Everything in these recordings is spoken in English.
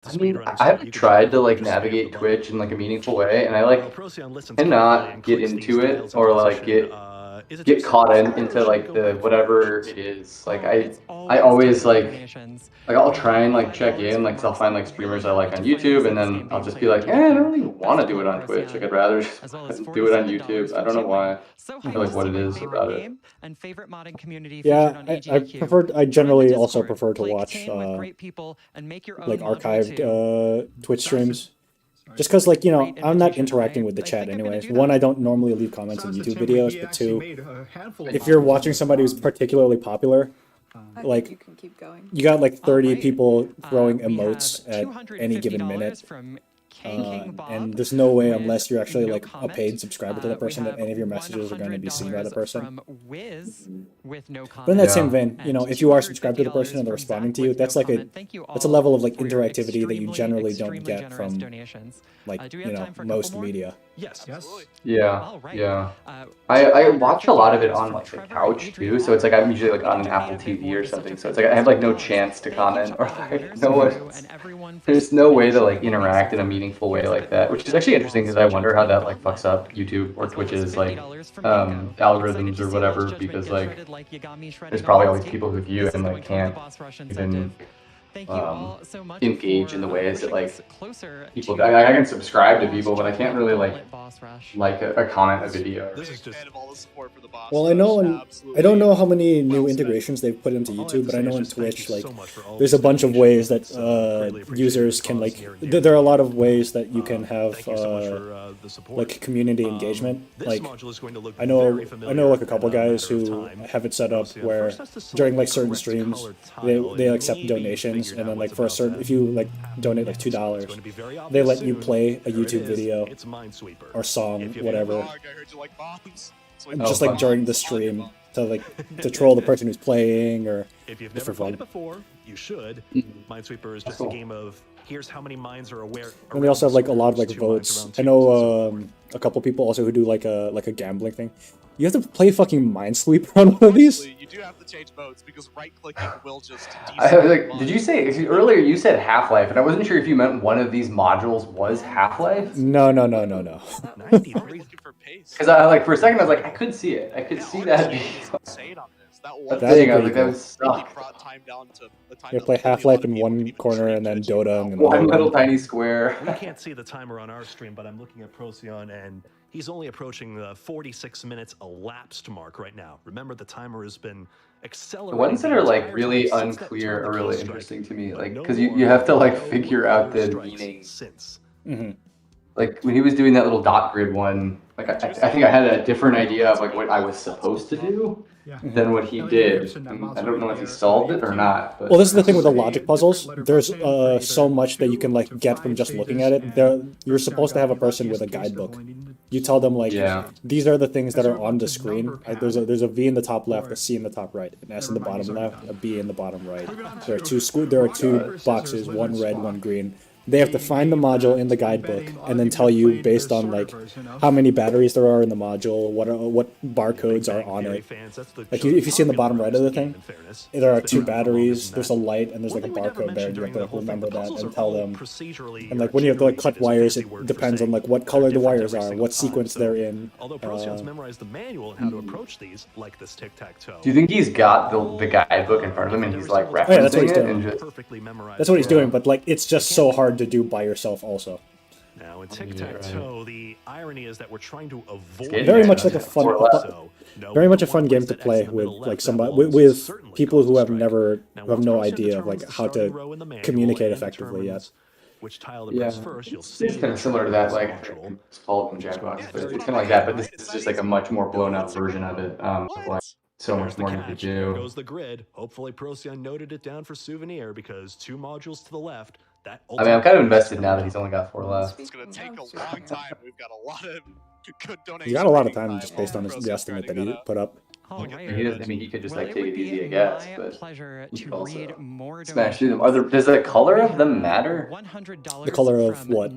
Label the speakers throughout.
Speaker 1: I mean, I haven't tried to like navigate Twitch in like a meaningful way, and I like cannot get into it or like get caught into like the whatever it is. Like I always like I'll try and like check in, like 'cause I'll find like streamers I like on YouTube, and then I'll just be like, I don't really want to do it on Twitch. Like I'd rather just do it on YouTube. I don't know why, or like what it is about it.
Speaker 2: Yeah, I generally also prefer to watch like archived Twitch streams. Just because, like, you know, I'm not interacting with the chat anyways. One, I don't normally leave comments in YouTube videos, but two, if you're watching somebody who's particularly popular, like, you got like 30 people throwing emotes at any given minute. And there's no way, unless you're actually like a paid subscriber to the person, that any of your messages are going to be seen by the person. But in that same
Speaker 1: Yeah.
Speaker 2: vein, you know, if you are subscribed to the person and they're responding to you, that's like that's a level of like interactivity that you generally don't get from like, you know, most media.
Speaker 3: Yes.
Speaker 1: Yeah, yeah. I watch a lot of it on like the couch too, so it's like I'm usually like on an Apple TV or something, so it's like I have like no chance to comment or like no one. There's no way to like interact in a meaningful way like that, which is actually interesting because I wonder how that like fucks up YouTube or Twitch's like algorithms or whatever, because like there's probably always people who view it and like can't even engage in the ways that like people. I can subscribe to people, but I can't really like a comment a video.
Speaker 2: Well, I don't know how many new integrations they've put into YouTube, but I know on Twitch, like, there's a bunch of ways that users can, like, there are a lot of ways that you can have, like, community engagement. Like, I know like a couple guys who have it set up where during like certain streams, they accept donations, and then like for a certain, if you like donate like $2, they let you play a YouTube video or song, whatever, just like during the stream to troll the person who's playing or
Speaker 3: if you've
Speaker 2: just
Speaker 3: never
Speaker 2: for
Speaker 3: played it
Speaker 2: fun.
Speaker 3: before, you should. Minesweeper is just a game of here's how many mines are aware.
Speaker 2: And they also have like a lot of like votes. I know a couple people also who do like a gambling thing. You have to play fucking Minesweeper on one of these?
Speaker 4: You do have to change modes because right-clicking will just.
Speaker 1: I was like, did you say earlier? You said Half-Life, and I wasn't sure if you meant one of these modules was Half-Life.
Speaker 2: No.
Speaker 1: Because I like for a second I was like, I could see it. I could see that. That thing, I was like, that was suck.
Speaker 2: You play Half-Life in one corner and then Dota in
Speaker 1: One
Speaker 2: another.
Speaker 1: little tiny square.
Speaker 3: We can't see the timer on our stream, but I'm looking at Procyon, and he's only approaching the 46 minutes elapsed mark right now. Remember, the timer has been accelerating.
Speaker 1: The ones that are like really unclear are really interesting to me, like because you have to like figure out the meaning.
Speaker 2: Mm-hmm.
Speaker 1: Like when he was doing that little dot grid one, like I think I had a different idea of like what I was supposed to do than what he did. And I don't know if he solved it or not. But
Speaker 2: Well, this is the thing with the logic puzzles. There's so much that you can like get from just looking at it. You're supposed to have a person with a guidebook. You tell them like, these are the things that are on the screen. There's a V in the top left, a C in the top right, an S in the bottom left, a B in the bottom right. There are two boxes, one red, one green. They have to find the module in the guidebook and then tell you based on like how many batteries there are in the module, what barcodes are on it. Like if you see in the bottom right of the thing, there are two batteries, there's a light, and there's like a barcode there. And you have to remember that and tell them. And like when you have to like cut wires, it depends on like what color the wires are, what sequence they're in.
Speaker 3: Although Procyon's memorized the manual on how to approach these, like this tic-tac-toe.
Speaker 1: do you think he's got the guidebook in front of him and he's like referencing
Speaker 2: yeah, that's what he's
Speaker 1: it
Speaker 2: doing.
Speaker 1: and just
Speaker 2: That's what he's doing, but like it's just so hard to do by yourself also.
Speaker 3: Now in tic-tac-toe, the irony is that we're trying to avoid
Speaker 2: Very much like a fun, very much a fun game to play with like somebody with people who have no idea of like how to communicate effectively yet.
Speaker 3: Which tile to press first, you'll see.
Speaker 1: It's kind of similar to that, like it's called in Jackbox, but it's kind of like that. But this is just like a much more blown out version of it. Like so much more you could do.
Speaker 3: Goes the grid. Hopefully, Procyon noted it down for souvenir because 2 modules to the left.
Speaker 1: I mean, I'm kind of invested now that he's only got 4 left.
Speaker 4: It's going to take a long time. We've got a lot of good donations.
Speaker 2: You got a lot of time just based on the estimate that he put up. Oh,
Speaker 1: I mean, he could just like take it easy, I guess, but he could also smash through them. Does the color of them matter?
Speaker 2: The color of what?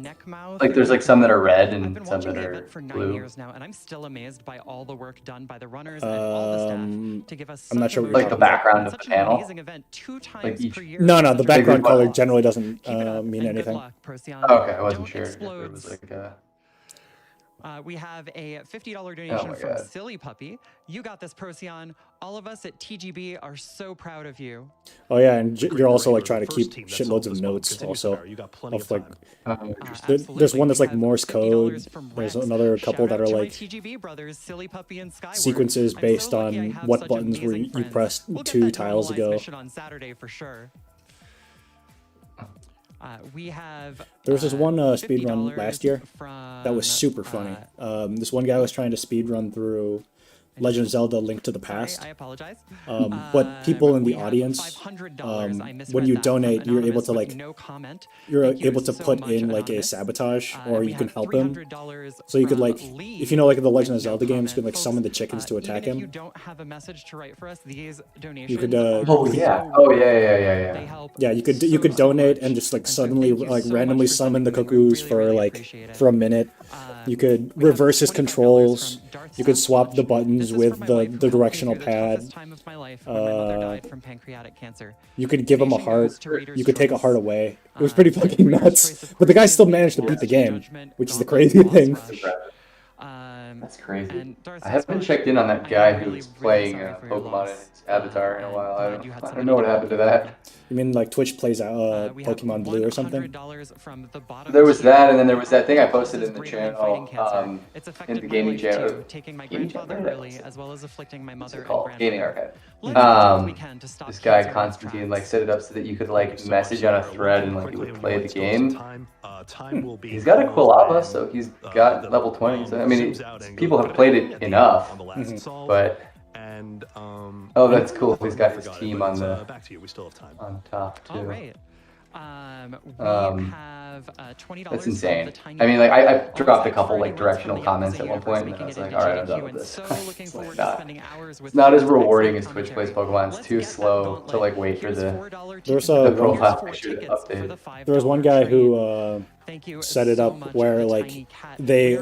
Speaker 1: Like, there's like some that are red and some that are blue.
Speaker 5: And I'm still amazed by all the work done by the runners
Speaker 2: and
Speaker 5: all the staff to give us
Speaker 2: I'm not sure what you're
Speaker 1: like the background of the panel.
Speaker 5: Like
Speaker 2: no, the background color generally doesn't mean anything.
Speaker 1: Okay, I wasn't sure if there was like a...
Speaker 5: we have a $50 donation from Silly Puppy. You got this, Procyon. All of us at TGB are so proud of you.
Speaker 2: Oh yeah, and you're also like trying to keep shitloads of notes also. Of like, there's one that's like Morse code. There's another couple that are like sequences based on what buttons were you pressed 2 tiles ago. There was this one speedrun last year that was super funny. This one guy was trying to speedrun through Legend of Zelda: Link to the Past.
Speaker 5: I apologize.
Speaker 2: But people in the audience, when you donate, you're able to like, you're able to put in like a sabotage, or you can help him. So you could like, if you know like the Legend of Zelda games, you can like summon the chickens to attack him.
Speaker 5: You don't have a message to write for us. These donations.
Speaker 2: You could. Yeah, you could donate and just like suddenly like randomly summon the cuckoos for a minute. You could reverse his controls. You could swap the buttons with the directional pad. You could give him a heart. You could take a heart away. It was pretty fucking nuts. But the guy still managed to beat the game, which is the crazy thing.
Speaker 1: That's crazy. I haven't checked in on that guy who was playing Pokemon in his avatar in a while. I don't know what happened to that.
Speaker 2: You mean like Twitch plays Pokemon Blue or something?
Speaker 1: There was that, and then there was that thing I posted in the channel, in the gaming channel. What's it called? Gaming Archive. This guy Constantine like set it up so that you could like message on a thread and like you would play the game. He's got a Quilava, so he's got level 20. So I mean, people have played it enough, but. Oh, that's cool. He's got his team on the on top too.
Speaker 5: All right. We have $20.
Speaker 1: That's insane. I mean, like I dropped a couple like directional comments at one point, and I was like, all right, I'm done with this. It's not as rewarding as Twitch plays Pokemon. It's too slow to like wait for the profile picture to update.
Speaker 2: There was one guy who set it up where like they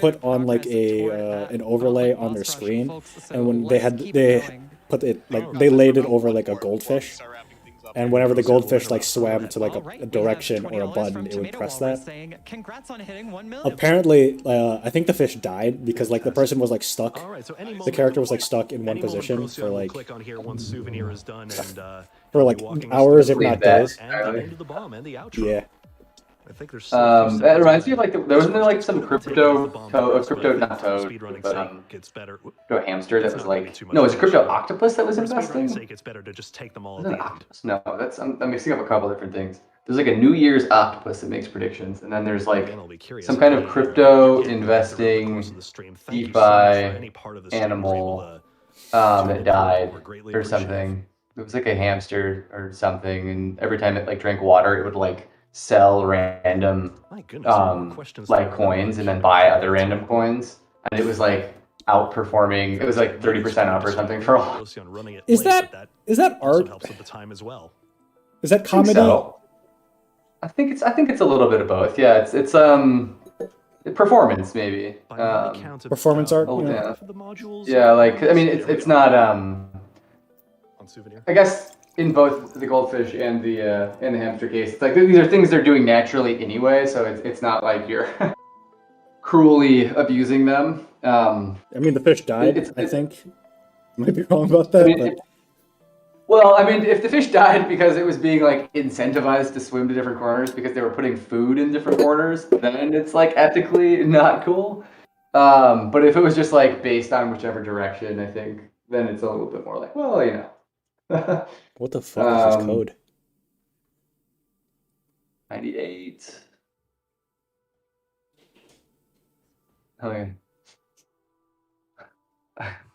Speaker 2: put on like an overlay on their screen, and when they put it like they laid it over like a goldfish. And whenever the goldfish like swam to like a direction or a button, it would press that. Apparently, I think the fish died because like the person was like stuck. The character was like stuck in one position for like hours, if not days. Yeah.
Speaker 3: I think there's
Speaker 1: that reminds me of like there wasn't there like some crypto not toad, but crypto hamster that was like no, it's crypto octopus that was investing.
Speaker 3: It's better to just take them all at the end.
Speaker 1: No, that's I'm mixing up a couple different things. There's like a New Year's octopus that makes predictions, and then there's like some kind of crypto investing DeFi animal that died or something. It was like a hamster or something, and every time it like drank water, it would like sell random like coins and then buy other random coins, and it was like outperforming. It was like 30% up or something for all.
Speaker 2: Is that art? Is that comedy?
Speaker 1: I think it's a little bit of both. Yeah, it's performance maybe.
Speaker 2: Performance art.
Speaker 1: Yeah, like I mean it's not I guess in both the goldfish and the hamster case, it's like these are things they're doing naturally anyway, so it's not like you're cruelly abusing them.
Speaker 2: I mean, the fish died. I think. Might be wrong about that.
Speaker 1: I mean, if the fish died because it was being like incentivized to swim to different corners because they were putting food in different corners, then it's like ethically not cool. But if it was just like based on whichever direction, I think then it's a little bit more like, well, you know.
Speaker 2: What the fuck is this code?
Speaker 1: 98. Okay.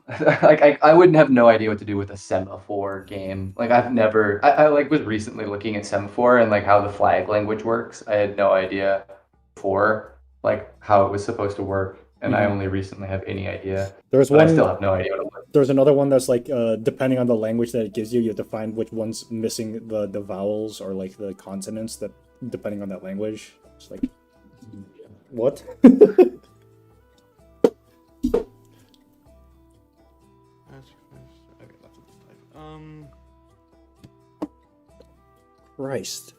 Speaker 1: Like I wouldn't have no idea what to do with a semaphore game. Like I've never I like was recently looking at semaphore and like how the flag language works. I had no idea before like how it was supposed to work. and I only recently have any idea.
Speaker 2: There's
Speaker 1: but
Speaker 2: one.
Speaker 1: I still have no idea what it was.
Speaker 2: There's another one that's like depending on the language that it gives you, you have to find which one's missing the vowels or like the consonants that depending on that language. It's like what? Christ.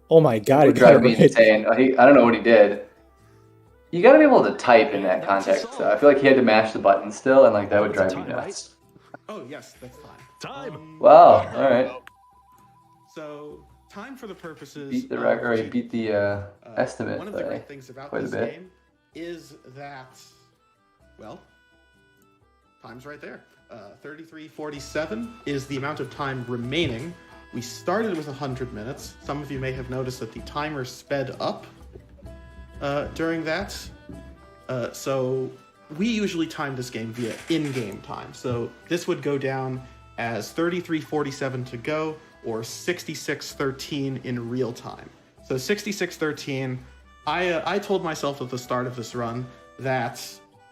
Speaker 2: Oh my god,
Speaker 1: it would drive me insane. I don't know what he did. You gotta be able to type in that context. So I feel like he had to mash the button still, and like that would drive me nuts.
Speaker 6: Oh yes, that's fine.
Speaker 3: Time.
Speaker 1: Wow. All right.
Speaker 6: So time for the purposes.
Speaker 1: Beat the record. Or he beat the estimate.
Speaker 6: One of the great things about this game is that, well, time's right there. 33:47 is the amount of time remaining. We started with 100 minutes. Some of you may have noticed that the timer sped up during that. So we usually time this game via in-game time. So this would go down as 33:47 to go or 66:13 in real time. So 66:13, I told myself at the start of this run that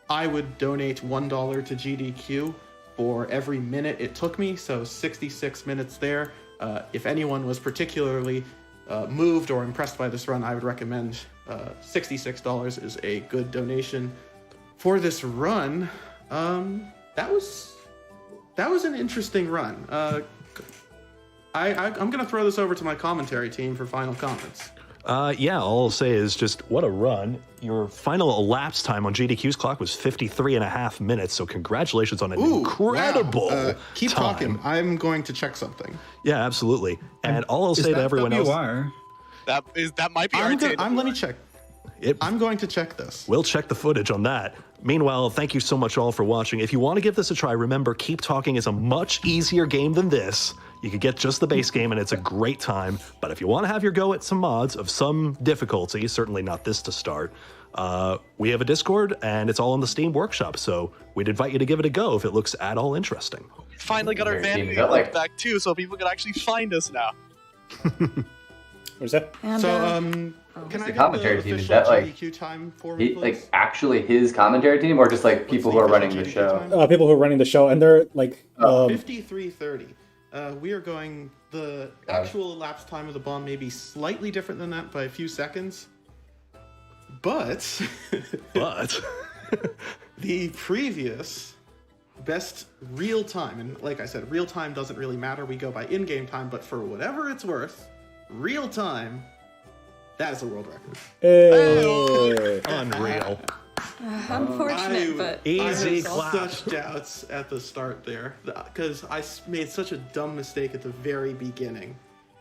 Speaker 6: I would donate $1 to GDQ for every minute it took me. So 66 minutes there. If anyone was particularly moved or impressed by this run, I would recommend $66 is a good donation for this run. That was an interesting run. I'm gonna throw this over to my commentary team for final comments.
Speaker 3: Yeah, all I'll say is just what a run. Your final elapsed time on GDQ's clock was 53.5 minutes, so congratulations on an incredible
Speaker 6: Keep
Speaker 3: time.
Speaker 6: talking. I'm going to check something.
Speaker 3: Yeah, absolutely. And all I'll say to everyone else...
Speaker 4: That might be
Speaker 6: let me check. I'm going to check this.
Speaker 3: We'll check the footage on that. Meanwhile, thank you so much all for watching. If you want to give this a try, remember, Keep Talking is a much easier game than this. You could get just the base game and it's a great time. But if you want to have your go at some mods of some difficulty, certainly not this to start, we have a Discord and it's all in the Steam Workshop. So we'd invite you to give it a go if it looks at all interesting.
Speaker 4: Finally got our vanity back too, so people can actually find us now.
Speaker 2: What's that?
Speaker 6: And, can I
Speaker 1: the
Speaker 6: get
Speaker 1: commentary
Speaker 6: the
Speaker 1: team? Is
Speaker 6: official
Speaker 1: that like
Speaker 6: GDQ time for me,
Speaker 1: like actually his commentary team, or just like people who are running the show?
Speaker 2: People who are running the show, and they're like
Speaker 6: 53:30. We are going. The actual elapsed time of the bomb may be slightly different than that by a few seconds, but the previous best real time, and like I said, real time doesn't really matter. We go by in-game time, but for whatever it's worth, real time. That is a world record.
Speaker 2: Hey.
Speaker 3: Unreal.
Speaker 7: Unfortunate, but
Speaker 3: easy
Speaker 6: I
Speaker 3: clap.
Speaker 6: had such doubts at the start there because I made such a dumb mistake at the very beginning,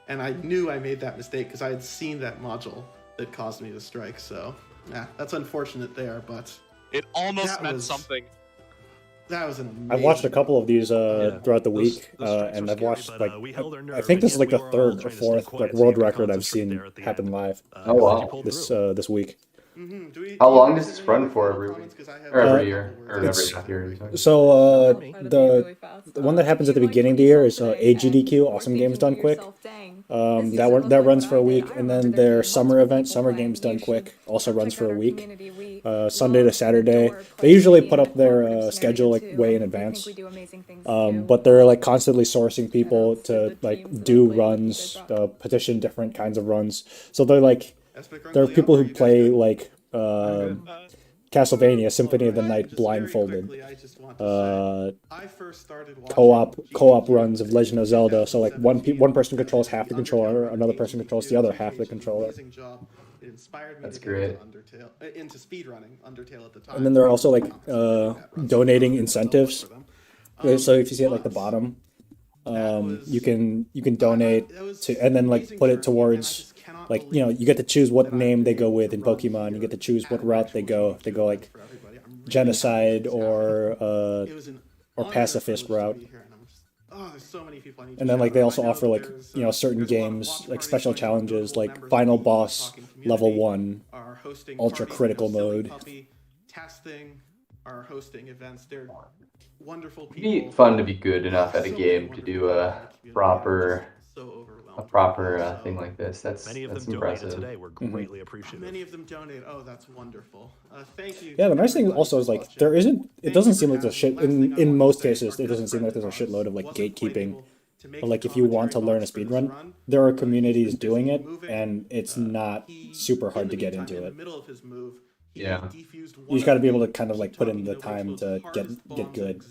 Speaker 6: and I knew I made that mistake because I had seen that module that caused me to strike. So, yeah, that's unfortunate there, but
Speaker 4: it almost meant something.
Speaker 6: That was an amazing.
Speaker 2: I've watched a couple of these throughout the week, and I've watched like I think this is like the third or fourth like world record I've seen happen live.
Speaker 1: Oh wow!
Speaker 2: This week.
Speaker 1: How long does this run for every week? Or every year? Or every half year?
Speaker 2: So the one that happens at the beginning of the year is AGDQ, Awesome Games Done Quick. That runs for a week, and then their summer event, Summer Games Done Quick, also runs for a week, Sunday to Saturday. They usually put up their schedule like way in advance, but they're like constantly sourcing people to like do runs, petition different kinds of runs. So they're like, there are people who play like Castlevania Symphony of the Night blindfolded, co-op runs of Legend of Zelda. So like one person controls half the controller, another person controls the other half of the controller.
Speaker 1: That's great.
Speaker 6: Into speedrunning Undertale at the time.
Speaker 2: And then there are also like donating incentives. So if you see at like the bottom, you can donate to, and then like put it towards, like, you know, you get to choose what name they go with in Pokemon. You get to choose what route they go. They go like genocide or pacifist route. And then like they also offer like, you know, certain games like special challenges like final boss level 1, ultra critical mode.
Speaker 6: Testing, are hosting events. They're wonderful
Speaker 1: It'd
Speaker 6: people.
Speaker 1: be fun to be good enough at a game to do a proper a proper thing like this. That's
Speaker 3: impressive.
Speaker 1: Today
Speaker 3: were greatly appreciated.
Speaker 6: Many of them donate. Oh, that's wonderful. Thank you.
Speaker 2: Yeah, the nice thing also is like it doesn't seem like there's a shit in most cases. It doesn't seem like there's a shitload of like gatekeeping. But like if you want to learn a speedrun, there are communities doing it, and it's not super hard to get into it.
Speaker 1: Yeah,
Speaker 2: you just got to be able to kind of like put in the time to get good.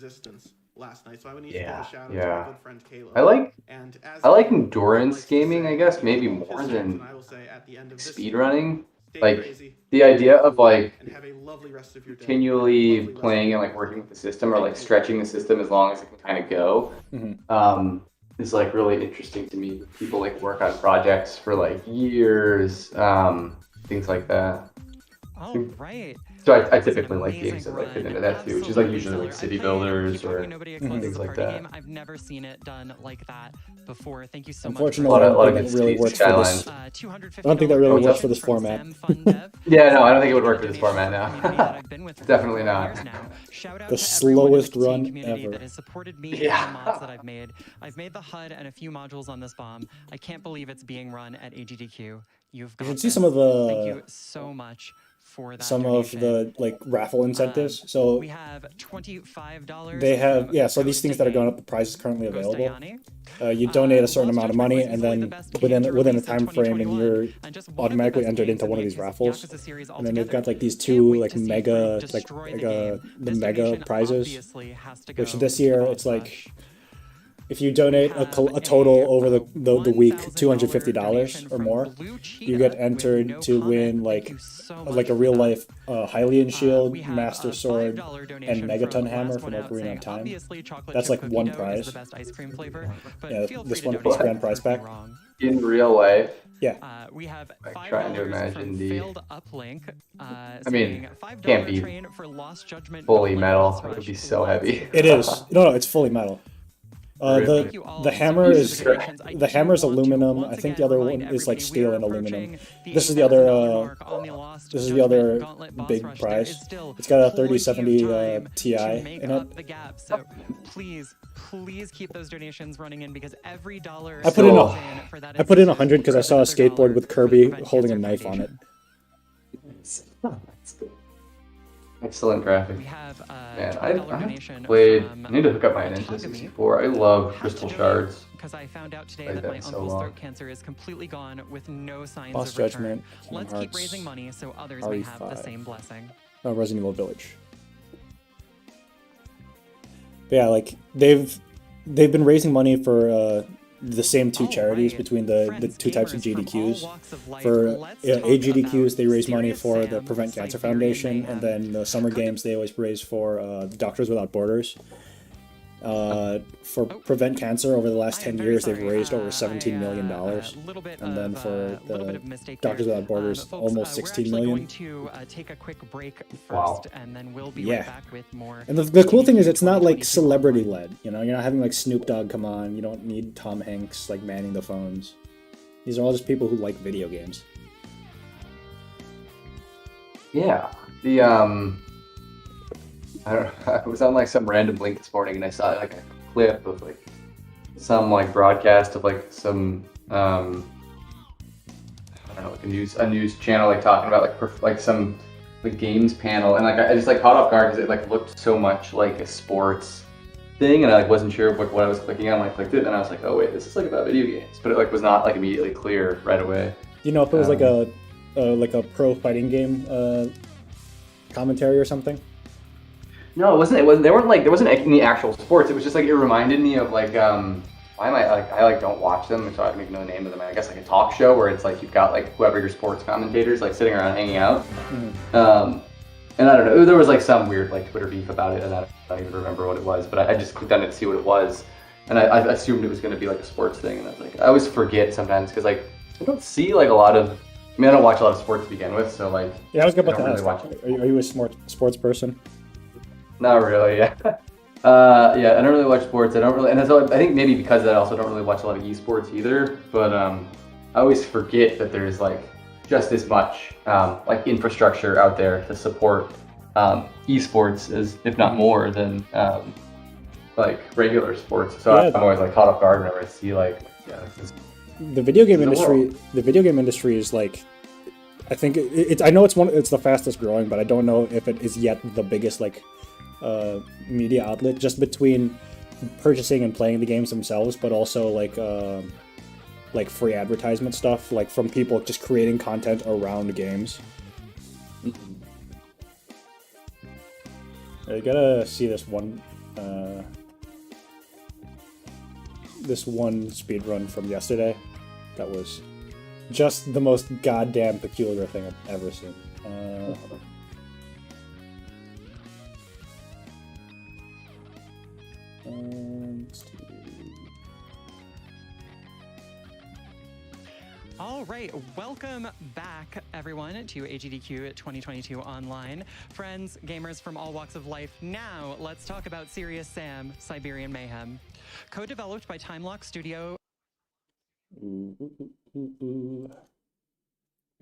Speaker 1: Yeah. I like endurance gaming, I guess, maybe more than speedrunning. Like the idea of like continually playing and like working with the system, or like stretching the system as long as it can kind of go. Is like really interesting to me. People like work on projects for like years, things like that.
Speaker 5: All right.
Speaker 1: So I typically like games that like fit into that too, which is like usually like city builders or things like that.
Speaker 5: I've never seen it done like that before. Thank you so much.
Speaker 2: Unfortunately, I don't think it really works for this. I don't think that really works for this format.
Speaker 1: Yeah, no, I don't think it would work for this format now. Definitely not.
Speaker 2: The slowest run ever.
Speaker 5: That has supported me in the mods that I've made. I've made the HUD and a few modules on this bomb. I can't believe it's being run at AGDQ.
Speaker 2: You can see some of the.
Speaker 5: Thank you so much.
Speaker 2: Some of the like raffle incentives. So
Speaker 5: we have $25.
Speaker 2: They have so these things that are going up, the price is currently available. You donate a certain amount of money, and then within a time frame, and you're automatically entered into one of these raffles. And then they've got like these two like mega the mega prizes, which this year it's like. If you donate a total over the week $250 or more, you get entered to win like a real life Hylian Shield, Master Sword, and Megaton Hammer from Ocarina of Time. That's like one prize. Yeah, this one is grand prize pack.
Speaker 1: In real life.
Speaker 2: Yeah.
Speaker 5: We have
Speaker 1: like trying to imagine the.
Speaker 5: Failed uplink.
Speaker 1: I mean, can't be fully metal. It would be so heavy.
Speaker 2: It is. No, it's fully metal. The hammer is aluminum. I think the other one is like steel and aluminum. This is the other big prize. It's got a 3070 Ti in it.
Speaker 5: So please keep those donations running in, because every dollar
Speaker 2: I put in 100 because I saw a skateboard with Kirby holding a knife on it.
Speaker 1: Excellent graphic.
Speaker 5: We have
Speaker 1: man, I've played. I need to hook up my Nintendo 64. I love Crystal Shards.
Speaker 5: Because I found out today that my uncle's throat cancer is completely gone with no signs
Speaker 2: Boss
Speaker 5: of return.
Speaker 2: Judgment,
Speaker 5: Let's keep raising money so others may have the same blessing.
Speaker 2: Oh, Resident Evil Village. But yeah, like they've been raising money for the same two charities between the two types of GDQs. For AGDQs, they raise money for the Prevent Cancer Foundation, and then the Summer Games, they always raise for the Doctors Without Borders. For Prevent Cancer, over the last 10 years, they've raised over $17 million. And then for the Doctors Without Borders, almost $16 million.
Speaker 5: Take a quick break first, and then we'll be right back with more.
Speaker 2: And the cool thing is, it's not like celebrity-led. You know, you're not having like Snoop Dogg come on. You don't need Tom Hanks like manning the phones. These are all just people who like video games.
Speaker 1: Yeah, the I was on like some random link this morning, and I saw like a clip of like some like broadcast of like some I don't know, like a news channel like talking about like some like games panel, and like I just like caught off guard because it like looked so much like a sports thing, and I like wasn't sure what I was clicking on. I clicked it, and I was like, oh wait, this is like about video games, but it like was not like immediately clear right away.
Speaker 2: You know if it was like a pro fighting game commentary or something?
Speaker 1: No, it wasn't. There wasn't any actual sports. It was just like it reminded me of like why am I like don't watch them, so I don't even know the name of them. I guess like a talk show where it's like you've got like whoever your sports commentators like sitting around hanging out. And I don't know, there was like some weird like Twitter beef about it, and I don't even remember what it was. But I just clicked on it to see what it was, and I assumed it was going to be like a sports thing. And I was like, I always forget sometimes because like I don't see like a lot of. I mean, I don't watch a lot of sports to begin with, so like.
Speaker 2: Yeah, I was about to ask. Are you a sports person?
Speaker 1: Not really, yeah. Yeah, I don't really watch sports. I don't really, and so I think maybe because of that, I also don't really watch a lot of esports either. But I always forget that there's like just as much like infrastructure out there to support esports, as if not more than like regular sports. So yeah. I'm always like caught off guard whenever I see like
Speaker 2: the video game industry is like, I think I know it's the fastest growing, but I don't know if it is yet the biggest like media outlet, just between purchasing and playing the games themselves, but also like free advertisement stuff, like from people just creating content around games. You gotta see this one speedrun from yesterday. That was just the most goddamn peculiar thing I've ever seen.
Speaker 5: All right, welcome back, everyone, to AGDQ 2022 Online. Friends, gamers from all walks of life, now let's talk about Serious Sam, Siberian Mayhem. Co-developed by Timelock Studio.
Speaker 2: Now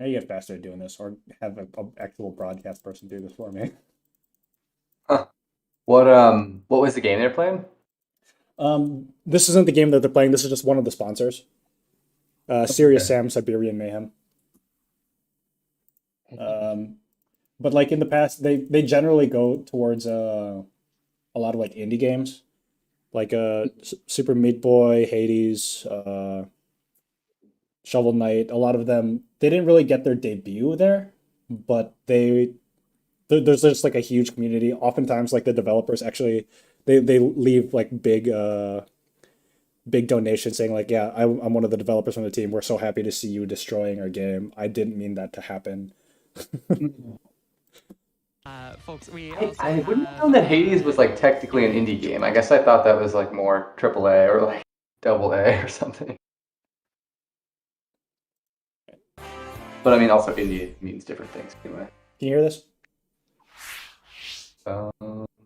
Speaker 2: you get faster at doing this, or have an actual broadcast person do this for me.
Speaker 1: Huh. What was the game they're playing?
Speaker 2: This isn't the game that they're playing. This is just one of the sponsors. Serious Sam, Siberian Mayhem. But like in the past, they generally go towards a lot of like indie games, like Super Meat Boy, Hades, Shovel Knight. A lot of them, they didn't really get their debut there, but there's just like a huge community. Oftentimes, like the developers actually they leave like big donations saying like, yeah, I'm one of the developers from the team. We're so happy to see you destroying our game. I didn't mean that to happen.
Speaker 5: Folks,
Speaker 1: I wouldn't know that Hades was like technically an indie game. I guess I thought that was like more AAA or like AA or something. But I mean, also indie means different things anyway.
Speaker 2: Can you hear this?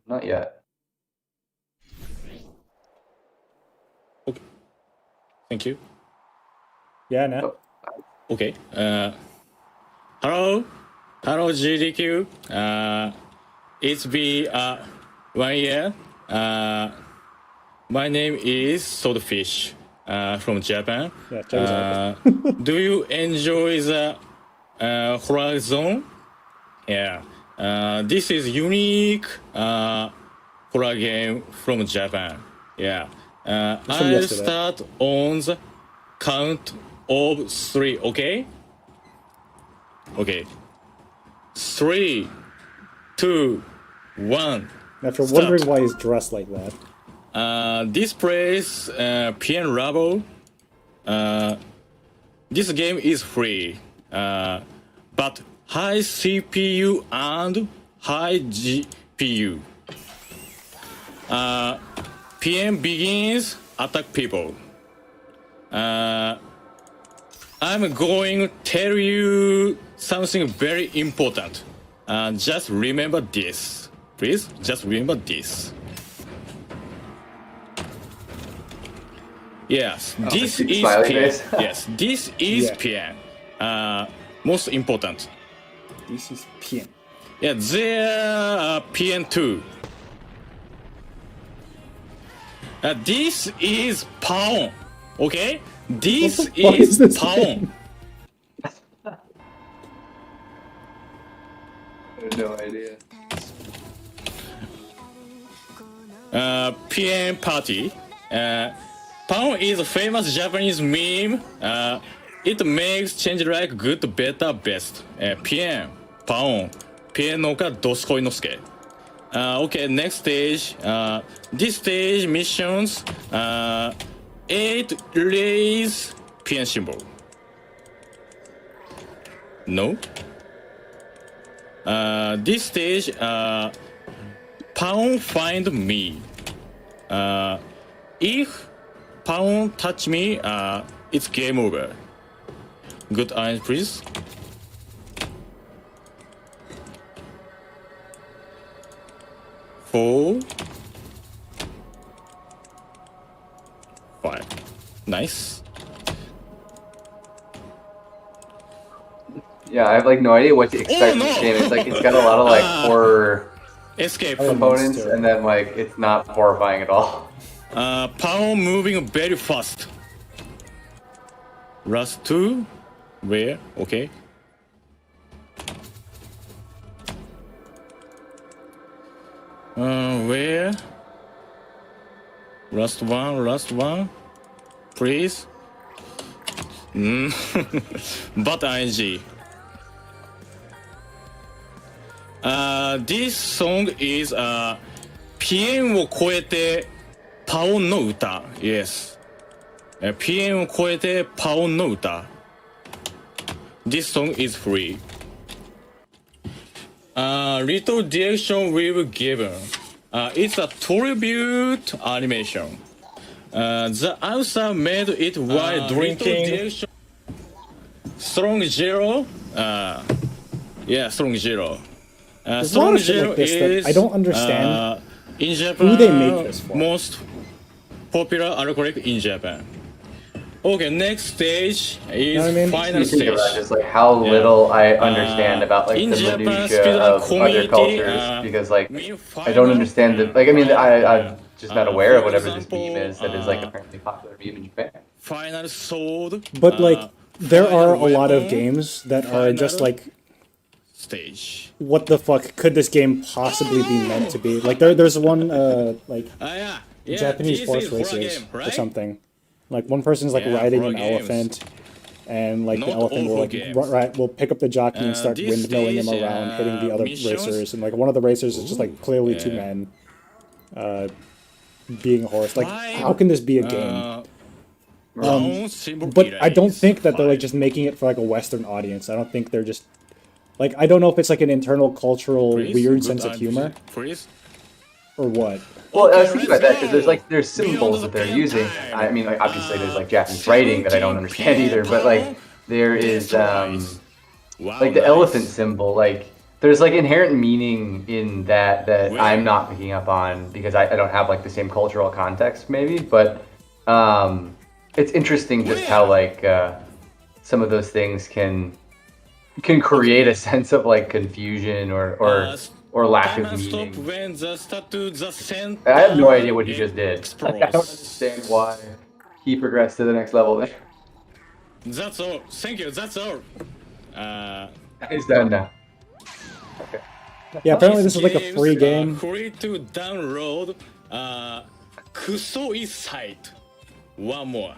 Speaker 1: Not yet.
Speaker 8: Okay. Thank you.
Speaker 2: Yeah, no.
Speaker 8: Okay. Hello, GDQ. It's been 1 year. My name is Swordfish from Japan.
Speaker 2: Yeah,
Speaker 8: do you enjoy the Horizon? Yeah. This is unique horror game from Japan. Yeah. I'll start on the count of 3, okay? Okay. 3, 2, 1.
Speaker 2: After wondering why he's dressed like that.
Speaker 8: This place, PN Rabo. This game is free, but high CPU and high GPU. PM begins attack people. I'm going to tell you something very important. Just remember this. Please, just remember this. Yes, this is PM. Yes, this is PM. Most important.
Speaker 2: This is PM.
Speaker 8: Yeah, there PM too. This is Pawn. Okay? This is Pawn.
Speaker 1: I have no idea.
Speaker 8: PM party. Pawn is a famous Japanese meme. It makes change like good, better, best. PM, Pawn, PM no ka doskoi no suke. Okay, next stage. This stage missions. 8 raise PM symbol. No. This stage. Pawn find me. If Pawn touch me, it's game over. Good eyes, please. Four. 5. Nice.
Speaker 1: Yeah, I have like no idea what to expect from this game. It's like it's got a lot of like horror
Speaker 8: escape
Speaker 1: components, and then like it's not horrifying at all.
Speaker 8: Pawn moving very fast. Last 2? Where? Okay. Where? Last one. Please. But IG. This song is PM を超えてパオンの歌。Yes. PM を超えてパオンの歌。This song is free. Little direction we've given. It's a tribute animation. The author made it while drinking Strong Zero. Yeah, Strong Zero.
Speaker 2: There's a lot
Speaker 8: Strong
Speaker 2: of shit
Speaker 8: Zero
Speaker 2: like this that
Speaker 8: is
Speaker 2: I don't understand
Speaker 8: in Japan,
Speaker 2: who they make this for.
Speaker 8: most popular alcoholic in Japan. Okay, next stage is
Speaker 2: know what I mean?
Speaker 8: final
Speaker 1: You think
Speaker 8: stage.
Speaker 1: about just like how little I understand about like
Speaker 8: in
Speaker 1: the
Speaker 8: Japan,
Speaker 1: minutia
Speaker 8: speedrun
Speaker 1: of other
Speaker 8: community,
Speaker 1: cultures because like I don't understand the like I mean I'm just not aware of whatever this meme is that is like apparently popular meme in Japan.
Speaker 8: Final sword.
Speaker 2: But like, there are a lot of
Speaker 8: weapon,
Speaker 2: games that are just like,
Speaker 8: stage.
Speaker 2: what the fuck could this game possibly be meant to be? Like there's one like
Speaker 8: Yeah,
Speaker 2: Japanese
Speaker 8: this
Speaker 2: horse
Speaker 8: is horror
Speaker 2: races
Speaker 8: game,
Speaker 2: or
Speaker 8: right?
Speaker 2: something. Like one person's like
Speaker 8: Yeah,
Speaker 2: riding an
Speaker 8: horror games.
Speaker 2: elephant, and like the
Speaker 8: Not
Speaker 2: elephant will
Speaker 8: all
Speaker 2: like
Speaker 8: games.
Speaker 2: will pick up the jockey and start
Speaker 8: this
Speaker 2: windmilling him
Speaker 8: stage,
Speaker 2: around, hitting the other
Speaker 8: missions?
Speaker 2: racers, and like one of the racers is just like clearly two
Speaker 8: yeah.
Speaker 2: men, being a horse. Like, how can this be a game? But I don't think that they're like just making it for like a Western audience. I don't think they're just like, I don't know if it's like an internal cultural weird sense of humor or what.
Speaker 1: Well, I was thinking about that because there's symbols that they're using. I mean, like obviously there's like Japanese writing that I don't understand either, but like there is like the elephant symbol. Like there's like inherent meaning in that I'm not picking up on because I don't have like the same cultural context maybe. But it's interesting just how like some of those things can create a sense of like confusion or lack of meaning. I have no idea what he just did. Like, I don't understand why he progressed to the next level there.
Speaker 8: That's all. Thank you. That's all.
Speaker 1: He's done now. Okay.
Speaker 2: Yeah, apparently this is like a free game.
Speaker 8: Free to download. Kusoi site. One more.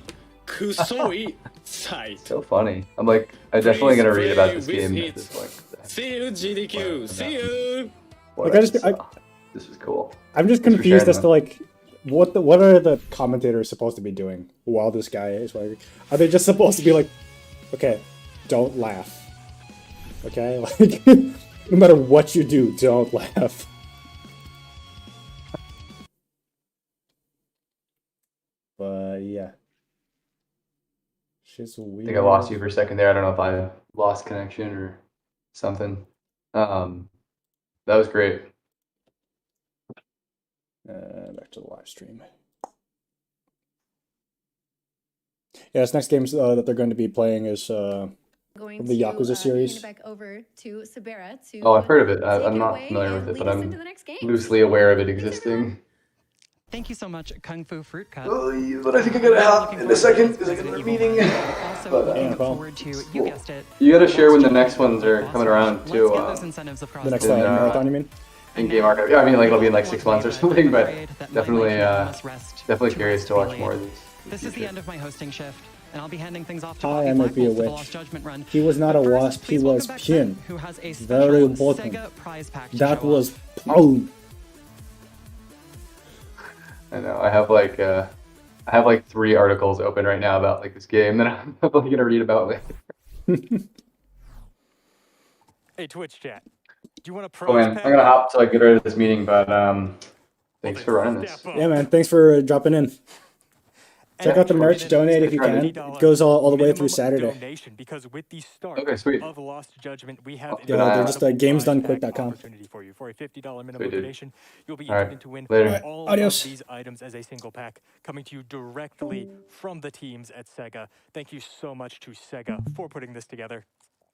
Speaker 8: Kusoi site.
Speaker 1: So funny. I'm definitely gonna read about this game at this point.
Speaker 8: See you, GDQ. See you.
Speaker 2: Like,
Speaker 1: this was cool.
Speaker 2: I'm just confused as to like what are the commentators supposed to be doing while this guy is like, are they just supposed to be like, okay, don't laugh, okay, like no matter what you do, don't laugh. But yeah, shit's weird.
Speaker 1: I think I lost you for a second there. I don't know if I lost connection or something. That was great.
Speaker 2: Back to the live stream. Yeah, this next game that they're going to be playing is the Yakuza series.
Speaker 7: Back over to Sabera to
Speaker 1: Oh, I've heard of it. I'm not familiar with it, but I'm loosely aware of it existing.
Speaker 5: Thank you so much, Kung Fu Fruit Cup.
Speaker 1: But I think I gotta hop in a second because I got a meeting.
Speaker 5: Looking forward to, you guessed it.
Speaker 1: You gotta share when the next ones are coming around too.
Speaker 2: The next marathon, you mean?
Speaker 1: In-game archive. Yeah, I mean, like it'll be in like 6 months or something, but definitely, definitely curious to watch more of these.
Speaker 5: This is the end of my hosting shift, and I'll be handing things off to
Speaker 2: I might be a witch. He was not a wasp, he was Pin. Very important. That was Paul.
Speaker 1: I know. I have like 3 articles open right now about like this game that I'm probably gonna read about later.
Speaker 9: Hey, Twitch chat. Do you want to
Speaker 1: Oh man, I'm gonna hop till I get rid of this meeting, but thanks for running this.
Speaker 2: Yeah, man. Thanks for dropping in. Check out the merch, donate if you can. It goes all the way through Saturday.
Speaker 9: Because with the start
Speaker 1: Okay, sweet.
Speaker 9: of Lost Judgment, we have
Speaker 2: they're just gamesdonquick.com.
Speaker 9: opportunity for you. For a $50 minimum donation, you'll be
Speaker 1: All right,
Speaker 9: entered to win
Speaker 1: later.
Speaker 9: all
Speaker 2: Adios.
Speaker 9: of these items as a single pack, coming to you directly from the teams at Sega. Thank you so much to Sega for putting this together.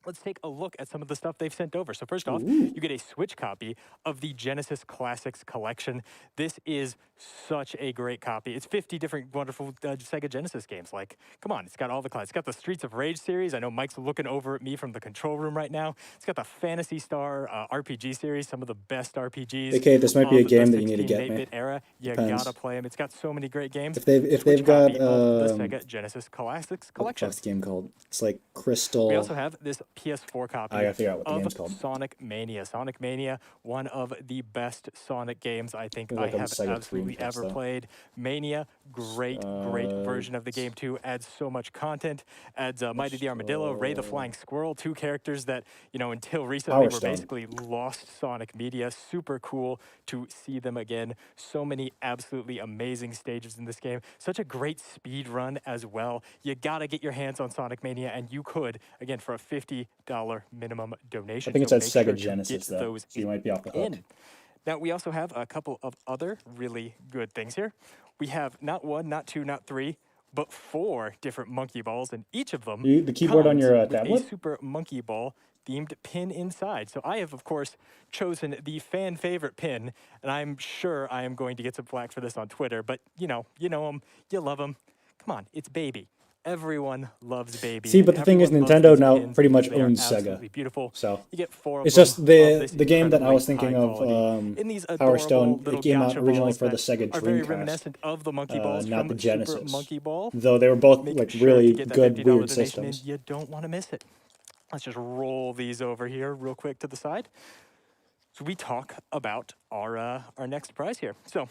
Speaker 9: let's take a look at some of the stuff they've sent over. So first off, you get a Switch copy of the Genesis Classics Collection. This is such a great copy. It's 50 different wonderful Sega Genesis games. Like, come on, it's got all the classics. It's got the Streets of Rage series. I know Mike's looking over at me from the control room right now. It's got the Phantasy Star RPG series, some of the best RPGs.
Speaker 2: Okay, this might be a game that you need to get,
Speaker 9: 16-bit era. You
Speaker 2: Depends.
Speaker 9: gotta play them. It's got so many great games.
Speaker 2: If they've got
Speaker 9: the Sega Genesis Classics Collection.
Speaker 2: What's the game called? It's like Crystal.
Speaker 9: We also have this PS4 copy
Speaker 2: I gotta figure out what the game's
Speaker 9: of
Speaker 2: called.
Speaker 9: Sonic Mania. Sonic Mania, one of the best Sonic games I think
Speaker 2: Like
Speaker 9: I
Speaker 2: on
Speaker 9: have
Speaker 2: Sega
Speaker 9: absolutely
Speaker 2: Dreamcast,
Speaker 9: ever
Speaker 2: though.
Speaker 9: played. Mania, great version of the game too. Adds so much content. Adds Mighty the Armadillo, Ray the Flying Squirrel, two characters that, you know, until recently
Speaker 2: Power
Speaker 9: were
Speaker 2: Stone.
Speaker 9: basically lost Sonic media. Super cool to see them again. So many absolutely amazing stages in this game. Such a great speed run as well. You gotta get your hands on Sonic Mania, and you could, again, for a $50 minimum donation.
Speaker 2: I think it's
Speaker 9: So
Speaker 2: at
Speaker 9: make
Speaker 2: Sega
Speaker 9: sure to
Speaker 2: Genesis,
Speaker 9: get
Speaker 2: though,
Speaker 9: those
Speaker 2: so you might be off the hook.
Speaker 9: in. Now, we also have a couple of other really good things here. We have not one, not two, not three, but 4 different monkey balls, and each of them
Speaker 2: The keyboard on
Speaker 9: comes
Speaker 2: your
Speaker 9: with
Speaker 2: tablet?
Speaker 9: a Super Monkey Ball themed pin inside. So I have, of course, chosen the fan favorite pin, and I'm sure I am going to get some flack for this on Twitter, but you know them, you love them. Come on, it's Baby. Everyone loves Baby.
Speaker 2: See, but the thing is,
Speaker 9: Everyone
Speaker 2: Nintendo
Speaker 9: loves these
Speaker 2: now
Speaker 9: pins
Speaker 2: pretty much
Speaker 9: because they are
Speaker 2: owns Sega.
Speaker 9: absolutely beautiful.
Speaker 2: So
Speaker 9: you get 4 of
Speaker 2: it's
Speaker 9: them
Speaker 2: just
Speaker 9: of this
Speaker 2: the game that I was thinking
Speaker 9: incredibly high
Speaker 2: of,
Speaker 9: quality. In these
Speaker 2: Power
Speaker 9: adorable
Speaker 2: Stone.
Speaker 9: little
Speaker 2: It came out
Speaker 9: gacha
Speaker 2: originally
Speaker 9: balls
Speaker 2: for the
Speaker 9: that
Speaker 2: Sega
Speaker 9: are very
Speaker 2: Dreamcast,
Speaker 9: reminiscent of the monkey balls
Speaker 2: not
Speaker 9: from
Speaker 2: the
Speaker 9: Super
Speaker 2: Genesis.
Speaker 9: Monkey Ball.
Speaker 2: Though they were both
Speaker 9: Make
Speaker 2: like
Speaker 9: sure
Speaker 2: really
Speaker 9: to get that
Speaker 2: good,
Speaker 9: $50
Speaker 2: weird
Speaker 9: donation in.
Speaker 2: systems.
Speaker 9: You don't want to miss it. Let's just roll these over here real quick to the side. So we talk about our next prize here. So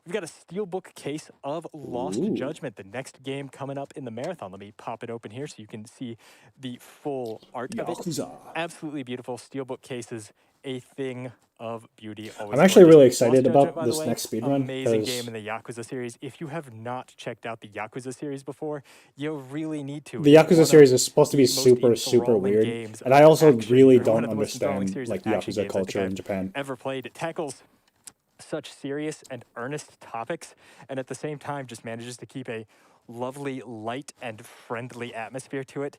Speaker 9: we've got a steelbook case of Lost Judgment, the next game coming up in the marathon. Let me pop it open here so you can see the full art of it.
Speaker 2: Yakuza.
Speaker 9: Absolutely beautiful. Steelbook cases, a thing of beauty. Always
Speaker 2: I'm actually
Speaker 9: gorgeous.
Speaker 2: really excited
Speaker 9: Lost Judgment,
Speaker 2: about
Speaker 9: by the
Speaker 2: this
Speaker 9: way,
Speaker 2: next speedrun,
Speaker 9: amazing
Speaker 2: 'cause-
Speaker 9: game in the Yakuza series. If you have not checked out the Yakuza series before, you really need to.
Speaker 2: The
Speaker 9: It's one
Speaker 2: Yakuza
Speaker 9: of
Speaker 2: series is supposed to be
Speaker 9: the most
Speaker 2: super
Speaker 9: enthralling
Speaker 2: weird,
Speaker 9: games
Speaker 2: and I also
Speaker 9: of action,
Speaker 2: really
Speaker 9: or one
Speaker 2: don't
Speaker 9: of the most enthralling
Speaker 2: understand
Speaker 9: series
Speaker 2: like
Speaker 9: of action
Speaker 2: Yakuza
Speaker 9: games I think
Speaker 2: culture in
Speaker 9: I've
Speaker 2: Japan.
Speaker 9: ever played. It tackles such serious and earnest topics, and at the same time just manages to keep a lovely, light, and friendly atmosphere to it.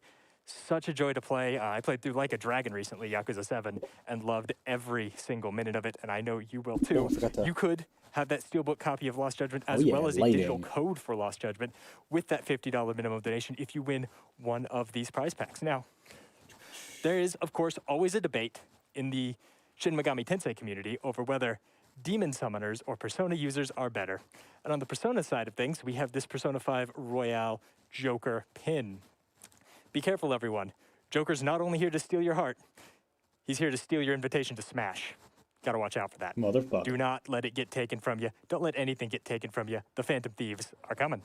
Speaker 9: Such a joy to play. I played through Like a Dragon recently, Yakuza 7, and loved every single minute of it, and I know you will too.
Speaker 2: I forgot to-
Speaker 9: You could have that steelbook copy of Lost Judgment as
Speaker 2: yeah,
Speaker 9: well as a digital
Speaker 2: lighting.
Speaker 9: code for Lost Judgment with that $50 minimum donation if you win one of these prize packs. Now, there is, of course, always a debate in the Shin Megami Tensei community over whether demon summoners or Persona users are better. And on the Persona side of things, we have this Persona 5 Royale Joker pin. Be careful, everyone. Joker's not only here to steal your heart, he's here to steal your invitation to Smash. Gotta watch out for that.
Speaker 2: Motherfucker.
Speaker 9: Do not let it get taken from you. Don't let anything get taken from you. The Phantom Thieves are coming.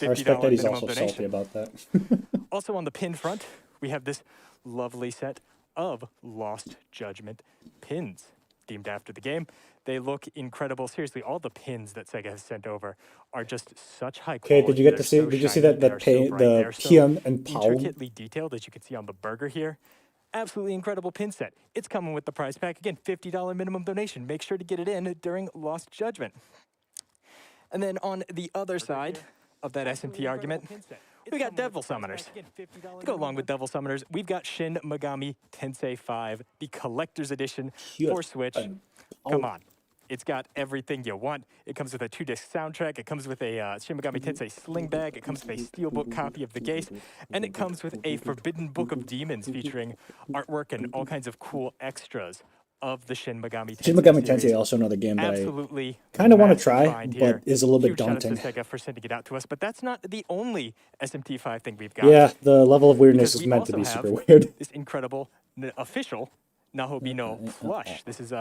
Speaker 2: I respect that he's
Speaker 9: minimum
Speaker 2: also
Speaker 9: donation.
Speaker 2: salty about that.
Speaker 9: Also on the pin front, we have this lovely set of Lost Judgment pins themed after the game. They look incredible. Seriously, all the pins that Sega has sent over are just such high quality.
Speaker 2: Okay, did you get to
Speaker 9: They're
Speaker 2: see?
Speaker 9: so
Speaker 2: Did you see
Speaker 9: shiny,
Speaker 2: that
Speaker 9: they're so bright,
Speaker 2: the
Speaker 9: they're so
Speaker 2: Pion and Pao?
Speaker 9: intricately detailed that you can see on the burger here. Absolutely incredible pin set. It's coming with the prize pack. Again, $50 minimum donation. Make sure to get it in during Lost Judgment. And then on the other side of that SMT argument, we got Devil Summoners. To go along with Devil Summoners, we've got Shin Megami Tensei 5, the collector's edition for Switch. Come on. It's got everything you want. It comes with a 2-disc soundtrack. It comes with a Shin Megami Tensei sling bag. It comes with a steelbook copy of the case. And it comes with a Forbidden Book of Demons featuring artwork and all kinds of cool extras of the Shin Megami Tensei
Speaker 2: Shin Megami
Speaker 9: series.
Speaker 2: Tensei, also another game that
Speaker 9: Absolutely
Speaker 2: I kind of want to
Speaker 9: massive
Speaker 2: try,
Speaker 9: find here.
Speaker 2: but is a little bit
Speaker 9: Huge shout out to
Speaker 2: daunting.
Speaker 9: Sega for sending it out to us, but that's not the only SMT5 thing we've got.
Speaker 2: Yeah, the level of weirdness
Speaker 9: Because
Speaker 2: is
Speaker 9: we
Speaker 2: meant to be
Speaker 9: also
Speaker 2: super
Speaker 9: have
Speaker 2: weird.
Speaker 9: This incredible official Nahobino plush. This is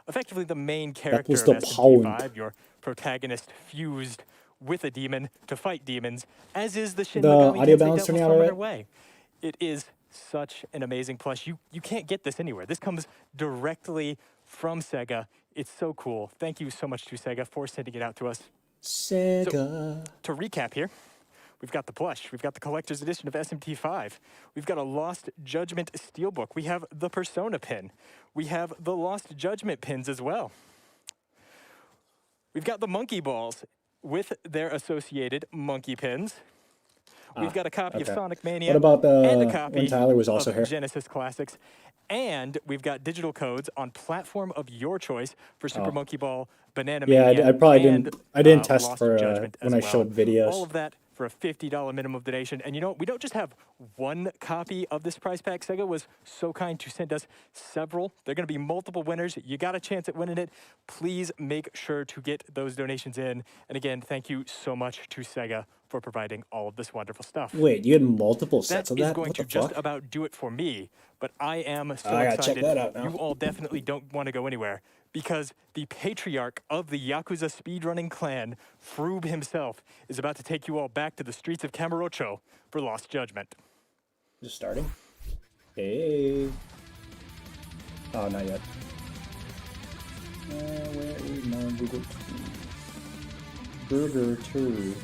Speaker 9: effectively the main character
Speaker 2: was
Speaker 9: of
Speaker 2: the
Speaker 9: SMT5,
Speaker 2: pound.
Speaker 9: your protagonist fused with a demon to fight demons, as is the Shin
Speaker 2: The
Speaker 9: Megami
Speaker 2: audio
Speaker 9: Tensei
Speaker 2: balance
Speaker 9: Devil
Speaker 2: turning out
Speaker 9: Summoner
Speaker 2: alright?
Speaker 9: way. It is such an amazing plush. You can't get this anywhere. This comes directly from Sega. It's so cool. Thank you so much to Sega for sending it out to us.
Speaker 2: Sega.
Speaker 9: To recap here, we've got the plush. We've got the collector's edition of SMT5. We've got a Lost Judgment steelbook. We have the Persona pin. We have the Lost Judgment pins as well. We've got the monkey balls with their associated monkey pins. We've got a copy of Sonic Mania.
Speaker 2: What about
Speaker 9: and a copy
Speaker 2: when Tyler was also
Speaker 9: of
Speaker 2: here?
Speaker 9: Genesis Classics. And we've got digital codes on platform of your choice for Super Monkey Ball, Banana Mania,
Speaker 2: Yeah, I probably
Speaker 9: and,
Speaker 2: didn't. I didn't test
Speaker 9: Lost
Speaker 2: for
Speaker 9: Judgment
Speaker 2: when
Speaker 9: as
Speaker 2: I showed videos.
Speaker 9: All of that for a $50 minimum donation. And you know, we don't just have one copy of this prize pack. Sega was so kind to send us several. They're going to be multiple winners. You got a chance at winning it. Please make sure to get those donations in. And again, thank you so much to Sega for providing all of this wonderful stuff.
Speaker 2: Wait, you had multiple sets of that?
Speaker 9: That is going to just about do it for me, but I am so
Speaker 2: I gotta
Speaker 9: excited.
Speaker 2: check that out now.
Speaker 9: You all definitely don't want to go anywhere, because the patriarch of the Yakuza speedrunning clan, Froob himself, is about to take you all back to the streets of Kamurocho for Lost Judgment.
Speaker 2: Just starting? Hey. Oh, not yet. Where is my Google? Burger 2.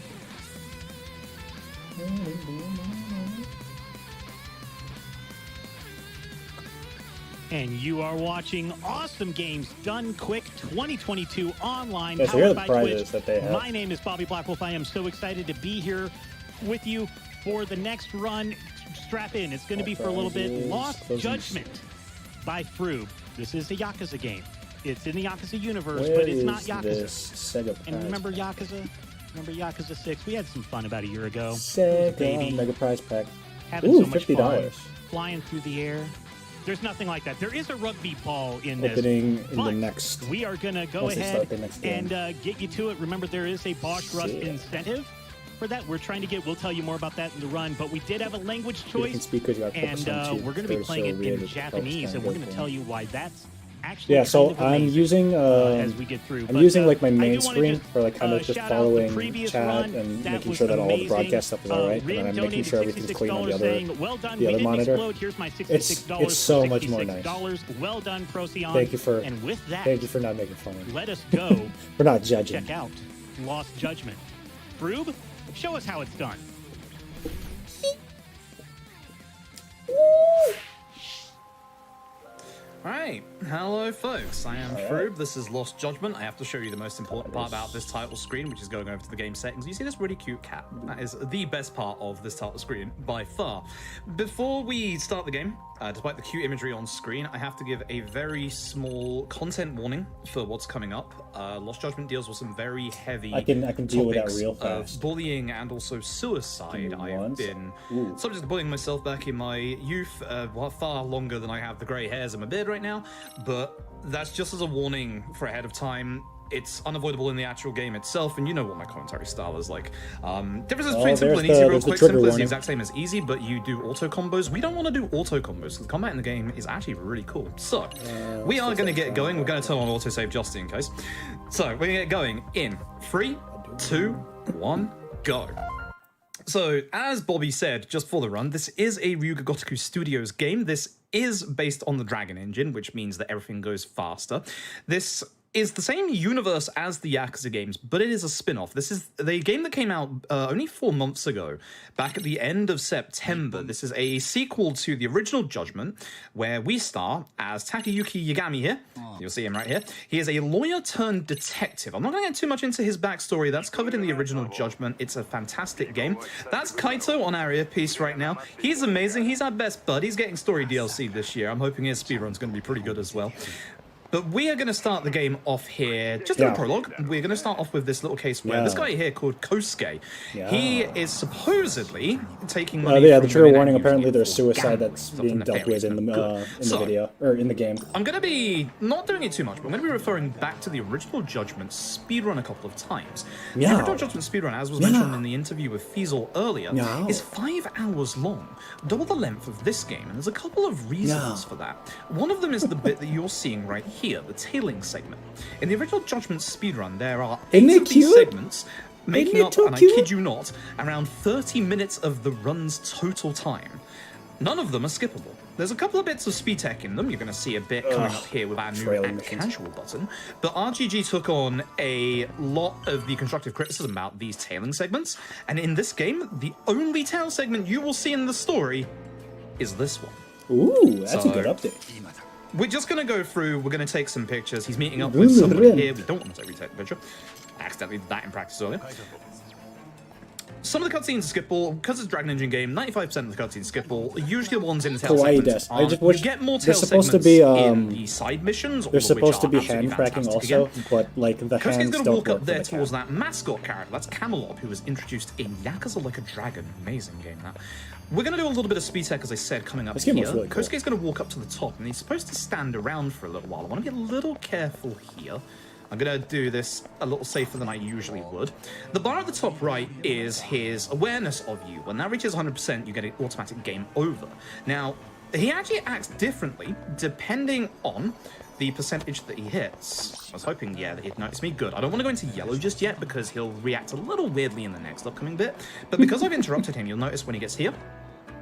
Speaker 10: And you are watching Awesome Games Done Quick 2022 online.
Speaker 2: Yes, here are
Speaker 10: powered
Speaker 2: the
Speaker 10: by
Speaker 2: prizes
Speaker 10: Twitch.
Speaker 2: that they have.
Speaker 10: My name is Bobby Blackwolf. I am so excited to be here with you for the next run. Strap in. It's going to be for a little bit. Lost Judgment by Froob. This is a Yakuza game. It's in the Yakuza universe,
Speaker 2: Where
Speaker 10: but it's not
Speaker 2: is
Speaker 10: Yakuza.
Speaker 2: this Sega
Speaker 10: And
Speaker 2: prize
Speaker 10: remember
Speaker 2: pack?
Speaker 10: Yakuza? Remember Yakuza 6? We had some fun about a year ago.
Speaker 2: Sega Mega Prize Pack.
Speaker 10: Having
Speaker 2: Ooh,
Speaker 10: so much
Speaker 2: $50.
Speaker 10: fun, flying through the air. There's nothing like that. There is a rugby ball in this.
Speaker 2: Opening in the
Speaker 10: but
Speaker 2: next.
Speaker 10: we are going to go
Speaker 2: once they
Speaker 10: ahead
Speaker 2: start the next game.
Speaker 10: and get you to it. Remember, there is a Bosch Rust incentive for that. We're trying to get, we'll tell you more about that in the run, but we did have a language choice, and we're going to be playing it in Japanese, and we're going to tell you why that's actually
Speaker 2: Yeah, so
Speaker 10: kind of
Speaker 2: I'm
Speaker 10: amazing,
Speaker 2: using
Speaker 10: as we get through.
Speaker 2: I'm
Speaker 10: But,
Speaker 2: using like my
Speaker 10: I
Speaker 2: main
Speaker 10: do wanna
Speaker 2: screen
Speaker 10: just,
Speaker 2: for like kind of just
Speaker 10: shout out the
Speaker 2: following
Speaker 10: previous
Speaker 2: chat
Speaker 10: run.
Speaker 2: and
Speaker 10: That
Speaker 2: making
Speaker 10: was
Speaker 2: sure that all the
Speaker 10: amazing.
Speaker 2: broadcast stuff is alright, and
Speaker 10: Rim
Speaker 2: then I'm making
Speaker 10: donated
Speaker 2: sure everything's clean on the
Speaker 10: $66
Speaker 2: other
Speaker 10: saying, well done,
Speaker 2: the
Speaker 10: we
Speaker 2: other
Speaker 10: didn't
Speaker 2: monitor.
Speaker 10: explode. Here's my $66
Speaker 2: It's so much more nice.
Speaker 10: Well done, Procyon.
Speaker 2: Thank you for
Speaker 10: and with that,
Speaker 2: thank you for not making fun of me.
Speaker 10: let us go.
Speaker 2: We're not judging.
Speaker 10: Check out Lost Judgment. Froob, show us how it's done.
Speaker 11: Alright, hello folks, I am Froob, this is Lost Judgment. I have to show you the most important part about this title screen, which is going over to the game settings. You see this really cute cat. That is the best part of this title screen, by far. Before we start the game, despite the cute imagery on screen, I have to give a very small content warning for what's coming up. Lost Judgment deals with some very heavy
Speaker 2: I can deal with that
Speaker 11: topics
Speaker 2: real
Speaker 11: of
Speaker 2: fast.
Speaker 11: bullying and also suicide. I have been subject to bullying myself back in my youth, far longer than I have the grey hairs in my beard right now, but that's just as a warning for ahead of time. It's unavoidable in the actual game itself, and you know what my commentary style is like. Differences between simple and easy, real quick. Simple is the exact same as easy, but you do auto combos. We don't want to do auto combos, so the combat in the game is actually really cool. So, we are going to get going. We're going to turn on autosave just in case. So, we're going to get going in 3, 2, 1, go. So, as Bobby said just before the run, this is a Ryuga Gotoku Studios game. This is based on the Dragon engine, which means that everything goes faster. This is the same universe as the Yakuza games, but it is a spin-off. This is the game that came out only 4 months ago, back at the end of September. This is a sequel to the original Judgment, where we star as Takayuki Yagami here. You'll see him right here. He is a lawyer-turned-detective. I'm not going to get too much into his backstory. That's covered in the original Judgment. It's a fantastic game. That's Kaito on our earpiece right now. He's amazing. He's our best bud. He's getting story DLC this year. I'm hoping his speedrun's going to be pretty good as well. But we are going to start the game off here, just in a prologue. We're going to start off with this little case where this guy here called Kosuke, he is supposedly taking money
Speaker 2: the
Speaker 11: from
Speaker 2: trigger
Speaker 11: women
Speaker 2: warning,
Speaker 11: and
Speaker 2: apparently there's
Speaker 11: using it for
Speaker 2: suicide that's being dealt with in the video, or in the game.
Speaker 11: I'm going to be not doing it too much, but I'm going to be referring back to the original Judgment speedrun a couple of times. The original Judgment speedrun, as was mentioned in the interview with Fiesel earlier, is 5 hours long, double the length of this game, and there's a couple of reasons for that. One of them is the bit that you're seeing right here, the tailing segment. In the original Judgment speedrun, there are 8 of these segments, making up, and I kid you not, around 30 minutes of the run's total time. None of them are skippable. There's a couple of bits of speed tech in them. You're going to see a bit coming up here with our new Add Casual button. But RGG took on a lot of the constructive criticism about these tailing segments. And in this game, the only tail segment you will see in the story is this one.
Speaker 2: Ooh, that's a good update.
Speaker 11: We're just going to go through, we're going to take some pictures. He's meeting up with somebody here. We don't want to retake the picture. I accidentally did that in practice earlier. some of the cutscenes are skippable because it's a Dragon Engine game. 95% of the cutscenes are skippable. Usually the ones in the tail segments.
Speaker 2: I just wish
Speaker 11: you get more
Speaker 2: they're
Speaker 11: tail
Speaker 2: supposed to
Speaker 11: segments
Speaker 2: be
Speaker 11: in the side missions.
Speaker 2: they're supposed to be hand cracking also, but like the
Speaker 11: Kosuke's
Speaker 2: hands
Speaker 11: gonna
Speaker 2: don't
Speaker 11: walk
Speaker 2: work
Speaker 11: up there
Speaker 2: for the
Speaker 11: towards that mascot character. That's Camelot, who was introduced in Yakuza Like a Dragon. Amazing game, that. We're going to do a little bit of speed tech, as I said, coming up here.
Speaker 2: Really cool.
Speaker 11: Kosuke's going to walk up to the top, and he's supposed to stand around for a little while. I want to be a little careful here. I'm going to do this a little safer than I usually would. The bar at the top right is his awareness of you. When that reaches 100%, you get an automatic game over. Now, he actually acts differently depending on the percentage that he hits. I was hoping, yeah, that he'd notice me. Good. I don't want to go into yellow just yet because he'll react a little weirdly in the next upcoming bit. But because I've interrupted him, you'll notice when he gets here,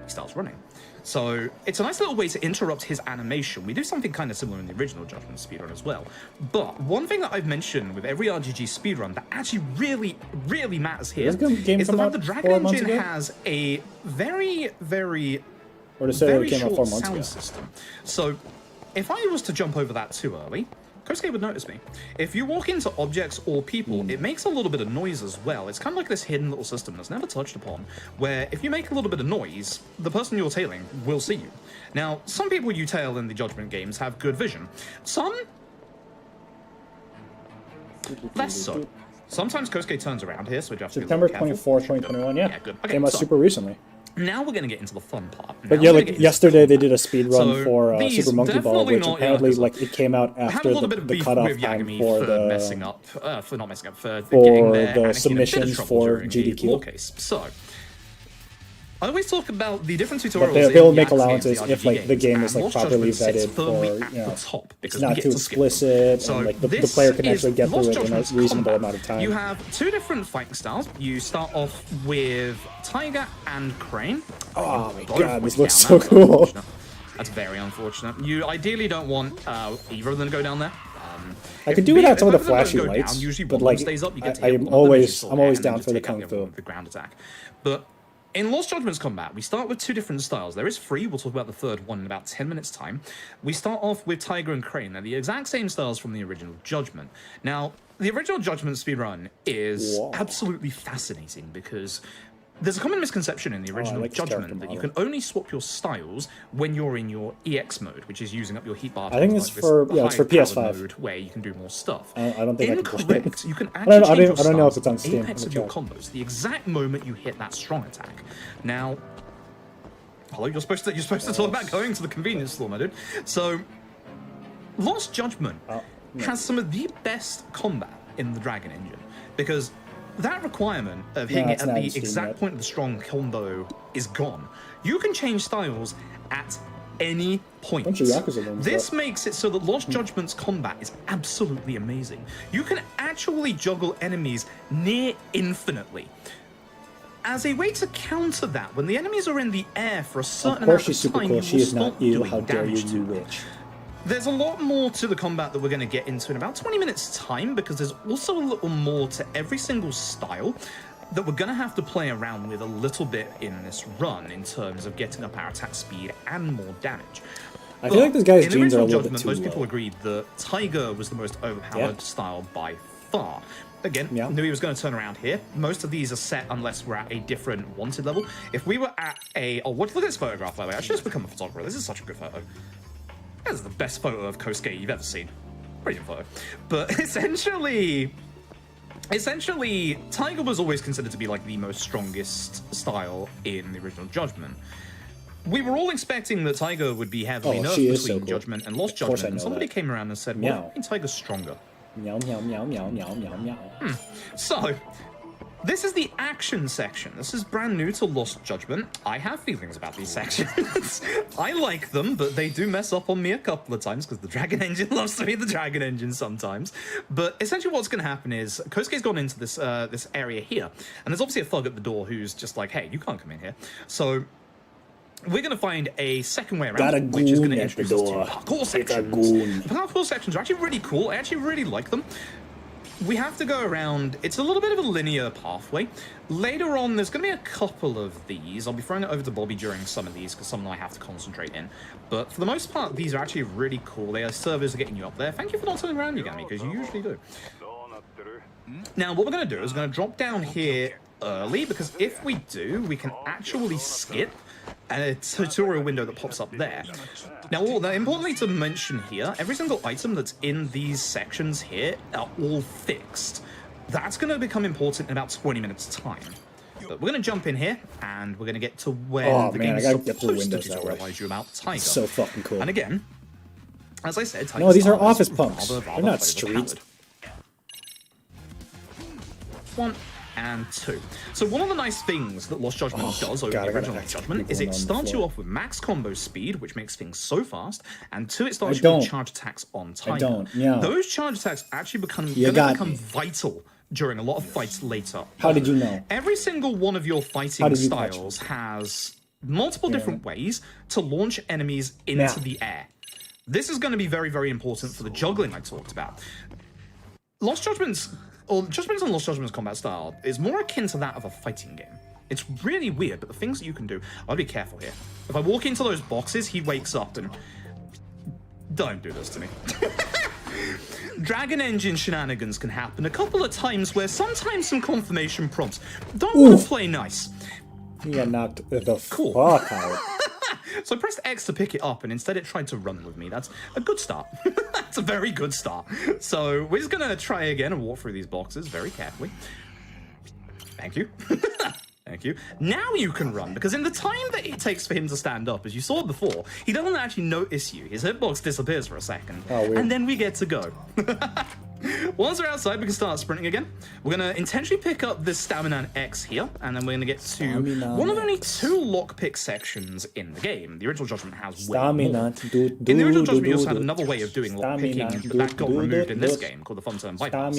Speaker 11: he starts running. So it's a nice little way to interrupt his animation. We do something kind of similar in the original Judgment speedrun as well. But one thing that I've mentioned with every RGG speedrun that actually really, really matters here is the fact the Dragon Engine has a very, very, very short sound system. So if I was to jump over that too early, Kosuke would notice me. If you walk into objects or people, it makes a little bit of noise as well. It's kind of like this hidden little system that's never touched upon, where if you make a little bit of noise, the person you're tailing will see you. Now, some people you tail in the Judgment games have good vision. Some, less so. Sometimes Kosuke turns around here, so we have to be
Speaker 2: September 24th, 2021, yeah.
Speaker 11: Good. Okay,
Speaker 2: came out super recently.
Speaker 11: Now we're going to get into the fun part.
Speaker 2: But yeah, like yesterday they did a speed run for Super Monkey Ball, which apparently like it came out after the cutoff time for the
Speaker 11: messing up, for not messing up, for getting
Speaker 2: the submissions for GDQ.
Speaker 11: So I always talk about the different tutorials.
Speaker 2: But they'll make allowances if like the game is like properly vetted for, you know, it's not too explicit, and like the player can actually get through it in a reasonable amount of time.
Speaker 11: You have two different fighting styles. You start off with Tiger and Crane.
Speaker 2: Oh my god, this looks so cool.
Speaker 11: That's very unfortunate. You ideally don't want either of them to go down there.
Speaker 2: I could do without some of the flashy lights, but like I'm always down for the kung fu.
Speaker 11: The ground attack, but in Lost Judgment's combat, we start with two different styles. There is free. We'll talk about the third one in about 10 minutes' time. We start off with Tiger and Crane. They're the exact same styles from the original Judgment. Now, the original Judgment speedrun is absolutely fascinating because there's a common misconception in the original Judgment that you can only swap your styles when you're in your EX mode, which is using up your heat bar.
Speaker 2: I think it's for it's for PS5
Speaker 11: mode where you can do more stuff.
Speaker 2: I don't think
Speaker 11: Incorrect. You can actually
Speaker 2: I don't know if it's on Steam.
Speaker 11: Apex of your combos the exact moment you hit that strong attack. Now, hello, you're supposed to talk about going to the convenience store, my dude. So, Lost Judgment has some of the best combat in the Dragon Engine because that requirement of hitting it at the exact point of the strong combo is gone. You can change styles at any point. This makes it so that Lost Judgment's combat is absolutely amazing. You can actually juggle enemies near infinitely. As a way to counter that, when the enemies are in the air for a certain amount of time, you will stop doing damage to them. There's a lot more to the combat that we're going to get into in about 20 minutes time because there's also a little more to every single style that we're going to have to play around with a little bit in this run in terms of getting up our attack speed and more damage.
Speaker 2: I feel like this guy's genes are a little bit too
Speaker 11: most people agreed that Tiger was the most overpowered style by far. Again, knew he was going to turn around here. Most of these are set unless we're at a different wanted level. If we were at a... Oh, look at this photograph, by the way. I should just become a photographer. This is such a good photo. This is the best photo of Kosuke you've ever seen. Brilliant photo. But essentially, Tiger was always considered to be like the most strongest style in the original Judgment. We were all expecting that Tiger would be heavily nerfed between Judgment and Lost Judgment, and somebody came around and said, well, I think Tiger's stronger.
Speaker 2: Meow, meow, meow, meow, meow, meow, meow.
Speaker 11: So, this is the action section. This is brand new to Lost Judgment. I have feelings about these sections. I like them, but they do mess up on me a couple of times because the Dragon Engine loves to be the Dragon Engine sometimes. But essentially what's going to happen is Kosuke's gone into this this area here, and there's obviously a thug at the door who's just like, hey, you can't come in here. So we're going to find a second way around, which is going to introduce us to parkour sections. The parkour sections are actually really cool. I actually really like them. We have to go around. It's a little bit of a linear pathway. Later on, there's going to be a couple of these. I'll be throwing it over to Bobby during some of these because some of them I have to concentrate in. But for the most part, these are actually really cool. They are servers are getting you up there. Thank you for not turning around, Yagami, because you usually do. Now, what we're going to do is we're going to drop down here early, because if we do, we can actually skip a tutorial window that pops up there. Now, importantly to mention here, every single item that's in these sections here are all fixed. That's going to become important in about 20 minutes time. But we're going to jump in here, and we're going to get to where the game is supposed to tutorialize you about Tiger.
Speaker 2: So fucking cool.
Speaker 11: And again, as I said,
Speaker 2: no, these are office punks. They're not street.
Speaker 11: 1 and 2. So one of the nice things that Lost Judgment does over the original Judgment is it starts you off with max combo speed, which makes things so fast, and 2, it starts you with charge attacks on Tiger. Those charge attacks actually become vital during a lot of fights later.
Speaker 2: How did you know?
Speaker 11: Every single one of your fighting styles has multiple different ways to launch enemies into the air. This is going to be very, very important for the juggling I talked about. Lost Judgment's and Lost Judgment's combat style is more akin to that of a fighting game. It's really weird, but the things that you can do, I'll be careful here. If I walk into those boxes, he wakes up and... Don't do this to me. Dragon Engine shenanigans can happen a couple of times where sometimes some confirmation prompts don't want to play nice.
Speaker 2: He got knocked the fuck out.
Speaker 11: So I pressed X to pick it up, and instead it tried to run with me. That's a good start. That's a very good start. So we're just going to try again and walk through these boxes very carefully. Thank you. Thank you. Now you can run, because in the time that it takes for him to stand up, as you saw before, he doesn't actually notice you. His hitbox disappears for a second, and then we get to go. Once we're outside, we can start sprinting again. We're going to intentionally pick up this Stamina X here, and then we're going to get to one of only 2 lockpick sections in the game. The original Judgment has way more. In the original Judgment, you also had another way of doing lockpicking, but that got removed in this game, called the Fun Turn Bypass.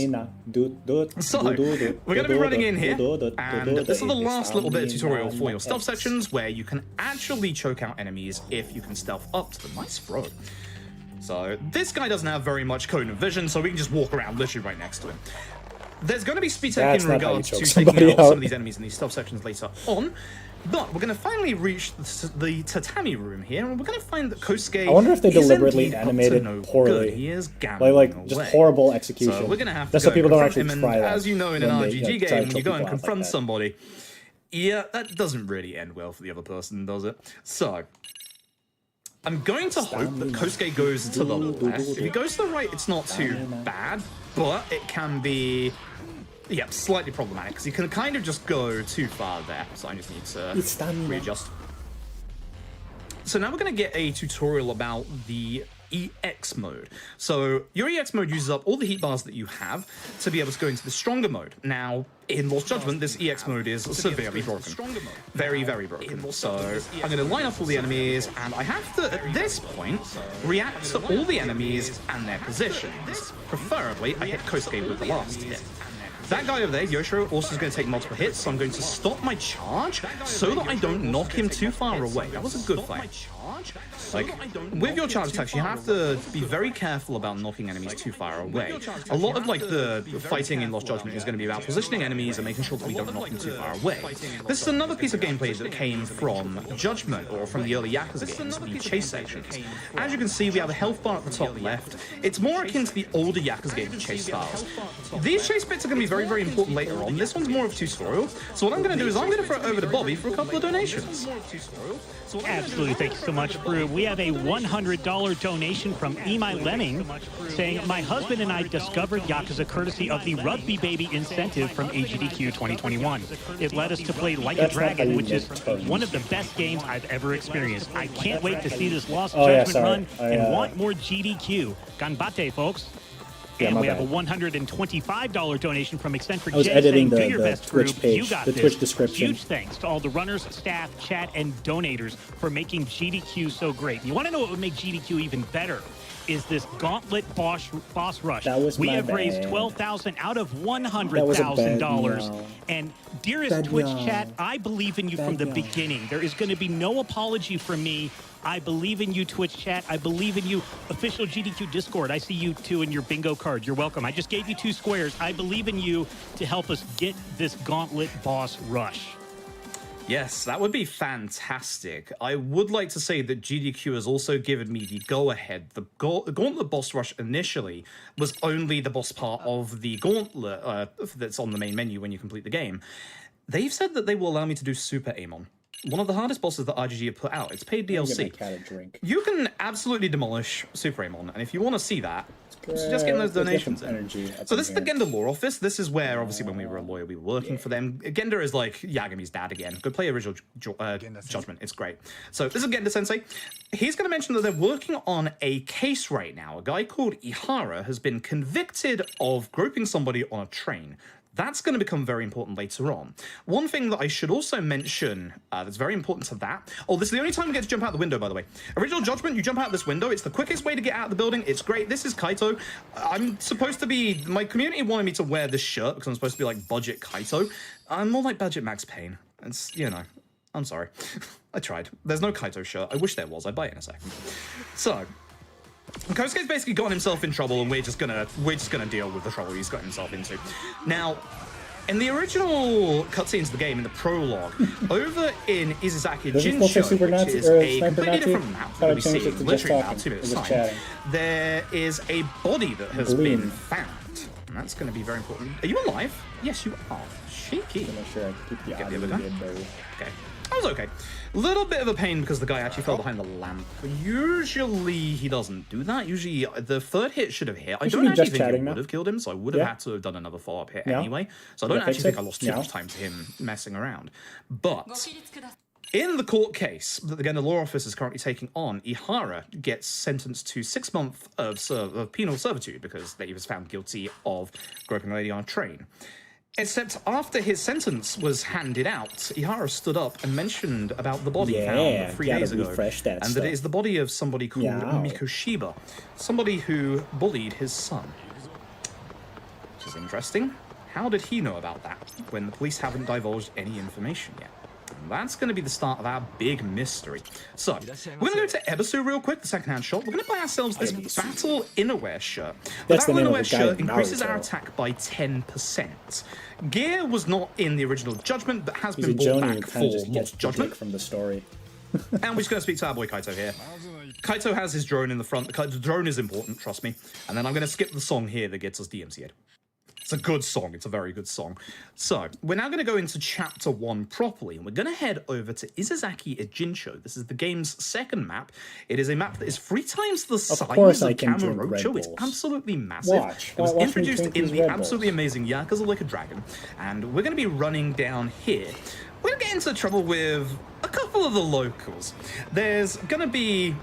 Speaker 11: So, we're going to be running in here, and this is the last little bit of tutorial for your stealth sections, where you can actually choke out enemies if you can stealth up to them. Nice throw. So this guy doesn't have very much cone of vision, so we can just walk around literally right next to him. There's going to be speed tech in regards to taking out some of these enemies in these stealth sections later on, but we're going to finally reach the tatami room here, and we're going to find that Kosuke.
Speaker 2: I wonder if they deliberately animated poorly.
Speaker 11: He is
Speaker 2: like just horrible execution.
Speaker 11: So we're going to have to
Speaker 2: just so people don't actually
Speaker 11: him,
Speaker 2: try that.
Speaker 11: As you know, in an RGG game, when you go and confront somebody, yeah, that doesn't really end well for the other person, does it? So I'm going to hope that Kosuke goes to the left. If he goes to the right, it's not too bad, but it can be, slightly problematic, because he can kind of just go too far there. So I just need to readjust. So now we're going to get a tutorial about the EX mode. So your EX mode uses up all the heat bars that you have to be able to go into the stronger mode. Now, in Lost Judgment, this EX mode is severely broken. Very, very broken. So I'm going to line up all the enemies, and I have to, at this point, react to all the enemies and their positions. Preferably, I hit Kosuke with the last hit. That guy over there, Yoshiro, also is going to take multiple hits, so I'm going to stop my charge so that I don't knock him too far away. That was a good fight. Like, with your charge attacks, you have to be very careful about knocking enemies too far away. A lot of, like, the fighting in Lost Judgment is going to be about positioning enemies and making sure that we don't knock them too far away. This is another piece of gameplay that came from Judgment, or from the early Yakuza games, the chase sections. As you can see, we have a health bar at the top left. It's more akin to the older Yakuza game chase styles. These chase bits are going to be very, very important later on. This one's more of a tutorial. So what I'm going to do is I'm going to throw it over to Bobby for a couple of donations.
Speaker 10: Absolutely. Thank you so much, Brew. We have a $100 donation from Imai Lemming saying, my husband and I discovered Yakuza courtesy of the Rugby Baby incentive from AGDQ 2021. It led us to play Like a Dragon, which is one of the best games I've ever experienced. I can't wait to see this Lost Judgment run and want more GDQ. Ganbate, folks. And we have a $125 donation from Eccentric J saying, do your best, Twitch page, you got this.
Speaker 2: Twitch description.
Speaker 10: Huge thanks to all the runners, staff, chat, and donators for making GDQ so great. You want to know what would make GDQ even better? Is this Gauntlet boss rush. We have raised $12,000 out of $100,000. And dearest Twitch chat, I believe in you from the beginning. There is going to be no apology from me. I believe in you, Twitch chat. I believe in you, official GDQ Discord. I see you too in your bingo card. You're welcome. I just gave you 2 squares. I believe in you to help us get this Gauntlet boss rush.
Speaker 11: Yes, that would be fantastic. I would like to say that GDQ has also given me the go-ahead. The Gauntlet boss rush initially was only the boss part of the Gauntlet that's on the main menu when you complete the game. they've said that they will allow me to do Super Amon. One of the hardest bosses that RGG have put out. It's paid DLC. You can absolutely demolish Super Amon, and if you want to see that, just getting those donations in. So this is the Genda Law Office. This is where, obviously, when we were a lawyer, we were working for them. Genda is like Yagami's dad again. Go play original Judgment. It's great. So this is Genda Sensei. He's going to mention that they're working on a case right now. A guy called Ihara has been convicted of groping somebody on a train. That's going to become very important later on. One thing that I should also mention that's very important to that... Oh, this is the only time we get to jump out the window, by the way. Original Judgment, you jump out this window. It's the quickest way to get out of the building. It's great. This is Kaito. I'm supposed to be... My community wanted me to wear this shirt because I'm supposed to be like budget Kaito. I'm more like budget Max Payne. It's, you know... I'm sorry. I tried. There's no Kaito shirt. I wish there was. I'd buy it in a second. So... Kosuke's basically gotten himself in trouble, and we're just gonna deal with the trouble he's got himself into. Now, in the original cutscenes of the game, in the prologue, over in Izazaki Jinsho, which is a completely different map that we see literally about 2 minutes time, there is a body that has been found. And that's going to be very important. Are you alive? Yes, you are. Cheeky. I'm not sure I keep the audio in there. Okay. That was okay. Little bit of a pain because the guy actually fell behind the lamp. But usually he doesn't do that. Usually the third hit should have hit. I don't actually think it would have killed him, so I would have had to have done another follow-up hit anyway. So I don't actually think I lost too much time to him messing around. But in the court case that the Genda Law Office is currently taking on, Ihara gets sentenced to 6 months of penal servitude because he was found guilty of groping a lady on a train. Except after his sentence was handed out, Ihara stood up and mentioned about the body found 3 days ago, and that it is the body of somebody called Mikoshiba, somebody who bullied his son. Which is interesting. How did he know about that when the police haven't divulged any information yet? And that's going to be the start of our big mystery. So, we're going to go to Ebisu real quick, the second-hand shop. We're going to buy ourselves this Battle Innerwear shirt. The Battle Innerwear shirt increases our attack by 10%. Gear was not in the original Judgment, but has been brought back for Lost Judgment. From the story. And we're just going to speak to our boy Kaito here. Kaito has his drone in the front. The drone is important, trust me. And then I'm going to skip the song here that gets us DMCA'd. It's a good song. It's a very good song. So, we're now going to go into Chapter 1 properly, and we're going to head over to Izazaki Ejincho. This is the game's second map. It is a map that is 3 times the size of Kamurocho. It's absolutely massive. It was introduced in the absolutely amazing Yakuza Like a Dragon, and we're going to be running down here. We're going to get into trouble with a couple of the locals. There's going to be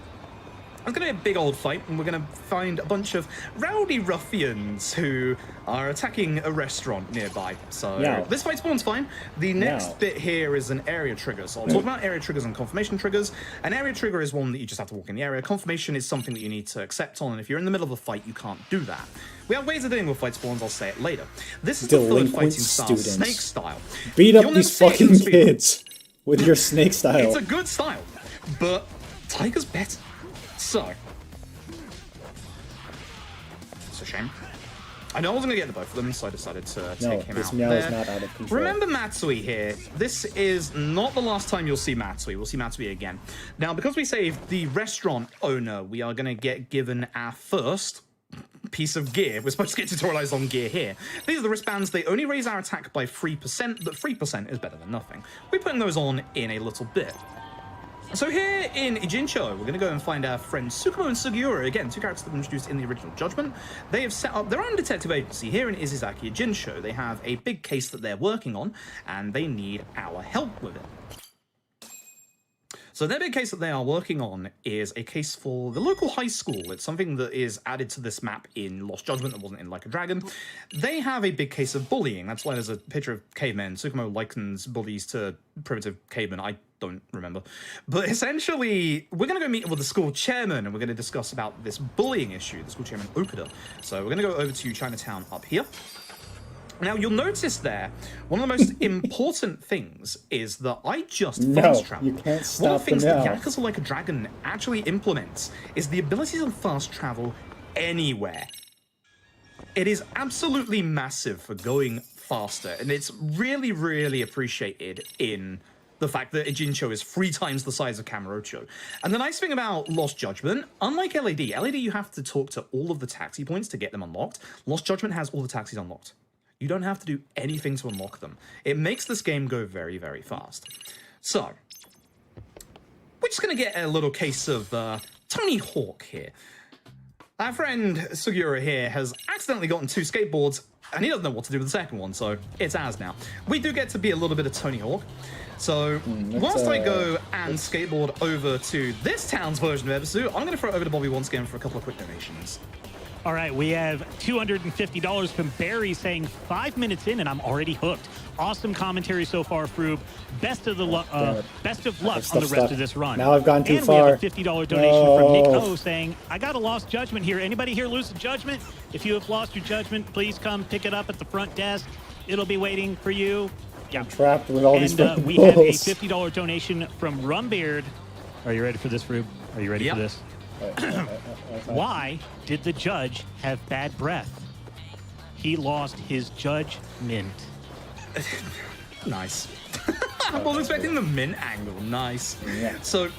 Speaker 11: a big old fight, and we're going to find a bunch of rowdy ruffians who are attacking a restaurant nearby. So this fight spawn's fine. The next bit here is an area trigger. So I'll talk about area triggers and confirmation triggers. An area trigger is one that you just have to walk in the area. Confirmation is something that you need to accept on, and if you're in the middle of a fight, you can't do that. We have ways of dealing with fight spawns, I'll say it later. This is the third fighting style, Snake style.
Speaker 2: Beat up these fucking kids with your Snake style.
Speaker 11: It's a good style, but Tiger's better. So, it's a shame. I know I wasn't going to get the both of them, so I decided to take him out
Speaker 2: Meow
Speaker 11: there.
Speaker 2: Is not out of control.
Speaker 11: Remember Matsui here. This is not the last time you'll see Matsui. We'll see Matsui again. Now, because we saved the restaurant owner, we are going to get given our first piece of gear. We're supposed to get tutorialized on gear here. These are the wristbands. They only raise our attack by 3%, but 3% is better than nothing. We're putting those on in a little bit. So here in Ijincho, we're going to go and find our friends Tsukumo and Sugiura, again, 2 characters that were introduced in the original Judgment. They have set up their own detective agency here in Izazaki Ijincho. They have a big case that they're working on, and they need our help with it. So their big case that they are working on is a case for the local high school. It's something that is added to this map in Lost Judgment that wasn't in Like a Dragon. They have a big case of bullying. That's why there's a picture of cavemen. Tsukumo likens bullies to primitive cavemen. I don't remember. But essentially, we're going to go meet with the school chairman, and we're going to discuss about this bullying issue, the school chairman Okuda. So we're going to go over to Chinatown up here. Now, you'll notice there, one of the most important things is that I just fast travel.
Speaker 2: You can't stop.
Speaker 11: One of the things that Yakuza Like a Dragon actually implements is the ability to fast travel anywhere. It is absolutely massive for going faster, and it's really, really appreciated in the fact that Ijincho is 3 times the size of Kamurocho. And the nice thing about Lost Judgment, unlike LAD you have to talk to all of the taxi points to get them unlocked. Lost Judgment has all the taxis unlocked. You don't have to do anything to unlock them. It makes this game go very, very fast. So, we're just going to get a little case of Tony Hawk here. Our friend Sugiura here has accidentally gotten 2 skateboards, and he doesn't know what to do with the second one, so it's ours now. We do get to be a little bit of Tony Hawk. So, whilst I go and skateboard over to this town's version of Ebisu, I'm going to throw it over to Bobby once again for a couple of quick donations.
Speaker 10: All right, we have $250 from Barry saying 5 minutes in and I'm already hooked. Awesome commentary so far, Froob. Best of luck on the rest of this run.
Speaker 2: Now I've gone too
Speaker 10: And
Speaker 2: far.
Speaker 10: we have a $50 donation from Nick O saying, I got a lost judgment here. Anybody here lose a judgment? If you have lost your judgment, please come pick it up at the front desk. It'll be waiting for you. Yeah.
Speaker 2: I'm trapped with all these
Speaker 10: And we have a $50 donation from Rumbeard. Are you ready for this, Froob? Are you ready for this? Why did the judge have bad breath? He lost his judgment.
Speaker 11: Nice. I was expecting the mint angle. Nice.
Speaker 2: Yeah.
Speaker 11: So,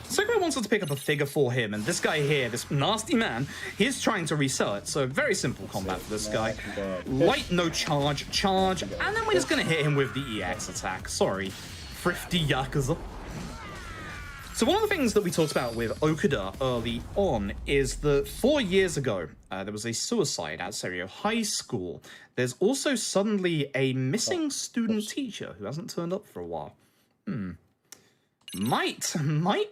Speaker 11: Segway wants us to pick up a figure for him, and this guy here, this nasty man, he's trying to resell it. So, very simple combat for this guy. Light, no charge, and then we're just going to hit him with the EX attack. Sorry. Thrifty Yakuza. So one of the things that we talked about with Okuda early on is that 4 years ago, there was a suicide at Serio High School. There's also suddenly a missing student teacher who hasn't turned up for a while. Might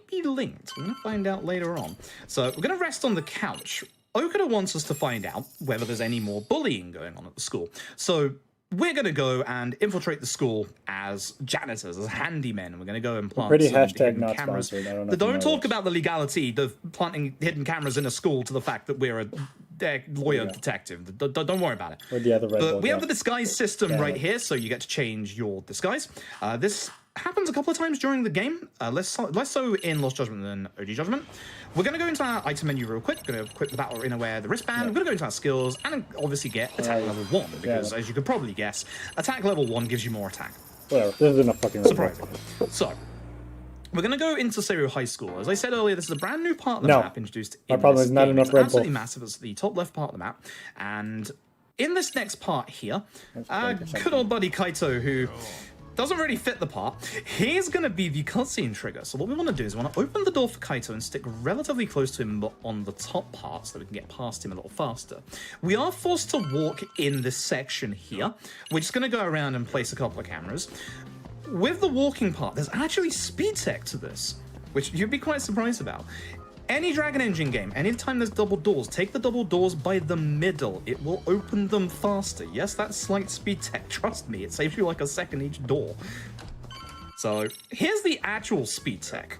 Speaker 11: be linked. We're going to find out later on. So we're going to rest on the couch. Okuda wants us to find out whether there's any more bullying going on at the school. So we're going to go and infiltrate the school as janitors, as handymen. We're going to go and plant
Speaker 2: Pretty
Speaker 11: some
Speaker 2: hashtag
Speaker 11: hidden
Speaker 2: not
Speaker 11: cameras.
Speaker 2: sponsored. I don't know if you
Speaker 11: Don't
Speaker 2: know
Speaker 11: talk
Speaker 2: this.
Speaker 11: about the legality of planting hidden cameras in a school to the fact that we're a lawyer detective. Don't worry about it.
Speaker 2: Or the other Red Bull
Speaker 11: But we have
Speaker 2: guy.
Speaker 11: the disguise system right here, so you get to change your disguise. This happens a couple of times during the game, less so in Lost Judgment than OG Judgment. We're going to go into our item menu real quick. Going to equip the Battle Innerwear, the wristband. We're going to go into our skills and obviously get attack level 1 because, as you could probably guess, attack level 1 gives you more attack.
Speaker 2: Whatever. This is enough fucking
Speaker 11: Surprising. So, we're going to go into Serio High School. As I said earlier, this is a brand new part of the map introduced in
Speaker 2: my problem
Speaker 11: this
Speaker 2: is not
Speaker 11: game.
Speaker 2: enough
Speaker 11: It's
Speaker 2: Red Bull.
Speaker 11: absolutely massive. It's the top left part of the map. And in this next part here, good old buddy Kaito, who doesn't really fit the part, he's going to be the cutscene trigger. So what we want to do is we want to open the door for Kaito and stick relatively close to him on the top part so that we can get past him a little faster. We are forced to walk in this section here. We're just going to go around and place a couple of cameras. With the walking part, there's actually speed tech to this, which you'd be quite surprised about. Any Dragon Engine game, anytime there's double doors, take the double doors by the middle. It will open them faster. Yes, that's slight speed tech. Trust me, it saves you like a second each door. So, here's the actual speed tech.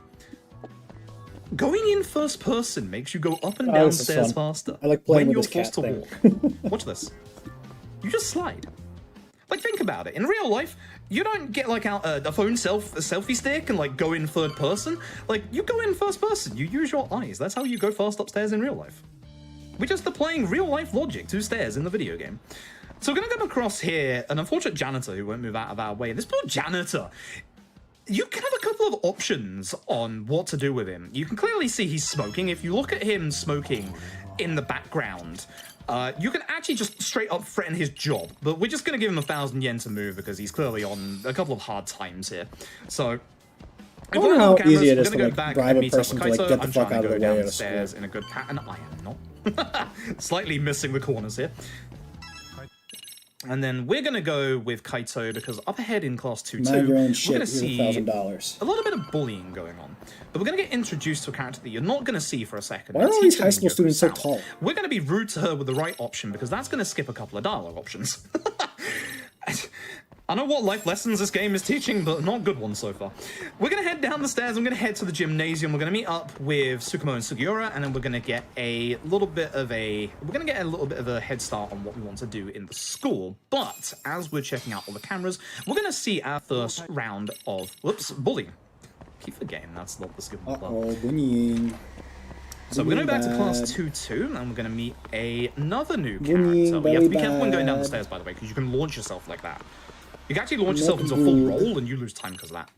Speaker 11: Going in first person makes you go up and down stairs faster.
Speaker 2: I like playing
Speaker 11: when
Speaker 2: with
Speaker 11: you're
Speaker 2: this
Speaker 11: forced
Speaker 2: cat
Speaker 11: to walk. Watch this. You just slide. Like, think about it. In real life, you don't get, like, out a phone a selfie stick and, like, go in third person. Like, you go in first person. You use your eyes. That's how you go fast upstairs in real life. We're just applying real-life logic to stairs in the video game. So we're going to come across here an unfortunate janitor who won't move out of our way. This poor janitor, you can have a couple of options on what to do with him. You can clearly see he's smoking. If you look at him smoking in the background, you can actually just straight up threaten his job, but we're just going to give him 1,000 yen to move because he's clearly on a couple of hard times here. So,
Speaker 2: I wonder how easy it is to
Speaker 11: go
Speaker 2: like
Speaker 11: back
Speaker 2: bribe
Speaker 11: and
Speaker 2: a
Speaker 11: meet up
Speaker 2: person
Speaker 11: with
Speaker 2: to like
Speaker 11: Kaito.
Speaker 2: get the
Speaker 11: I'm
Speaker 2: fuck
Speaker 11: trying
Speaker 2: out
Speaker 11: to
Speaker 2: of
Speaker 11: go
Speaker 2: the way
Speaker 11: down
Speaker 2: of
Speaker 11: the
Speaker 2: a school.
Speaker 11: stairs in a good pattern. I am not. Slightly missing the corners here. And then we're going to go with Kaito because up ahead in Class 2-2,
Speaker 2: Mind your own
Speaker 11: we're
Speaker 2: shit,
Speaker 11: going to see
Speaker 2: $1,000.
Speaker 11: a little bit of bullying going on. But we're going to get introduced to a character that you're not going to see for a second.
Speaker 2: Why are
Speaker 11: It's
Speaker 2: all these
Speaker 11: Hito
Speaker 2: high school
Speaker 11: Yoko
Speaker 2: students so
Speaker 11: Sao.
Speaker 2: tall?
Speaker 11: We're going to be rude to her with the right option because that's going to skip a couple of dialogue options. I know what life lessons this game is teaching, but not good ones so far. We're going to head down the stairs. I'm going to head to the gymnasium. We're going to meet up with Tsukumo and Sugiura, and then we're going to get a little bit of a head start on what we want to do in the school. But as we're checking out all the cameras, we're going to see our first round of bullying. Keep forgetting that's not the skill.
Speaker 2: Bullying.
Speaker 11: So we're going to go back to Class 2-2, and we're going to meet another new character. You have to be careful when going down the stairs, by the way, because you can launch yourself like that. You can actually launch yourself into a full roll, and you lose time because of that.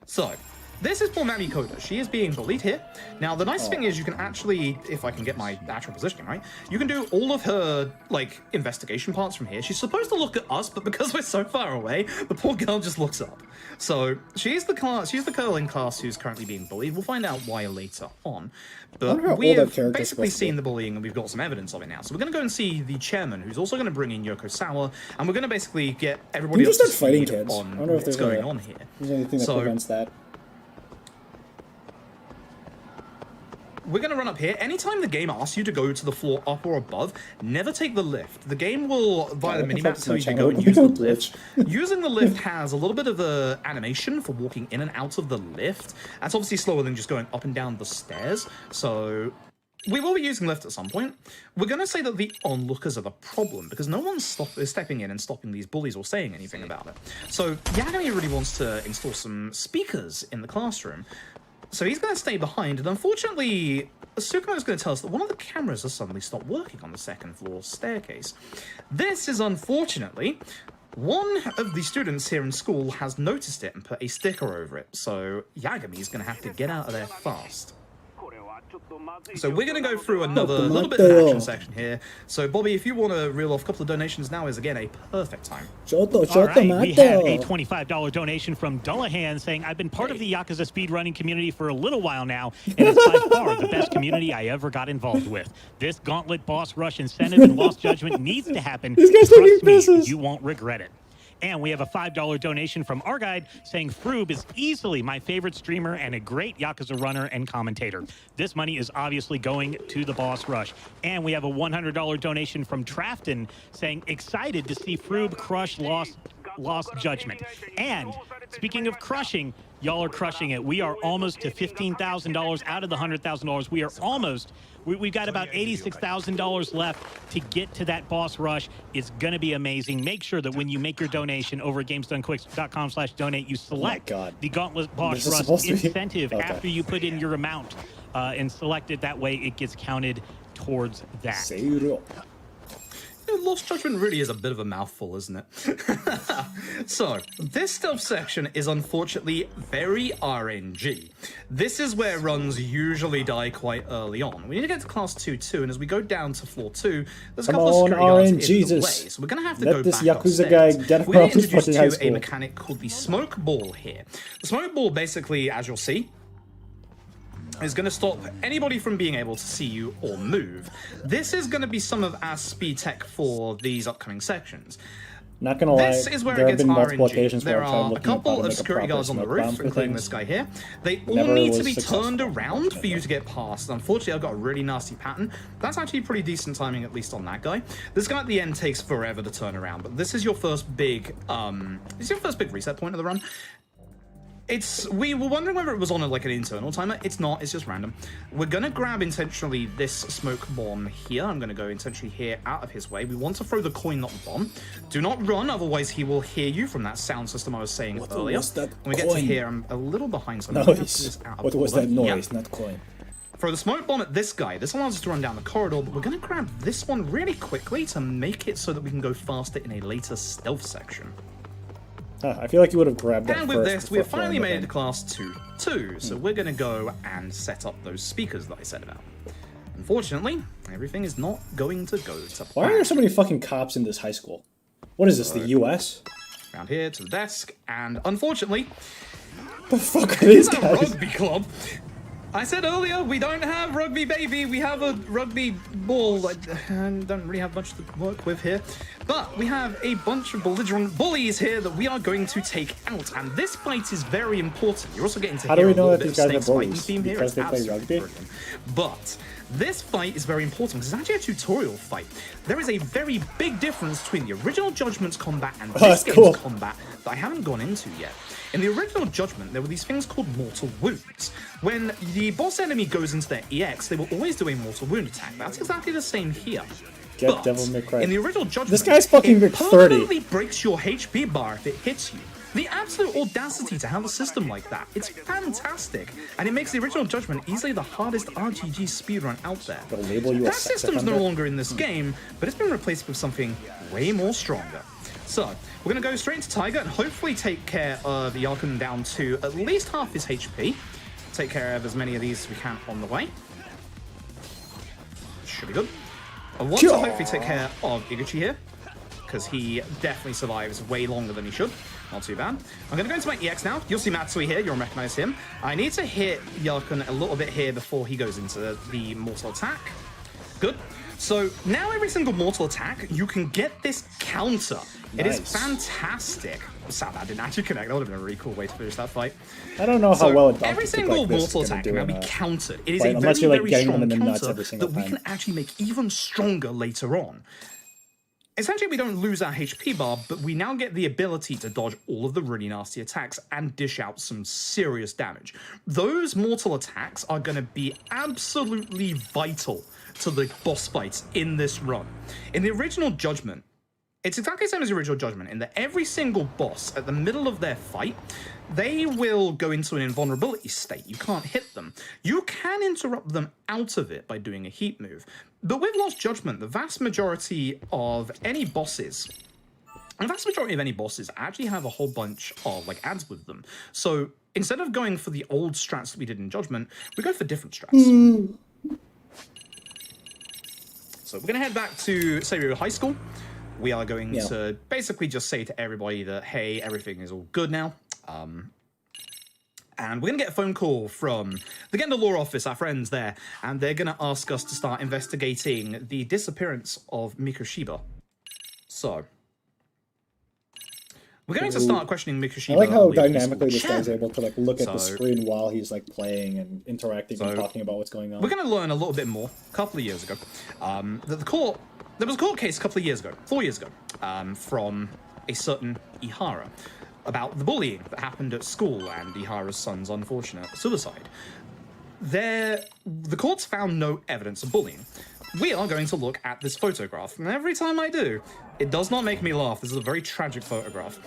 Speaker 11: So, this is poor Mami Koda. She is being bullied here. Now, the nice thing is you can actually, if I can get my actual positioning right, you can do all of her, like, investigation parts from here. She's supposed to look at us, but because we're so far away, the poor girl just looks up. So, she's the girl in class who's currently being bullied. We'll find out why later on. But we have basically seen the bullying, and we've got some evidence of it now. So we're going to go and see the chairman, who's also going to bring in Yoko Sawa, and we're going to basically get everybody up to speed on what's going on here.
Speaker 2: There's anything that prevents that.
Speaker 11: We're going to run up here. Anytime the game asks you to go to the floor up or above, never take the lift. The game will, via the minimap, tell you to go and use the lift. Using the lift has a little bit of a animation for walking in and out of the lift. That's obviously slower than just going up and down the stairs. So we will be using lift at some point. We're going to say that the onlookers are the problem, because no one's stepping in and stopping these bullies or saying anything about it. So Yagami really wants to install some speakers in the classroom. So he's going to stay behind, and unfortunately, Tsukumo is going to tell us that one of the cameras has suddenly stopped working on the second floor staircase. This is unfortunately, one of the students here in school has noticed it and put a sticker over it, so Yagami is going to have to get out of there fast. So we're going to go through another little bit of an action section here. So Bobby, if you want to reel off a couple of donations, now is again a perfect time.
Speaker 10: All right, we have a $25 donation from Dullahan saying, I've been part of the Yakuza speedrunning community for a little while now, and it's by far the best community I ever got involved with. This gauntlet boss rush incentive and lost judgment needs to happen. Trust me, you won't regret it. And we have a $5 donation from our guide saying Froob is easily my favorite streamer and a great Yakuza runner and commentator. This money is obviously going to the boss rush. And we have a $100 donation from Trafton saying excited to see Froob crush Lost Judgment. And speaking of crushing, y'all are crushing it. We are almost to $15,000 out of the $100,000. We are almost. We've got about $86,000 left to get to that boss rush. It's going to be amazing. Make sure that when you make your donation over at gamesdonequick.com/donate, you select the Gauntlet Boss Rush incentive after you put in your amount and select it. That way it gets counted towards that.
Speaker 11: Lost Judgment really is a bit of a mouthful, isn't it? So, this stealth section is unfortunately very RNG. This is where runs usually die quite early on. We need to get to class 2-2, and as we go down to floor 2, there's a couple of security guards in the way, so we're going to have to go back
Speaker 2: Yakuza guy
Speaker 11: upstairs. We're introduced to a mechanic called the smoke ball here. The smoke ball basically, as you'll see, is going to stop anybody from being able to see you or move. This is going to be some of our speed tech for these upcoming sections.
Speaker 2: Not gonna lie,
Speaker 11: this is where
Speaker 2: there
Speaker 11: it
Speaker 2: have
Speaker 11: gets
Speaker 2: been multiple
Speaker 11: RNG.
Speaker 2: occasions
Speaker 11: There
Speaker 2: where I've tried
Speaker 11: are a
Speaker 2: looking
Speaker 11: couple
Speaker 2: up
Speaker 11: of security guards on the roof, including this guy here. They all need to be turned around for you to get past. Unfortunately, I've got a really nasty pattern. That's actually pretty decent timing, at least on that guy. This guy at the end takes forever to turn around, but this is your first big, reset point of the run. We were wondering whether it was on like an internal timer. It's not, it's just random. We're gonna grab intentionally this smoke bomb here. I'm gonna go intentionally here out of his way. We want to throw the coin, not the bomb. Do not run, otherwise he will hear you from that sound system I was saying earlier. When we get to here, I'm a little behind, so
Speaker 2: what was that noise? Not coin.
Speaker 11: Throw the smoke bomb at this guy. This allows us to run down the corridor, but we're gonna grab this one really quickly to make it so that we can go faster in a later stealth section.
Speaker 2: I feel like you would have grabbed that.
Speaker 11: And with this, we have finally made it to class 2-2, so we're going to go and set up those speakers that I said about. Unfortunately, everything is not going to go to plan.
Speaker 2: Why are there so many fucking cops in this high school? What is this, the US?
Speaker 11: Around here to the desk, and unfortunately,
Speaker 2: the fuck are these guys?
Speaker 11: A rugby club. I said earlier, we don't have rugby, baby. We have a rugby ball. I don't really have much to work with here. But we have a bunch of belligerent bullies here that we are going to take out. And this fight is very important. You're also getting to hear a little bit of Snake's fighting theme here.
Speaker 2: Because they play rugby?
Speaker 11: But this fight is very important because it's actually a tutorial fight. There is a very big difference between the original Judgment's combat and this game's combat that I haven't gone into yet. In the original Judgment, there were these things called mortal wounds. When the boss enemy goes into their EX, they will always do a mortal wound attack. That's exactly the same here.
Speaker 2: Get Devil May Cry.
Speaker 11: In the original Judgment,
Speaker 2: this guy's fucking
Speaker 11: it
Speaker 2: 30.
Speaker 11: permanently breaks your HP bar if it hits you. The absolute audacity to have a system like that, it's fantastic. And it makes the original Judgment easily the hardest RPG speedrun out there. That system's no longer in this game, but it's been replaced with something way more stronger. So, we're going to go straight into Tiger and hopefully take care of Yarkun down to at least half his HP. Take care of as many of these as we can on the way. Should be good. I want to hopefully take care of Iguchi here, because he definitely survives way longer than he should. Not too bad. I'm going to go into my EX now. You'll see Matsui here. You'll recognize him. I need to hit Yarkun a little bit here before he goes into the mortal attack. Good. So now every single mortal attack, you can get this counter. Nice. It is fantastic. Sad that didn't actually connect. That would have been a really cool way to finish that fight.
Speaker 2: I don't know how well it
Speaker 11: every single mortal attack can now be countered. It is a very, very strong counter that we can actually make even stronger later on. Essentially, we don't lose our HP bar, but we now get the ability to dodge all of the really nasty attacks and dish out some serious damage. Those mortal attacks are going to be absolutely vital to the boss fights in this run. In the original Judgment, it's exactly the same as the original Judgment, in that every single boss at the middle of their fight, they will go into an invulnerability state. You can't hit them. You can interrupt them out of it by doing a heat move. But with Lost Judgment, the vast majority of any bosses, actually have a whole bunch of like ads with them. So instead of going for the old strats that we did in Judgment, we go for different strats. So we're going to head back to Seiryu High School. We are going to basically just say to everybody that, hey, everything is all good now. And we're going to get a phone call from the Gender Law Office, our friends there, and they're going to ask us to start investigating the disappearance of Mikoshiba. So, we're going to start questioning Mikoshiba.
Speaker 2: I like how dynamically this guy's able to like look at the screen while he's like playing and interacting and talking about what's going on.
Speaker 11: We're going to learn a little bit more. A couple of years ago, there was a court case a couple of years ago, 4 years ago, from a certain Ihara, about the bullying that happened at school and Ihara's son's unfortunate suicide. The courts found no evidence of bullying. We are going to look at this photograph, and every time I do, it does not make me laugh. This is a very tragic photograph.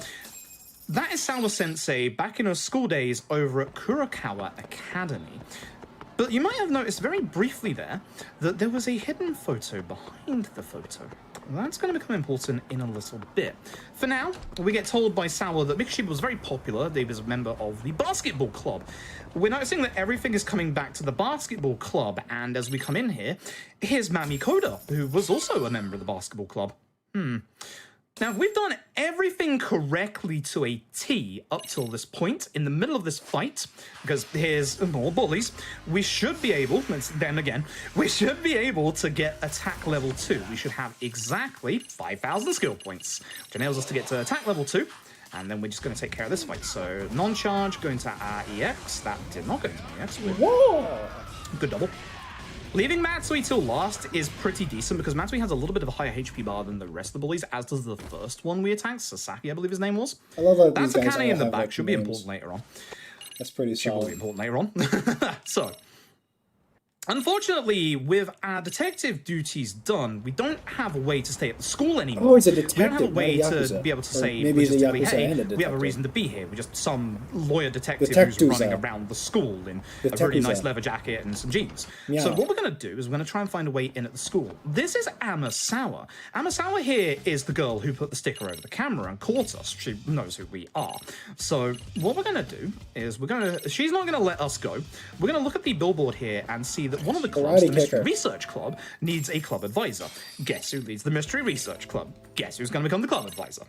Speaker 11: That is Sawa Sensei back in her school days over at Kurokawa Academy. But you might have noticed very briefly there that there was a hidden photo behind the photo. That's going to become important in a little bit. For now, we get told by Sawa that Mikoshiba was very popular. He was a member of the basketball club. We're noticing that everything is coming back to the basketball club, and as we come in here, here's Mami Koda, who was also a member of the basketball club. Now, if we've done everything correctly to a T up till this point, in the middle of this fight, because here's more bullies, we should be able, then again, we should be able to get attack level 2. We should have exactly 5,000 skill points, which enables us to get to attack level 2, and then we're just going to take care of this fight. So, non-charge, going to our EX. That did not go into my EX. Whoa! Good double. Leaving Matsui till last is pretty decent because Matsui has a little bit of a higher HP bar than the rest of the bullies, as does the first one we attacked, Sasaki, I believe his name was.
Speaker 2: I love that
Speaker 11: that's
Speaker 2: these guys
Speaker 11: Akane in the back,
Speaker 2: like
Speaker 11: should be important later on.
Speaker 2: That's pretty solid.
Speaker 11: Should be important later on. So, unfortunately, with our detective duties done, we don't have a way to stay at the school anymore.
Speaker 2: Oh, he's a detective.
Speaker 11: We don't have a way to be able to say,
Speaker 2: maybe he's a Yakuza
Speaker 11: hey,
Speaker 2: and a detective.
Speaker 11: we have a reason to be here. We're just some lawyer detective who's running around the school in a very nice leather jacket and some jeans. Yeah. So what we're going to do is we're going to try and find a way in at the school. This is Amasawa. Amasawa here is the girl who put the sticker over the camera and caught us. She knows who we are. So what we're going to do is she's not going to let us go. We're going to look at the billboard here and see that one of the clubs, the Mystery Research Club, needs a club advisor. Guess who leads the Mystery Research Club? Guess who's going to become the club advisor?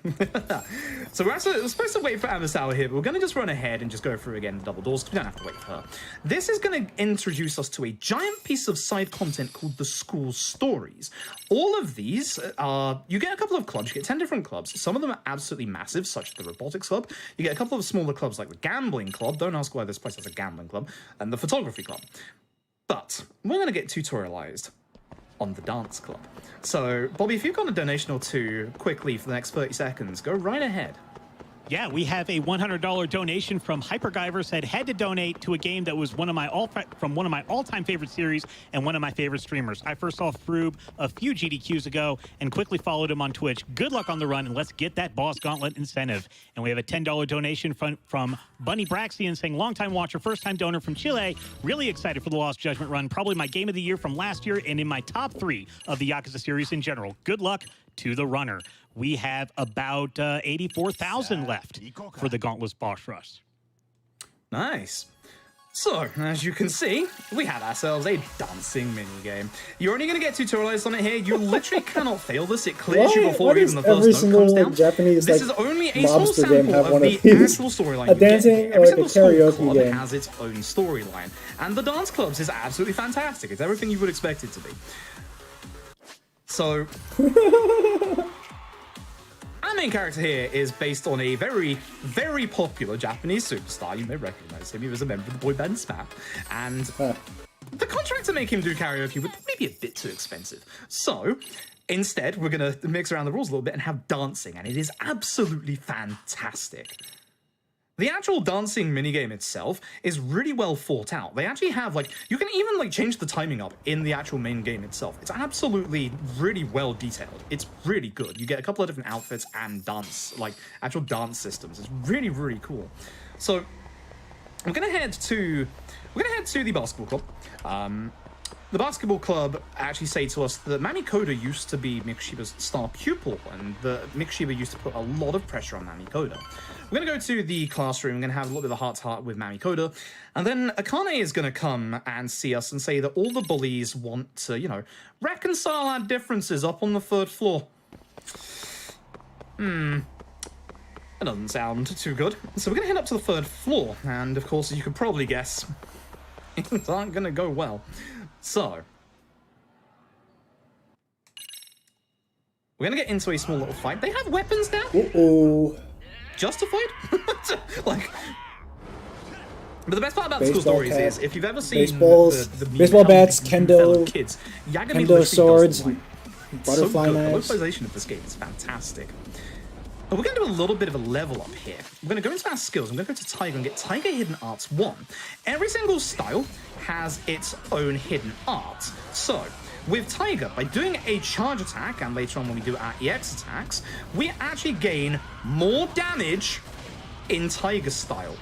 Speaker 11: So we're supposed to wait for Amasawa here, but we're going to just run ahead and just go through again the double doors because we don't have to wait for her. This is going to introduce us to a giant piece of side content called the School Stories. All of these are, you get a couple of clubs, you get 10 different clubs. Some of them are absolutely massive, such as the Robotics Club. You get a couple of smaller clubs like the Gambling Club. Don't ask why this place has a Gambling Club. And the Photography Club. But we're going to get tutorialized on the Dance Club. So, Bobby, if you've got a donation or two quickly for the next 30 seconds, go right ahead.
Speaker 10: Yeah, we have a $100 donation from Hypergiver. Said had to donate to a game that was one of my all-time favorite series and one of my favorite streamers. I first saw Froob a few GDQs ago and quickly followed him on Twitch. Good luck on the run, and let's get that Boss Gauntlet incentive. And we have a $10 donation from Bunny Braxian saying, longtime watcher, first-time donor from Chile. Really excited for the Lost Judgment run. Probably my game of the year from last year and in my top 3 of the Yakuza series in general. Good luck to the runner. we have about 84,000 left for the Gauntless Boss Rush.
Speaker 11: Nice. So, as you can see, we have ourselves a dancing minigame. You're only going to get tutorialized on it here. You literally cannot fail this. It clears you before even the first note comes down.
Speaker 2: Japanese,
Speaker 11: this is only a small sample of the actual storyline.
Speaker 2: A dancing or like a karaoke game
Speaker 11: has its own storyline. And the dance clubs is absolutely fantastic. It's everything you would expect it to be. So... Our main character here is based on a very, very popular Japanese superstar. You may recognize him. He was a member of the boy band SMAP. And the contract to make him do karaoke would probably be a bit too expensive. So instead, we're going to mix around the rules a little bit and have dancing. And it is absolutely fantastic. The actual dancing minigame itself is really well thought out. They actually have, like, you can even, like, change the timing up in the actual main game itself. It's absolutely really well detailed. It's really good. You get a couple of different outfits and dance, like, actual dance systems. It's really, really cool. So, we're gonna head to the basketball club. The basketball club actually say to us that Mami Koda used to be Mikishiba's star pupil, and Mikishiba used to put a lot of pressure on Mami Koda. We're going to go to the classroom, we're going to have a little bit of a heart-to-heart with Mami Koda, and then Akane is going to come and see us and say that all the bullies want to, you know, reconcile our differences up on the 3rd floor. That doesn't sound too good. So we're going to head up to the 3rd floor, and of course, as you can probably guess, things aren't going to go well. So, we're going to get into a small little fight. They have weapons now?
Speaker 2: Uh-oh.
Speaker 11: Justified? Like, but the best part about the school stories is, if you've ever seen the
Speaker 2: baseball bats, kendo,
Speaker 11: kids,
Speaker 2: kendo swords, butterfly
Speaker 11: knives.
Speaker 2: knives.
Speaker 11: The localization of this game is fantastic. But we're going to do a little bit of a level up here. We're going to go into our skills. I'm going to go to Tiger and get Tiger Hidden Arts 1. Every single style has its own hidden art. So, with Tiger, by doing a charge attack, and later on when we do our EX attacks, we actually gain more damage in Tiger style.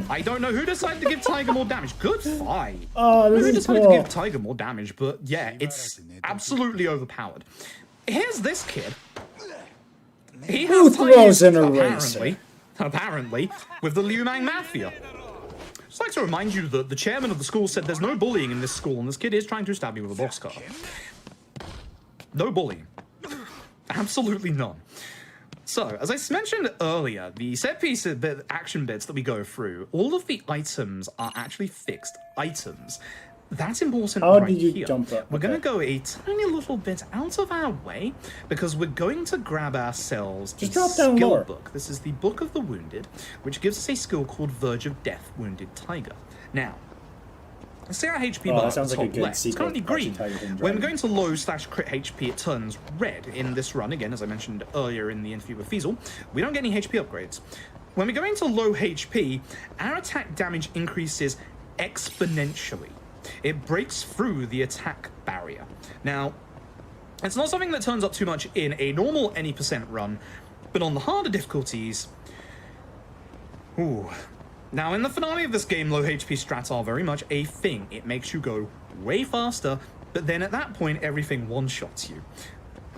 Speaker 11: I don't know who decided to give Tiger more damage. Good fight.
Speaker 2: Oh, this
Speaker 11: who
Speaker 2: is
Speaker 11: decided
Speaker 2: cool.
Speaker 11: to give Tiger more damage, but yeah, it's absolutely overpowered. Here's this kid. He has ties, apparently, with the Liu Mang Mafia. Just like to remind you that the chairman of the school said there's no bullying in this school, and this kid is trying to stab me with a boxcar. No bullying. Absolutely none. So, as I mentioned earlier, the set piece action bits that we go through, all of the items are actually fixed items. That's important.
Speaker 2: How
Speaker 11: right
Speaker 2: did you
Speaker 11: here.
Speaker 2: jump up?
Speaker 11: We're going to go a tiny little bit out of our way because we're going to grab ourselves a skill book. This is the Book of the Wounded, which gives us a skill called Verge of Death Wounded Tiger. Now, see our HP bar at the top left. It's currently green. When we're going to low/crit HP, it turns red. In this run, again, as I mentioned earlier in the interview with Fiesel, we don't get any HP upgrades. When we go into low HP, our attack damage increases exponentially. It breaks through the attack barrier. Now, it's not something that turns up too much in a normal any % run, but on the harder difficulties... Ooh. Now, in the finale of this game, low HP strats are very much a thing. It makes you go way faster, but then at that point, everything one-shots you.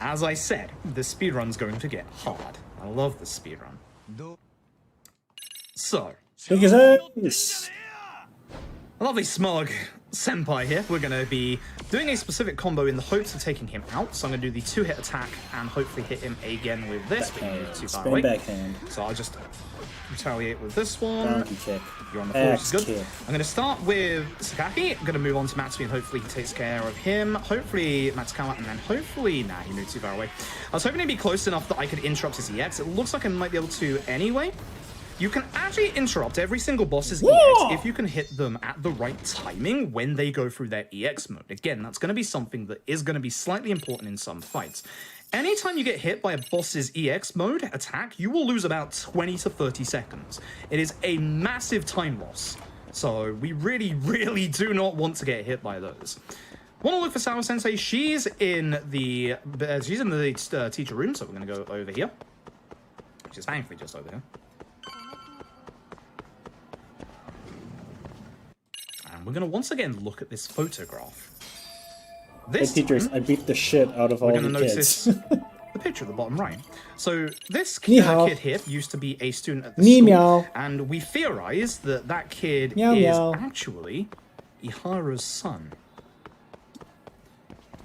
Speaker 11: As I said, the speedrun's going to get hard. I love the speedrun. So... A lovely smug senpai here. We're going to be doing a specific combo in the hopes of taking him out. So I'm going to do the 2-hit attack and hopefully hit him again with this. But too far away.
Speaker 2: Backhand.
Speaker 11: So I'll just retaliate with this one.
Speaker 2: Donkey kick.
Speaker 11: You're on the floor, which is good. I'm going to start with Sakaki. I'm going to move on to Matsui and hopefully he takes care of him. Hopefully Matsukawa, and then hopefully... Nah, he moved too far away. I was hoping to be close enough that I could interrupt his EX. It looks like I might be able to anyway. You can actually interrupt every single boss's EX if you can hit them at the right timing when they go through their EX mode. Again, that's going to be something that is going to be slightly important in some fights. Anytime you get hit by a boss's EX mode attack, you will lose about 20 to 30 seconds. It is a massive time loss. So we really, really do not want to get hit by those. Want to look for Sawa Sensei. She's in the teacher room, so we're going to go over here. Which is thankfully just over here. And we're going to once again look at this photograph.
Speaker 2: This hey teachers, I beat the shit out of all the kids.
Speaker 11: the picture at the bottom right. So this
Speaker 2: Ni
Speaker 11: kid here used to be a student at the
Speaker 2: Ni
Speaker 11: school,
Speaker 2: meow.
Speaker 11: and we theorize that that kid
Speaker 2: Meow,
Speaker 11: is
Speaker 2: meow.
Speaker 11: actually Ihara's son.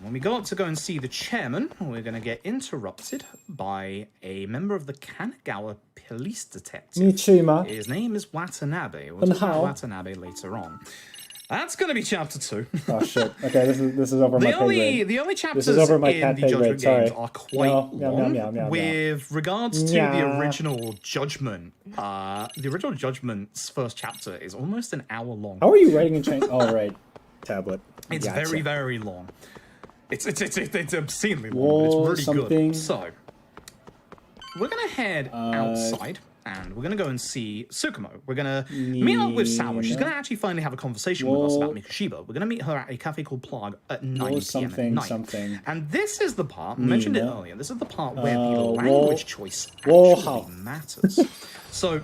Speaker 11: When we go up to go and see the chairman, we're going to get interrupted by a member of the Kanagawa police detective.
Speaker 2: Michima.
Speaker 11: His name is Watanabe. We'll talk about Watanabe later on. That's going to be chapter 2.
Speaker 2: Oh shit. Okay, this is over my pay grade.
Speaker 11: The only chapters
Speaker 2: this is over my
Speaker 11: in
Speaker 2: cat
Speaker 11: the
Speaker 2: pay
Speaker 11: Judgment
Speaker 2: grade.
Speaker 11: games
Speaker 2: Sorry.
Speaker 11: are quite long.
Speaker 2: Meow.
Speaker 11: With regards to the original Judgment, the original Judgment's first chapter is almost an hour long.
Speaker 2: How are you writing in Chinese? Oh, right. Tablet.
Speaker 11: It's
Speaker 2: Gotcha.
Speaker 11: very, very long. It's obscenely long.
Speaker 2: Whoa,
Speaker 11: It's really
Speaker 2: something.
Speaker 11: good. So, we're going to head outside. And we're going to go and see Tsukumo. We're going to meet up with Sawa. She's going to actually finally have a conversation with us about Mikushiba. We're going to meet her at a cafe called Plague at 9 p.m. at night. And this is the part, I mentioned it earlier, this is the part where the language choice actually matters. So,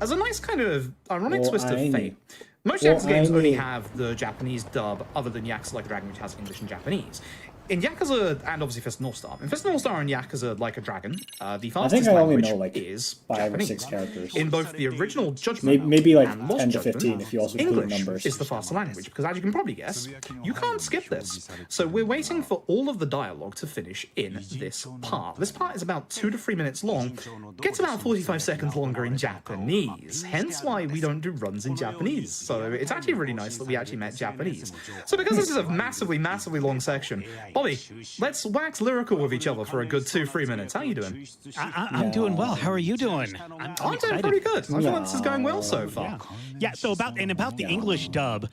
Speaker 11: as a nice kind of ironic twist of fate, most Yakuza games only have the Japanese dub, other than Yakuza Like a Dragon, which has English and Japanese. In Yakuza, and obviously Fist of North Star, in Fist of North Star and Yakuza Like a Dragon, the fastest language is 5
Speaker 2: Japanese.
Speaker 11: Or 6 characters. In both the original Judgment
Speaker 2: maybe like
Speaker 11: and Lost
Speaker 2: 10 to
Speaker 11: Judgment,
Speaker 2: 15 if you also include
Speaker 11: English
Speaker 2: numbers.
Speaker 11: is the faster language, because as you can probably guess, you can't skip this. So we're waiting for all of the dialogue to finish in this part. This part is about 2 to 3 minutes long, gets about 45 seconds longer in Japanese, hence why we don't do runs in Japanese. So it's actually really nice that we actually met Japanese. So because this is a massively, massively long section, Bobby, let's wax lyrical with each other for a good 2-3 minutes. How are you doing?
Speaker 10: I'm doing well. How are you doing?
Speaker 11: I'm doing pretty good. I feel like this is going well so far.
Speaker 10: Yeah, so about the English dub,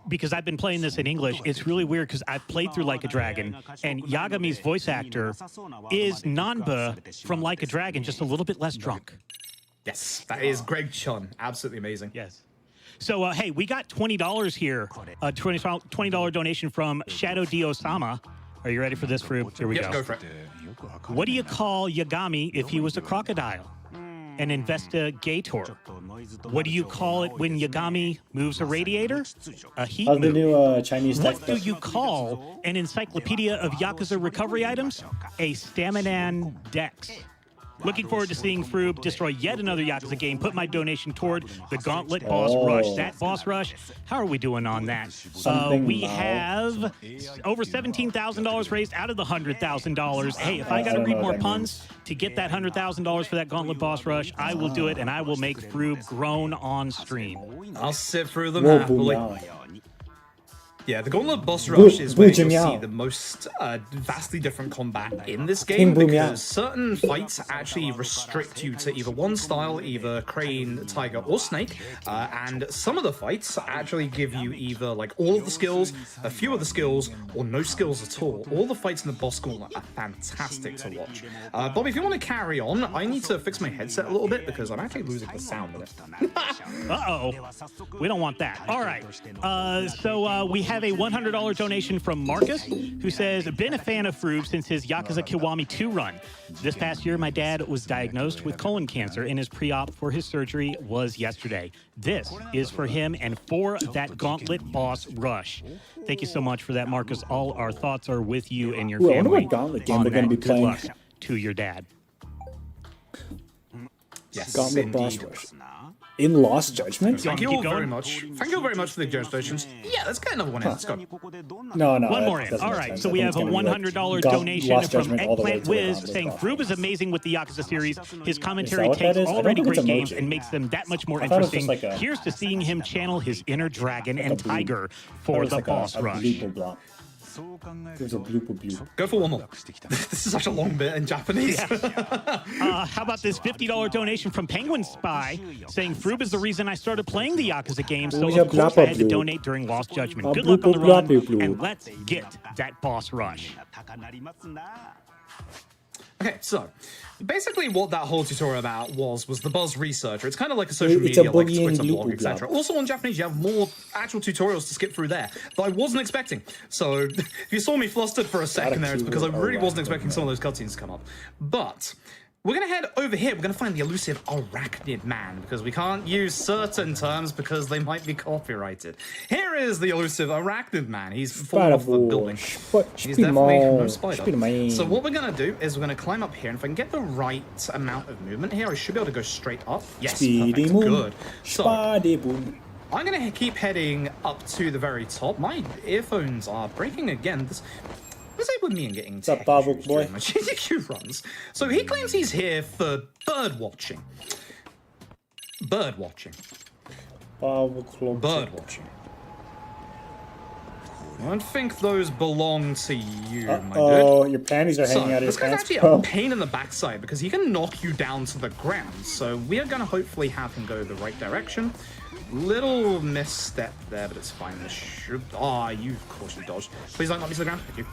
Speaker 10: because I've been playing this in English, it's really weird because I've played through Like a Dragon, and Yagami's voice actor is Nanba from Like a Dragon, just a little bit less drunk.
Speaker 11: Yes, that is Greg Chun. Absolutely amazing.
Speaker 10: Yes. So, hey, we got $20 here, a $20 donation from Shadow D. Osama. Are you ready for this, Froob? Here we go.
Speaker 11: Go for it.
Speaker 10: What do you call Yagami if he was a crocodile? An investigator. What do you call it when Yagami moves a radiator? A heat
Speaker 2: How's the
Speaker 10: move.
Speaker 2: new Chinese text?
Speaker 10: What do you call an encyclopedia of Yakuza recovery items? A Staminan Dex. Looking forward to seeing Froob destroy yet another Yakuza game. Put my donation toward the Gauntlet Boss Rush. That Boss Rush, how are we doing on that? We have over $17,000 raised out of the $100,000. Hey, if I got to read more puns to get that $100,000 for that Gauntlet Boss Rush, I will do it, and I will make Froob groan on stream.
Speaker 11: I'll sit through them happily. Yeah, the Gauntlet Boss Rush is where you'll see the most vastly different combat in this game, because certain fights actually restrict you to either one style, either Crane, Tiger, or Snake, and some of the fights actually give you either like all of the skills, a few of the skills, or no skills at all. All the fights in the Boss Gauntlet are fantastic to watch. Bobby, if you want to carry on, I need to fix my headset a little bit because I'm actually losing the sound in it.
Speaker 10: Uh-oh. We don't want that. All right. So we have a $100 donation from Marcus, who says, been a fan of Froob since his Yakuza Kiwami 2 run. This past year, my dad was diagnosed with colon cancer, and his pre-op for his surgery was yesterday. This is for him and for that Gauntlet Boss Rush. Thank you so much for that, Marcus. All our thoughts are with you and your family.
Speaker 2: I wonder what Gauntlet game they're going to be playing.
Speaker 10: Good luck to your dad.
Speaker 11: Yes,
Speaker 2: Gauntlet Boss Rush. In Lost Judgment?
Speaker 11: Thank you all very much. Thank you very much for the donations. Yeah, let's get another one in. Let's go.
Speaker 2: No.
Speaker 10: One more in. All right, so we have a $100 donation from Eggplant Wiz saying, Froob is amazing with the Yakuza series. His commentary takes already great games and makes them that much more interesting. Here's to seeing him channel his inner dragon and tiger for the boss rush.
Speaker 2: There's a bloop bloop.
Speaker 11: Go for one more. This is such a long bit in Japanese.
Speaker 10: How about this $50 donation from Penguin Spy saying Froob is the reason I started playing the Yakuza game, so of course I had to donate during Lost Judgment. Good luck on the run, and let's get that boss rush.
Speaker 11: Okay, so basically what that whole tutorial about was the Buzz Researcher. It's kind of like a social media, like Twitter blog, etc. Also on Japanese, you have more actual tutorials to skip through there that I wasn't expecting. So if you saw me flustered for a second there, it's because I really wasn't expecting some of those cutscenes to come up. But we're going to head over here. We're going to find the elusive arachnid man, because we can't use certain terms because they might be copyrighted. Here is the elusive arachnid man. He's fallen off the building. He's definitely no spider. So what we're going to do is we're going to climb up here, and if I can get the right amount of movement here, I should be able to go straight up. Yes, perfect. Good. So I'm going to keep heading up to the very top. My earphones are breaking again. What's up with me and getting
Speaker 2: What's up, Pavel boy?
Speaker 11: My GDQ runs. So he claims he's here for bird watching. Bird watching. Bird watching. I don't think those belong to you, my dude.
Speaker 2: Oh, your panties are hanging out of your pants.
Speaker 11: This guy's actually a pain in the backside because he can knock you down to the ground. So we are going to hopefully have him go the right direction. Little misstep there, but it's fine. This should... Oh, of course you dodged. Please don't knock me to the ground. Thank you.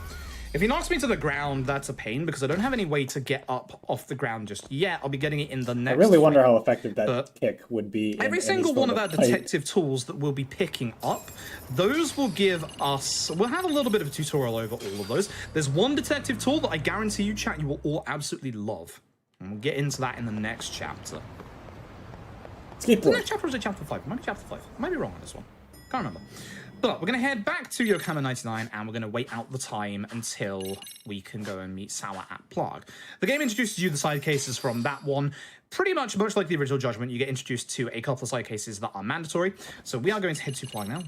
Speaker 11: If he knocks me to the ground, that's a pain because I don't have any way to get up off the ground just yet. I'll be getting it in the next...
Speaker 2: I really wonder how effective that kick would be.
Speaker 11: Every single one of our detective tools that we'll be picking up, those will give us... We'll have a little bit of a tutorial over all of those. There's one detective tool that I guarantee you, chat, you will all absolutely love. And we'll get into that in the next chapter. Is the next chapter or is it chapter 5? It might be chapter 5. I might be wrong on this one. Can't remember. But we're going to head back to Yokohama 99 and we're going to wait out the time until we can go and meet Sour at Plague. The game introduces you the side cases from that one. Pretty much like the original Judgment, you get introduced to a couple of side cases that are mandatory. So we are going to head to Plague now.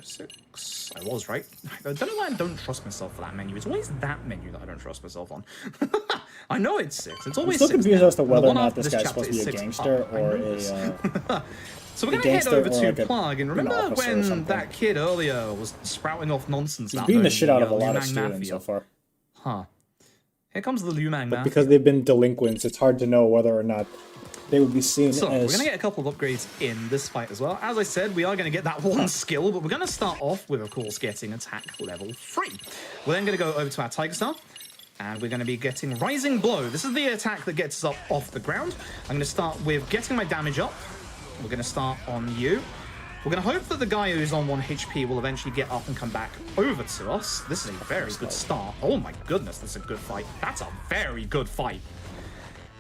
Speaker 11: 6. I was right. I don't know why I don't trust myself for that menu. It's always that menu that I don't trust myself on. I know it's 6. It's always 6.
Speaker 2: I'm still confused as to whether or not this guy's supposed to be a gangster or a...
Speaker 11: So we're going to head over to Plague, and remember when that kid earlier was sprouting off nonsense?
Speaker 2: He's beating the shit out of a lot of students so far.
Speaker 11: Huh. Here comes the Liu Mang
Speaker 2: But because they've been delinquents, it's hard to know whether or not they would be seen as...
Speaker 11: So, we're going to get a couple of upgrades in this fight as well. As I said, we are going to get that one skill, but we're going to start off with, of course, getting attack level 3. We're then going to go over to our Tiger Star, and we're going to be getting Rising Blow. This is the attack that gets us up off the ground. I'm going to start with getting my damage up. We're going to start on you. We're going to hope that the guy who's on 1 HP will eventually get up and come back over to us. This is a very good start. Oh my goodness, that's a good fight. That's a very good fight.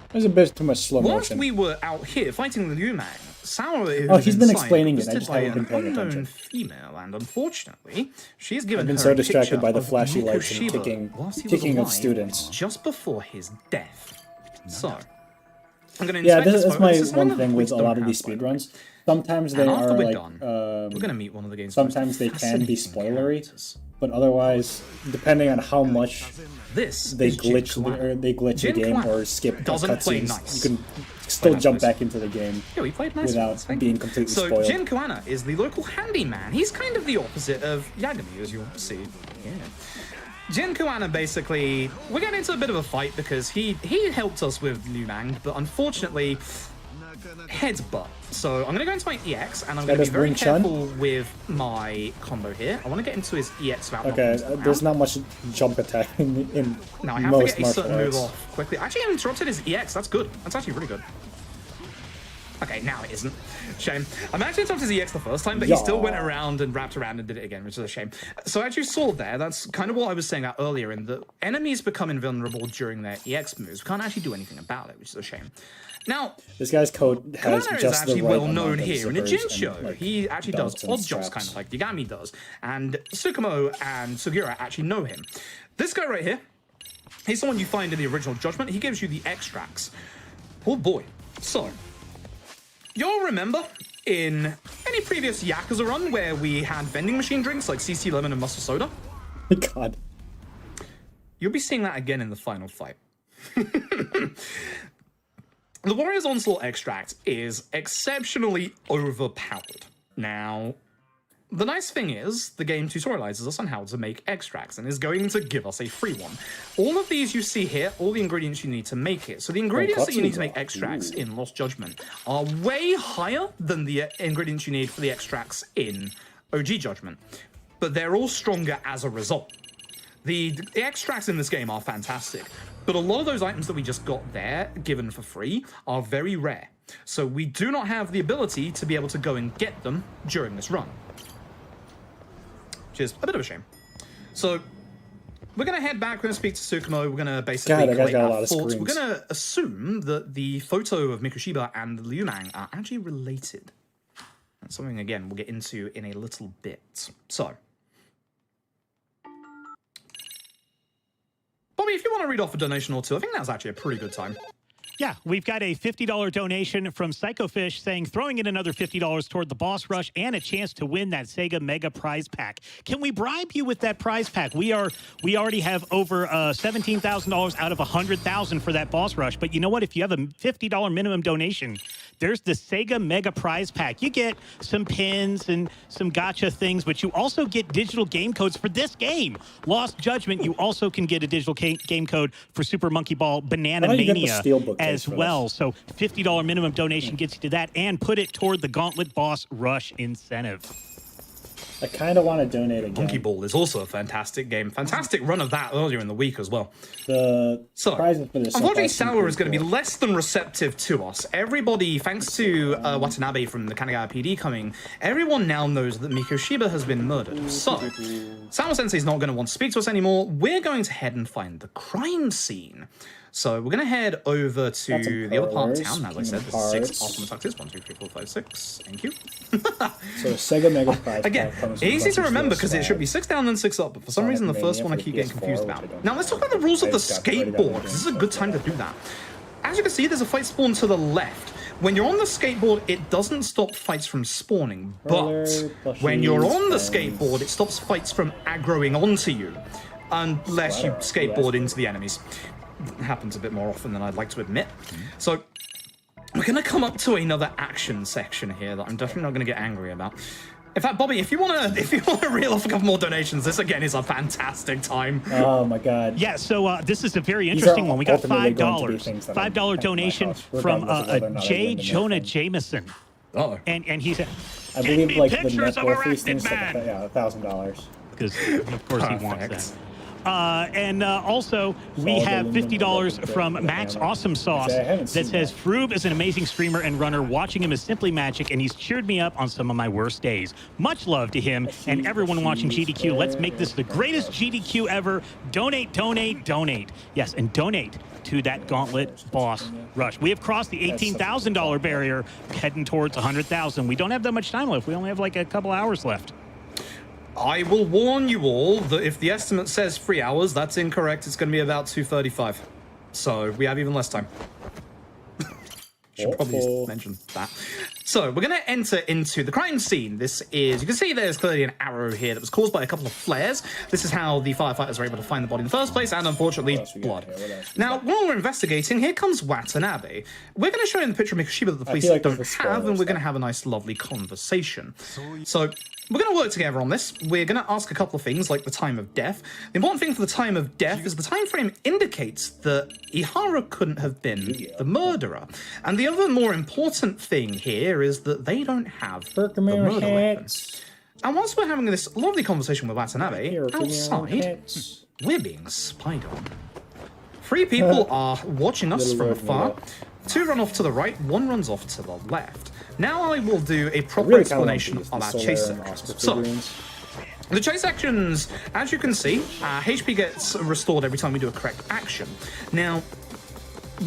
Speaker 2: There's a bit too much slow motion.
Speaker 11: Whilst we were out here fighting the Liu Mang, Sour
Speaker 2: he's been explaining it. I just haven't been paying attention.
Speaker 11: Female, and unfortunately, she's given
Speaker 2: I've been
Speaker 11: her
Speaker 2: so distracted by the flashy lights and kicking of students.
Speaker 11: Just before his death. So...
Speaker 2: this is my one thing with a lot of these speedruns. Sometimes they are like,
Speaker 11: we're gonna meet one of the game's
Speaker 2: sometimes they can be spoilery, but otherwise, depending on how much they glitch the game or skip cutscenes, you can still jump back into the game without being completely spoiled.
Speaker 11: So Jin Kuana is the local handyman. He's kind of the opposite of Yagami, as you'll see. Yeah. Jin Kuana, basically, we're getting into a bit of a fight because he helped us with Liu Mang, but unfortunately, headbutt. So I'm going to go into my EX, and I'm going to be very careful with my combo here. I want to get into his EX without
Speaker 2: there's not much jump attack in
Speaker 11: now I have to get a certain move off quickly. Actually, I interrupted his EX. That's good. That's actually really good. Okay, now it isn't. Shame. I'm actually interrupted his EX the first time, but he still went around and wrapped around and did it again, which is a shame. So as you saw there, that's kind of what I was saying out earlier, in that enemies become invulnerable during their EX moves. We can't actually do anything about it, which is a shame. Now,
Speaker 2: this guy's code has
Speaker 11: Kuana
Speaker 2: just
Speaker 11: is actually
Speaker 2: the right
Speaker 11: well known here in a Jin show.
Speaker 2: Like,
Speaker 11: he actually does odd jobs, kind of like Yagami does, and Tsukumo and Sugiura actually know him. This guy right here, he's the one you find in the original Judgment. He gives you the extracts. Oh boy. So, you'll remember in any previous Yakuza run where we had vending machine drinks like CC Lemon and Mustard Soda?
Speaker 2: God.
Speaker 11: You'll be seeing that again in the final fight. The Warrior's Onslaught extract is exceptionally overpowered. Now, the nice thing is, the game tutorializes us on how to make extracts and is going to give us a free one. All of these you see here, all the ingredients you need to make it. So the ingredients that you need to make extracts in Lost Judgment are way higher than the ingredients you need for the extracts in OG Judgment, but they're all stronger as a result. The extracts in this game are fantastic, but a lot of those items that we just got there, given for free, are very rare. So we do not have the ability to be able to go and get them during this run, which is a bit of a shame. So we're going to head back. We're going to speak to Tsukumo. We're going to basically collate our thoughts. We're going to assume that the photo of Mikushiba and Liumang are actually related. That's something, again, we'll get into in a little bit. So, Bobby, if you want to read off a donation or two, I think that's actually a pretty good time.
Speaker 10: Yeah, we've got a $50 donation from Psychofish saying throwing in another $50 toward the boss rush and a chance to win that Sega Mega Prize Pack. Can we bribe you with that prize pack? We already have over $17,000 out of $100,000 for that boss rush. But you know what? If you have a $50 minimum donation, there's the Sega Mega Prize Pack. You get some pins and some gotcha things, but you also get digital game codes for this game. Lost Judgment, you also can get a digital game code for Super Monkey Ball Banana Mania as well. So $50 minimum donation gets you to that and put it toward the Gauntlet Boss Rush incentive.
Speaker 2: I kind of want to donate again.
Speaker 11: Monkey Ball is also a fantastic game. Fantastic run of that earlier in the week as well.
Speaker 2: The prizes for this.
Speaker 11: Unfortunately, Sour is going to be less than receptive to us. Everybody, thanks to Watanabe from the Kanagawa PD coming, everyone now knows that Mikushiba has been murdered. So, Sour Sensei is not going to want to speak to us anymore. We're going to head and find the crime scene. So we're going to head over to the other part of town, as I said. There's 6 awesome tactics. 1, 2, 3, 4, 5, 6. Thank you.
Speaker 2: So Sega Mega Prize
Speaker 11: again, easy to remember because it should be 6 down and 6 up, but for some reason the first one I keep getting confused about. Now let's talk about the rules of the skateboard. This is a good time to do that. As you can see, there's a fight spawn to the left. When you're on the skateboard, it doesn't stop fights from spawning, but when you're on the skateboard, it stops fights from aggroing onto you, unless you skateboard into the enemies. It happens a bit more often than I'd like to admit. So we're going to come up to another action section here that I'm definitely not going to get angry about. In fact, Bobby, if you want to reel off a couple more donations, this again is a fantastic time.
Speaker 2: Oh my God!
Speaker 10: Yeah, so this is a very interesting one. We got $5 donation from J. Jonah Jameson.
Speaker 11: Oh,
Speaker 10: and he said,
Speaker 2: I believe like the net worth these things, yeah, $1,000.
Speaker 10: Because of course he wants that. And also, we have $50 from Max Awesome Sauce that says, Froob is an amazing streamer and runner. Watching him is simply magic, and he's cheered me up on some of my worst days. Much love to him and everyone watching GDQ. Let's make this the greatest GDQ ever. Donate, donate, donate. Yes, and donate to that Gauntlet Boss Rush. We have crossed the $18,000 barrier, heading towards $100,000. We don't have that much time left. We only have like a couple hours left.
Speaker 11: I will warn you all that if the estimate says 3 hours, that's incorrect. It's going to be about 2:35. So we have even less time. Should probably mention that. So we're going to enter into the crime scene. This is, you can see there's clearly an arrow here that was caused by a couple of flares. This is how the firefighters were able to find the body in the first place, and unfortunately, blood. Now, while we're investigating, here comes Watanabe. We're going to show him the picture of Mikushiba that the police don't have, and we're going to have a nice, lovely conversation. So we're going to work together on this. We're going to ask a couple of things, like the time of death. The important thing for the time of death is the time frame indicates that Ihara couldn't have been the murderer. And the other more important thing here is that they don't have the murder weapons. And whilst we're having this lovely conversation with Watanabe, outside, we're being spied on. 3 people are watching us from afar. 2 run off to the right, 1 runs off to the left. Now I will do a proper explanation of our chase sections. So, the chase sections, as you can see, HP gets restored every time we do a correct action. Now,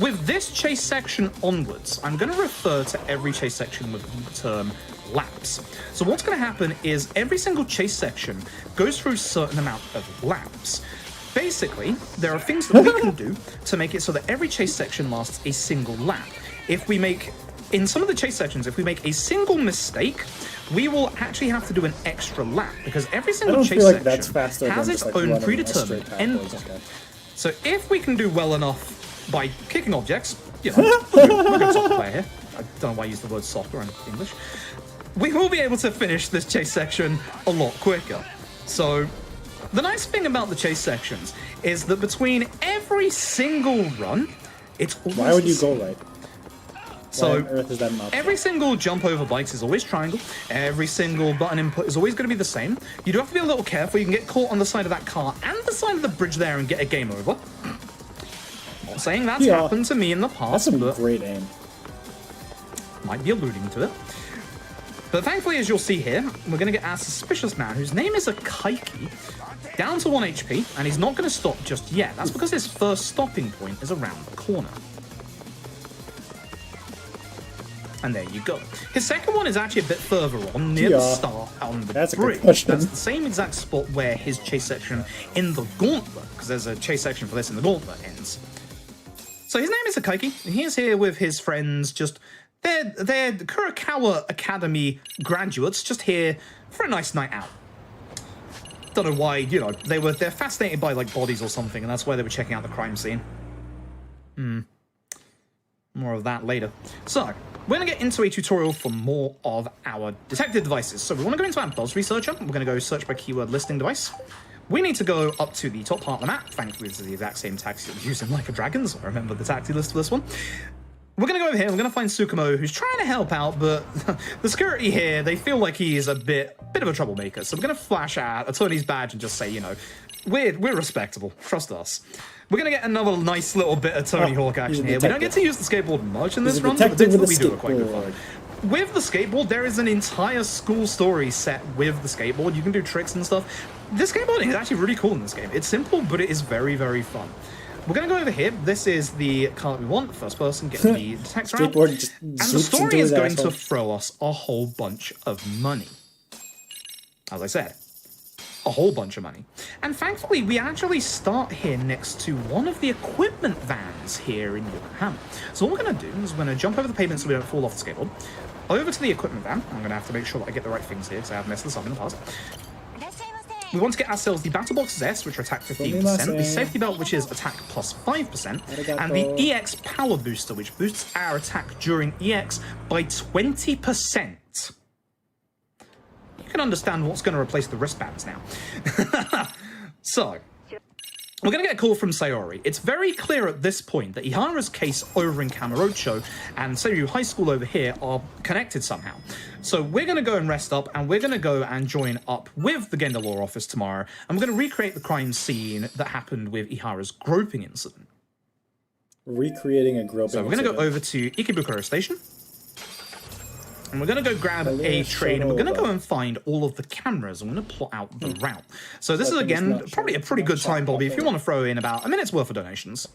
Speaker 11: with this chase section onwards, I'm going to refer to every chase section with the term laps. So what's going to happen is every single chase section goes through a certain amount of laps. Basically, there are things that we can do to make it so that every chase section lasts a single lap. If we make, in some of the chase sections, if we make a single mistake, we will actually have to do an extra lap, because every single chase section has its own predetermined endpoint. So if we can do well enough by kicking objects, you know, we're good soccer player here. I don't know why I use the word soccer in English. We will be able to finish this chase section a lot quicker. So the nice thing about the chase sections is that between every single run, it's always
Speaker 2: Why would you go right?
Speaker 11: So every single jump over bikes is always triangle. Every single button input is always going to be the same. You do have to be a little careful. You can get caught on the side of that car and the side of the bridge there and get a game over. Not saying that's happened to me in the past.
Speaker 2: That's some great aim.
Speaker 11: Might be alluding to it. But thankfully, as you'll see here, we're going to get our suspicious man, whose name is Akaiki. down to 1 HP, and he's not going to stop just yet. That's because his first stopping point is around the corner. And there you go. His second one is actually a bit further on, near the start on the bridge. That's the same exact spot where his chase section in the gauntlet, because there's a chase section for this in the gauntlet, ends. So his name is Akaiki. He is here with his friends, just they're Kurokawa Academy graduates, just here for a nice night out. Don't know why, you know, they're fascinated by like bodies or something, and that's why they were checking out the crime scene. More of that later. So, we're going to get into a tutorial for more of our detective devices. So we want to go into our Buzz Researcher. We're going to go search by keyword listing device. We need to go up to the top part of the map. Thankfully, this is the exact same taxi that we use in Like a Dragon, so I remember the taxi list for this one. We're going to go over here. We're going to find Tsukumo, who's trying to help out, but the security here, they feel like he's a bit of a troublemaker. So we're going to flash out Attorney's badge and just say, you know, we're respectable. Trust us. We're going to get another nice little bit of Tony Hawk action here. We don't get to use the skateboard much in this run, but we do it quite good fun. With the skateboard, there is an entire school story set with the skateboard. You can do tricks and stuff. This skateboarding is actually really cool in this game. It's simple, but it is very, very fun. We're going to go over here. This is the car that we want. First person, get the detector out. And the story is going to throw us a whole bunch of money. As I said, a whole bunch of money. And thankfully, we actually start here next to one of the equipment vans here in Yokohama. So what we're going to do is we're going to jump over the pavement so we don't fall off the skateboard. Over to the equipment van. I'm going to have to make sure that I get the right things here because I have messed this up in the past. We want to get ourselves the Battle Box S, which are attack 15%, the Safety Belt, which is attack plus 5%, and the EX Power Booster, which boosts our attack during EX by 20%. You can understand what's going to replace the wristbands now. So, we're going to get a call from Sayori. It's very clear at this point that Ihara's case over in Kamurocho and Seiryu High School over here are connected somehow. So we're going to go and rest up, and we're going to go and join up with the Genda Law Office tomorrow, and we're going to recreate the crime scene that happened with Ihara's groping incident.
Speaker 2: Recreating a groping
Speaker 11: So we're going to go over to Ikebukuro Station. And we're going to go grab a train, and we're going to go and find all of the cameras. I'm going to plot out the route. So this is, again, probably a pretty good time, Bobby, if you want to throw in about a minute's worth of donations.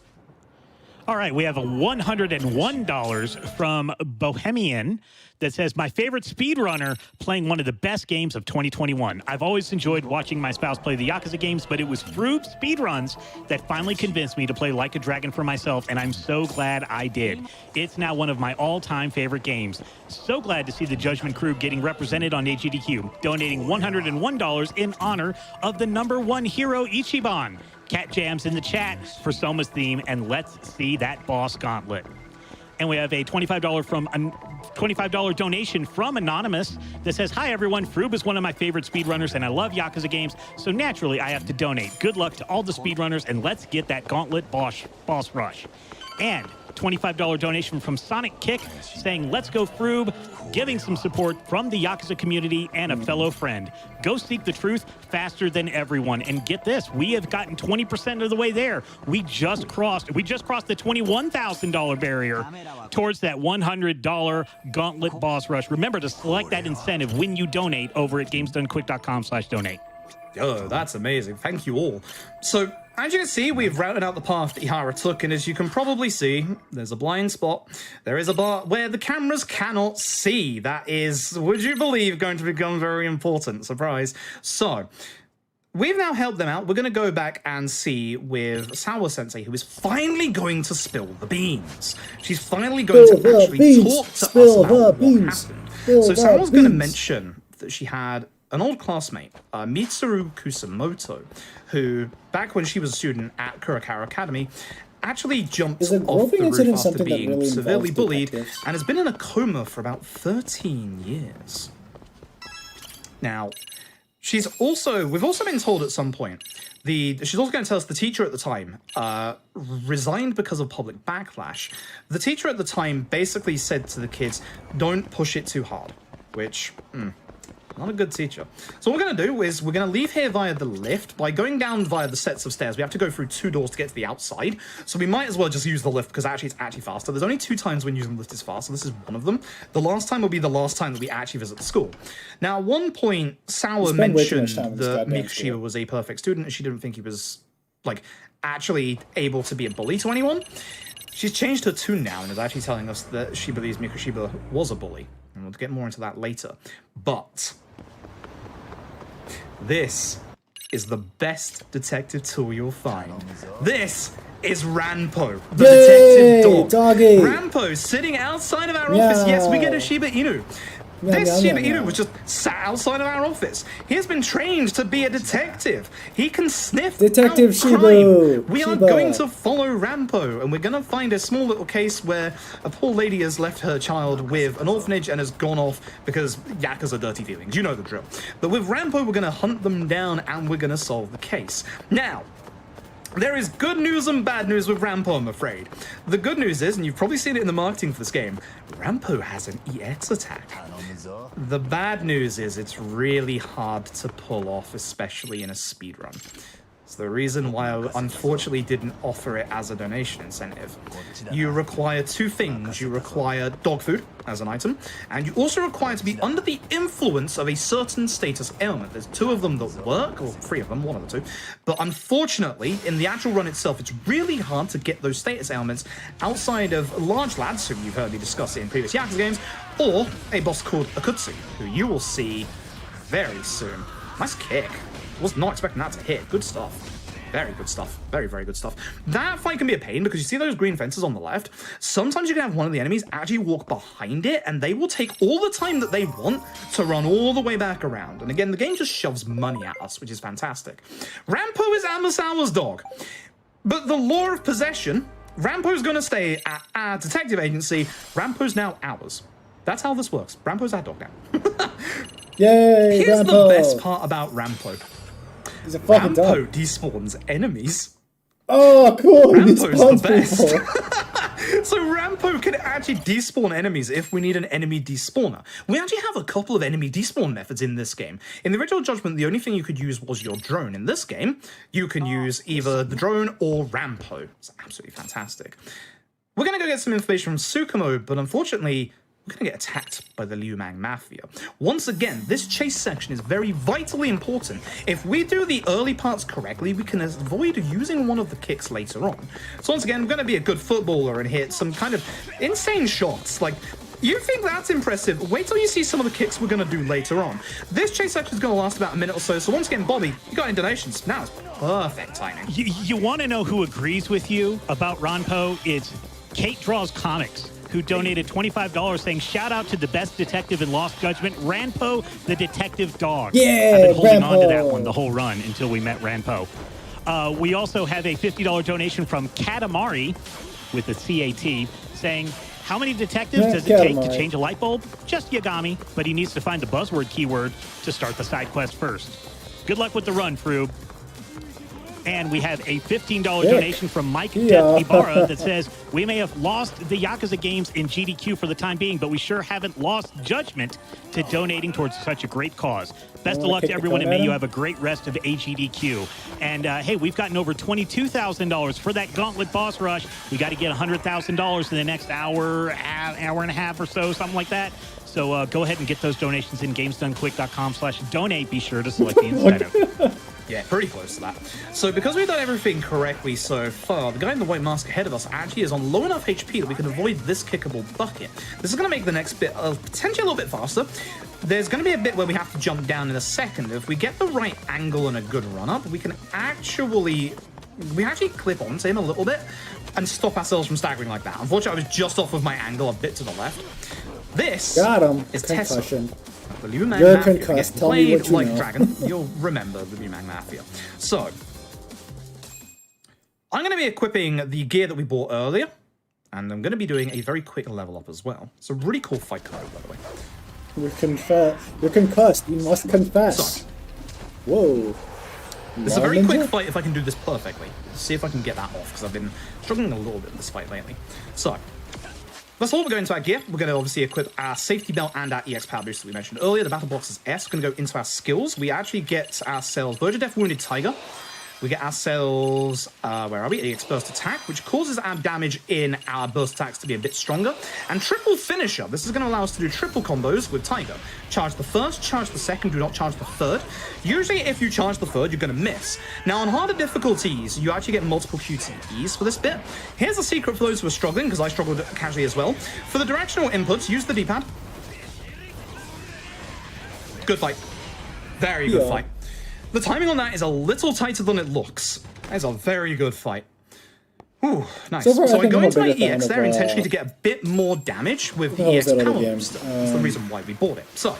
Speaker 10: All right, we have a $101 from Bohemian that says, my favorite speedrunner playing one of the best games of 2021. I've always enjoyed watching my spouse play the Yakuza games, but it was Froob speedruns that finally convinced me to play Like a Dragon for myself, and I'm so glad I did. It's now one of my all-time favorite games. So glad to see the Judgment Crew getting represented on AGDQ, donating $101 in honor of the #1 hero Ichiban. Cat Jams in the chat for Soma's theme, and let's see that boss gauntlet. And we have a $25 donation from Anonymous that says, hi everyone, Froob is one of my favorite speedrunners and I love Yakuza games, so naturally I have to donate. Good luck to all the speedrunners, and let's get that gauntlet boss rush. And $25 donation from Sonic Kick saying, let's go Froob, giving some support from the Yakuza community and a fellow friend. Go seek the truth faster than everyone. And get this, we have gotten 20% of the way there. We just crossed the $21,000 barrier towards that $100 gauntlet boss rush. Remember to select that incentive when you donate over at gamesdonequick.com/donate.
Speaker 11: Oh, that's amazing. Thank you all. So, as you can see, we've routed out the path that Ihara took, and as you can probably see, there's a blind spot. There is a bar where the cameras cannot see. That is, would you believe, going to become very important. Surprise. So, we've now helped them out. We're going to go back and see with Sawa-sensei, who is finally going to spill the beans. She's finally going to actually talk to us about what happened. So Sawa's going to mention that she had an old classmate, Mitsuru Kusamoto, who, back when she was a student at Kurokawa Academy, actually jumped off the roof after being severely bullied and has been in a coma for about 13 years. Now, we've also been told at some point, she's also going to tell us the teacher at the time resigned because of public backlash. The teacher at the time basically said to the kids, don't push it too hard, which, Not a good teacher. So what we're going to do is we're going to leave here via the lift. By going down via the sets of stairs, we have to go through 2 doors to get to the outside. So we might as well just use the lift because actually it's actually faster. There's only 2 times when using the lift is faster. This is one of them. The last time will be the last time that we actually visit the school. Now, at one point, Sour mentioned that Mikashiba was a perfect student and she didn't think he was, like, actually able to be a bully to anyone. She's changed her tune now and is actually telling us that she believes Mikashiba was a bully. And we'll get more into that later. But this is the best detective tool you'll find. This is Ranpo, the detective dog.
Speaker 2: Doggy.
Speaker 11: Ranpo sitting outside of our office. Yes, we get a Shiba Inu. This Shiba Inu was just sat outside of our office. He has been trained to be a detective. He can sniff
Speaker 2: Detective
Speaker 11: out
Speaker 2: Shiba.
Speaker 11: crime. We are going to follow Ranpo, and we're going to find a small little case where a poor lady has left her child with an orphanage and has gone off because Yakuza dirty feelings. You know the drill. But with Ranpo, we're going to hunt them down, and we're going to solve the case. Now, there is good news and bad news with Ranpo, I'm afraid. The good news is, and you've probably seen it in the marketing for this game, Ranpo has an EX attack. The bad news is it's really hard to pull off, especially in a speedrun. It's the reason why I unfortunately didn't offer it as a donation incentive. You require 2 things. You require dog food as an item, and you also require to be under the influence of a certain status ailment. There's 2 of them that work, or 3 of them, one of the 2. But unfortunately, in the actual run itself, it's really hard to get those status ailments outside of large lads, who you've heard me discuss in previous Yakuza games, or a boss called Akutsu, who you will see very soon. Nice kick. Was not expecting that to hit. Good stuff. Very good stuff. Very, very good stuff. That fight can be a pain because you see those green fences on the left? Sometimes you can have one of the enemies actually walk behind it and they will take all the time that they want to run all the way back around. And again, the game just shoves money at us, which is fantastic. Ranpo is Amasawa's dog. But the law of possession, Rampo's going to stay at our detective agency. Rampo's now ours. That's how this works. Rampo's our dog now.
Speaker 2: Yay,
Speaker 11: Here's
Speaker 2: Rampo.
Speaker 11: the best part about Rampo.
Speaker 2: He's a fucking dog.
Speaker 11: Rampo despawns enemies.
Speaker 2: Oh, cool.
Speaker 11: Rampo's
Speaker 2: Despawns
Speaker 11: the best.
Speaker 2: people.
Speaker 11: So Rampo can actually despawn enemies if we need an enemy despawner. We actually have a couple of enemy despawn methods in this game. In the original Judgment, the only thing you could use was your drone. In this game, you can use either the drone or Rampo. It's absolutely fantastic. We're going to go get some information from Tsukumo, but unfortunately, we're going to get attacked by the Liu Mang Mafia. Once again, this chase section is very vitally important. If we do the early parts correctly, we can avoid using one of the kicks later on. So once again, we're going to be a good footballer and hit some kind of insane shots. Like, you think that's impressive? Wait till you see some of the kicks we're going to do later on. This chase section is going to last about a minute or so. So once again, Bobby, you got any donations? Now it's perfect timing.
Speaker 10: You want to know who agrees with you about Ranpo? It's Kate Draws Comics, who donated $25 saying, shout out to the best detective in Lost Judgment, Ranpo the detective dog.
Speaker 2: Yeah,
Speaker 10: I've been holding on to
Speaker 2: Ranpo.
Speaker 10: that one the whole run until we met Ranpo. We also have a $50 donation from Katamari with a CAT saying, how many detectives does it take to change a light bulb? Just Yagami, but he needs to find the buzzword keyword to start the side quest first. Good luck with the run, Froob. And we have a $15 donation from Mike Ibarra that says, we may have lost the Yakuza games in GDQ for the time being, but we sure haven't lost judgment to donating towards such a great cause. Best of luck to everyone, and may you have a great rest of AGDQ. And hey, we've gotten over $22,000 for that Gauntlet boss rush. We got to get $100,000 in the next hour and a half or so, something like that. So go ahead and get those donations in gamesdonequick.com/donate. Be sure to select the incentive.
Speaker 11: Yeah, pretty close to that. So because we've done everything correctly so far, the guy in the white mask ahead of us actually is on low enough HP that we can avoid this kickable bucket. This is going to make the next bit potentially a little bit faster. There's going to be a bit where we have to jump down in a second. If we get the right angle and a good run-up, we can actually clip onto him a little bit and stop ourselves from staggering like that. Unfortunately, I was just off with my angle a bit to the left. This is
Speaker 2: Concussion.
Speaker 11: Tessa. The Liu Mang
Speaker 2: You're
Speaker 11: Mafia.
Speaker 2: concussed.
Speaker 11: Again,
Speaker 2: Tell me what you
Speaker 11: like
Speaker 2: know.
Speaker 11: Dragon. You'll remember the Liu Mang Mafia. So, I'm going to be equipping the gear that we bought earlier, and I'm going to be doing a very quick level up as well. It's a really cool fight code, by the way.
Speaker 2: You're concussed. You must confess.
Speaker 11: So,
Speaker 2: whoa.
Speaker 11: this is a very quick fight if I can do this perfectly. See if I can get that off, because I've been struggling a little bit with this fight lately. So, That's all we're going to our gear. We're going to obviously equip our safety belt and our EX power boost that we mentioned earlier. The battle box is S. We're going to go into our skills. We actually get ourselves Verge of Death Wounded Tiger. We get ourselves, where are we? EX Burst Attack, which causes our damage in our burst attacks to be a bit stronger. And Triple Finisher. This is going to allow us to do triple combos with Tiger. Charge the first, charge the second, do not charge the third. Usually, if you charge the third, you're going to miss. Now, on harder difficulties, you actually get multiple QTEs for this bit. Here's a secret for those who are struggling, because I struggled casually as well. For the directional inputs, use the D-pad. Good fight. Very good fight. The timing on that is a little tighter than it looks. That is a very good fight. Ooh, nice. So I go into my EX there intentionally to get a bit more damage with the EX power booster. That's the reason why we bought it. So,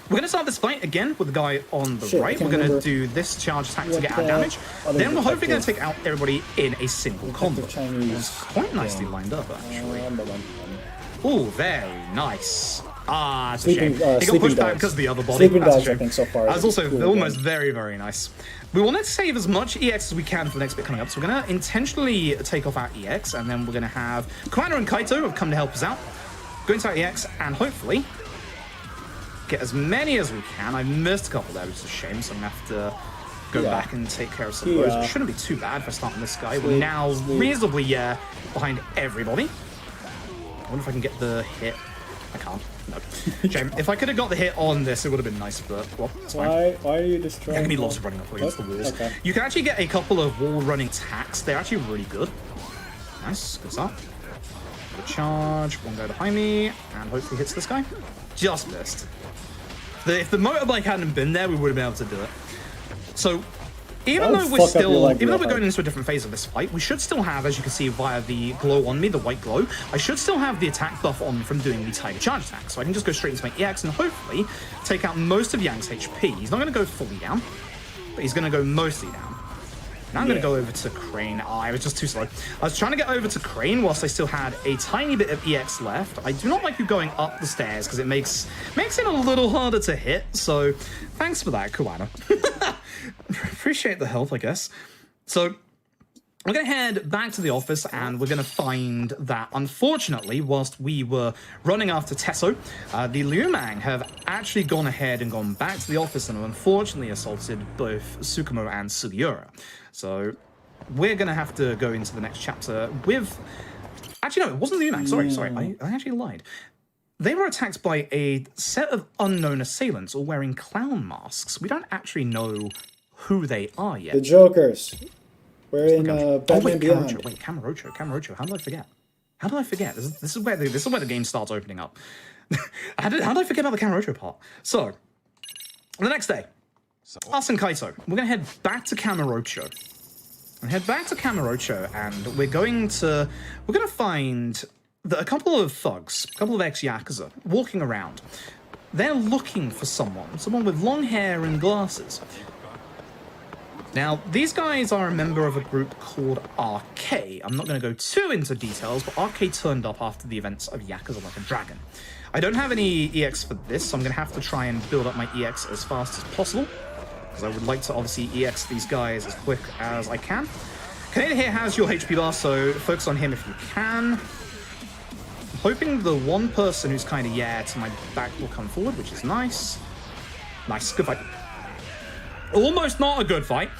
Speaker 11: we're going to start this fight again with the guy on the right. We're going to do this charge attack to get our damage. Then we're hopefully going to take out everybody in a single combo. It's quite nicely lined up, actually. Ooh, very nice. Ah, it's a shame. He got pushed back because of the other body. That's a shame. I think, so far. That's also almost very, very nice. We want to save as much EX as we can for the next bit coming up. So we're going to intentionally take off our EX, and then we're going to have Commander and Kaito have come to help us out. Go into our EX, and hopefully get as many as we can. I missed a couple there, which is a shame, so I'm going to have to go back and take care of some of those. It shouldn't be too bad for starting this guy. We're now reasonably behind everybody. I wonder if I can get the hit. I can't. No. Shame. If I could have got the hit on this, it would have been nice, but, well, it's fine.
Speaker 2: Why are you destroying?
Speaker 11: There can be lots of running up against the walls. Okay. You can actually get a couple of wall running attacks. They're actually really good. Nice. Good start. Good charge. One guy behind me, and hopefully hits this guy. Just missed. If the motorbike hadn't been there, we would have been able to do it. So, even though we're going into a different phase of this fight, we should still have, as you can see via the glow on me, the white glow, I should still have the attack buff on from doing the Tiger Charge attack. So I can just go straight into my EX and hopefully take out most of Yang's HP. He's not going to go fully down, but he's going to go mostly down. Now I'm going to go over to Crane. Oh, I was just too slow. I was trying to get over to Crane whilst I still had a tiny bit of EX left. I do not like you going up the stairs because it makes it a little harder to hit. So thanks for that, Kuwana. Appreciate the help, I guess. So we're going to head back to the office and we're going to find that, unfortunately, whilst we were running after Tesso, the Liu Mang have actually gone ahead and gone back to the office and have unfortunately assaulted both Tsukumo and Sugiura. So we're going to have to go into the next chapter with... Actually, no, it wasn't Liu Mang. Sorry. I actually lied. They were attacked by a set of unknown assailants all wearing clown masks. We don't actually know who they are yet.
Speaker 2: The Jokers. We're in Batman Beyond.
Speaker 11: Wait, Kamurocho. How did I forget? This is where the game starts opening up. How did I forget about the Kamurocho part? So, the next day, us and Kaito, we're gonna head back to Kamurocho. And we're gonna find a couple of thugs, a couple of ex-Yakuza, walking around. They're looking for someone with long hair and glasses. Now, these guys are a member of a group called RK. I'm not going to go too into details, but RK turned up after the events of Yakuza Like a Dragon. I don't have any EX for this, so I'm going to have to try and build up my EX as fast as possible, because I would like to obviously EX these guys as quick as I can. Kaneda here has your HP bar, so focus on him if you can. I'm hoping the one person who's kind of to my back will come forward, which is nice. Nice, good fight. Almost not a good fight.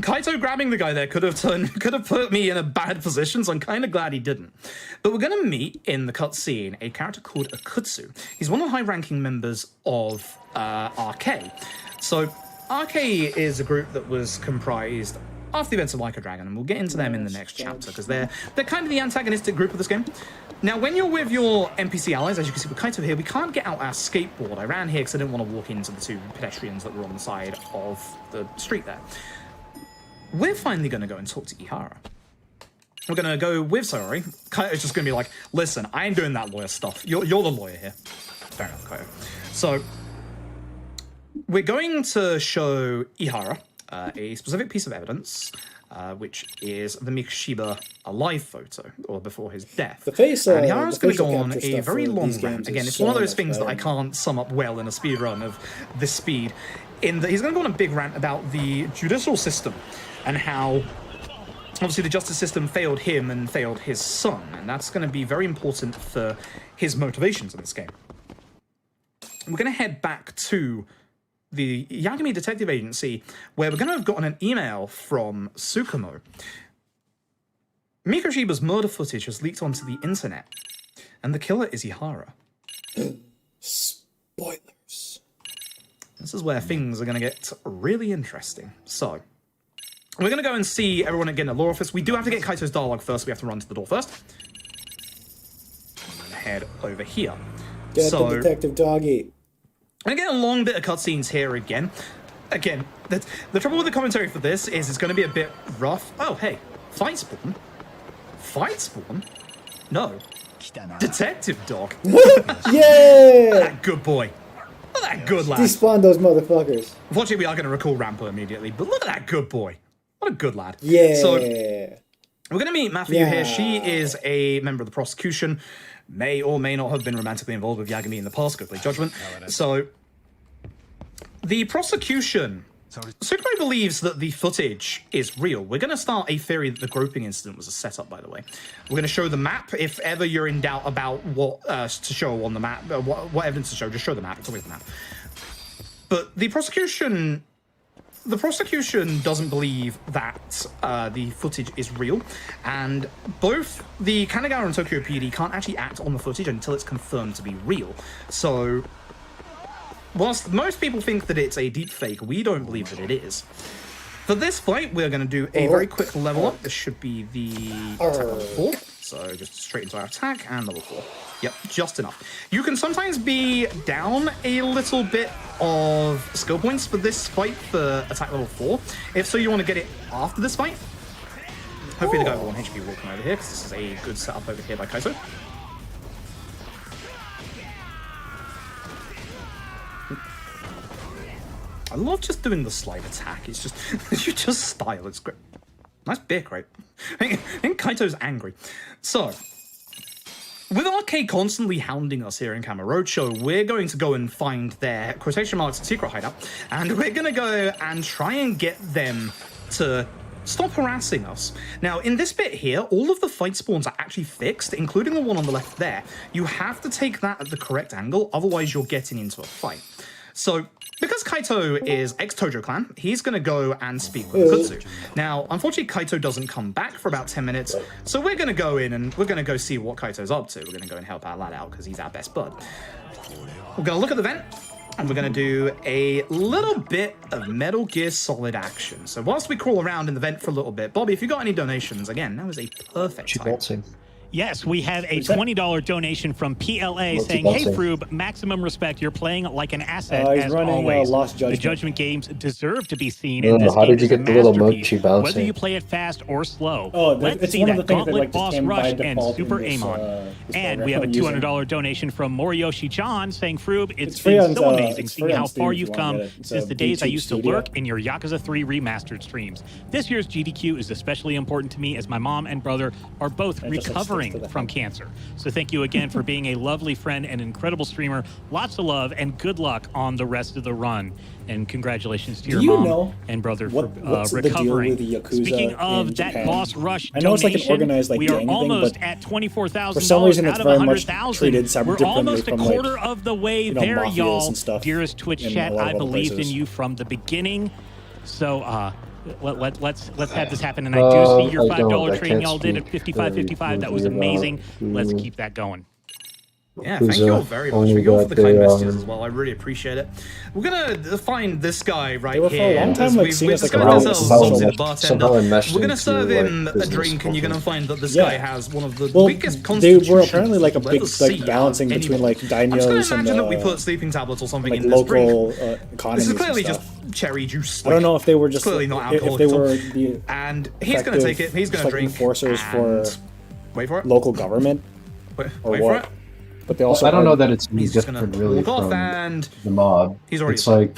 Speaker 11: Kaito grabbing the guy there could have put me in a bad position, so I'm kind of glad he didn't. But we're going to meet in the cutscene a character called Akutsu. He's one of the high-ranking members of RK. So RK is a group that was comprised after the events of Like a Dragon, and we'll get into them in the next chapter because they're kind of the antagonistic group of this game. Now, when you're with your NPC allies, as you can see with Kaito here, we can't get out our skateboard. I ran here because I didn't want to walk into the two pedestrians that were on the side of the street there. We're finally going to go and talk to Ihara. We're going to go with Sayori. Kaito's just going to be like, listen, I ain't doing that lawyer stuff. You're the lawyer here. Fair enough, Kaito. So, we're going to show Ihara a specific piece of evidence, which is the Mikishiba alive photo, or before his death.
Speaker 2: The face,
Speaker 11: and Ihara's going to go on a very long rant. Again, it's one of those things that I can't sum up well in a speed run of this speed. He's going to go on a big rant about the judicial system and how obviously the justice system failed him and failed his son, and that's going to be very important for his motivations in this game. We're going to head back to the Yagami Detective Agency, where we're going to have gotten an email from Tsukumo. Mikoshiba's murder footage has leaked onto the internet, and the killer is Ihara.
Speaker 2: Spoilers.
Speaker 11: This is where things are going to get really interesting. So, we're going to go and see everyone again at the law office. We do have to get Kaito's dialogue first. We have to run to the door first. I'm going to head over here.
Speaker 2: Get the detective doggy.
Speaker 11: I'm going to get a long bit of cutscenes here again. Again, the trouble with the commentary for this is it's going to be a bit rough. Oh, hey, fight spawn? Fight spawn? No. Detective dog.
Speaker 2: Yeah!
Speaker 11: Good boy. Look at that good lad.
Speaker 2: Despawn those motherfuckers.
Speaker 11: Unfortunately, we are going to recall Rampo immediately, but look at that good boy. What a good lad.
Speaker 2: Yeah.
Speaker 11: So, we're going to meet Matthew here. She is a member of the prosecution. May or may not have been romantically involved with Yagami in the past. Go play Judgment. So, the prosecution... Tsukumo believes that the footage is real. We're going to start a theory that the groping incident was a setup, by the way. We're going to show the map. If ever you're in doubt about what to show on the map, what evidence to show, just show the map. It's always the map. But the prosecution doesn't believe that the footage is real, and both the Kanagawa and Tokyo PD can't actually act on the footage until it's confirmed to be real. So, whilst most people think that it's a deepfake, we don't believe that it is. For this fight, we're going to do a very quick level up. This should be the attack level 4. So just straight into our attack and level 4. Yep, just enough. You can sometimes be down a little bit of skill points for this fight for attack level 4. If so, you want to get it after this fight. Hopefully the guy with 1 HP will come over here, because this is a good setup over here by Kaito. I love just doing the slide attack. It's just, you just style. It's great. Nice beer crate. I think Kaito's angry. So, with Arcade constantly hounding us here in Kamurocho, we're going to go and find their, quotation marks, secret hideout, and we're going to go and try and get them to stop harassing us. Now, in this bit here, all of the fight spawns are actually fixed, including the one on the left there. You have to take that at the correct angle, otherwise you're getting into a fight. So, because Kaito is ex-Tojo clan, he's going to go and speak with Kutsu. Now, unfortunately, Kaito doesn't come back for about 10 minutes, so we're going to go in and we're going to go see what Kaito's up to. We're going to go and help our lad out because he's our best bud. We're going to look at the vent, and we're going to do a little bit of Metal Gear Solid action. So whilst we crawl around in the vent for a little bit, Bobby, if you got any donations, again, that was a perfect time.
Speaker 10: Yes, we have a $20 donation from PLA saying, "Hey, Froob, maximum respect. You're playing like an asset as always.
Speaker 2: Lost Judgment.
Speaker 10: The Judgment games deserve to be seen in this
Speaker 12: how
Speaker 10: game
Speaker 12: did you
Speaker 10: as a
Speaker 12: get the little
Speaker 10: masterpiece,
Speaker 12: Mochi bouncing?
Speaker 10: whether you play it fast or slow.
Speaker 2: It's
Speaker 10: Let's see
Speaker 2: one of
Speaker 10: that
Speaker 2: the things that,
Speaker 10: Gauntlet
Speaker 2: like, just
Speaker 10: Boss
Speaker 2: came by
Speaker 10: Rush and
Speaker 2: default
Speaker 10: Super
Speaker 2: in this,
Speaker 10: Amon.
Speaker 2: this
Speaker 10: And we have a
Speaker 2: program I'm
Speaker 10: $200 donation from Moriyoshi John saying, "Froob, it's
Speaker 2: free
Speaker 10: been
Speaker 2: on,
Speaker 10: so amazing
Speaker 2: it's
Speaker 10: seeing
Speaker 2: free
Speaker 10: how
Speaker 2: on Steam
Speaker 10: far
Speaker 2: if you
Speaker 10: you've
Speaker 2: wanna
Speaker 10: come
Speaker 2: get it. It's
Speaker 10: since
Speaker 2: a
Speaker 10: the days I
Speaker 2: BT
Speaker 10: used to
Speaker 2: studio.
Speaker 10: lurk in your Yakuza 3 remastered streams. This year's GDQ is especially important to me as my mom and brother are both recovering from cancer. So thank you again for being a lovely friend and incredible streamer. Lots of love and good luck on the rest of the run. And congratulations to your mom and brother for recovering." Speaking of that Boss Rush
Speaker 2: I know it's like an
Speaker 10: donation,
Speaker 2: organized like
Speaker 10: we are
Speaker 2: gang
Speaker 10: almost
Speaker 2: thing,
Speaker 10: at $24,000
Speaker 2: for some reason it's
Speaker 10: out of
Speaker 2: very much
Speaker 10: 100,000.
Speaker 2: treated
Speaker 10: We're
Speaker 2: differently
Speaker 10: almost a
Speaker 2: from
Speaker 10: quarter
Speaker 2: like,
Speaker 10: of the way
Speaker 2: you know,
Speaker 10: there,
Speaker 2: mafias
Speaker 10: y'all.
Speaker 2: and stuff
Speaker 10: Dearest Twitch
Speaker 2: in
Speaker 10: chat,
Speaker 2: a lot
Speaker 10: I
Speaker 2: of other
Speaker 10: believed in
Speaker 2: places.
Speaker 10: you from the beginning. So let's have this happen. And I do see your $5 train y'all did at 55.55. That was amazing. Let's keep that going.
Speaker 11: Yeah, thank you all very much. Thank you all for the kind messages as well. I really appreciate it. We're gonna find this guy right
Speaker 2: They were for a
Speaker 11: here.
Speaker 2: long time, like, seen as, like,
Speaker 11: discovered
Speaker 2: around
Speaker 11: ourselves
Speaker 2: somehow
Speaker 11: as
Speaker 2: I
Speaker 11: a bartender. We're gonna serve him a drink, and you're gonna find that this guy has one of the weakest
Speaker 2: they
Speaker 11: constitutions
Speaker 2: were apparently like a
Speaker 11: you'll
Speaker 2: big
Speaker 11: ever see
Speaker 2: like balancing
Speaker 11: out of
Speaker 2: between like
Speaker 11: anyone. I'm just
Speaker 2: daimyos
Speaker 11: gonna
Speaker 2: and
Speaker 11: imagine that we put sleeping tablets or something
Speaker 2: like
Speaker 11: in this drink.
Speaker 2: local
Speaker 11: This
Speaker 2: economies
Speaker 11: is
Speaker 2: and
Speaker 11: clearly
Speaker 2: stuff.
Speaker 11: just cherry juice.
Speaker 2: I don't know if they were just
Speaker 11: clearly not
Speaker 2: if
Speaker 11: alcoholic
Speaker 2: they
Speaker 11: at all.
Speaker 2: were the
Speaker 11: And he's gonna take it. He's gonna
Speaker 2: like
Speaker 11: drink.
Speaker 2: enforcers for
Speaker 11: wait for it.
Speaker 2: local government
Speaker 11: Wait
Speaker 2: or
Speaker 11: for
Speaker 2: what?
Speaker 11: it.
Speaker 2: But they also
Speaker 12: I don't
Speaker 2: are,
Speaker 12: know that it's
Speaker 11: He's just gonna
Speaker 12: different really
Speaker 11: walk off
Speaker 12: from
Speaker 11: and
Speaker 12: the mob.
Speaker 11: he's already
Speaker 12: It's like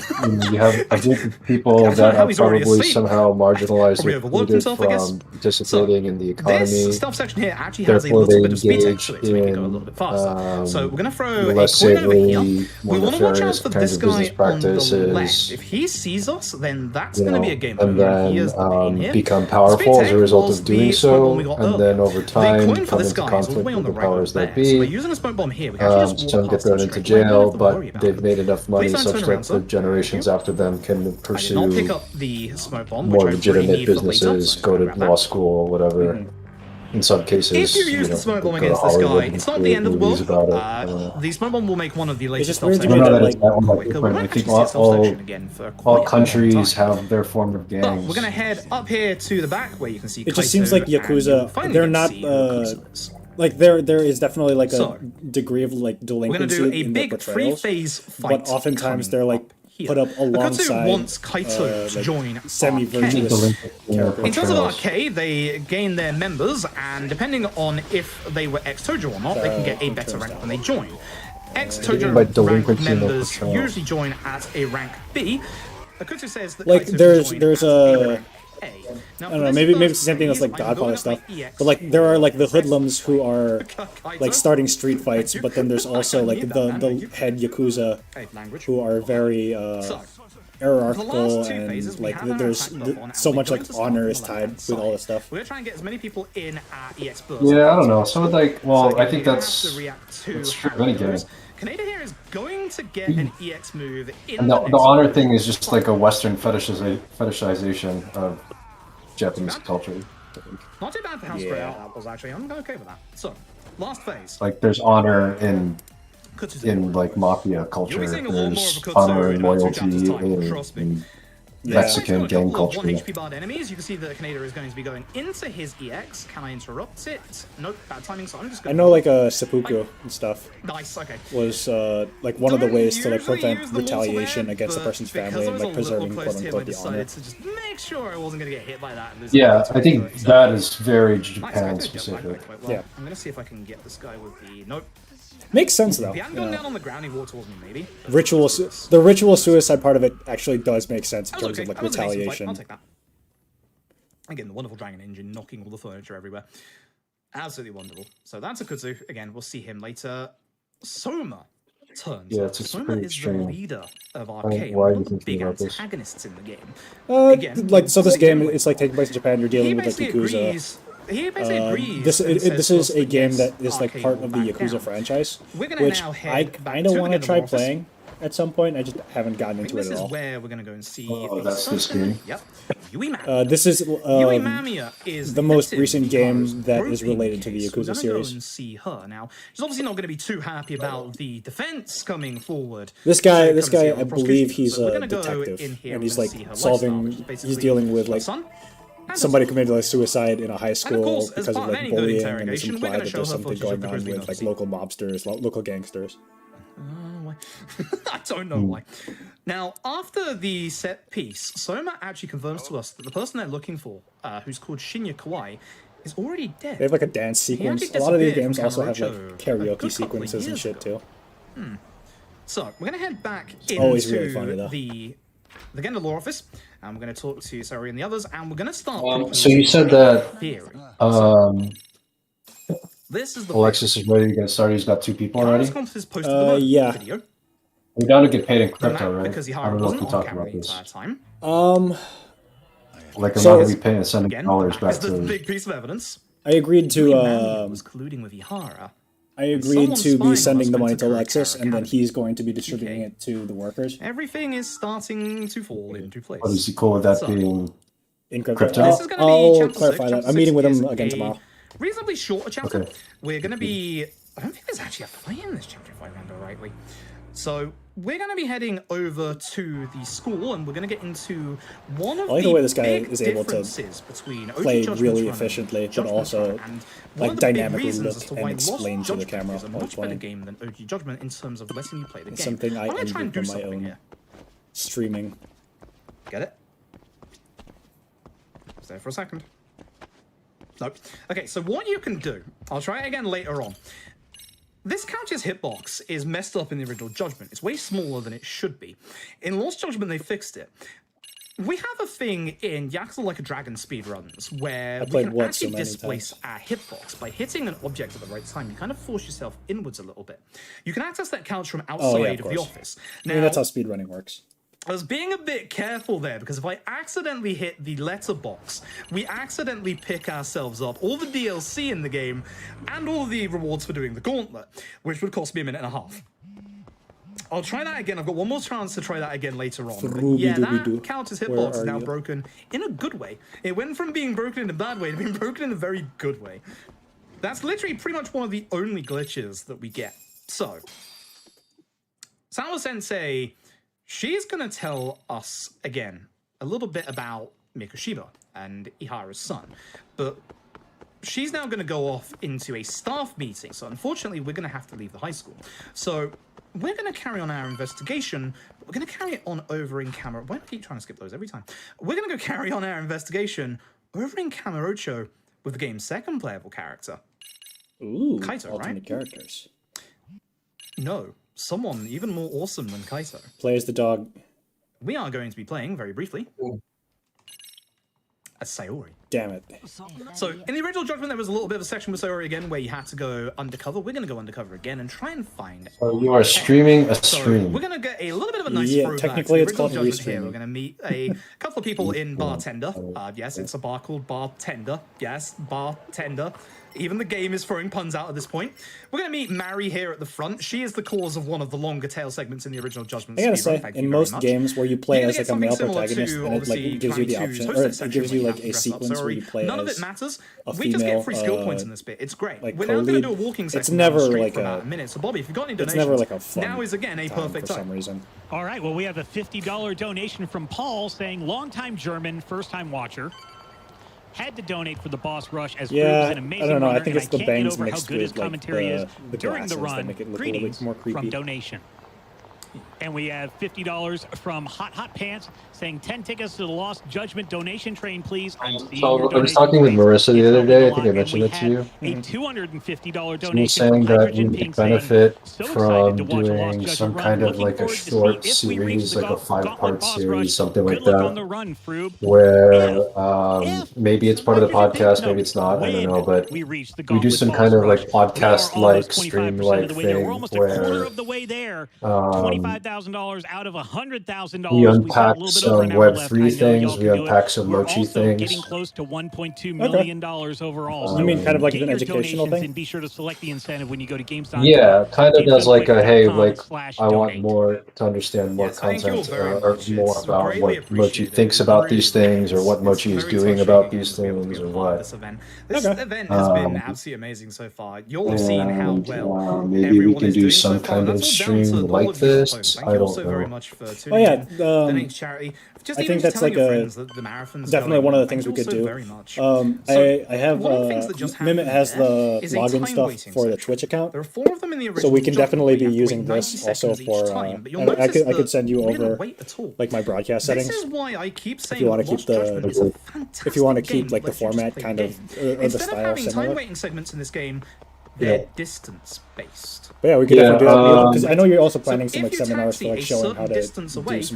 Speaker 12: you have a group of people
Speaker 11: I don't know
Speaker 12: that
Speaker 11: how
Speaker 12: are
Speaker 11: he's already
Speaker 12: probably
Speaker 11: asleep.
Speaker 12: somehow marginalized
Speaker 11: Probably
Speaker 12: or
Speaker 11: overworked
Speaker 12: excluded
Speaker 11: himself, I guess.
Speaker 12: from participating in the economy.
Speaker 11: This stealth section here actually has a
Speaker 12: Therefore,
Speaker 11: little
Speaker 12: they
Speaker 11: bit of speed tech
Speaker 12: engage
Speaker 11: to it to make it go a
Speaker 12: in
Speaker 11: little bit faster. So we're gonna throw a
Speaker 12: less
Speaker 11: coin over here.
Speaker 12: savory, more
Speaker 11: We want to watch out
Speaker 12: nefarious
Speaker 11: for
Speaker 12: kinds
Speaker 11: this
Speaker 12: of business
Speaker 11: guy on the left.
Speaker 12: practices.
Speaker 11: If he sees us, then that's
Speaker 12: You
Speaker 11: going to
Speaker 12: know,
Speaker 11: be a game
Speaker 12: and
Speaker 11: over. And he
Speaker 12: then
Speaker 11: is the main here.
Speaker 12: become
Speaker 11: Speed
Speaker 12: powerful as
Speaker 11: tech
Speaker 12: a result
Speaker 11: was
Speaker 12: of doing
Speaker 11: the smoke bomb we
Speaker 12: so,
Speaker 11: got
Speaker 12: and
Speaker 11: earlier.
Speaker 12: then over
Speaker 11: The
Speaker 12: time
Speaker 11: coin for
Speaker 12: come
Speaker 11: this
Speaker 12: into
Speaker 11: guy is all the
Speaker 12: conflict
Speaker 11: way on
Speaker 12: with
Speaker 11: the
Speaker 12: the
Speaker 11: right over
Speaker 12: powers
Speaker 11: there.
Speaker 12: that
Speaker 11: So by
Speaker 12: be.
Speaker 11: using a smoke bomb here, we can actually just
Speaker 12: Some
Speaker 11: walk
Speaker 12: get
Speaker 11: past
Speaker 12: thrown
Speaker 11: him
Speaker 12: into
Speaker 11: straight away. We don't
Speaker 12: jail,
Speaker 11: have to worry
Speaker 12: but
Speaker 11: about
Speaker 12: they've
Speaker 11: him.
Speaker 12: made enough money
Speaker 11: Please don't
Speaker 12: such
Speaker 11: turn
Speaker 12: that
Speaker 11: around,
Speaker 12: the
Speaker 11: sir.
Speaker 12: generations after them can
Speaker 11: I did not
Speaker 12: pursue
Speaker 11: pick up the smoke bomb, which
Speaker 12: more
Speaker 11: I really
Speaker 12: legitimate
Speaker 11: need for later. So I'm
Speaker 12: businesses,
Speaker 11: just
Speaker 12: go
Speaker 11: gonna
Speaker 12: to
Speaker 11: grab
Speaker 12: law
Speaker 11: that.
Speaker 12: school or whatever. In some cases,
Speaker 11: If you use the smoke bomb against this guy, it's not the end of the world. The smoke bomb will make one of the latest
Speaker 2: just
Speaker 11: stealth
Speaker 2: weird to
Speaker 11: sections
Speaker 2: me that,
Speaker 12: that
Speaker 2: like,
Speaker 12: it's that one
Speaker 11: quicker. We
Speaker 12: different.
Speaker 11: might
Speaker 12: I think
Speaker 11: actually see a stealth section again for quite
Speaker 12: all
Speaker 11: a long
Speaker 12: countries
Speaker 11: time.
Speaker 12: have their form of gangs.
Speaker 11: But we're gonna head up here to the back where you can see.
Speaker 2: it just seems like Yakuza, they're not, like, there is definitely, like, a degree of, like, delinquency in their portrayals, but oftentimes they're, like, put up alongside
Speaker 11: wants Kaito to
Speaker 2: like,
Speaker 11: join
Speaker 2: semi-virtuous characters.
Speaker 11: In terms of arcade, they gain their members, and depending on if they were ex-Tojo or not, they can get a better rank when they join. Ex-Tojo rank members usually join at a rank B. Akutsu says that
Speaker 2: like, there's a...
Speaker 11: I
Speaker 2: don't know, maybe it's the same thing as, like, Godfather stuff, but, like, there are, like, the hoodlums who are, like, starting street fights, but then there's also, like, the head Yakuza who are very, hierarchical, and, like, there's so much, like, honor is tied with all this stuff.
Speaker 11: We're gonna try and get as many people in at EX Burst.
Speaker 12: Yeah, I don't know. So, like, well, I think that's true of any game.
Speaker 11: Kaneda here is going to get an EX move in
Speaker 12: And the honor thing is just like a Western fetishization of Japanese culture.
Speaker 11: Not too bad for how spread out that was, actually. I'm okay with that. So, last phase.
Speaker 12: Like, there's honor in like mafia culture. There's honor and loyalty in Mexican gang culture.
Speaker 11: 1 HP barred enemies. You can see that Kaneda is going to be going into his EX. Can I interrupt it? Nope, bad timing. So I'm just going
Speaker 2: I know, like, seppuku and stuff.
Speaker 11: Nice, okay.
Speaker 2: Was like one of the ways to, like, prevent retaliation against a person's family and, like, preserving quote unquote the honor.
Speaker 11: To just make sure I wasn't going to get hit by that.
Speaker 12: Yeah, I think that is very Japan specific.
Speaker 2: Yeah.
Speaker 11: I'm going to see if I can get this guy with the nope.
Speaker 2: Makes sense, though.
Speaker 11: If he hadn't gone down on the ground, he walked towards me, maybe.
Speaker 2: The ritual suicide part of it actually does make sense in terms of, like, retaliation.
Speaker 11: I'll take that. Again, the wonderful dragon engine knocking all the furniture everywhere. Absolutely wonderful. So that's Akutsu. Again, we'll see him later. Soma turns.
Speaker 12: Yeah,
Speaker 11: up. Soma is the leader of Arcade.
Speaker 12: Why
Speaker 11: One of the big antagonists in the game.
Speaker 2: Again, like, so this game, it's like taking place in Japan. You're dealing with, like, Yakuza.
Speaker 11: He basically agrees.
Speaker 2: This is a game that is, like, part of the Yakuza franchise, which I kind of want to try playing at some point. I just haven't gotten into it at all.
Speaker 11: This is where we're going to go and see.
Speaker 12: Oh, that's this game.
Speaker 11: Yep. Yui Mamiya.
Speaker 2: This is
Speaker 11: Mamiya is
Speaker 2: the most recent game that is related to the Yakuza series.
Speaker 11: Go and see her now. She's obviously not going to be too happy about the defense coming forward.
Speaker 2: This guy, I believe he's a detective, and he's, like, he's dealing with, like, somebody committed, like, suicide in a high school because of, like, bullying, and it's implied that there's something going on with, like, local mobsters, local gangsters.
Speaker 11: I don't know why. Now, after the set piece, Soma actually confirms to us that the person they're looking for, who's called Shinya Kawai, is already dead.
Speaker 2: They have, like, a dance sequence. A lot of these games also have, like, karaoke sequences and shit too.
Speaker 11: So we're gonna head back into
Speaker 2: really funny, though.
Speaker 11: the Genda Law Office, and we're gonna talk to Sari and the others, and we're gonna start.
Speaker 12: So you said that
Speaker 11: this is the
Speaker 12: Alexis is ready to get started. He's got 2 people already.
Speaker 2: Yeah.
Speaker 12: We're down to get paid in crypto, right?
Speaker 11: Because
Speaker 12: I don't know if we talked about this. Like, I'm
Speaker 2: so,
Speaker 12: not going to be paying sending dollars back to.
Speaker 11: The big piece of evidence.
Speaker 2: I agreed to
Speaker 11: was colluding with Ihara.
Speaker 2: I agreed to be sending the money to Alexis, and then he's going to be distributing it to the workers.
Speaker 11: Everything is starting to fall into place.
Speaker 12: What is he cool with that being
Speaker 2: in crypto?
Speaker 11: I'll
Speaker 2: clarify that. I'm meeting with him again tomorrow.
Speaker 11: Reasonably short chapter. Okay. We're going to be. I don't think there's actually a play in this chapter, if I remember rightly. So we're going to be heading over to the school, and we're going to get into one of the
Speaker 2: way this guy
Speaker 11: big
Speaker 2: is able to play really efficiently, but also, like, dynamically look and explain to the camera while playing.
Speaker 11: Game than OG Judgment in terms of letting you play the game.
Speaker 2: Something I envy from my own streaming.
Speaker 11: Get it? Stay for a second. Nope. Okay, so what you can do, I'll try it again later on. This couch's hitbox is messed up in the original Judgment. It's way smaller than it should be. In Lost Judgment, they fixed it. We have a thing in Yakuza Like a Dragon speedruns where we can actually displace our hitbox. By hitting an object at the right time, you kind of force yourself inwards a little bit. You can access that couch from outside of the office.
Speaker 2: Now, that's how speedrunning works.
Speaker 11: I was being a bit careful there, because if I accidentally hit the letterbox, we accidentally pick ourselves up all the DLC in the game and all the rewards for doing the gauntlet, which would cost me a minute and a half. I'll try that again. I've got one more chance to try that again later on. But yeah, that count's hitbox is now broken in a good way. It went from being broken in a bad way to being broken in a very good way. That's literally pretty much one of the only glitches that we get. So, Sawa Sensei, she's going to tell us, again, a little bit about Mikoshiba and Ihara's son. But she's now going to go off into a staff meeting. So unfortunately, we're going to have to leave the high school. So we're going to carry on our investigation, but we're going to carry it on over in Kamurocho. Why do I keep trying to skip those every time? We're going to go carry on our investigation over in Kamurocho with the game's second playable character.
Speaker 2: Ooh,
Speaker 11: Kaito,
Speaker 2: alternate characters.
Speaker 11: No, someone even more awesome than Kaito.
Speaker 2: Plays the dog.
Speaker 11: We are going to be playing, very briefly, as Sayori.
Speaker 2: Damn it.
Speaker 11: So, in the original Judgment, there was a little bit of a section with Sayori again where you had to go undercover. We're going to go undercover again and try and find...
Speaker 12: So you are streaming a stream.
Speaker 11: So we're going to get a little bit of a nice
Speaker 2: throwback. Technically it's called
Speaker 11: Judgment here. We're going to meet a couple of people in Bartender. Yes, it's a bar called Bartender. Yes, Bartender. Even the game is throwing puns out at this point. We're going to meet Mari here at the front. She is the cause of one of the longer tail segments in the original Judgment.
Speaker 2: I gotta say, in most games where you play as like a male protagonist, and it like gives you the option, or it gives you like a sequence where you play
Speaker 11: none of it matters. We just get free skill points in this bit. It's great.
Speaker 2: Like
Speaker 11: we're now going to do a walking section.
Speaker 2: It's never like
Speaker 11: a minute. So Bobby, if you've got any donations,
Speaker 2: it's never like a fun
Speaker 11: now is again a perfect
Speaker 2: time for some reason.
Speaker 10: All right, well, we have a $50 donation from Paul saying, long-time German, first-time watcher. Had to donate for the boss rush as Froob is an amazing
Speaker 2: I don't know.
Speaker 10: runner,
Speaker 2: I think it's the bangs mixed
Speaker 10: with
Speaker 2: with like the
Speaker 10: during the run.
Speaker 2: that make it look
Speaker 10: Greetings
Speaker 2: a little bit more creepy.
Speaker 10: from donation. And we have $50 from Hot Pants saying 10 tickets to the Lost Judgment donation train, please.
Speaker 12: So I was talking with Marissa the other day. I think I mentioned it to you.
Speaker 10: A $250 donation.
Speaker 12: She was saying that we would benefit from doing some kind of like a short series, like a 5-part series, something like that. Where maybe it's part of the podcast, maybe it's not. I don't know, but we do some kind of like podcast-like, stream-like thing where
Speaker 10: $25,000 out of $100,000.
Speaker 12: We unpack some Web3 things. We unpack some Mochi things.
Speaker 10: Getting close to $1.2 million overall.
Speaker 2: You mean kind of like an educational thing?
Speaker 10: And be sure to select the incentive when you go to GameStop.
Speaker 12: Yeah, kind of as like a hey, like I want more to understand more content or more about what Mochi thinks about these things or what Mochi is doing about these things or what.
Speaker 11: This event has been absolutely amazing so far. You'll have seen how well
Speaker 12: maybe we can do some kind of stream like this. I don't know.
Speaker 2: Oh yeah, I think that's like definitely one of the things we could do. I have Mimit has the login stuff for the Twitch account, so we can definitely be using this also for. I could send you over like my broadcast settings if you want to keep like the format kind of or the style similar.
Speaker 11: Waiting segments in this game. They're distance-based.
Speaker 2: But yeah, we could definitely do that. Because I know you're also planning some like seminars for like showing how to do some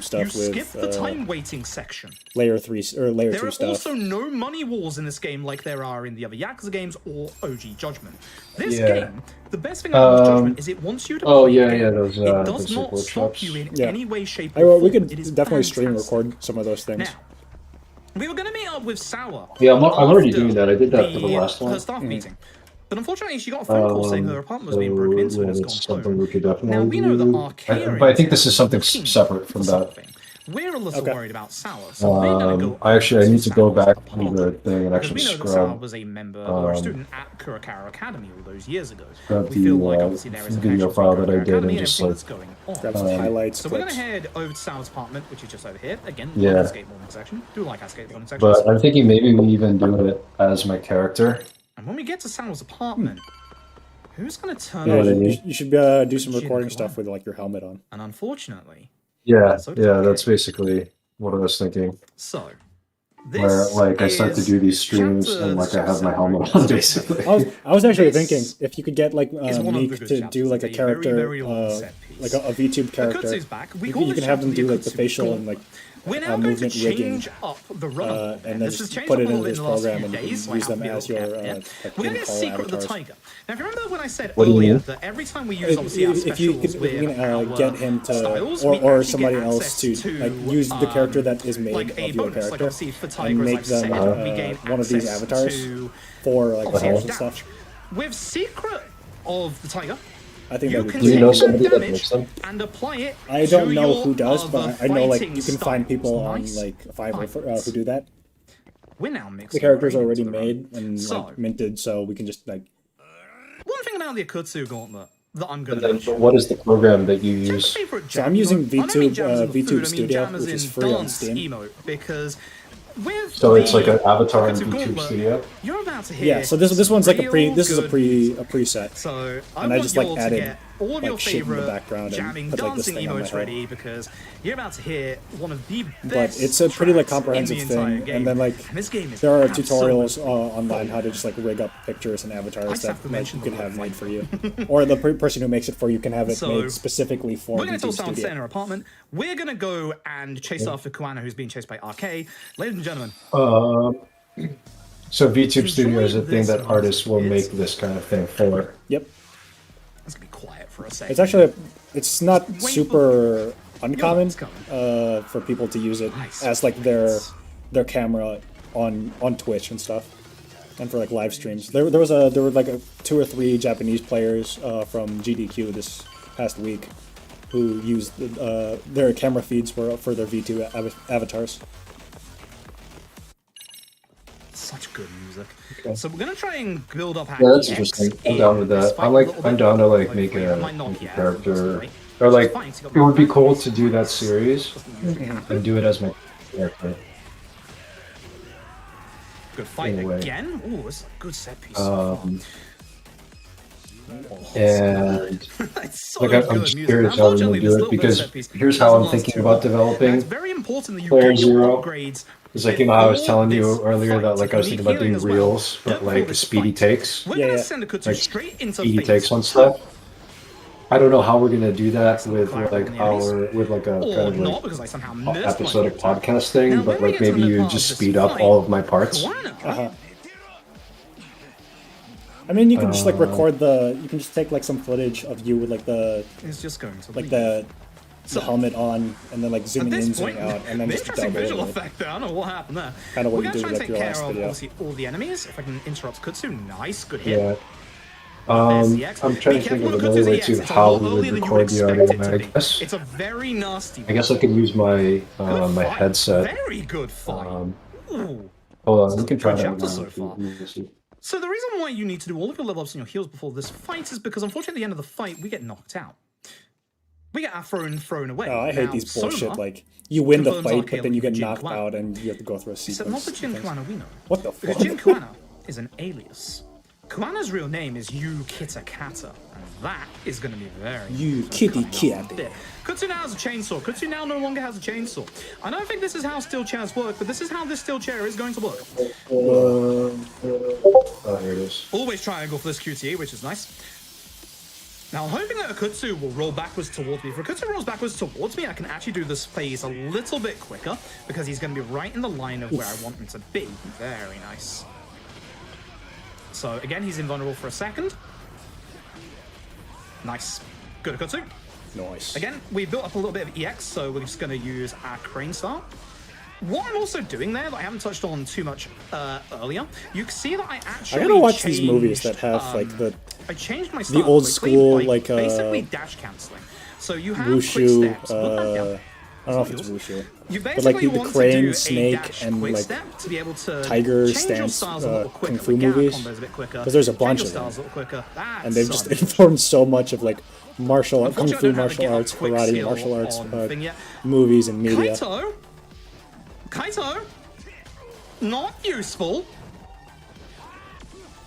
Speaker 2: stuff with
Speaker 11: the time waiting section.
Speaker 2: Layer 3 or Layer 2 stuff.
Speaker 11: There are also no money walls in this game like there are in the other Yakuza games or OG Judgment. This game, the best thing about Judgment is it wants you to play
Speaker 12: those,
Speaker 11: it does not stop you in any way, shape, or form.
Speaker 2: We could definitely stream record some of those things.
Speaker 11: Now, we were going to meet up with Sawa.
Speaker 12: Yeah, I'm already doing that. I did that for the last one.
Speaker 11: Her staff meeting. But unfortunately, she got a phone call saying her apartment was being broken into and has gone home. Now, we know that Arcadia...
Speaker 12: But I think this is something separate from that.
Speaker 11: We're a little worried about Sawa, so we're going to go...
Speaker 12: I need to go back to the thing and actually
Speaker 11: scrub... Because we know that Sawa was a member or a student at Kurokawa Academy all those years ago. We feel like, obviously, there is a
Speaker 12: video file that I did and just like...
Speaker 2: grab some highlights.
Speaker 11: So we're going to head over to Sawa's apartment, which is just over here. Again, like our skateboarding section. Do like our skateboarding section.
Speaker 12: But I'm thinking maybe we even do it as my character.
Speaker 11: And when we get to Samuel's apartment, who's going to turn
Speaker 2: on? You should do some recording stuff with like your helmet on.
Speaker 11: And unfortunately...
Speaker 12: Yeah, that's basically what I was thinking.
Speaker 11: So,
Speaker 12: where like I start to do these streams and like I have my helmet on basically.
Speaker 2: I was actually thinking if you could get like Meek to do like a character, like a VTube character, you can have them do like the facial and like movement rigging, and then just put it into this program and you can use them as your
Speaker 11: we're gonna get Secret of the Tiger. Now, if you remember when I said
Speaker 12: What do you
Speaker 11: earlier
Speaker 12: mean?
Speaker 11: that every time we use obviously our
Speaker 2: if you
Speaker 11: specials with
Speaker 2: can get him to, or somebody else to like use the character that is made
Speaker 11: like
Speaker 2: of
Speaker 11: a
Speaker 2: your
Speaker 11: bonus, like
Speaker 2: character
Speaker 11: obviously for
Speaker 2: and
Speaker 11: Tiger,
Speaker 2: make
Speaker 11: as I've
Speaker 2: them
Speaker 11: said, we gain
Speaker 2: one of these
Speaker 11: access
Speaker 2: avatars
Speaker 11: to
Speaker 2: for like
Speaker 11: obviously
Speaker 2: health and
Speaker 11: damage.
Speaker 2: stuff.
Speaker 11: With Secret of the Tiger,
Speaker 2: I think
Speaker 11: you
Speaker 2: that
Speaker 11: can
Speaker 2: would be
Speaker 11: take
Speaker 12: know
Speaker 11: that
Speaker 12: somebody that
Speaker 11: damage
Speaker 12: makes them?
Speaker 11: and apply it
Speaker 2: I don't
Speaker 11: to
Speaker 2: know
Speaker 11: your
Speaker 2: who does,
Speaker 11: other
Speaker 2: but I know like
Speaker 11: fighting
Speaker 2: you can find people on
Speaker 11: styles.
Speaker 2: like Fiverr who do that.
Speaker 11: We're now mixing
Speaker 2: The character's
Speaker 11: right
Speaker 2: already
Speaker 11: into the
Speaker 2: made and
Speaker 11: So-
Speaker 2: like minted, so we can just like.
Speaker 11: One thing about the Akutsu Gauntlet that I'm going
Speaker 12: And
Speaker 11: to
Speaker 12: then,
Speaker 11: mention.
Speaker 12: but what is the program that you use?
Speaker 2: So I'm using
Speaker 11: I don't mean
Speaker 2: VTube
Speaker 11: jams in the food,
Speaker 2: VTube
Speaker 11: I mean
Speaker 2: Studio,
Speaker 11: jams
Speaker 2: which is
Speaker 11: in
Speaker 2: free on
Speaker 11: dance
Speaker 2: Steam.
Speaker 11: emote, because with
Speaker 12: So it's
Speaker 11: the
Speaker 12: like an avatar in
Speaker 11: Akutsu
Speaker 12: YouTube
Speaker 11: Gauntlet,
Speaker 12: Studio?
Speaker 11: You're about to hear
Speaker 2: Yeah, so this one's like a
Speaker 11: real good
Speaker 2: preset.
Speaker 11: So I
Speaker 2: And I
Speaker 11: want
Speaker 2: just
Speaker 11: you
Speaker 2: like
Speaker 11: all to
Speaker 2: added
Speaker 11: get all of your
Speaker 2: like shit in the
Speaker 11: favorite
Speaker 2: background and
Speaker 11: jamming
Speaker 2: put like this
Speaker 11: dancing
Speaker 2: thing on my
Speaker 11: emotes
Speaker 2: head.
Speaker 11: ready, because you're about to hear one of the
Speaker 2: But
Speaker 11: best
Speaker 2: it's a pretty like
Speaker 11: tracks
Speaker 2: comprehensive
Speaker 11: in the entire
Speaker 2: thing,
Speaker 11: game.
Speaker 2: and then like
Speaker 11: And this game is
Speaker 2: there are
Speaker 11: absolutely
Speaker 2: tutorials online how to just like rig up pictures and avatars
Speaker 11: just have
Speaker 2: that
Speaker 11: to
Speaker 2: like,
Speaker 11: mention
Speaker 2: you
Speaker 11: the
Speaker 2: can have
Speaker 11: word
Speaker 2: made for you, or the person who makes it for you can have it
Speaker 11: So,
Speaker 2: made specifically for
Speaker 11: We're going to tell
Speaker 2: VTube
Speaker 11: someone
Speaker 2: Studio.
Speaker 11: set in her apartment. We're going to go and chase after Kuana, who's being chased by RK. Ladies and gentlemen,
Speaker 12: So VTube Studio is a thing that artists will make this kind of thing for.
Speaker 2: Yep.
Speaker 11: let's be quiet for a second.
Speaker 2: It's actually it's not super uncommon for people to use it as like their camera on Twitch and stuff, and for like live streams. There were like 2 or 3 Japanese players from GDQ this past week who used their camera feeds for their V2 avatars.
Speaker 11: Such good music. So we're gonna try and build up.
Speaker 12: Yeah, that's interesting. I'm down with that. I'm down to like make a character, or like it would be cool to do that series and do it as my character.
Speaker 11: Good fight
Speaker 12: Anyway.
Speaker 11: again. Oh, it's a good set piece.
Speaker 12: And
Speaker 11: It's so
Speaker 12: like I'm
Speaker 11: good
Speaker 12: just
Speaker 11: music.
Speaker 12: curious how I'm gonna
Speaker 11: Unfortunately,
Speaker 12: do
Speaker 11: this
Speaker 12: it
Speaker 11: little bit of
Speaker 12: because
Speaker 11: set piece
Speaker 12: here's
Speaker 11: doesn't
Speaker 12: how I'm
Speaker 11: last
Speaker 12: thinking
Speaker 11: too
Speaker 12: about
Speaker 11: long. Now,
Speaker 12: developing
Speaker 11: it's very important that you
Speaker 12: Player
Speaker 11: get your
Speaker 12: Zero.
Speaker 11: upgrades.
Speaker 12: It's like, you know, I was
Speaker 11: before
Speaker 12: telling you
Speaker 11: this
Speaker 12: earlier
Speaker 11: fight.
Speaker 12: that like I was
Speaker 11: You need
Speaker 12: thinking about doing
Speaker 11: healing as well.
Speaker 12: reels for
Speaker 11: Before
Speaker 12: like
Speaker 11: this
Speaker 12: speedy
Speaker 11: fight.
Speaker 12: takes,
Speaker 11: We're
Speaker 2: Yeah,
Speaker 11: gonna
Speaker 2: yeah.
Speaker 11: send Akutsu
Speaker 12: like
Speaker 11: straight into
Speaker 12: speedy
Speaker 11: phase.
Speaker 12: takes on stuff. I don't know how we're gonna do that with like a kind
Speaker 11: Or
Speaker 12: of
Speaker 11: not,
Speaker 12: like
Speaker 11: because I somehow missed my
Speaker 12: episodic
Speaker 11: filter.
Speaker 12: podcast thing,
Speaker 11: Now,
Speaker 12: but
Speaker 11: when we
Speaker 12: like
Speaker 11: get to
Speaker 12: maybe
Speaker 11: another
Speaker 12: you
Speaker 11: part
Speaker 12: just
Speaker 11: of this
Speaker 12: speed up
Speaker 11: fight,
Speaker 12: all of my parts.
Speaker 11: Kuana,
Speaker 2: I mean, you can just like record you can just take like some footage of you with like
Speaker 11: is just going to
Speaker 2: like
Speaker 11: leave.
Speaker 2: the helmet on, and then like
Speaker 11: At
Speaker 2: zooming
Speaker 11: this
Speaker 2: in,
Speaker 11: point,
Speaker 2: zooming out, and then
Speaker 11: the
Speaker 2: just
Speaker 11: interesting
Speaker 2: double
Speaker 11: visual
Speaker 2: over it.
Speaker 11: effect there. I don't know what happened there.
Speaker 2: Kinda what
Speaker 11: We're
Speaker 2: you
Speaker 11: gonna
Speaker 2: do
Speaker 11: try
Speaker 2: with,
Speaker 11: and
Speaker 2: like,
Speaker 11: take
Speaker 2: your
Speaker 11: care
Speaker 2: last
Speaker 11: of
Speaker 2: video.
Speaker 11: obviously all the enemies. If I can interrupt Kutsu, nice, good hit.
Speaker 12: Yeah.
Speaker 11: There's the X.
Speaker 12: I'm trying
Speaker 11: Be
Speaker 12: to think
Speaker 11: careful
Speaker 12: of
Speaker 11: with
Speaker 12: another
Speaker 11: Kutsu's
Speaker 12: way
Speaker 11: EX.
Speaker 12: to
Speaker 11: It's a
Speaker 12: how
Speaker 11: lot
Speaker 12: we would
Speaker 11: earlier than you
Speaker 12: record the audio.
Speaker 11: expect it to
Speaker 12: I
Speaker 11: be.
Speaker 12: guess
Speaker 11: It's a very nasty one.
Speaker 12: I guess I could use my my
Speaker 11: Fight.
Speaker 12: headset.
Speaker 11: Very good fight.
Speaker 12: Hold on, we can try
Speaker 11: Good
Speaker 12: that
Speaker 11: chapter
Speaker 12: now.
Speaker 11: so far. So the reason why you need to do all of your level ups and your heals before this fight is because unfortunately at the end of the fight we get knocked out. We get our thrown away.
Speaker 2: Oh, I hate
Speaker 11: Now,
Speaker 2: these bullshit.
Speaker 11: Soma
Speaker 2: like you win the
Speaker 11: confirms
Speaker 2: fight,
Speaker 11: RK
Speaker 2: but then you get
Speaker 11: Jin
Speaker 2: knocked
Speaker 11: Kuana.
Speaker 2: out, and you have to go through a
Speaker 11: Except not
Speaker 2: sequence.
Speaker 11: the Jin
Speaker 2: of things.
Speaker 11: Kuana we know.
Speaker 2: What the
Speaker 11: Because
Speaker 2: fuck?
Speaker 11: Jin Kuana is an alias. Kuana's real name is Yu Kitakata, and that is going to be very
Speaker 2: You
Speaker 11: different
Speaker 2: kitty
Speaker 11: coming up
Speaker 2: cat.
Speaker 11: there. Kutsu now has a chainsaw. Kutsu now no longer has a chainsaw. I don't think this is how steel chairs work, but this is how this steel chair is going to work.
Speaker 12: Oh, here it is.
Speaker 11: Always triangle for this QTE, which is nice. Now, I'm hoping that Akutsu will roll backwards towards me. If Akutsu rolls backwards towards me, I can actually do this phase a little bit quicker, because he's going to be right in the line of where I want him to be. Very nice. So, again, he's invulnerable for a second. Nice. Good Akutsu.
Speaker 2: Nice.
Speaker 11: Again, we built up a little bit of EX, so we're just going to use our Crane Star. What I'm also doing there, that I haven't touched on too much earlier, you can see that I actually
Speaker 2: I gotta watch these movies that have like
Speaker 11: I changed my style
Speaker 2: old
Speaker 11: quickly
Speaker 2: school,
Speaker 11: by
Speaker 2: like,
Speaker 11: basically dash canceling. So you have
Speaker 2: wushu.
Speaker 11: quick steps. Look that down.
Speaker 2: I don't know if it's wushu,
Speaker 11: You
Speaker 2: but
Speaker 11: basically
Speaker 2: like the
Speaker 11: want to
Speaker 2: crane,
Speaker 11: do a
Speaker 2: snake,
Speaker 11: dash
Speaker 2: and
Speaker 11: quick
Speaker 2: like
Speaker 11: step to be able to
Speaker 2: tiger
Speaker 11: change your
Speaker 2: stance
Speaker 11: styles a little quicker,
Speaker 2: kung fu
Speaker 11: like Gamma
Speaker 2: movies.
Speaker 11: combos a bit quicker,
Speaker 2: Because there's a
Speaker 11: change
Speaker 2: bunch
Speaker 11: your
Speaker 2: of them,
Speaker 11: styles a little quicker. That's
Speaker 2: and they've
Speaker 11: so
Speaker 2: just
Speaker 11: nice.
Speaker 2: informed so much of like martial, kung
Speaker 11: Unfortunately,
Speaker 2: fu
Speaker 11: I don't have a
Speaker 2: martial
Speaker 11: get up
Speaker 2: arts,
Speaker 11: quick
Speaker 2: karate
Speaker 11: skill
Speaker 2: martial arts,
Speaker 11: on thing yet.
Speaker 2: movies and media.
Speaker 11: Kaito, not useful.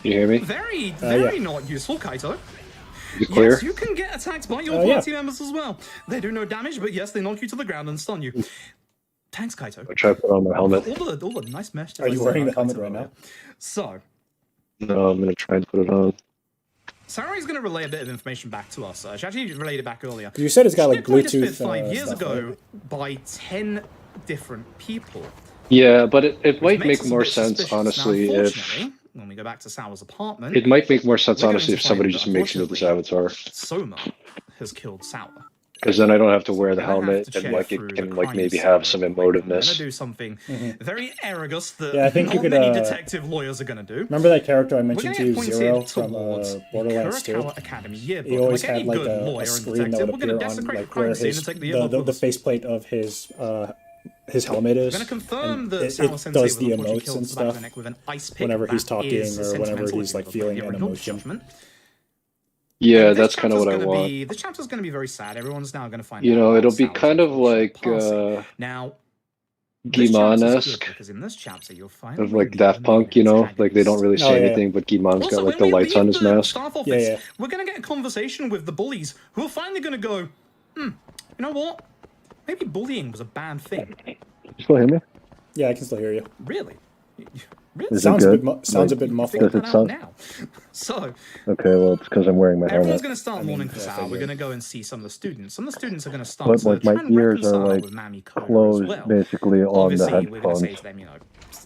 Speaker 12: You hear me?
Speaker 11: Very
Speaker 2: yeah.
Speaker 11: not useful, Kaito.
Speaker 12: You clear?
Speaker 11: Yes, you can get attacked by your
Speaker 2: yeah.
Speaker 11: party members as well. They do no damage, but yes, they knock you to the ground and stun you. Thanks, Kaito.
Speaker 12: I'll try to put on my helmet.
Speaker 11: All the nice messages.
Speaker 2: Are you wearing the helmet right now?
Speaker 11: So.
Speaker 12: No, I'm gonna try and put it on.
Speaker 11: Sarah's going to relay a bit of information back to us. She actually relayed it back earlier.
Speaker 2: You said it's got like Bluetooth.
Speaker 11: 5 years
Speaker 2: stuff,
Speaker 11: ago
Speaker 2: right?
Speaker 11: by 10 different people.
Speaker 12: Yeah, but it might make more sense, honestly,
Speaker 11: now,
Speaker 12: if
Speaker 11: when we go back to Sour's apartment,
Speaker 12: it might make more sense, honestly, if somebody just makes it with this avatar.
Speaker 11: Soma has killed Sour.
Speaker 12: Because then I don't have to wear the helmet, and like it can like maybe have some emotiveness.
Speaker 11: Do something very arrogant that
Speaker 2: I think you could,
Speaker 11: many detective lawyers are going to do.
Speaker 2: Remember that character I mentioned to you, Zero, from Borderlands 2? He always had like a screen that would appear on like where his, the faceplate of his helmet is.
Speaker 11: We're going to confirm that
Speaker 2: it does the emotes and stuff whenever he's talking or whenever he's like feeling an emotion.
Speaker 12: Yeah, that's kind of what I want.
Speaker 11: This chapter's going to be very sad. Everyone's now going to find out.
Speaker 12: You know, it'll be kind of like
Speaker 11: now
Speaker 12: Guimon-esque,
Speaker 11: because in this chapter you'll find
Speaker 12: of like Daft Punk, you know, like they don't really say anything, but Guimon's got like the lights on his mask.
Speaker 11: We're going to get a conversation with the bullies who are finally going to go, you know what? Maybe bullying was a bad thing.
Speaker 12: You still hear me?
Speaker 2: Yeah, I can still hear you.
Speaker 11: Really?
Speaker 12: Is
Speaker 2: sounds
Speaker 12: it good?
Speaker 2: Sounds a bit muffled.
Speaker 12: Does it sound?
Speaker 11: So,
Speaker 12: okay, well, it's because I'm wearing my helmet.
Speaker 11: Everyone's going to start mourning for Sour. We're going to go and see some of the students. Some of the students are going to start
Speaker 12: But like my ears are like closed basically on the headphones. That's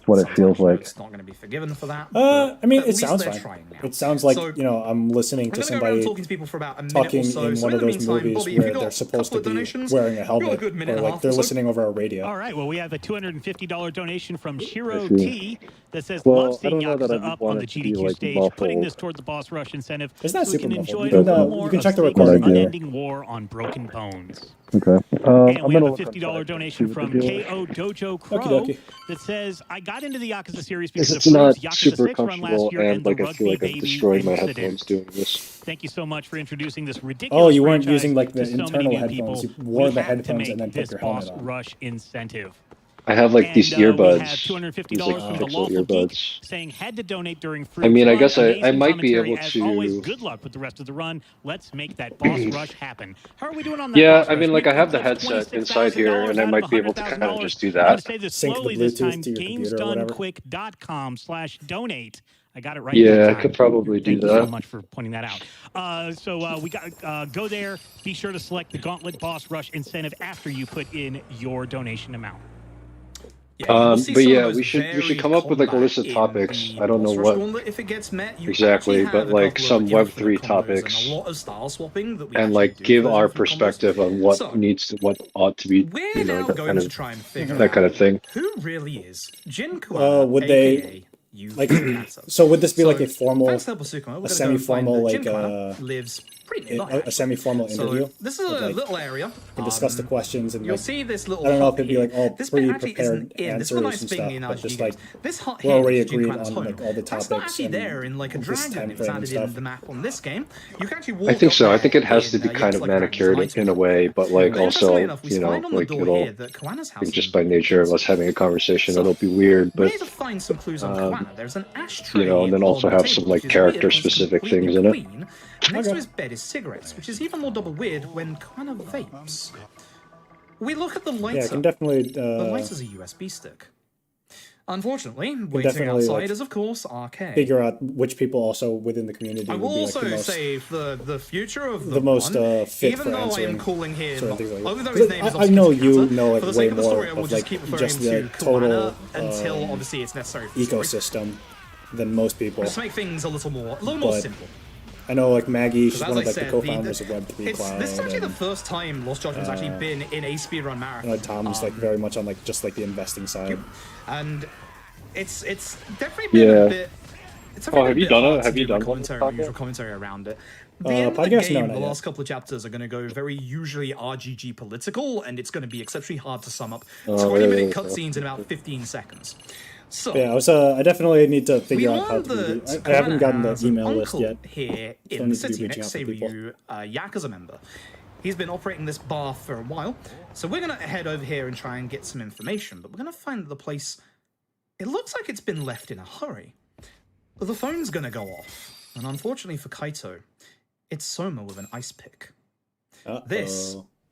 Speaker 12: what it feels like.
Speaker 11: It's not going to be forgiven for that.
Speaker 2: I mean, it sounds fine. It sounds like, you know, I'm listening to somebody talking in one of those movies where they're supposed to be wearing a helmet, or like they're listening over a radio.
Speaker 10: All right, well, we have a $250 donation from Shiro T that says, love seeing Yakuza up on the GDQ stage, putting this toward the boss rush incentive
Speaker 2: It's not
Speaker 10: so we
Speaker 2: super
Speaker 10: can
Speaker 2: muffled.
Speaker 10: enjoy a little more
Speaker 2: You can check the
Speaker 10: of
Speaker 2: recording.
Speaker 10: unending war on broken bones.
Speaker 12: Okay.
Speaker 10: And we have a $50 donation from KO Dojo Crow that says, I got into the Yakuza series because
Speaker 12: It's
Speaker 10: of
Speaker 12: not
Speaker 10: Yakuza
Speaker 12: super
Speaker 10: 6 run last
Speaker 12: comfortable,
Speaker 10: year
Speaker 12: and like I feel like I've destroyed my headphones doing this.
Speaker 10: Thank you so much for introducing this ridiculous
Speaker 2: Oh, you weren't
Speaker 10: franchise
Speaker 2: using like the
Speaker 10: to so many
Speaker 2: internal
Speaker 10: new
Speaker 2: headphones.
Speaker 10: people.
Speaker 2: You wore
Speaker 10: We
Speaker 2: the
Speaker 10: had to
Speaker 2: headphones
Speaker 10: make
Speaker 2: and then put
Speaker 10: this
Speaker 2: your helmet
Speaker 10: boss
Speaker 2: on.
Speaker 10: rush incentive.
Speaker 12: I have like these earbuds.
Speaker 10: We have $250
Speaker 12: These
Speaker 10: from
Speaker 12: like
Speaker 10: the
Speaker 12: pixel
Speaker 10: Lawful Geek
Speaker 12: earbuds.
Speaker 10: saying had to donate during free.
Speaker 12: I mean, I
Speaker 10: run.
Speaker 12: guess I
Speaker 10: Amazing
Speaker 12: might be
Speaker 10: commentary.
Speaker 12: able
Speaker 10: As
Speaker 12: to.
Speaker 10: always, good luck with the rest of the run. Let's make that boss rush happen. How are we doing on that?
Speaker 12: Yeah,
Speaker 10: boss
Speaker 12: I mean,
Speaker 10: rush?
Speaker 12: like I have the
Speaker 10: We've eclipsed
Speaker 12: headset inside here, and I might be able to kind of just do
Speaker 10: I'm going to
Speaker 12: that.
Speaker 10: say this
Speaker 2: Sync the
Speaker 10: slowly this
Speaker 2: Bluetooth
Speaker 10: time.
Speaker 2: to your computer or whatever.
Speaker 10: GamesDonequick.com/donate. I got it right.
Speaker 12: Yeah,
Speaker 10: that
Speaker 12: I
Speaker 10: time.
Speaker 12: could probably do
Speaker 10: Thank you
Speaker 12: that.
Speaker 10: so much for pointing that out. So we got go there. Be sure to select the Gauntlet Boss Rush incentive after you put in your donation amount.
Speaker 12: But yeah, we should come up with like a list of topics. I don't know what
Speaker 11: if it gets met, you
Speaker 12: exactly, but like some Web3 topics,
Speaker 11: a lot of style swapping that we
Speaker 12: and like give our perspective on what what ought to be, you know, that kind of that kind of thing.
Speaker 11: Who really is Jin Kuwata,
Speaker 2: Would they like? So would this be like a formal, a semi-formal, like
Speaker 11: lives pretty nearby,
Speaker 2: a semi-formal interview?
Speaker 11: This is a little area.
Speaker 2: We discuss the questions and
Speaker 11: you'll
Speaker 2: like,
Speaker 11: see this little.
Speaker 2: I don't know if it'd be like all
Speaker 11: this bit actually
Speaker 2: pre-prepared
Speaker 11: isn't in. This
Speaker 2: answers
Speaker 11: is a nice
Speaker 2: and
Speaker 11: thing
Speaker 2: stuff,
Speaker 11: in
Speaker 2: but just
Speaker 11: AGDQ.
Speaker 2: like
Speaker 11: This hot
Speaker 2: we're already
Speaker 11: here is Jin
Speaker 2: agreed
Speaker 11: Kuwata's
Speaker 2: on
Speaker 11: home.
Speaker 2: like all the
Speaker 11: That's
Speaker 2: topics
Speaker 11: not actually
Speaker 2: and
Speaker 11: there in like a
Speaker 2: this
Speaker 11: dragon.
Speaker 2: time
Speaker 11: It's
Speaker 2: frame and
Speaker 11: added
Speaker 2: stuff.
Speaker 11: in the map on this game. You can actually walk.
Speaker 12: I think so. I think it has to
Speaker 11: in,
Speaker 12: be kind of
Speaker 11: like
Speaker 12: manicured in a way, but like also, you know, like it'll just by nature of us having a conversation, it'll be weird, but
Speaker 11: we need to find some clues on Kawana. There's an ashtray,
Speaker 12: you know, and then also have some like character-specific things in it.
Speaker 11: Next to his bed is cigarettes, which is even more double weird when Kawana vapes. We look at the lighter.
Speaker 2: Yeah, I can definitely.
Speaker 11: The lighter's a USB stick. Unfortunately, waiting outside is of course arcade.
Speaker 2: Figure out which people also within the community.
Speaker 11: I will
Speaker 2: would be,
Speaker 11: also
Speaker 2: like, the most,
Speaker 11: say the future of
Speaker 2: the most fit
Speaker 11: even
Speaker 2: for
Speaker 11: though I am
Speaker 2: answering
Speaker 11: calling him,
Speaker 2: sort of things like
Speaker 11: although
Speaker 2: that.
Speaker 11: his name is
Speaker 2: I know you
Speaker 11: Kata,
Speaker 2: know
Speaker 11: for
Speaker 2: like
Speaker 11: the
Speaker 2: way
Speaker 11: sake of the
Speaker 2: more
Speaker 11: story, I will
Speaker 2: of
Speaker 11: just
Speaker 2: like
Speaker 11: keep referring
Speaker 2: just
Speaker 11: to
Speaker 2: the
Speaker 11: Kawana
Speaker 2: total
Speaker 11: until obviously it's necessary for
Speaker 2: ecosystem than most people.
Speaker 11: Just to make things a little more simple.
Speaker 2: I know, like Maggie, she's one of like
Speaker 11: said,
Speaker 2: the co-founders of Web3 Cloud.
Speaker 11: This is actually the first time Lost Judgment's actually been in a speedrun marathon.
Speaker 2: You know, Tom's like very much on like just like the investing side.
Speaker 11: And it's definitely been a bit. It's
Speaker 12: have you done it? Have you done
Speaker 11: commentary around it? The end of the game, the last couple of chapters are going to go very usually RGG political, and it's going to be exceptionally hard to sum up 20-minute cutscenes in about 15 seconds. So,
Speaker 2: yeah, I definitely need to figure out how to. I haven't gotten the email list yet.
Speaker 11: Here in the city, next to you, Yakuza member. He's been operating this bar for a while, so we're gonna head over here and try and get some information. But we're gonna find that the place. It looks like it's been left in a hurry. But the phone's gonna go off, and unfortunately for Kaito, it's Soma with an ice pick. This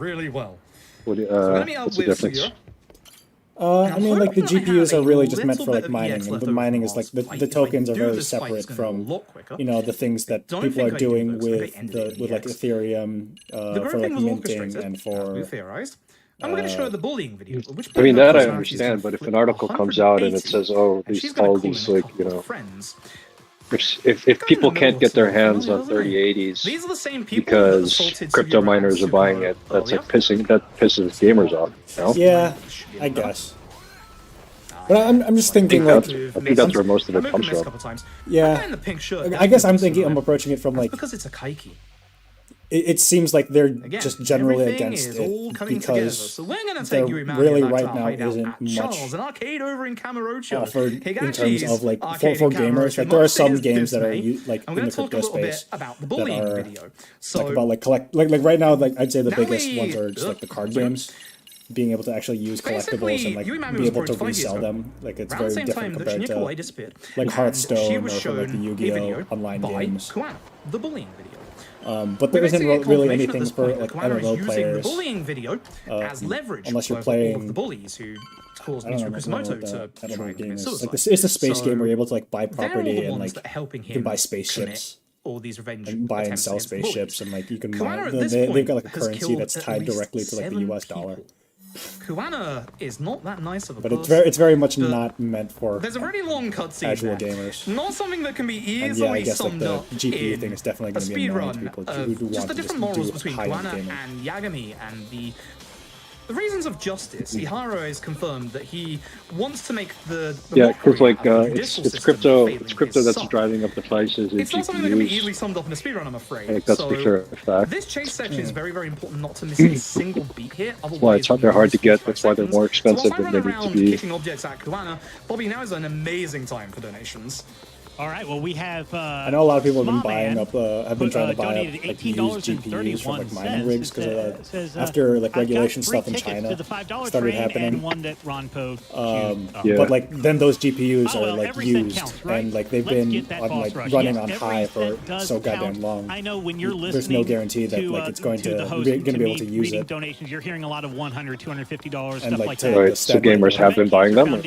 Speaker 11: really well.
Speaker 13: What,
Speaker 11: So we're gonna meet up
Speaker 13: what's the
Speaker 11: with
Speaker 13: difference?
Speaker 11: Suya.
Speaker 2: I mean, like the GPUs are really just meant for like mining, and the mining is like the tokens are very separate from, you know, the things that people are doing with like Ethereum for like minting and for.
Speaker 11: I'm going to show the bullying video.
Speaker 13: I mean, that I understand, but if an article comes out and it says, oh, all these, like, you know, if people can't get their hands on 3080s because crypto miners are buying it, that's like pisses gamers off, you know?
Speaker 2: Yeah, I guess. But I'm just thinking, like,
Speaker 13: I think that's where most of it comes from.
Speaker 2: Yeah, I guess I'm approaching it from like,
Speaker 11: because it's a kaiki.
Speaker 2: It seems like they're just generally against it because there really right now isn't much
Speaker 11: an arcade over in
Speaker 2: offered in terms of like for gamers. Like there are some games that are like in the crypto space that are like about like like right now, like I'd say the biggest ones are just like the card games. Being able to actually use collectibles and like be able to resell them, like it's very different compared to like Hearthstone or from like the Yu-Gi-Oh online games.
Speaker 11: The bullying video.
Speaker 2: But there isn't really anything for like MMO players.
Speaker 11: Bullying video as leverage
Speaker 2: unless you're playing
Speaker 11: the bullies who caused Mr. Kusumoto to try and commit suicide.
Speaker 2: Like it's a space game where you're able to like buy property and like you can buy spaceships.
Speaker 11: All these revenge
Speaker 2: and buy and sell spaceships and like you can buy, they've got like a currency that's tied directly to like the US dollar.
Speaker 11: Kuana is not that nice of a
Speaker 2: but
Speaker 11: person.
Speaker 2: it's very much not meant for
Speaker 11: there's a really long cutscene
Speaker 2: casual gamers.
Speaker 11: Not something that can be easily
Speaker 2: and yeah, I guess like
Speaker 11: summed
Speaker 2: the
Speaker 11: up
Speaker 2: GPU thing is definitely going to be annoying to people who want
Speaker 11: just the
Speaker 2: to
Speaker 11: different morals
Speaker 2: do
Speaker 11: between
Speaker 2: high-end
Speaker 11: Kuana
Speaker 2: gaming.
Speaker 11: and Yagami and the reasons of justice. Iharo has confirmed that he wants to make the
Speaker 13: yeah, because like it's crypto that's driving up the prices.
Speaker 11: It's not something that can be easily summed up in a speedrun, I'm afraid.
Speaker 13: Like, that's for sure a fact.
Speaker 11: This chase section is very, very important not to miss a single beat here.
Speaker 13: That's why they're hard to get. That's why they're more expensive than they need to be.
Speaker 11: Kicking objects at Kuana, Bobby, now is an amazing time for donations.
Speaker 10: All right, well, we have.
Speaker 2: I know a lot of people have been buying up. Have been trying to buy up like used GPUs from like mining rigs because after like regulation stuff in China started happening.
Speaker 13: Yeah.
Speaker 2: But like then those GPUs are like used and like they've been on like running on high for so goddamn long.
Speaker 10: I know when you're listening.
Speaker 2: There's no guarantee that like it's going to be able to use it.
Speaker 10: Donations, you're hearing a lot of $100, $250
Speaker 2: and
Speaker 10: stuff
Speaker 2: like
Speaker 10: like that.
Speaker 13: Right, so gamers have been buying them.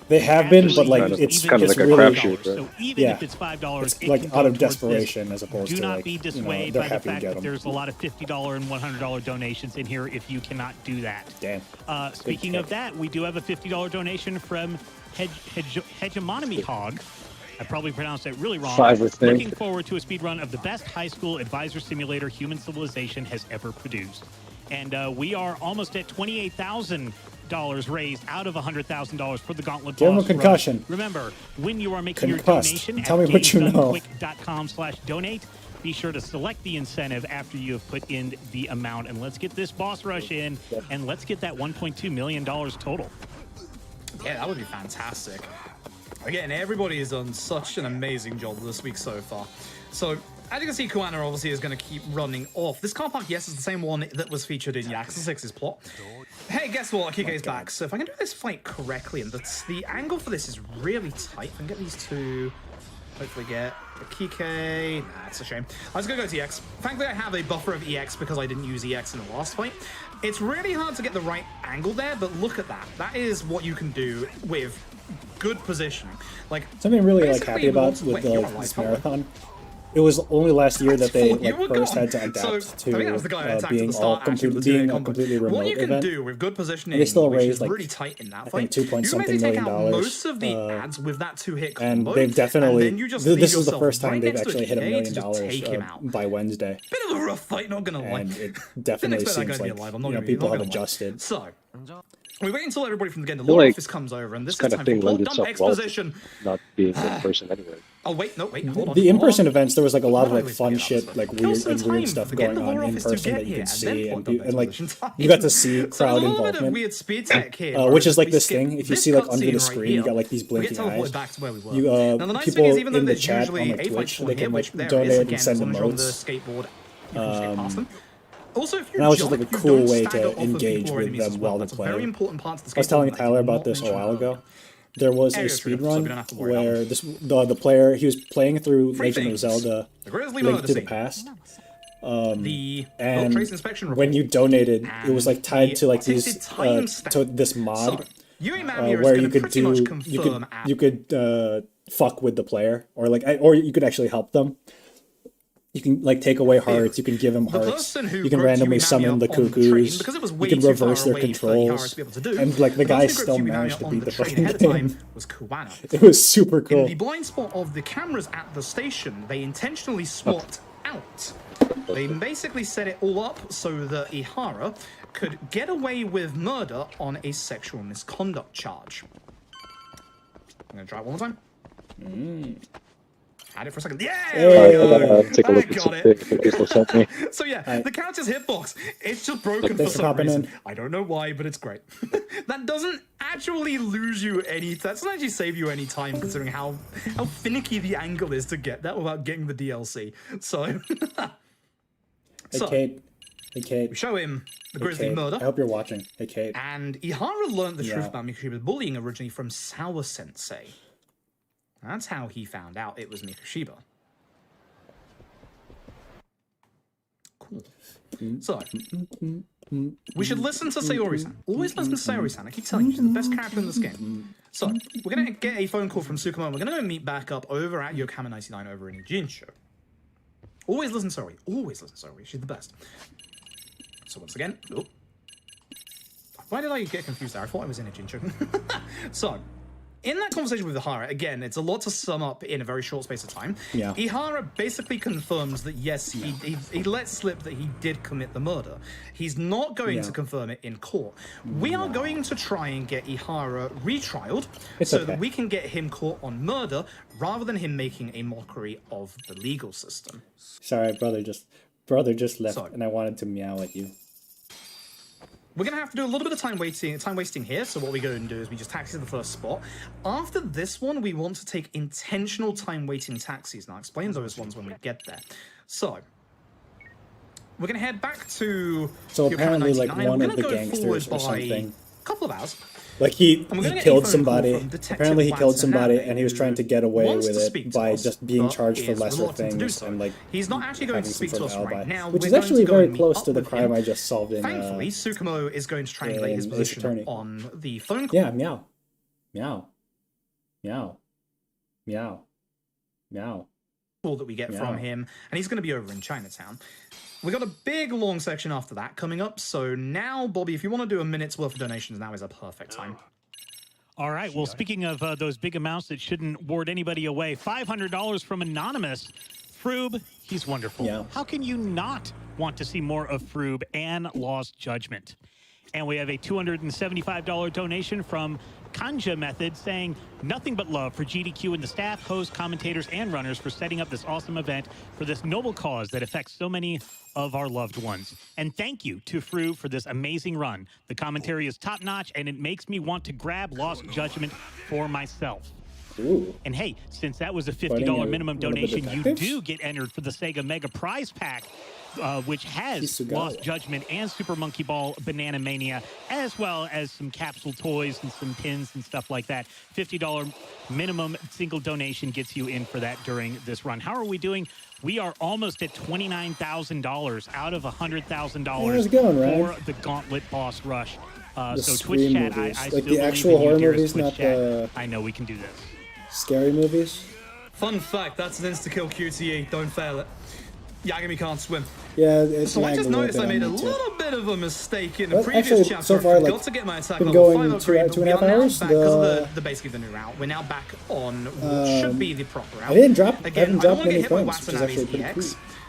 Speaker 2: They have been, but like it's
Speaker 13: kind of like a
Speaker 2: really,
Speaker 13: crapshoot.
Speaker 10: So even if it's $5,
Speaker 2: it's like out of desperation as opposed
Speaker 10: do
Speaker 2: to
Speaker 10: not
Speaker 2: like,
Speaker 10: be dissuaded
Speaker 2: they're
Speaker 10: by the
Speaker 2: happy to
Speaker 10: fact
Speaker 2: get
Speaker 10: that
Speaker 2: them.
Speaker 10: there's a lot of $50 and $100 donations in here if you cannot do that.
Speaker 2: Damn.
Speaker 10: Speaking of that, we do have a $50 donation from Hegemony Hog. I probably pronounced that really wrong. Looking forward to a speedrun of the best high school advisor simulator human civilization has ever produced. And we are almost at $28,000 raised out of $100,000 for the Gauntlet
Speaker 2: Give him a
Speaker 10: boss
Speaker 2: concussion.
Speaker 10: run. Remember, when you are making
Speaker 2: Concussed.
Speaker 10: your donation
Speaker 2: Tell me what you know.
Speaker 10: GameStoneQuick.com/donate, be sure to select the incentive after you have put in the amount. And let's get this boss rush in, and let's get that $1.2 million total.
Speaker 11: Yeah, that would be fantastic. Again, everybody has done such an amazing job this week so far. So, as you can see, Kuana obviously is going to keep running off. This car park, yes, is the same one that was featured in Yakuza 6's plot. Hey, guess what? Akike's back. So if I can do this fight correctly, and the angle for this is really tight. If I can get these two, hopefully get Akike. Nah, it's a shame. I was going to go to EX. Thankfully, I have a buffer of EX because I didn't use EX in the last fight. It's really hard to get the right angle there, but look at that. That is what you can do with good positioning. Like
Speaker 2: something I'm really like happy about with this marathon. It was only last year that they like first had to adapt to being a completely remote
Speaker 11: what you can
Speaker 2: event.
Speaker 11: do with good positioning,
Speaker 2: they still
Speaker 11: which
Speaker 2: raised
Speaker 11: is
Speaker 2: like
Speaker 11: really tight in that
Speaker 2: I
Speaker 11: fight,
Speaker 2: think $2.something million.
Speaker 11: Most of the ads with that two-hit combo,
Speaker 2: and they've definitely.
Speaker 11: And
Speaker 2: this is the first time they've actually hit $1 million by Wednesday.
Speaker 11: Bit of a rough fight, not gonna lie.
Speaker 2: And it definitely seems like people have adjusted.
Speaker 11: So. We wait until everybody from the law office comes over, and this is time for plot dump exposition.
Speaker 13: Not being in person anyway.
Speaker 11: Oh wait, hold on.
Speaker 2: The in-person events, there was like a lot of like fun shit, like weird stuff going on in person that you could see, and like you got to see crowd involvement, which is like this thing. If you see like under the screen, you got like these blinking eyes. You people in the chat on like Twitch, they can like donate and send emotes.
Speaker 11: Also, if
Speaker 2: and that was just like a cool way to engage with them while they're playing. I was telling Tyler about this a while ago. There was a speedrun where the player, he was playing through Legend of Zelda Link to the Past. And when you donated, it was like tied to like these to this mod where you could fuck with the player, or or you could actually help them. You can take away hearts. You can give them hearts. You can randomly summon the cuckoos. You can reverse their controls, and the guy still managed to beat the fucking game. It was super cool.
Speaker 11: In the blind spot of the cameras at the station, they intentionally swapped out. They basically set it all up so that Ihara could get away with murder on a sexual misconduct charge. I'm gonna try it one more time. Had it for a second. Yeah!
Speaker 13: Take a look at something.
Speaker 11: So yeah, the character's hitbox, it's just broken for some reason. I don't know why, but it's great. That doesn't actually lose you that doesn't actually save you any time, considering how finicky the angle is to get that without getting the DLC. So...
Speaker 2: Hey, Kate.
Speaker 11: We show him the grisly murder.
Speaker 2: I hope you're watching. Hey, Kate.
Speaker 11: And Ihara learned the truth about Mikoshiba's bullying originally from Sawa Sensei. That's how he found out it was Mikoshiba. Cool. So, we should listen to Sayori-san. Always listen to Sayori-san. I keep telling you, she's the best character in this game. So, we're going to get a phone call from Sukumo. We're going to go meet back up over at Yokohama 99 over in Ijincho. Always listen to Sayori. Always listen to Sayori. She's the best. So once again, why did I get confused there? I thought I was in Ijincho. So, in that conversation with Ihara, again, it's a lot to sum up in a very short space of time.
Speaker 2: Yeah.
Speaker 11: Ihara basically confirms that, yes, he let slip that he did commit the murder. He's not going to confirm it in court. We are going to try and get Ihara retrialed that we can get him caught on murder rather than him making a mockery of the legal system.
Speaker 2: Sorry, brother just left and I wanted to meow at you.
Speaker 11: We're going to have to do a little bit of time wasting here. So what we're going to do is we just taxi to the first spot. After this one, we want to take intentional time waiting taxis. And I'll explain those ones when we get there. So we're going to head back to...
Speaker 2: So apparently one of the gangsters or something.
Speaker 11: A couple of hours.
Speaker 2: He killed somebody. Apparently he killed somebody, and he was trying to get away with it by just being charged for lesser things and
Speaker 11: he's not actually going to speak to us right now,
Speaker 2: which is actually very close to the crime I just solved in.
Speaker 11: Thankfully, Sukumo is going to triangulate his position on the phone call.
Speaker 2: Yeah, meow, meow, meow, meow, meow.
Speaker 11: Call that we get from him, and he's going to be over in Chinatown. We got a big long section after that coming up, so now, Bobby, if you want to do a minute's worth of donations, now is a perfect time.
Speaker 10: All right, well, speaking of those big amounts that shouldn't ward anybody away, $500 from Anonymous. Froob, he's wonderful.
Speaker 2: Yeah.
Speaker 10: How can you not want to see more of Froob and Lost Judgment? And we have a $275 donation from Kanja Method saying, nothing but love for GDQ and the staff, hosts, commentators, and runners for setting up this awesome event for this noble cause that affects so many of our loved ones. And thank you to Froob for this amazing run. The commentary is top-notch, and it makes me want to grab Lost Judgment for myself.
Speaker 2: Ooh.
Speaker 10: And hey, since that was a $50 minimum donation, you do get entered for the Sega Mega Prize Pack, which has Lost Judgment and Super Monkey Ball Banana Mania, as well as some capsule toys and some pins and stuff like that. $50 minimum single donation gets you in for that during this run. How are we doing? We are almost at $29,000 out of $100,000 for the Gauntlet Boss Rush. So Twitch chat, I still
Speaker 2: the actual horror movies, not the...
Speaker 10: I know we can do this.
Speaker 2: Scary movies?
Speaker 11: Fun fact, that's an insta-kill QTE. Don't fail it. Yagami can't swim.
Speaker 2: Yeah, it's
Speaker 11: so I just noticed I made a little bit of a mistake in the previous chapter.
Speaker 2: So far,
Speaker 11: I forgot to get my attack level 5 upgrade, but we are now back, because of basically the new route, we're now back on what should be the proper route.
Speaker 2: I haven't dropped many
Speaker 11: points,
Speaker 2: which is actually pretty cool.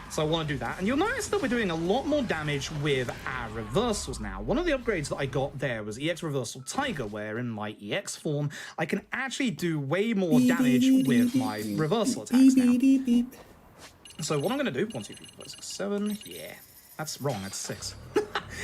Speaker 11: So I want to do that. And you'll notice that we're doing a lot more damage with our reversals now. One of the upgrades that I got there was EX Reversal Tiger, where in my EX form, I can actually do way more damage with my reversal attacks now. So what I'm going to do, 1, 2, 3, 4, 5, 6, 7, yeah. That's wrong, that's 6.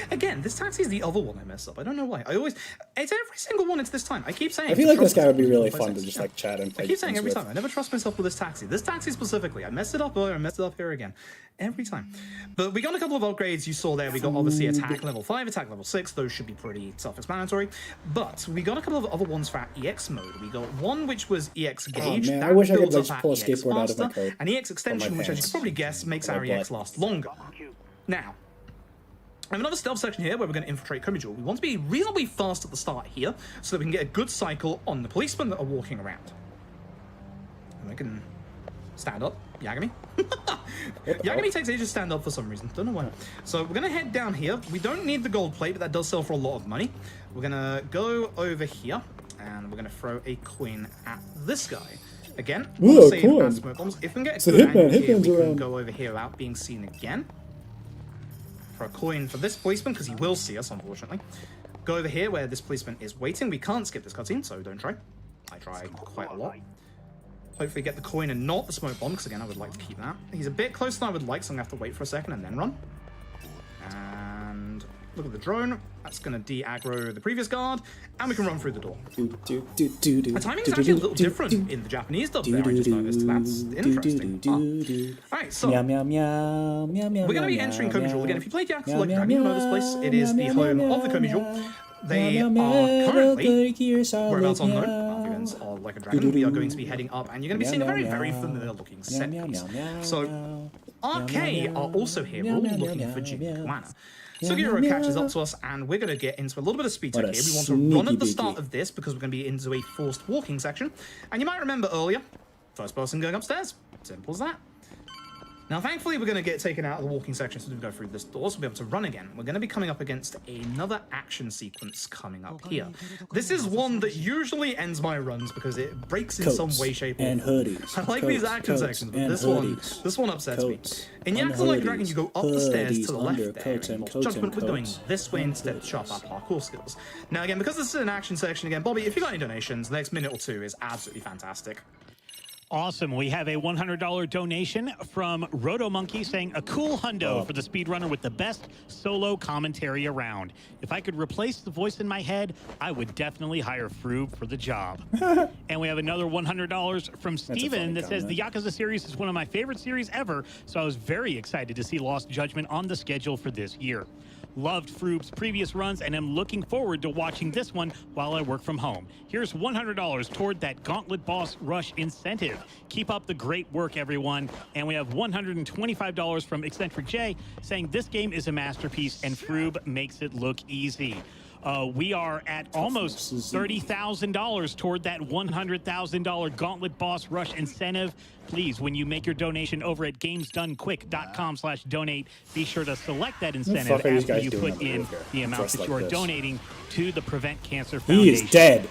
Speaker 11: Again, this taxi is the other one I mess up. I don't know why. It's every single one it's this time. I keep saying...
Speaker 2: I feel like this guy would be really fun to just chat and play.
Speaker 11: I keep saying every time. I never trust myself with this taxi. This taxi specifically. I messed it up earlier, I messed it up here again. Every time. But we got a couple of upgrades you saw there. We got obviously attack level 5, attack level 6. Those should be pretty self-explanatory. But we got a couple of other ones for our EX mode. We got one which was EX Gauge.
Speaker 2: Oh, man, I wish I could just pull a skateboard out of my coat.
Speaker 11: And EX Extension, which as you can probably guess, makes our EX last longer. Now, have another stealth section here where we're going to infiltrate Komijul. We want to be reasonably fast at the start here so that we can get a good cycle on the policemen that are walking around. And we can stand up. Yagami. Yagami takes ages to stand up for some reason. Don't know why. So we're going to head down here. We don't need the gold plate, but that does sell for a lot of money. We're going to go over here, and we're going to throw a coin at this guy. Again,
Speaker 2: Ooh,
Speaker 11: save
Speaker 2: coin.
Speaker 11: and smoke bombs. If we can get a good angle here, we can go over here without being seen again. For a coin for this policeman, because he will see us, unfortunately. Go over here where this policeman is waiting. We can't skip this cutscene, so don't try. I try quite a lot. Hopefully get the coin and not the smoke bomb, because again, I would like to keep that. He's a bit closer than I would like, so I'm going to have to wait for a second and then run. And look at the drone. That's going to de-aggro the previous guard, and we can run through the door. The timing is actually a little different in the Japanese dub there, I just noticed. That's interesting. Alright, so we're going to be entering Komijul. Again, if you played Yakuza Like Dragon, you know this place. It is the home of the Komijul. They are currently, whereabouts unknown, our villains are Like a Dragon. We are going to be heading up, and you're going to be seeing a very, very familiar looking set piece. So, RK are also here. We're all looking for Jin Kuwana. Sugihiro catches up to us, and we're going to get into a little bit of speed tech here. We want to run at the start of this because we're going to be into a forced walking section. And you might remember earlier, first person going upstairs. Simple as that. Now, thankfully, we're going to get taken out of the walking section so we go through this door, so we'll be able to run again. We're going to be coming up against another action sequence coming up here. This is one that usually ends my runs because it breaks in some way, shape, or form. I like these action sections, but this one upsets me. In Yakuza Like a Dragon, you go up the stairs to the left there, and Lost Judgment, we're going this way instead to sharp our parkour skills. Now, again, because this is an action section, again, Bobby, if you got any donations, the next minute or two is absolutely fantastic.
Speaker 10: Awesome. We have a $100 donation from Roto Monkey saying a cool hundo for the speedrunner with the best solo commentary around. If I could replace the voice in my head, I would definitely hire Froob for the job. And we have another $100 from Steven that says the Yakuza series is one of my favorite series ever, so I was very excited to see Lost Judgment on the schedule for this year. Loved Froob's previous runs and am looking forward to watching this one while I work from home. Here's $100 toward that Gauntlet Boss Rush incentive. Keep up the great work, everyone. And we have $125 from Eccentric J saying this game is a masterpiece and Froob makes it look easy. We are at almost $30,000 toward that $100,000 Gauntlet Boss Rush incentive. Please, when you make your donation over at gamesdonequick.com/donate, be sure to select that incentive after you put in the amount that you are donating to the Prevent Cancer Foundation.
Speaker 2: He is dead.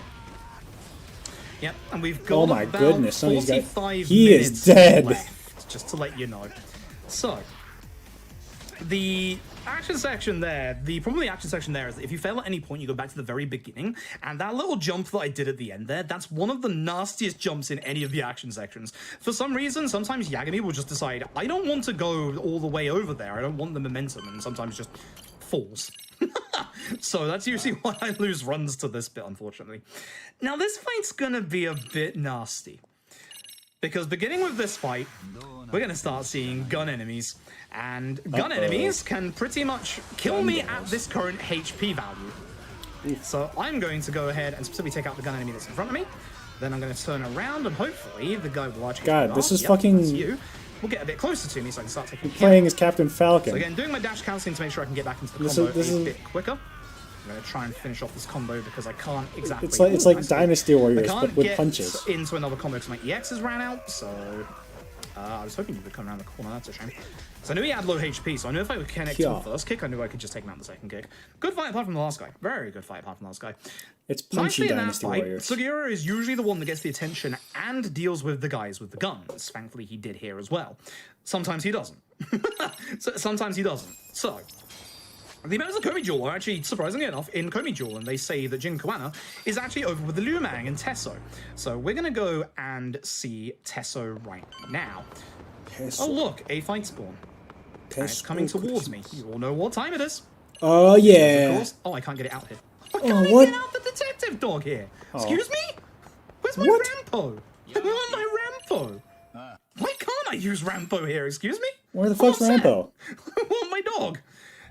Speaker 11: Yep, and we've got about 45
Speaker 2: he is dead.
Speaker 11: left, just to let you know. So, the action section there, the problem with the action section there is that if you fail at any point, you go back to the very beginning, and that little jump that I did at the end there, that's one of the nastiest jumps in any of the action sections. For some reason, sometimes Yagami will just decide, I don't want to go all the way over there, I don't want the momentum, and sometimes just falls. So that's usually why I lose runs to this bit, unfortunately. Now, this fight's gonna be a bit nasty. Because beginning with this fight, we're going to start seeing gun enemies. And gun enemies can pretty much kill me at this current HP value. So I'm going to go ahead and specifically take out the gun enemy that's in front of me. Then I'm going to turn around and hopefully the guy will actually...
Speaker 2: God, this is fucking...
Speaker 11: you. We'll get a bit closer to me so I can start taking
Speaker 2: playing as Captain Falcon.
Speaker 11: So again, doing my dash counseling to make sure I can get back into the combo is a bit quicker. I'm going to try and finish off this combo because I can't exactly...
Speaker 2: It's like Dynasty Warriors, but with punches.
Speaker 11: I can't get into another combo because my EX has ran out, so... I was hoping you would come around the corner, that's a shame. So I knew he had low HP, so I knew if I would connect to the first kick, I knew I could just take him out the second kick. Good fight apart from the last guy. Very good fight apart from the last guy.
Speaker 2: It's punchy Dynasty Warriors.
Speaker 11: Sugihiro is usually the one that gets the attention and deals with the guys with the guns. Thankfully, he did here as well. Sometimes he doesn't. Sometimes he doesn't. So... the members of Komijul are actually, surprisingly enough, in Komijul, and they say that Jin Kuwana is actually over with the Lumang and Tesso. So we're going to go and see Tesso right now. Oh, look, a fight spawn. And it's coming towards me. You all know what time it is.
Speaker 2: Oh, yeah.
Speaker 11: Oh, I can't get it out here. I can't get out the detective dog here. Excuse me? Where's my Rampo? I want my Rampo. Why can't I use Rampo here? Excuse me?
Speaker 2: Where the fuck's Rampo?
Speaker 11: I want my dog.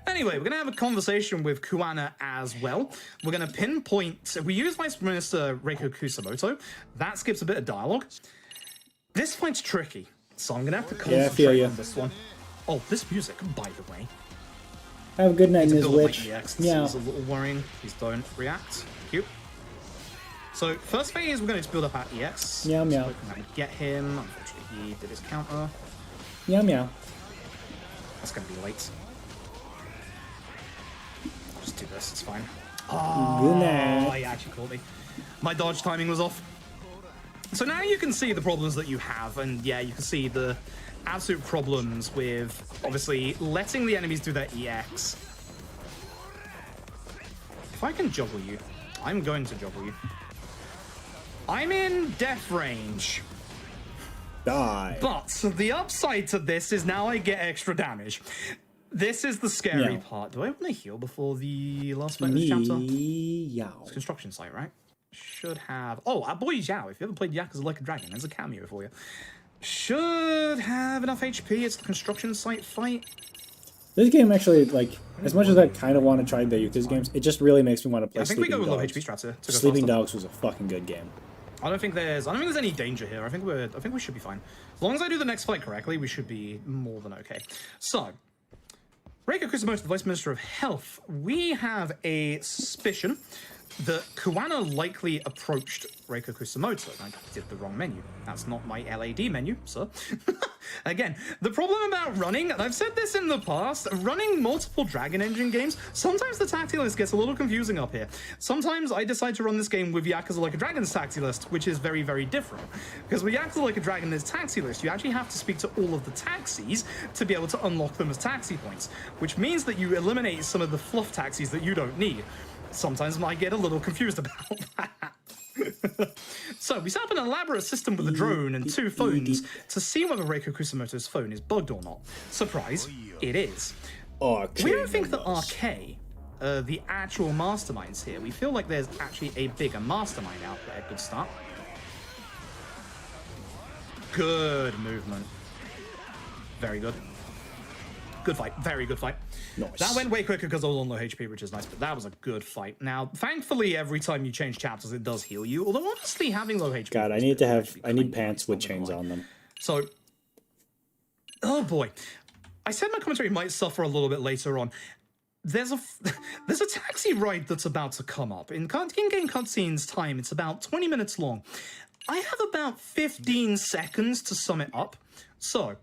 Speaker 11: Anyway, we're going to have a conversation with Kuwana as well. We're going to pinpoint... we use Vice Minister Reiko Kusamoto. That skips a bit of dialogue. This fight's tricky, so I'm going to have to concentrate on this one. Oh, this music, by the way.
Speaker 2: Have a good night,
Speaker 11: He's a
Speaker 2: Ms.
Speaker 11: builder like
Speaker 2: Witch.
Speaker 11: EX.
Speaker 2: Yeah.
Speaker 11: This is a little worrying. Please don't react. Cute. So first phase, we're going to build up our EX.
Speaker 2: Meow meow.
Speaker 11: So we're going to get him. Unfortunately, he did his counter.
Speaker 2: Meow meow.
Speaker 11: That's going to be late. Just do this. It's fine. Oh, he actually caught me. My dodge timing was off. So now you can see the problems that you have, and yeah, you can see the absolute problems with obviously letting the enemies do their EX. If I can juggle you, I'm going to juggle you. I'm in death range.
Speaker 2: Die.
Speaker 11: But the upside to this is now I get extra damage. This is the scary part. Do I want to heal before the last fight of this chapter? It's a construction site, right? Should have... Oh, our boy Zhao. If you ever played Yakuza Like a Dragon, there's a cameo for you. Should have enough HP. It's the construction site fight.
Speaker 2: This game actually, like, as much as I kind of want to try the Yakuza games, it just really makes me want to play Sleeping Dogs.
Speaker 11: I think we go with low HP strats here.
Speaker 2: Sleeping Dogs was a fucking good game.
Speaker 11: I don't think there's any danger here. I think we should be fine. As long as I do the next fight correctly, we should be more than okay. So, Reiko Kusumoto, the Vice Minister of Health, we have a suspicion that Kuwana likely approached Reiko Kusumoto. I did the wrong menu. That's not my LAD menu, sir. Again, the problem about running, and I've said this in the past, running multiple Dragon Engine games, sometimes the tacti list gets a little confusing up here. Sometimes I decide to run this game with Yakuza Like a Dragon's tacti list, which is very, very different. Because with Yakuza Like a Dragon's taxi list, you actually have to speak to all of the taxis to be able to unlock them as taxi points, which means that you eliminate some of the fluff taxis that you don't need. Sometimes I get a little confused about that. So we set up an elaborate system with a drone and 2 phones to see whether Reiko Kusumoto's phone is bugged or not. Surprise, it is. We don't think that RK, the actual masterminds here, we feel like there's actually a bigger mastermind out there. Good start. Good movement. Very good. Good fight. Very good fight.
Speaker 2: Nice.
Speaker 11: That went way quicker because I was on low HP, which is nice, but that was a good fight. Now, thankfully, every time you change chapters, it does heal you. Although, honestly, having low HP...
Speaker 2: God, I need pants with chains on them.
Speaker 11: So, oh boy. I said my commentary might suffer a little bit later on. There's a taxi ride that's about to come up. In game cutscenes time, it's about 20 minutes long. I have about 15 seconds to sum it up. So,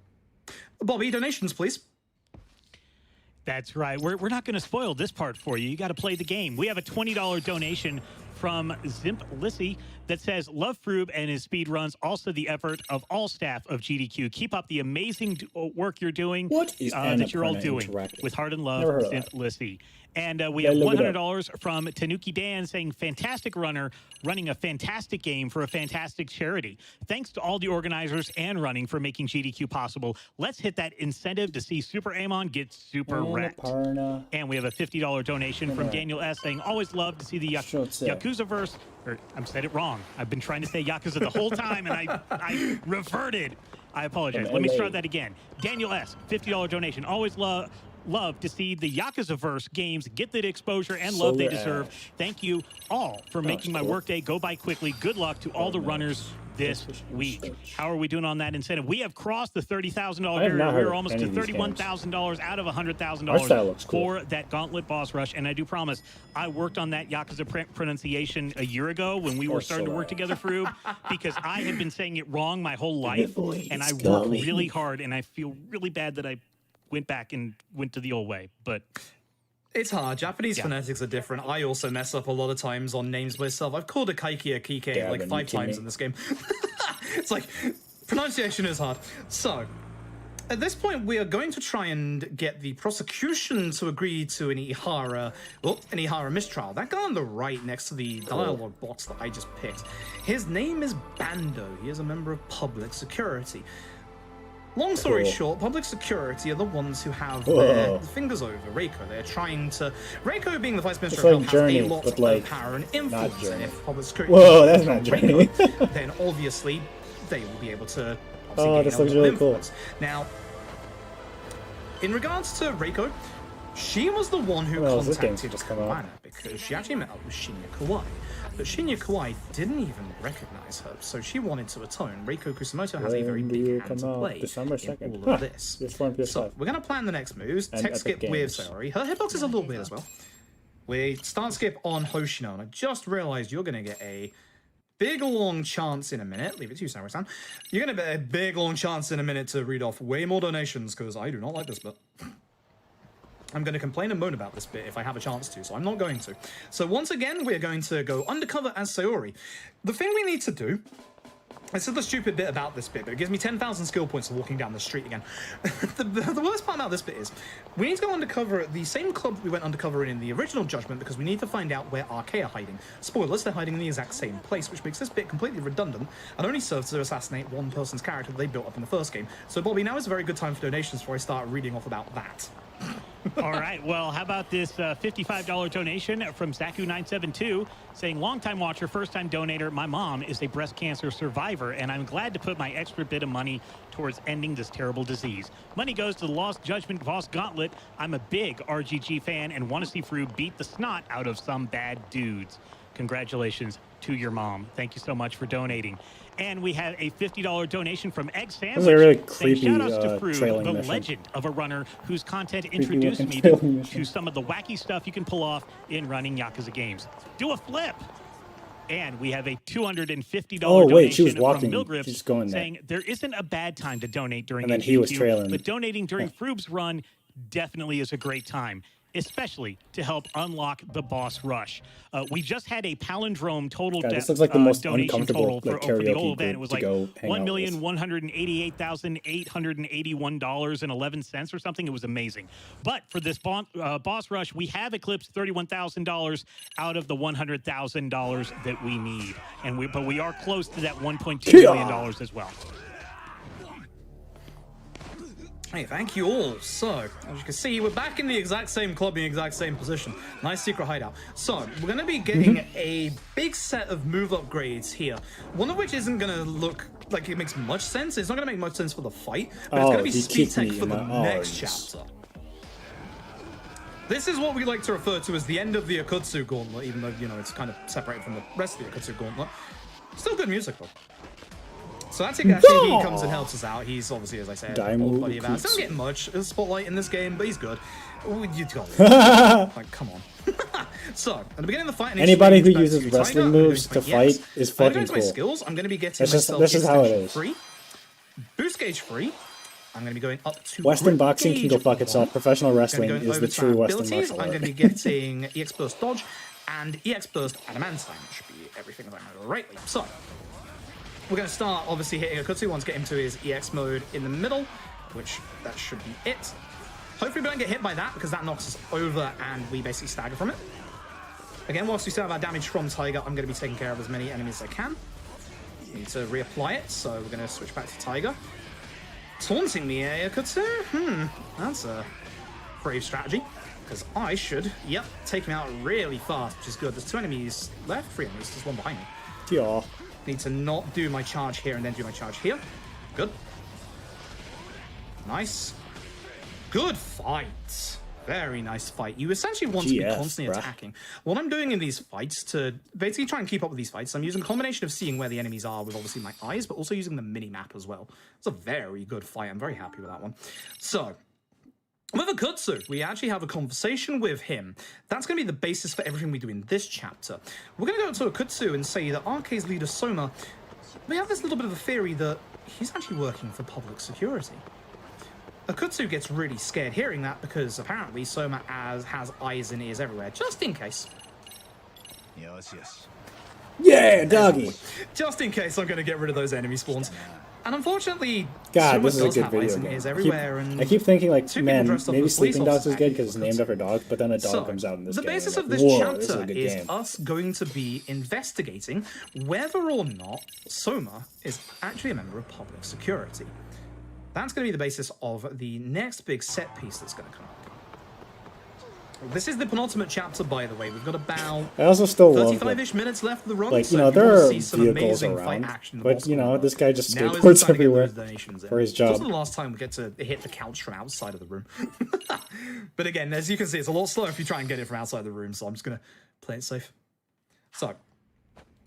Speaker 11: Bobby, donations, please.
Speaker 10: That's right. We're not going to spoil this part for you. You got to play the game. We have a $20 donation from Zimp Lissy that says, love Froob and his speed runs, also the effort of all staff of GDQ. Keep up the amazing work you're doing, that you're all doing. With heart and love, Zimp Lissy. And we have $100 from Tanuki Dan saying, fantastic runner, running a fantastic game for a fantastic charity. Thanks to all the organizers and running for making GDQ possible. Let's hit that incentive to see Super Amon get super wrecked. And we have a $50 donation from Daniel S. saying, always love to see the Yakuza-verse. I said it wrong. I've been trying to say Yakuza the whole time, and I reverted. I apologize. Let me start that again. Daniel S., $50 donation. Always love to see the Yakuza-verse games get the exposure and love they deserve. Thank you all for making my workday go by quickly. Good luck to all the runners this week. How are we doing on that incentive? We have crossed the $30,000 barrier. We're almost to $31,000 out of $100,000 for that Gauntlet boss rush. And I do promise, I worked on that Yakuza pronunciation a year ago when we were starting to work together, Froob, because I had been saying it wrong my whole life, and I worked really hard, and I feel really bad that I went back and went to the old way, but...
Speaker 11: It's hard. Japanese phonetics are different. I also mess up a lot of times on names myself. I've called a Kaiki a Kike like 5 times in this game. It's like, pronunciation is hard. So, at this point, we are going to try and get the prosecution to agree to an Ihara mistrial. That guy on the right next to the dialogue box that I just picked, his name is Bando. He is a member of public security. Long story short, public security are the ones who have their fingers over Reiko. They're trying to... Reiko, being the Vice Minister of Health, has a lot of power and influence. And if public security...
Speaker 2: Whoa, that's not Journey.
Speaker 11: Reiko, then obviously they will be able to...
Speaker 2: Oh, this looks really cool.
Speaker 11: Now, in regards to Reiko, She was the one who
Speaker 2: Well, this
Speaker 11: contacted
Speaker 2: game's just come out.
Speaker 11: Anna because she actually met up with Shinya Kawai. But Shinya Kawai didn't even recognize her, so she wanted to atone. Reiko Kusamoto has a very big hand to play
Speaker 2: December
Speaker 11: in
Speaker 2: 2nd.
Speaker 11: all of this.
Speaker 2: PS4
Speaker 11: So we're going to plan the next moves.
Speaker 2: And
Speaker 11: Tech
Speaker 2: Epic
Speaker 11: skip with
Speaker 2: Games.
Speaker 11: Sayori. Her hitbox is a little weird as well. We start skip on Hoshino, and I just realized you're going to get a big long chance in a minute. Leave it to you, Samurai-san. You're going to get a big long chance in a minute to read off way more donations, because I do not like this bit. I'm going to complain and moan about this bit if I have a chance to, so I'm not going to. So once again, we're going to go undercover as Sayori. The thing we need to do, I said the stupid bit about this bit, but it gives me 10,000 skill points for walking down the street again. the worst part about this bit is, we need to go undercover at the same club we went undercover in the original Judgment, because we need to find out where RK are hiding. Spoilers, they're hiding in the exact same place, which makes this bit completely redundant, and only serves to assassinate one person's character that they built up in the first game. So Bobby, now is a very good time for donations before I start reading off about that.
Speaker 10: All right, well, how about this $55 donation from Zaku972 saying, longtime watcher, first-time donator, my mom is a breast cancer survivor, and I'm glad to put my extra bit of money towards ending this terrible disease. Money goes to the Lost Judgment Boss Gauntlet. I'm a big RGG fan and want to see Fru beat the snot out of some bad dudes. Congratulations to your mom. Thank you so much for donating. And we have a $50 donation from Egg Sandwich.
Speaker 2: This is a really creepy
Speaker 10: Shout-outs to Fru,
Speaker 2: trailing
Speaker 10: the
Speaker 2: mission.
Speaker 10: legend of a runner whose content
Speaker 2: Creepy
Speaker 10: introduced
Speaker 2: looking
Speaker 10: me
Speaker 2: trailing mission.
Speaker 10: to some of the wacky stuff you can pull off in running Yakuza games. Do a flip! And we have a $250
Speaker 2: Oh,
Speaker 10: donation
Speaker 2: wait, she was walking.
Speaker 10: from Milgrips
Speaker 2: She's going there.
Speaker 10: saying there isn't a bad time to donate during
Speaker 2: And then he was
Speaker 10: AGDQ,
Speaker 2: trailing.
Speaker 10: but donating during Frub's run definitely is a great time, especially to help unlock the boss rush. We just had a palindrome total
Speaker 2: God, this looks like the most
Speaker 10: donation
Speaker 2: uncomfortable
Speaker 10: total
Speaker 2: like,
Speaker 10: for the whole
Speaker 2: karaoke
Speaker 10: event. It
Speaker 2: group
Speaker 10: was
Speaker 2: to
Speaker 10: like
Speaker 2: go hang out with.
Speaker 10: $1,188,881.11 or something. It was amazing. But for this boss rush, we have eclipsed $31,000 out of the $100,000 that we need, but we are close to that $1.2 million as well.
Speaker 11: Hey, thank you all. So, as you can see, we're back in the exact same club, in the exact same position. Nice secret hideout. So, we're going to be getting a big set of move upgrades here. One of which isn't going to look like it makes much sense. It's not going to make much sense for the fight, but it's going to be speed tech for the next chapter. This is what we like to refer to as the end of the Akutsu Gauntlet, even though, you know, it's kind of separated from the rest of the Akutsu Gauntlet. Still good music, though. So that's it. Actually, he comes and helps us out. He's obviously, as I said, old buddy of ours. Doesn't get much spotlight in this game, but he's good. You got it. Like, come on. So, at the beginning of the fight,
Speaker 2: anybody who uses wrestling moves to fight is fucking cool.
Speaker 11: Skills. I'm going to be getting myself
Speaker 2: this is how it is.
Speaker 11: Free, boost gauge free. I'm going to be going up to
Speaker 2: Western boxing can go fuck itself. Professional wrestling is the true Western martial art.
Speaker 11: I'm going to be getting EX Burst Dodge and EX Burst Adamantine. Should be everything as I remember rightly. So, we're going to start, obviously, hitting Akutsu once get him to his EX mode in the middle, which that should be it. Hopefully we don't get hit by that, because that knocks us over and we basically stagger from it. Again, whilst we still have our damage from Tiger, I'm going to be taking care of as many enemies as I can. Need to reapply it, so we're going to switch back to Tiger. Taunting me, Akutsu? That's a brave strategy, because I should, take him out really fast, which is good. There's 2 enemies left, 3 enemies, there's one behind me.
Speaker 2: Yeah.
Speaker 11: Need to not do my charge here and then do my charge here. Good. Nice. Good fight. Very nice fight. You essentially want to be constantly attacking. What I'm doing in these fights to basically try and keep up with these fights, I'm using a combination of seeing where the enemies are with obviously my eyes, but also using the mini-map as well. It's a very good fight. I'm very happy with that one. So, with Akutsu, we actually have a conversation with him. That's going to be the basis for everything we do in this chapter. We're going to go to Akutsu and say that RK's leader, Soma, we have this little bit of a theory that he's actually working for public security. Akutsu gets really scared hearing that because apparently Soma has eyes and ears everywhere, just in case.
Speaker 4: Yes.
Speaker 2: Yeah, doggy!
Speaker 11: Just in case I'm going to get rid of those enemy spawns. And unfortunately,
Speaker 2: God, this is a good video game. I keep thinking, like, man, maybe Sleeping Dogs is good because it's named after dogs, but then a dog comes out in this game.
Speaker 11: The basis of this chapter is us going to be investigating whether or not Soma is actually a member of public security. That's going to be the basis of the next big set piece that's going to come up. This is the penultimate chapter, by the way. We've got about
Speaker 2: I also still love
Speaker 11: 35-ish minutes left of the run.
Speaker 2: like, you
Speaker 11: so
Speaker 2: know,
Speaker 11: if
Speaker 2: there
Speaker 11: want to
Speaker 2: are
Speaker 11: see some
Speaker 2: vehicles
Speaker 11: amazing fight
Speaker 2: around,
Speaker 11: action in the
Speaker 2: but
Speaker 11: boss
Speaker 2: you know,
Speaker 11: corner,
Speaker 2: this guy just
Speaker 11: now is the
Speaker 2: skateboards
Speaker 11: time to get
Speaker 2: everywhere
Speaker 11: those donations in.
Speaker 2: for his
Speaker 11: It's also
Speaker 2: job.
Speaker 11: the last time we get to hit the couch from outside of the room. But again, as you can see, it's a lot slower if you try and get it from outside the room, so I'm just going to play it safe. So,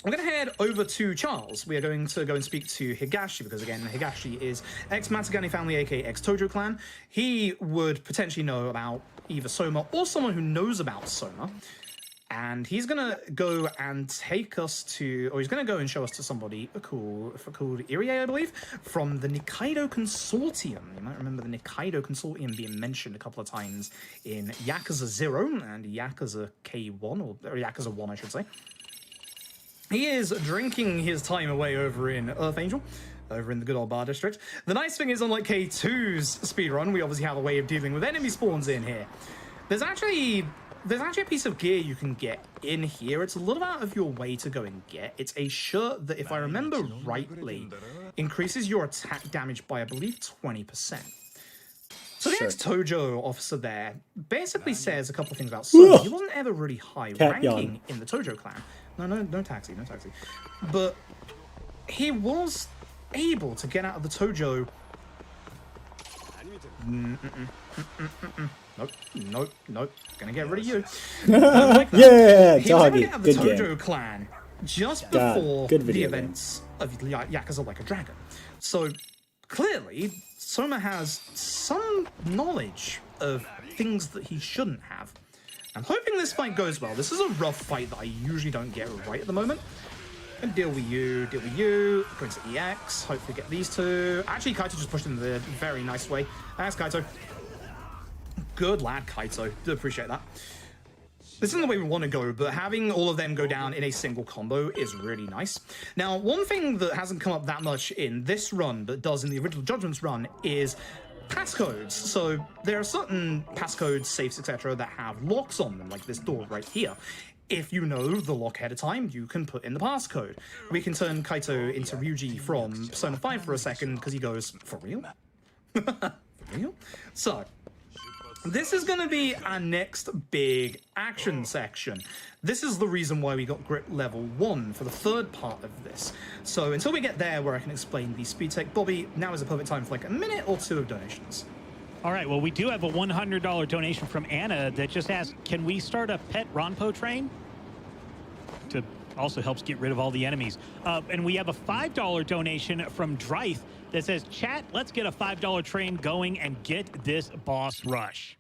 Speaker 11: I'm going to head over to Charles. We are going to go and speak to Higashi, because again, Higashi is ex-Matsugani family, aka ex-Tojo clan. He would potentially know about either Soma or someone who knows about Soma. And he's going to go and take us to, or he's going to go and show us to somebody called Irie, I believe, from the Nikaido Consortium. You might remember the Nikaido Consortium being mentioned a couple of times in Yakuza 0 and Yakuza K1, or Yakuza 1, I should say. He is drinking his time away over in Earth Angel, over in the good old bar district. The nice thing is, unlike K2's speedrun, we obviously have a way of dealing with enemy spawns in here. There's actually a piece of gear you can get in here. It's a little out of your way to go and get. It's a shirt that, if I remember rightly, increases your attack damage by, I believe, 20%. So the ex-Tojo officer there basically says a couple of things about Soma. He wasn't ever really high ranking in the Tojo clan. No taxi. But he was able to get out of the Tojo. Nope. Gonna get rid of you. Like
Speaker 2: yeah,
Speaker 11: he was able to
Speaker 2: doggy.
Speaker 11: get out of the
Speaker 2: Good
Speaker 11: Tojo
Speaker 2: game.
Speaker 11: clan just before
Speaker 2: good
Speaker 11: the
Speaker 2: video
Speaker 11: events of Yakuza Like a Dragon. So clearly, Soma has some knowledge of things that he shouldn't have. I'm hoping this fight goes well. This is a rough fight that I usually don't get right at the moment. And deal with you. Go into EX. Hopefully get these two. Actually, Kaito just pushed in the very nice way. Thanks, Kaito. Good lad, Kaito. Do appreciate that. This isn't the way we want to go, but having all of them go down in a single combo is really nice. Now, one thing that hasn't come up that much in this run, but does in the original Judgments run, is passcodes. So there are certain passcodes, safes, etc. that have locks on them, like this door right here. If you know the lock ahead of time, you can put in the passcode. We can turn Kaito into Ryuji from Persona 5 for a second, because he goes, for real? For real? So, this is going to be our next big action section. This is the reason why we got grip level 1 for the third part of this. So until we get there where I can explain the speed tech, Bobby, now is a perfect time for like a minute or two of donations.
Speaker 10: All right, well, we do have a $100 donation from Anna that just asked, can we start a pet Ronpo train? To also helps get rid of all the enemies. And we have a $5 donation from Drythe that says, chat, let's get a $5 train going and get this boss rush.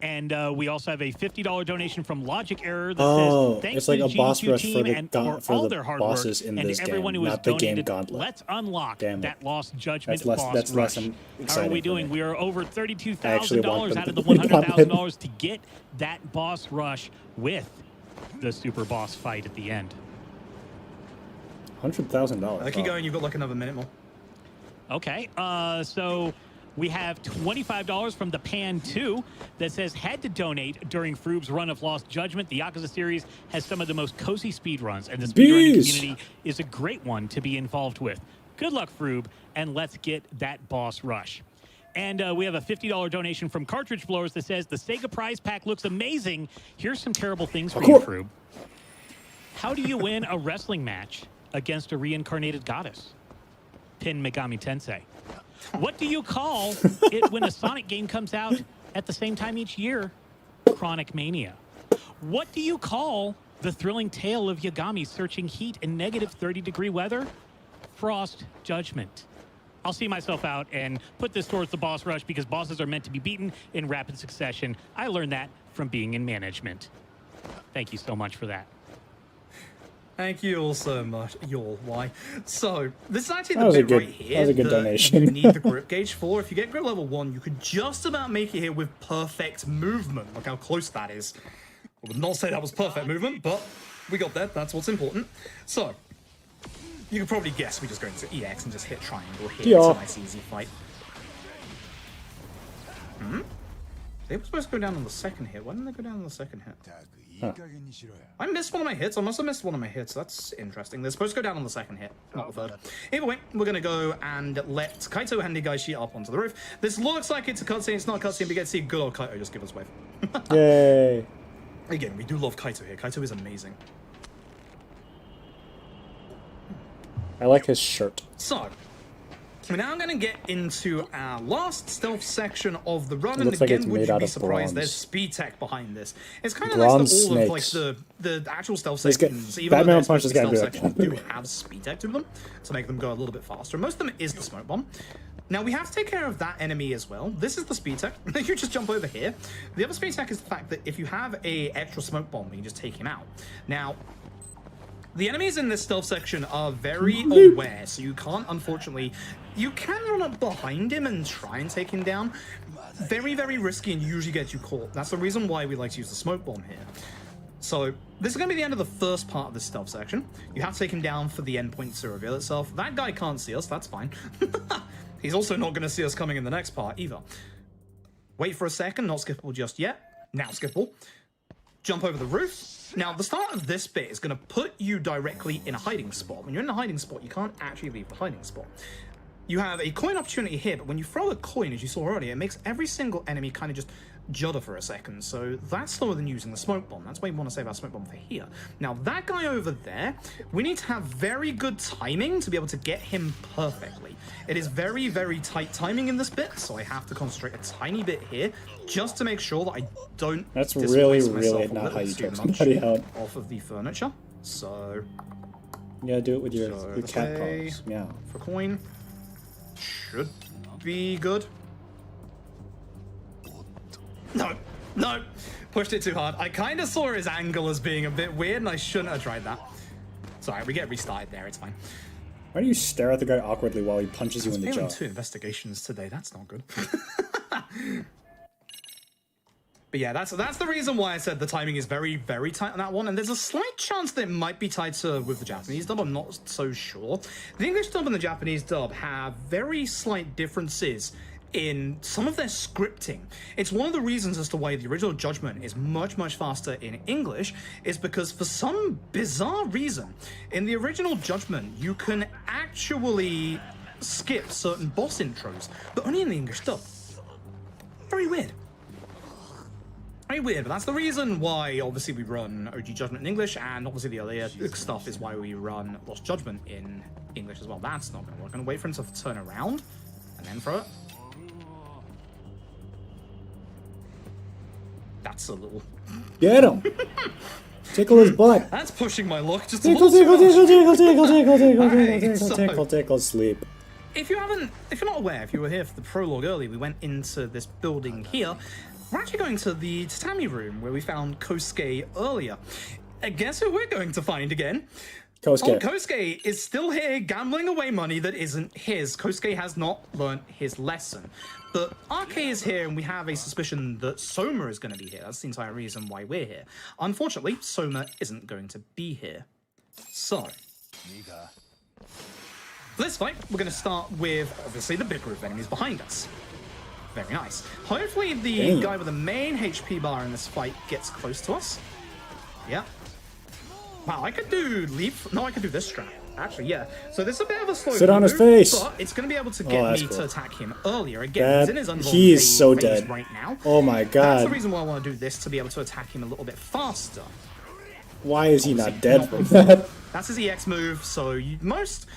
Speaker 10: And we also have a $50 donation from Logic Error that says, thanks
Speaker 2: it's like
Speaker 10: to
Speaker 2: a boss
Speaker 10: GDQ
Speaker 2: rush
Speaker 10: team
Speaker 2: for
Speaker 10: all
Speaker 2: the
Speaker 10: their hard
Speaker 2: bosses
Speaker 10: work,
Speaker 2: in
Speaker 10: and
Speaker 2: this
Speaker 10: everyone
Speaker 2: game,
Speaker 10: who has
Speaker 2: not the game
Speaker 10: donated.
Speaker 2: Gauntlet.
Speaker 10: Let's unlock that Lost Judgment
Speaker 2: that's
Speaker 10: boss
Speaker 2: less
Speaker 10: rush. How are
Speaker 2: exciting
Speaker 10: we
Speaker 2: for
Speaker 10: doing?
Speaker 2: me.
Speaker 10: We are over
Speaker 2: I actually
Speaker 10: $32,000
Speaker 2: want
Speaker 10: out of
Speaker 2: them
Speaker 10: the
Speaker 2: to be
Speaker 10: $100,000 to get that boss rush with the super boss fight at the end.
Speaker 2: $100,000.
Speaker 11: Keep going. You've got like another minute more.
Speaker 10: Okay, so we have $25 from the Pan 2 that says, had to donate during Froob's run of Lost Judgment. The Yakuza series has some of the most cozy speedruns, and the speedrunning community is a great one to be involved with. Good luck, Froob, and let's get that boss rush. And we have a $50 donation from Cartridge Blowers that says, the Sega prize pack looks amazing. Here's some terrible things for you, Froob. How do you win a wrestling match against a reincarnated goddess? Pin Megami Tensei. What do you call it when a Sonic game comes out at the same time each year? Chronic Mania. What do you call the thrilling tale of Yagami searching heat in negative 30-degree weather? Frost Judgment. I'll see myself out and put this towards the boss rush because bosses are meant to be beaten in rapid succession. I learned that from being in management. Thank you so much for that.
Speaker 11: Thank you all so much. Y'all, why? So, this is actually the bit right here
Speaker 2: that was a good donation.
Speaker 11: you need the grip gauge for. If you get grip level 1, you could just about make it here with perfect movement. Look how close that is. I would not say that was perfect movement, but we got there. That's what's important. So, you could probably guess we just go into EX and just hit triangle here. It's a nice easy fight. They were supposed to go down on the second hit. Why didn't they go down on the second hit?
Speaker 2: Huh.
Speaker 11: I missed one of my hits. I must have missed one of my hits. That's interesting. They're supposed to go down on the second hit, not the third. Either way, we're going to go and let Kaito and Nigaishi up onto the roof. This looks like it's a cutscene. It's not a cutscene, but you get to see good old Kaito just give us a wave.
Speaker 2: Yay.
Speaker 11: Again, we do love Kaito here. Kaito is amazing.
Speaker 2: I like his shirt.
Speaker 11: So, we're now going to get into our last stealth section of the run,
Speaker 2: It
Speaker 11: and
Speaker 2: looks like
Speaker 11: again,
Speaker 2: it's
Speaker 11: would
Speaker 2: made
Speaker 11: you
Speaker 2: out
Speaker 11: be
Speaker 2: of
Speaker 11: surprised?
Speaker 2: bronze.
Speaker 11: There's speed tech behind this. It's kind of
Speaker 2: Bronze
Speaker 11: nice that all of like
Speaker 2: snakes.
Speaker 11: the actual stealth
Speaker 2: Let's get-
Speaker 11: sections, even
Speaker 2: Batman
Speaker 11: though
Speaker 2: Punch is
Speaker 11: stealth
Speaker 2: gonna be like-
Speaker 11: sections do have speed tech to them to make them go a little bit faster. Most of them is the smoke bomb. Now we have to take care of that enemy as well. This is the speed tech. You just jump over here. The other speed tech is the fact that if you have a extra smoke bomb, you can just take him out. Now, the enemies in this stealth section are very aware, so you can't, unfortunately, you can run up behind him and try and take him down. Very, very risky and usually gets you caught. That's the reason why we like to use the smoke bomb here. So this is going to be the end of the first part of the stealth section. You have to take him down for the endpoint to reveal itself. That guy can't see us, that's fine. He's also not going to see us coming in the next part either. Wait for a second, not skippable just yet. Now skippable. Jump over the roof. Now, the start of this bit is going to put you directly in a hiding spot. When you're in a hiding spot, you can't actually leave the hiding spot. You have a coin opportunity here, but when you throw a coin, as you saw earlier, it makes every single enemy kind of just judder for a second. So that's slower than using the smoke bomb. That's why you want to save our smoke bomb for here. Now, that guy over there, we need to have very good timing to be able to get him perfectly. It is very, very tight timing in this bit, so I have to concentrate a tiny bit here just to make sure that I don't
Speaker 2: That's
Speaker 11: displace
Speaker 2: really,
Speaker 11: myself
Speaker 2: really
Speaker 11: a
Speaker 2: not
Speaker 11: little
Speaker 2: how you
Speaker 11: too
Speaker 2: choke
Speaker 11: much
Speaker 2: somebody out.
Speaker 11: off of the furniture. So
Speaker 2: Yeah, do it with your
Speaker 11: this
Speaker 2: cat
Speaker 11: way
Speaker 2: paws. Yeah.
Speaker 11: for coin. Should be good. No, no, pushed it too hard. I kind of saw his angle as being a bit weird, and I shouldn't have tried that. Sorry, we get restarted there. It's fine.
Speaker 2: Why do you stare at the guy awkwardly while he punches you in the jaw?
Speaker 11: Failing 2 investigations today. That's not good. But yeah, that's the reason why I said the timing is very, very tight on that one. And there's a slight chance that it might be tighter with the Japanese dub. I'm not so sure. The English dub and the Japanese dub have very slight differences in some of their scripting. It's one of the reasons as to why the original Judgment is much, much faster in English, is because for some bizarre reason, in the original Judgment, you can actually skip certain boss intros, but only in the English dub. Very weird. Very weird, but that's the reason why, obviously, we run OG Judgment in English, and obviously the other stuff is why we run Lost Judgment in English as well. That's not going to work. I'm going to wait for him to turn around, and then throw it. That's a little...
Speaker 2: Get him! Tickle his butt!
Speaker 11: That's pushing my luck just
Speaker 2: Tickle, tickle, tickle, tickle, tickle, tickle, tickle,
Speaker 11: Alright,
Speaker 2: tickle,
Speaker 11: so-
Speaker 2: tickle, tickle, sleep.
Speaker 11: If you're not aware, if you were here for the prologue earlier, we went into this building here. We're actually going to the tatami room where we found Kosuke earlier. And guess who we're going to find again?
Speaker 2: Kosuke.
Speaker 11: Oh, Kosuke is still here gambling away money that isn't his. Kosuke has not learnt his lesson. But RK is here, and we have a suspicion that Soma is going to be here. That's the entire reason why we're here. Unfortunately, Soma isn't going to be here. So, for this fight, we're going to start with, obviously, the big group of enemies behind us. Very nice. Hopefully the guy with the main HP bar in this fight gets close to us. Yeah. Wow, I could do leaf. No, I could do this strat. Actually, yeah. So this is a bit of a slow
Speaker 2: Sit on his
Speaker 11: move,
Speaker 2: face.
Speaker 11: but it's going to be able to get
Speaker 2: that's
Speaker 11: me
Speaker 2: cool.
Speaker 11: to attack him earlier. Again, he's in his unvulnerable
Speaker 2: he is so
Speaker 11: phase
Speaker 2: dead
Speaker 11: right now.
Speaker 2: Oh my
Speaker 11: That's
Speaker 2: god.
Speaker 11: the reason why I want to do this, to be able to attack him a little bit faster.
Speaker 2: Why is he not
Speaker 11: Obviously,
Speaker 2: dead
Speaker 11: not
Speaker 2: from
Speaker 11: from-
Speaker 2: that?
Speaker 11: That's his EX move, so most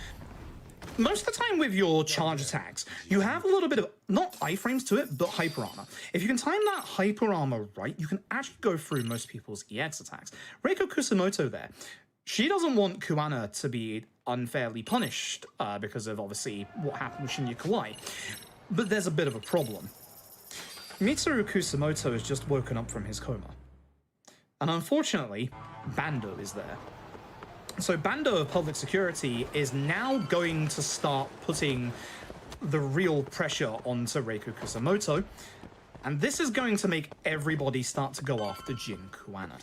Speaker 11: of the time with your charge attacks, you have a little bit of, not iframes to it, but hyper armor. If you can time that hyper armor right, you can actually go through most people's EX attacks. Reiko Kusamoto there, she doesn't want Kuana to be unfairly punished because of, obviously, what happened with Shinya Kawai. But there's a bit of a problem. Mitsuru Kusamoto has just woken up from his coma. And unfortunately, Bando is there. So Bando of Public Security is now going to start putting the real pressure onto Reiko Kusamoto, and this is going to make everybody start to go after Jin Kuana.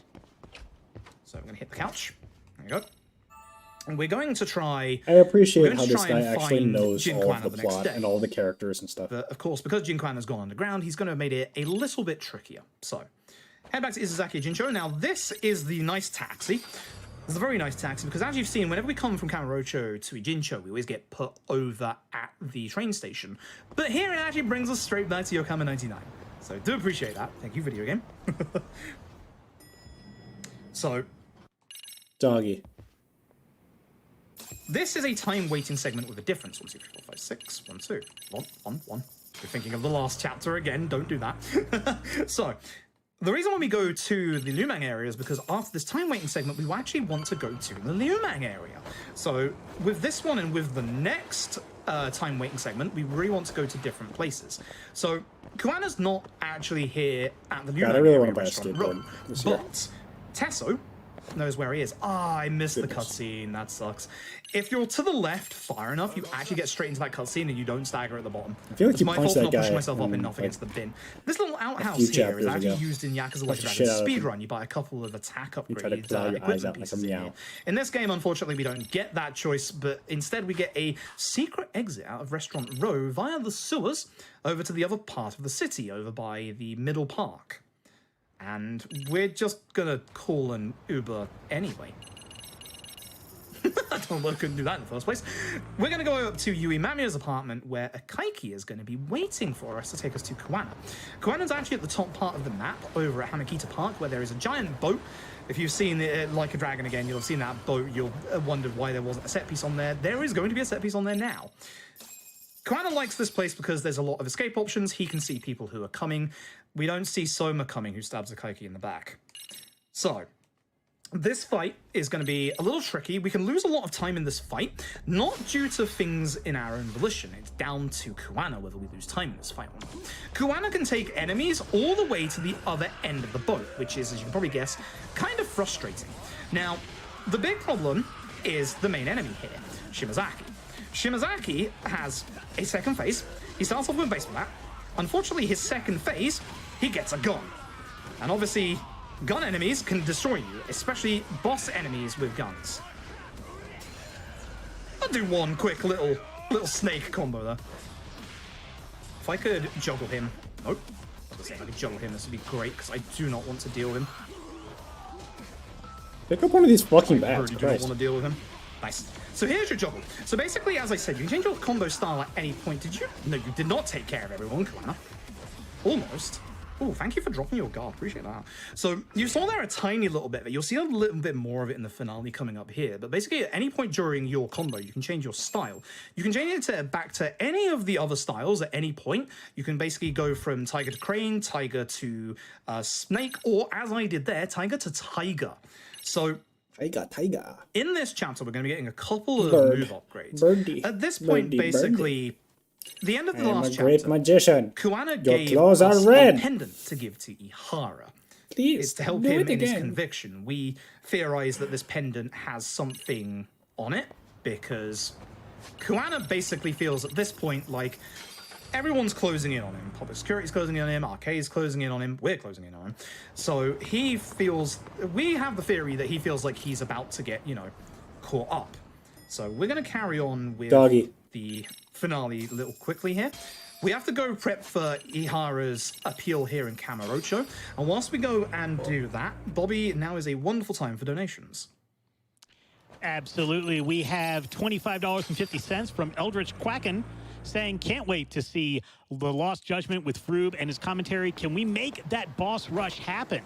Speaker 11: So I'm going to hit the couch. There you go. we're going to try...
Speaker 2: I appreciate how this guy actually knows all of the plot and all the characters and stuff.
Speaker 11: But, of course, because Jin Quan has gone underground, he's going to have made it a little bit trickier. So, head back to Izazaki Jincho. Now, this is the nice taxi. This is a very nice taxi, because as you've seen, whenever we come from Kamurocho to Ijincho, we always get put over at the train station. But here it actually brings us straight back to Yokohama 99. So, do appreciate that. Thank you, video game. So...
Speaker 2: Doggy.
Speaker 11: This is a time waiting segment with a difference. 1, 2, 3, 4, 5, 6. 1, 2. 1, 1, 1. You're thinking of the last chapter again. Don't do that. So... the reason why we go to the Lumang area is because after this time waiting segment, we actually want to go to the Lumang area. So with this one and with the next time waiting segment, we really want to go to different places. So Kuana's not actually here at the Lumang area restaurant room, but Tesso knows where he is. Ah, I missed the cutscene. That sucks. If you're to the left far enough, you actually get straight into that cutscene and you don't stagger at the bottom.
Speaker 2: I feel like
Speaker 11: it's my fault for not pushing myself up enough against the bin. This little outhouse here is actually used in Yakuza Like a Dragon speedrun. You buy a couple of attack upgrades, equipment pieces here. In this game, unfortunately, we don't get that choice, but instead we get a secret exit out of Restaurant Row via the sewers over to the other part of the city, over by the middle park. And we're just gonna call an Uber anyway. I don't know why I couldn't do that in the first place. We're going to go up to Yui Mamiya's apartment where Akaiki is going to be waiting for us to take us to Kuana. Kuana's actually at the top part of the map over at Hamakita Park where there is a giant boat. If you've seen it Like a Dragon again, you'll have seen that boat. You'll wonder why there wasn't a set piece on there. There is going to be a set piece on there now. Kuana likes this place because there's a lot of escape options. He can see people who are coming. We don't see Soma coming, who stabs Akaiki in the back. So... this fight is going to be a little tricky. We can lose a lot of time in this fight, not due to things in our own volition. It's down to Kuana whether we lose time in this fight or not. Kuana can take enemies all the way to the other end of the boat, which is, as you can probably guess, kind of frustrating. Now, the big problem is the main enemy here, Shimazaki. Shimazaki has a second phase. He starts off with a baseball bat. Unfortunately, his second phase, he gets a gun. And obviously... gun enemies can destroy you, especially boss enemies with guns. I'll do one quick little snake combo there. If I could juggle him... nope. If I could juggle him, this would be great, because I do not want to deal with him.
Speaker 2: Pick up one of these fucking bats.
Speaker 11: I really do not want to deal with him. Nice. So here's your juggle. So basically, as I said, you can change your combo style at any point. Did you? No, you did not take care of everyone, Kuana. Almost. Oh, thank you for dropping your guard. Appreciate that. So you saw there a tiny little bit of it. You'll see a little bit more of it in the finale coming up here. But basically, at any point during your combo, you can change your style. You can change it back to any of the other styles at any point. You can basically go from Tiger to Crane, Tiger to Snake, or as I did there, Tiger to Tiger. So...
Speaker 2: Tiger.
Speaker 11: in this chapter, we're going to be getting a couple of move upgrades. At this point, basically... the end of the last chapter,
Speaker 2: great magician.
Speaker 11: Kuana
Speaker 2: Your
Speaker 11: gave
Speaker 2: claws
Speaker 11: us
Speaker 2: are red.
Speaker 11: a pendant to give to Ihara.
Speaker 2: Please,
Speaker 11: it's to help
Speaker 2: do
Speaker 11: him
Speaker 2: it
Speaker 11: in his
Speaker 2: again.
Speaker 11: conviction. We theorize that this pendant has something on it because Kuana basically feels at this point like everyone's closing in on him. Public security's closing in on him, Arcade's closing in on him, we're closing in on him. So he feels, we have the theory that he feels like he's about to get, you know, caught up. So we're going to carry on with the finale a little quickly here. We have to go prep for Ihara's appeal here in Kamurocho. And whilst we go and do that, Bobby, now is a wonderful time for donations.
Speaker 10: Absolutely. We have $25.50 from Eldritch Quacken saying, can't wait to see the Lost Judgment with Froob and his commentary. Can we make that boss rush happen?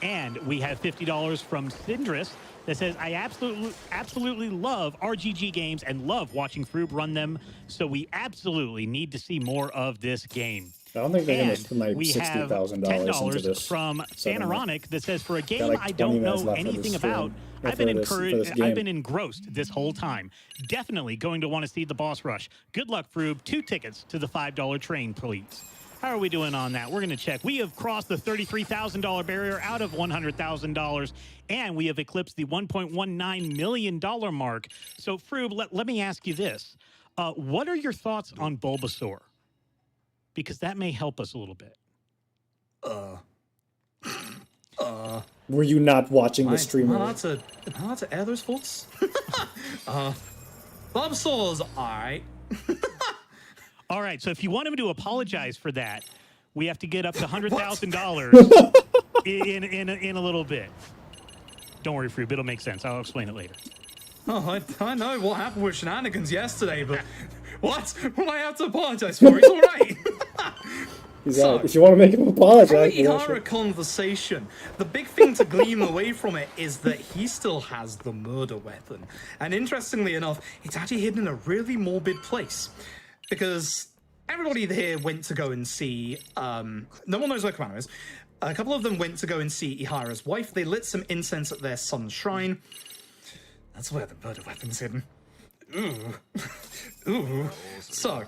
Speaker 10: And we have $50 from Syndris that says, I absolutely love RGG games and love watching Froob run them, so we absolutely need to see more of this game.
Speaker 2: I don't think they're going to spend like
Speaker 10: we have
Speaker 2: $60,000 into this.
Speaker 10: From Sanaronic that says, for a game I don't know anything about, I've been engrossed this whole time. Definitely going to want to see the boss rush. Good luck, Froob. 2 tickets to the $5 train, please. How are we doing on that? We're going to check. We have crossed the $33,000 barrier out of $100,000, and we have eclipsed the $1.19 million mark. So, Froob, let me ask you this. What are your thoughts on Bulbasaur? Because that may help us a little bit.
Speaker 2: Were you not watching the streamer?
Speaker 11: Am I allowed to air those thoughts? Bob Saw's alright.
Speaker 10: All right, so if you want him to apologize for that, we have to get up to $100,000 in a little bit. Don't worry, Froob, it'll make sense. I'll explain it later.
Speaker 11: Oh, I know what happened with shenanigans yesterday, but what? What do I have to apologize for? He's alright.
Speaker 2: So, if you want to make him apologize.
Speaker 11: From the Ihara conversation, the big thing to glean away from it is that he still has the murder weapon. And interestingly enough, it's actually hidden in a really morbid place. Because everybody here went to go and see, no one knows where Kumano is. A couple of them went to go and see Ihara's wife. They lit some incense at their son's shrine. That's where the murder weapon's hidden. Ooh. Ooh. So,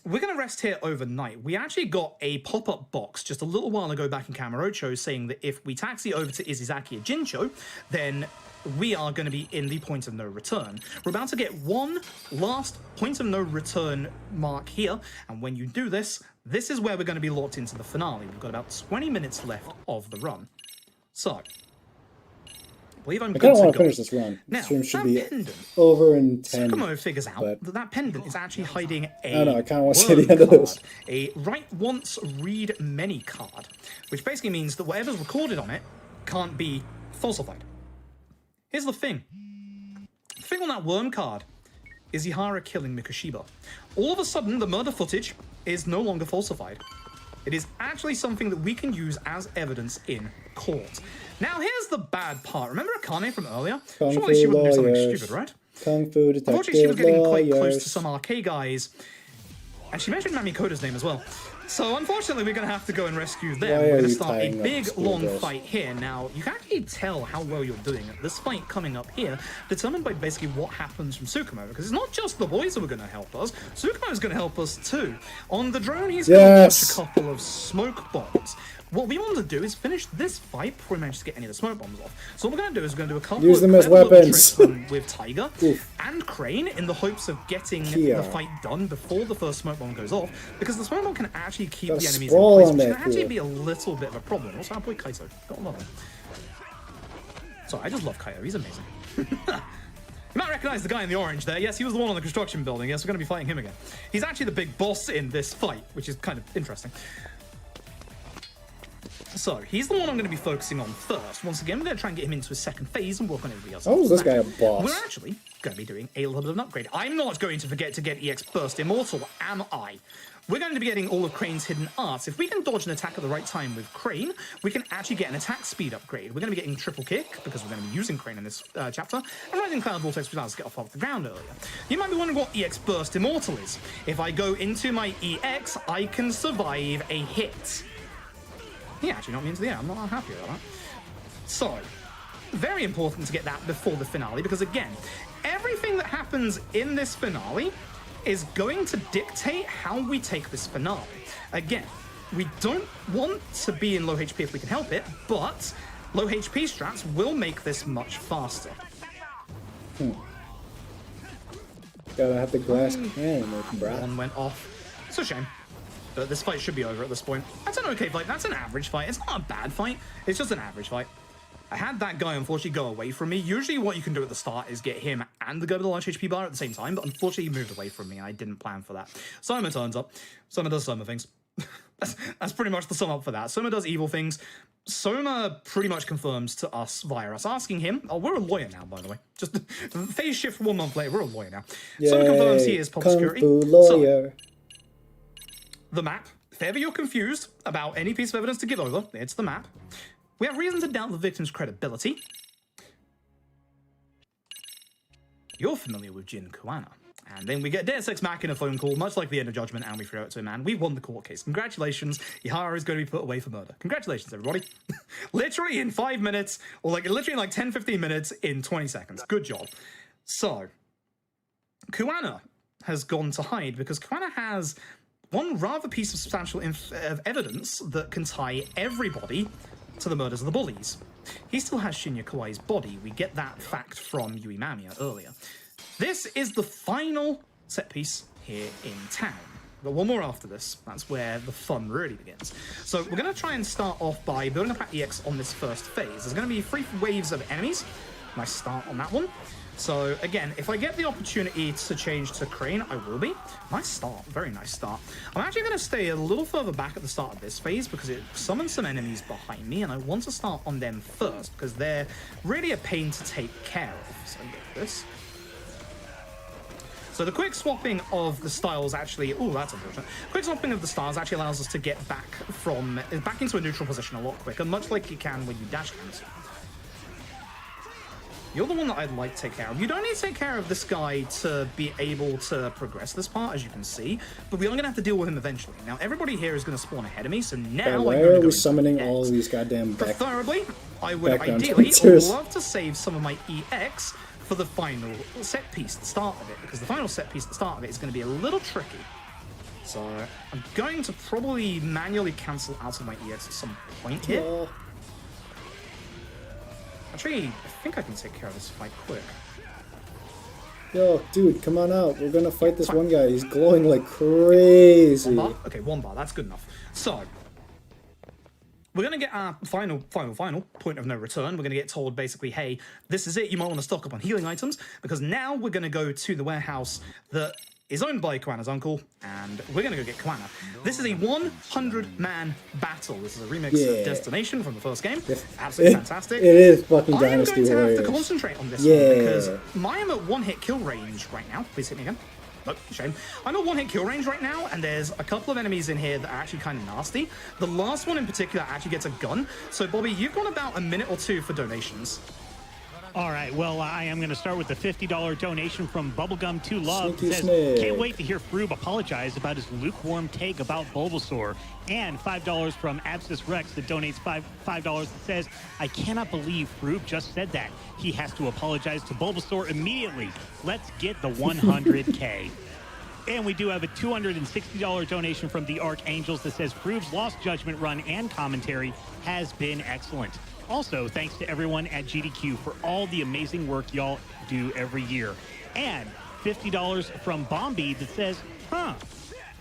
Speaker 11: we're going to rest here overnight. We actually got a pop-up box just a little while ago back in Kamurocho saying that if we taxi over to Izizaki at Jincho, then we are going to be in the point of no return. We're about to get one last point of no return mark here, and when you do this, this is where we're going to be locked into the finale. We've got about 20 minutes left of the run. So, I believe I'm
Speaker 2: I kind of want to finish this run.
Speaker 11: Now,
Speaker 2: The stream should be
Speaker 11: pendant,
Speaker 2: over in 10.
Speaker 11: Sukumo figures out that that pendant is actually hiding a
Speaker 2: I don't know, I kind of want to see the end of this.
Speaker 11: a write once, read many card, which basically means that whatever's recorded on it can't be falsified. Here's the thing. The thing on that worm card is Ihara killing Mikoshiba. All of a sudden, the murder footage is no longer falsified. It is actually something that we can use as evidence in court. Now, here's the bad part. Remember Akane from earlier? Surely she wouldn't do something stupid, right?
Speaker 2: Kung Fu detective
Speaker 11: Unfortunately, she was getting quite close to some arcade guys. And she mentioned Mamikota's name as well. So, unfortunately, we're going to have to go and rescue them. We're going to start a big, long fight here. Now, you can actually tell how well you're doing at this fight coming up here, determined by basically what happens from Sukumo. Because it's not just the boys who are going to help us. Sukumo is going to help us too. On the drone, he's going to launch a couple of smoke bombs. What we want to do is finish this fight before we manage to get any of the smoke bombs off. So what we're going to do is we're going to do a couple
Speaker 2: Use
Speaker 11: of
Speaker 2: them as weapons.
Speaker 11: with Tiger and Crane in the hopes of getting the fight done before the first smoke bomb goes off, because the smoke bomb can actually keep the enemies in place, which can actually be a little bit of a problem. Also, our boy Kaito. Gotta love him. Sorry, I just love Kaito. He's amazing. You might recognize the guy in the orange there. Yes, he was the one on the construction building. Yes, we're going to be fighting him again. He's actually the big boss in this fight, which is kind of interesting. So, he's the one I'm going to be focusing on first. Once again, we're going to try and get him into a second phase and work on everybody else.
Speaker 2: How is this guy a boss?
Speaker 11: We're actually going to be doing a little bit of an upgrade. I'm not going to forget to get EX Burst Immortal, am I? We're going to be getting all of Crane's hidden arts. If we can dodge an attack at the right time with Crane, we can actually get an attack speed upgrade. We're going to be getting triple kick, because we're going to be using Crane in this chapter, and Rising Cloud Vortex, which allows us to get off the ground earlier. You might be wondering what EX Burst Immortal is. If I go into my EX, I can survive a hit. He actually knocked me into the air. I'm not happy about that. So, very important to get that before the finale, because again, everything that happens in this finale is going to dictate how we take this finale. Again, we don't want to be in low HP if we can help it, but low HP strats will make this much faster.
Speaker 2: Gotta have the glass cannon, bruh.
Speaker 11: One went off. It's a shame. But this fight should be over at this point. That's an okay fight. That's an average fight. It's not a bad fight. It's just an average fight. I had that guy, unfortunately, go away from me. Usually what you can do at the start is get him and the guy with the large HP bar at the same time, but unfortunately he moved away from me. I didn't plan for that. Soma turns up. Soma does Soma things. That's pretty much the sum up for that. Soma does evil things. Soma pretty much confirms to us via us asking him. Oh, we're a lawyer now, by the way. Just phase shift 1 month later, we're a lawyer now.
Speaker 2: Yay,
Speaker 11: Soma confirms he is pop security.
Speaker 2: Lawyer.
Speaker 11: So, the map. If ever you're confused about any piece of evidence to give over, it's the map. We have reason to doubt the victim's credibility. You're familiar with Jin Kuana. And then we get Deus Ex Machina phone call, much like the end of Judgment, and we throw it to him, and we won the court case. Congratulations, Ihara is going to be put away for murder. Congratulations, everybody. Literally in 5 minutes, or like literally in like 10, 15 minutes in 20 seconds. Good job. So, Kuana has gone to hide because Kuana has one rather piece of substantial evidence that can tie everybody to the murders of the bullies. He still has Shinya Kawai's body. We get that fact from Yui Mamiya earlier. This is the final set piece here in town. We've got one more after this. That's where the fun really begins. So we're going to try and start off by building up our EX on this first phase. There's going to be 3 waves of enemies. Nice start on that one. So again, if I get the opportunity to change to Crane, I will be. Nice start, very nice start. I'm actually going to stay a little further back at the start of this phase because it summons some enemies behind me, and I want to start on them first because they're really a pain to take care of. So get this. So the quick swapping of the styles actually, oh, that's unfortunate. Quick swapping of the styles actually allows us to get back into a neutral position a lot quicker, much like you can when you dash cancel. You're the one that I'd like to take care of. You don't need to take care of this guy to be able to progress this part, as you can see, but we are going to have to deal with him eventually. Now, everybody here is going to spawn ahead of me, so now
Speaker 2: why are we summoning all of these goddamn back?
Speaker 11: Preferably, I would ideally love to save some of my EX for the final set piece at the start of it, because the final set piece at the start of it is going to be a little tricky. So I'm going to probably manually cancel out of my EX at some point here.
Speaker 2: Oh.
Speaker 11: Actually, I think I can take care of this fight quick.
Speaker 2: Yo, dude, come on out. We're gonna fight this one guy. He's glowing like crazy.
Speaker 11: 1 bar? Okay, 1 bar. That's good enough. So, we're gonna get our final point of no return. We're gonna get told basically, hey, this is it. You might want to stock up on healing items, because now we're gonna go to the warehouse that is owned by Koana's uncle, and we're gonna go get Koana. This is a 100-man battle. This is a remix of Destination from the first game. Absolutely fantastic.
Speaker 2: It is fucking Dynasty
Speaker 11: Warriors. I am going to have to concentrate on this one, because I am at one-hit kill range right now. Please hit me again. Nope, shame. I'm at one-hit kill range right now, and there's a couple of enemies in here that are actually kind of nasty. The last one in particular actually gets a gun. So, Bobby, you've got about a minute or 2 for donations.
Speaker 10: All right, well, I am going to start with the $50 donation from Bubblegum2Love. It says, can't wait to hear Froob apologize about his lukewarm take about Bulbasaur. And $5 from Abscess Rex that donates $5 that says, I cannot believe Froob just said that. He has to apologize to Bulbasaur immediately. Let's get the 100K. And we do have a $260 donation from the Archangels that says, Froob's Lost Judgment run and commentary has been excellent. Also, thanks to everyone at GDQ for all the amazing work y'all do every year. And $50 from Bombi that says,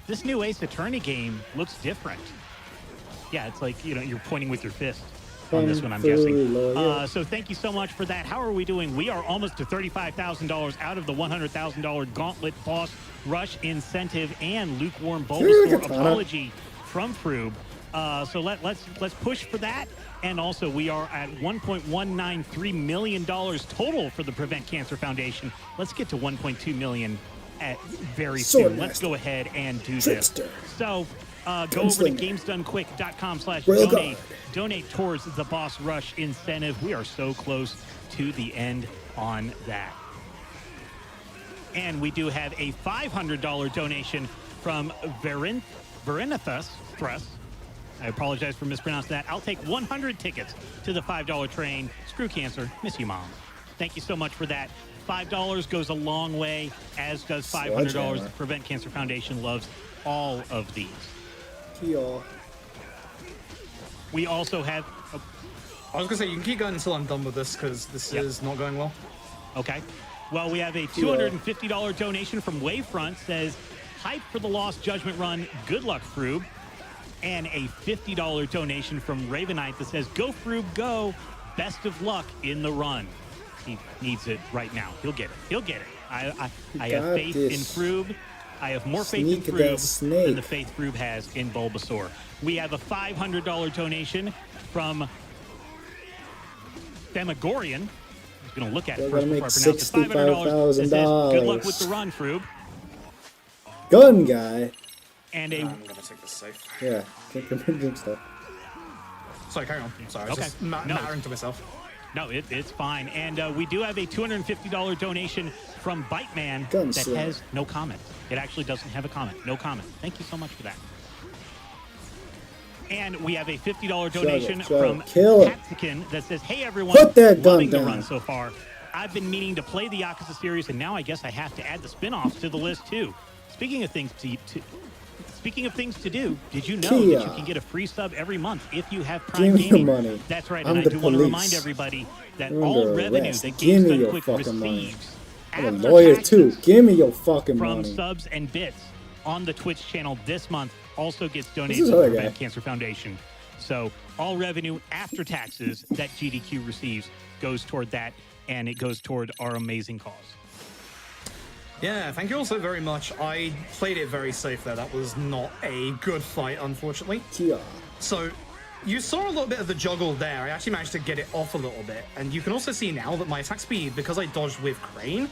Speaker 10: this new Ace Attorney game looks different. Yeah, it's like, you know, you're pointing with your fist on this one, I'm guessing. So thank you so much for that. How are we doing? We are almost to $35,000 out of the $100,000 Gauntlet Boss Rush incentive and lukewarm Bulbasaur apology from Froob. So let's push for that. And also, we are at $1.193 million total for the Prevent Cancer Foundation. Let's get to $1.2 million very soon. Let's go ahead and do this. So go over to GamesDoneQuick.com/donate. Donate towards the Boss Rush incentive. We are so close to the end on that. And we do have a $500 donation from Verinithus Thrust. I apologize for mispronouncing that. I'll take 100 tickets to the $5 train. Screw cancer. Miss you, Mom. Thank you so much for that. $5 goes a long way, as does $500. The Prevent Cancer Foundation loves all of these. We also have...
Speaker 11: I was going to say, you can keep going until I'm done with this, because this is not going well.
Speaker 10: Okay. Well, we have a $250 donation from Wavefront. Says, hype for the Lost Judgment run. Good luck, Froob. And a $50 donation from Ravenite that says, go Froob, go. Best of luck in the run. He needs it right now. He'll get it. He'll get it. I have faith in Froob. I have more faith in Froob than the faith Froob has in Bulbasaur. We have a $500 donation from Demogorian. I'm going to look at it first before I pronounce it. $500 that says, good luck with the run, Froob.
Speaker 2: Gun guy.
Speaker 11: And I'm going to take this safe.
Speaker 2: Yeah, take the drink stuff.
Speaker 11: Sorry, carry on. Sorry, I was just mattering to myself.
Speaker 10: No, it's fine. And we do have a $250 donation from Biteman that has no comment. It actually doesn't have a comment. No comment. Thank you so much for that. And we have a $50 donation from Patsikin that says, hey, everyone, loving the run so far. I've been meaning to play the Yakuza series, and now I guess I have to add the spin-offs to the list, too. Speaking of things to do, did you know that you can get a free sub every month if you have Prime Gaming?
Speaker 2: Money.
Speaker 10: That's right, and I do want to remind everybody that all revenue that GamesDoneQuick receives
Speaker 2: I'm a lawyer too. Give me your fucking
Speaker 10: from
Speaker 2: money.
Speaker 10: subs and bits on the Twitch channel this month also gets donated to the Prevent Cancer Foundation. So all revenue after taxes that GDQ receives goes toward that, and it goes toward our amazing cause.
Speaker 11: Yeah, thank you also very much. I played it very safe there. That was not a good fight, unfortunately.
Speaker 2: Yeah.
Speaker 11: So you saw a little bit of the juggle there. I actually managed to get it off a little bit. And you can also see now that my attack speed, because I dodged with Crane,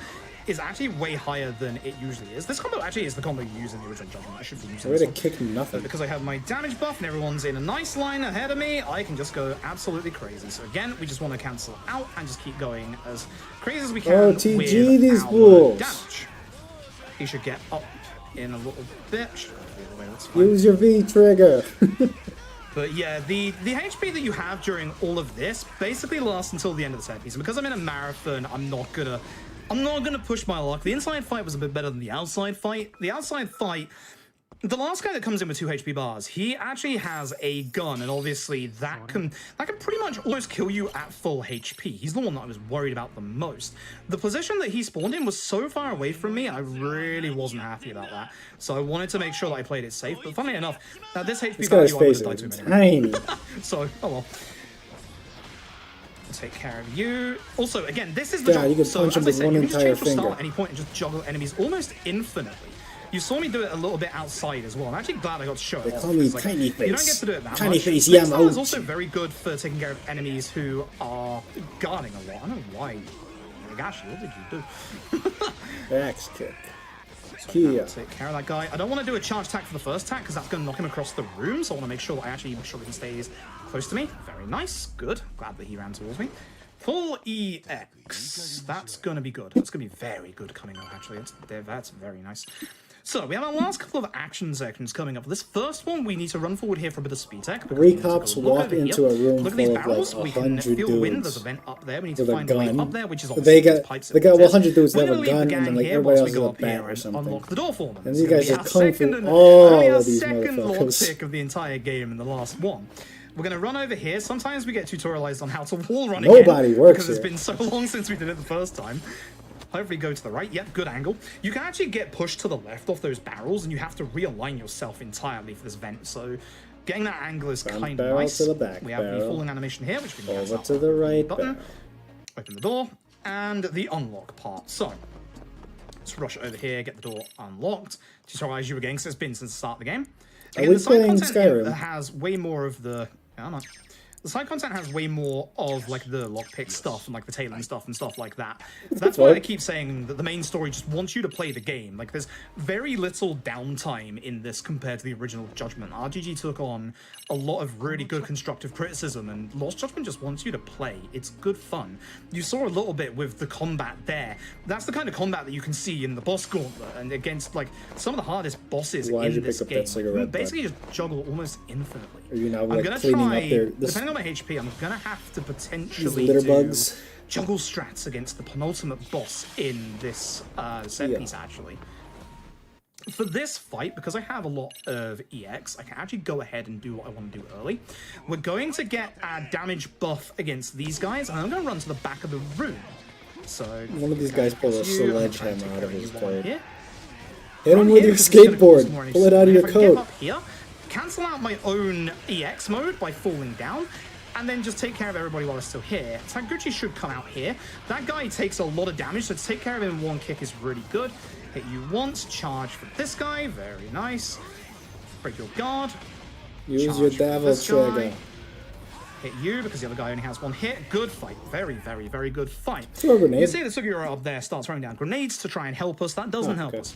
Speaker 11: is actually way higher than it usually is. This combo actually is the combo you use in the original Judgment. I should be using this one.
Speaker 2: Kick nothing.
Speaker 11: But because I have my damage buff and everyone's in a nice line ahead of me, I can just go absolutely crazy. So again, we just want to cancel out and just keep going as crazy as we can with
Speaker 2: these
Speaker 11: our
Speaker 2: fools.
Speaker 11: damage. He should get up in a little bit.
Speaker 2: Use your V trigger.
Speaker 11: But yeah, the HP that you have during all of this basically lasts until the end of the set piece. And because I'm in a marathon, I'm not gonna push my luck. The inside fight was a bit better than the outside fight. The outside fight, the last guy that comes in with 2 HP bars, he actually has a gun, and obviously that can pretty much almost kill you at full HP. He's the one that I was worried about the most. The position that he spawned in was so far away from me, I really wasn't happy about that. So I wanted to make sure that I played it safe. But funnily enough, this HP value I would have died to him anyway. So, oh well. Take care of you. Also, again, this is the juggle.
Speaker 2: You can
Speaker 11: so,
Speaker 2: punch him
Speaker 11: as I
Speaker 2: with
Speaker 11: said,
Speaker 2: one
Speaker 11: you need to
Speaker 2: entire
Speaker 11: change your style
Speaker 2: finger.
Speaker 11: at any point and just juggle enemies almost infinitely. You saw me do it a little bit outside as well. I'm actually glad I got to show it
Speaker 2: They
Speaker 11: off.
Speaker 2: call me
Speaker 11: Like,
Speaker 2: Tiny Face.
Speaker 11: You don't get to do it that
Speaker 2: Tiny
Speaker 11: much.
Speaker 2: Face,
Speaker 11: This
Speaker 2: yeah,
Speaker 11: style is
Speaker 2: Mochi.
Speaker 11: also very good for taking care of enemies who are guarding a lot. I don't know why. Gosh, what did you do?
Speaker 2: Axe kick.
Speaker 11: Kia. Take care of that guy. I don't want to do a charge attack for the first attack because that's going to knock him across the room. So I want to make sure that I actually make sure that he stays close to me. Very nice. Good. Glad that he ran towards me. Full EX. That's going to be good. That's going to be very good coming up, actually. That's very nice. So, we have our last couple of action sections coming up. This first one, we need to run forward here for a bit of speed tech.
Speaker 2: 3 cops walk into a room
Speaker 11: Look at these
Speaker 2: full
Speaker 11: barrels.
Speaker 2: of
Speaker 11: We
Speaker 2: like
Speaker 11: can
Speaker 2: 100
Speaker 11: feel the wind.
Speaker 2: dudes
Speaker 11: There's a vent up there. We need to
Speaker 2: with a
Speaker 11: find a way
Speaker 2: gun.
Speaker 11: up there, which is
Speaker 2: They
Speaker 11: obviously
Speaker 2: got 100 dudes that have a gun, and then like everybody else has a bat or something.
Speaker 11: Unlock the door for them.
Speaker 2: And these guys are kung fu all of these
Speaker 11: Second lock
Speaker 2: motherfuckers.
Speaker 11: pick of the entire game in the last one. We're going to run over here. Sometimes we get tutorialized on how to wall run again.
Speaker 2: Nobody works
Speaker 11: because it's
Speaker 2: here.
Speaker 11: been so long since we did it the first time. Hopefully go to the right. Yep, good angle. You can actually get pushed to the left off those barrels, and you have to realign yourself entirely for this vent. So getting that angle is kind of
Speaker 2: barrel
Speaker 11: nice.
Speaker 2: to the back
Speaker 11: We have the
Speaker 2: barrel.
Speaker 11: falling animation here, which we can
Speaker 2: Over to the right
Speaker 11: button.
Speaker 2: barrel.
Speaker 11: Open the door, and the unlock part. So let's rush over here, get the door unlocked. Tutorialize you again, because it's been since the start of the game.
Speaker 2: Are we
Speaker 11: the side
Speaker 2: playing
Speaker 11: content here
Speaker 2: Skyrim?
Speaker 11: has way more of the... The side content has way more of like the lockpick stuff and like the tailing stuff and stuff like that. That's why I keep saying that the main story just wants you to play the game. Like there's very little downtime in this compared to the original Judgment. RGG took on a lot of really good constructive criticism, and Lost Judgment just wants you to play. It's good fun. You saw a little bit with the combat there. That's the kind of combat that you can see in the boss gauntlet and against like some of the hardest bosses in this game. You basically just juggle almost infinitely.
Speaker 2: Are you now
Speaker 11: I'm
Speaker 2: like
Speaker 11: gonna
Speaker 2: cleaning
Speaker 11: try,
Speaker 2: up their
Speaker 11: depending on my HP, I'm gonna have to potentially
Speaker 2: litter
Speaker 11: do
Speaker 2: bugs?
Speaker 11: juggle strats against the penultimate boss in this set piece, actually. For this fight, because I have a lot of EX, I can actually go ahead and do what I want to do early. We're going to get a damage buff against these guys, and I'm going to run to the back of the room. So
Speaker 2: one of these guys pulled a sledgehammer out of his coat.
Speaker 11: Here.
Speaker 2: Hit him with your skateboard. Pull it out of your coat.
Speaker 11: Up here, cancel out my own EX mode by falling down, and then just take care of everybody while they're still here. Tanguchi should come out here. That guy takes a lot of damage, so to take care of him in one kick is really good. Hit you once, charge for this guy, very nice. Break your guard.
Speaker 2: Use your devil trigger.
Speaker 11: Hit you because the other guy only has one hit. Good fight. Very, very, very good fight.
Speaker 2: Throw a grenade.
Speaker 11: You see the Sugiura up there start throwing down grenades to try and help us. That doesn't help us.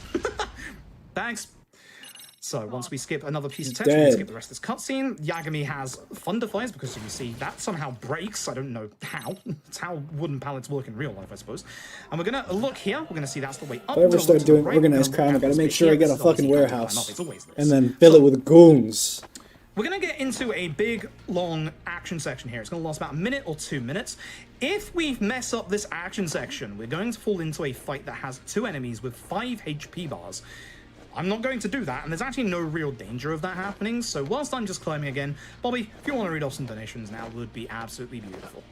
Speaker 11: Thanks. So once we skip another piece of text, we can skip the rest of this cutscene. Yagami has Thunder Fires because you can see that somehow breaks. I don't know how. It's how wooden pallets work in real life, I suppose. And we're going to look here. We're going to see that's the way up.
Speaker 2: If I ever start doing organized crime, I gotta make sure I get a fucking warehouse. And then fill it with goons.
Speaker 11: We're going to get into a big, long action section here. It's going to last about a minute or 2 minutes. If we mess up this action section, we're going to fall into a fight that has 2 enemies with 5 HP bars. I'm not going to do that, and there's actually no real danger of that happening, so whilst I'm just climbing again, Bobby, if you want to read off some donations now, would be absolutely beautiful.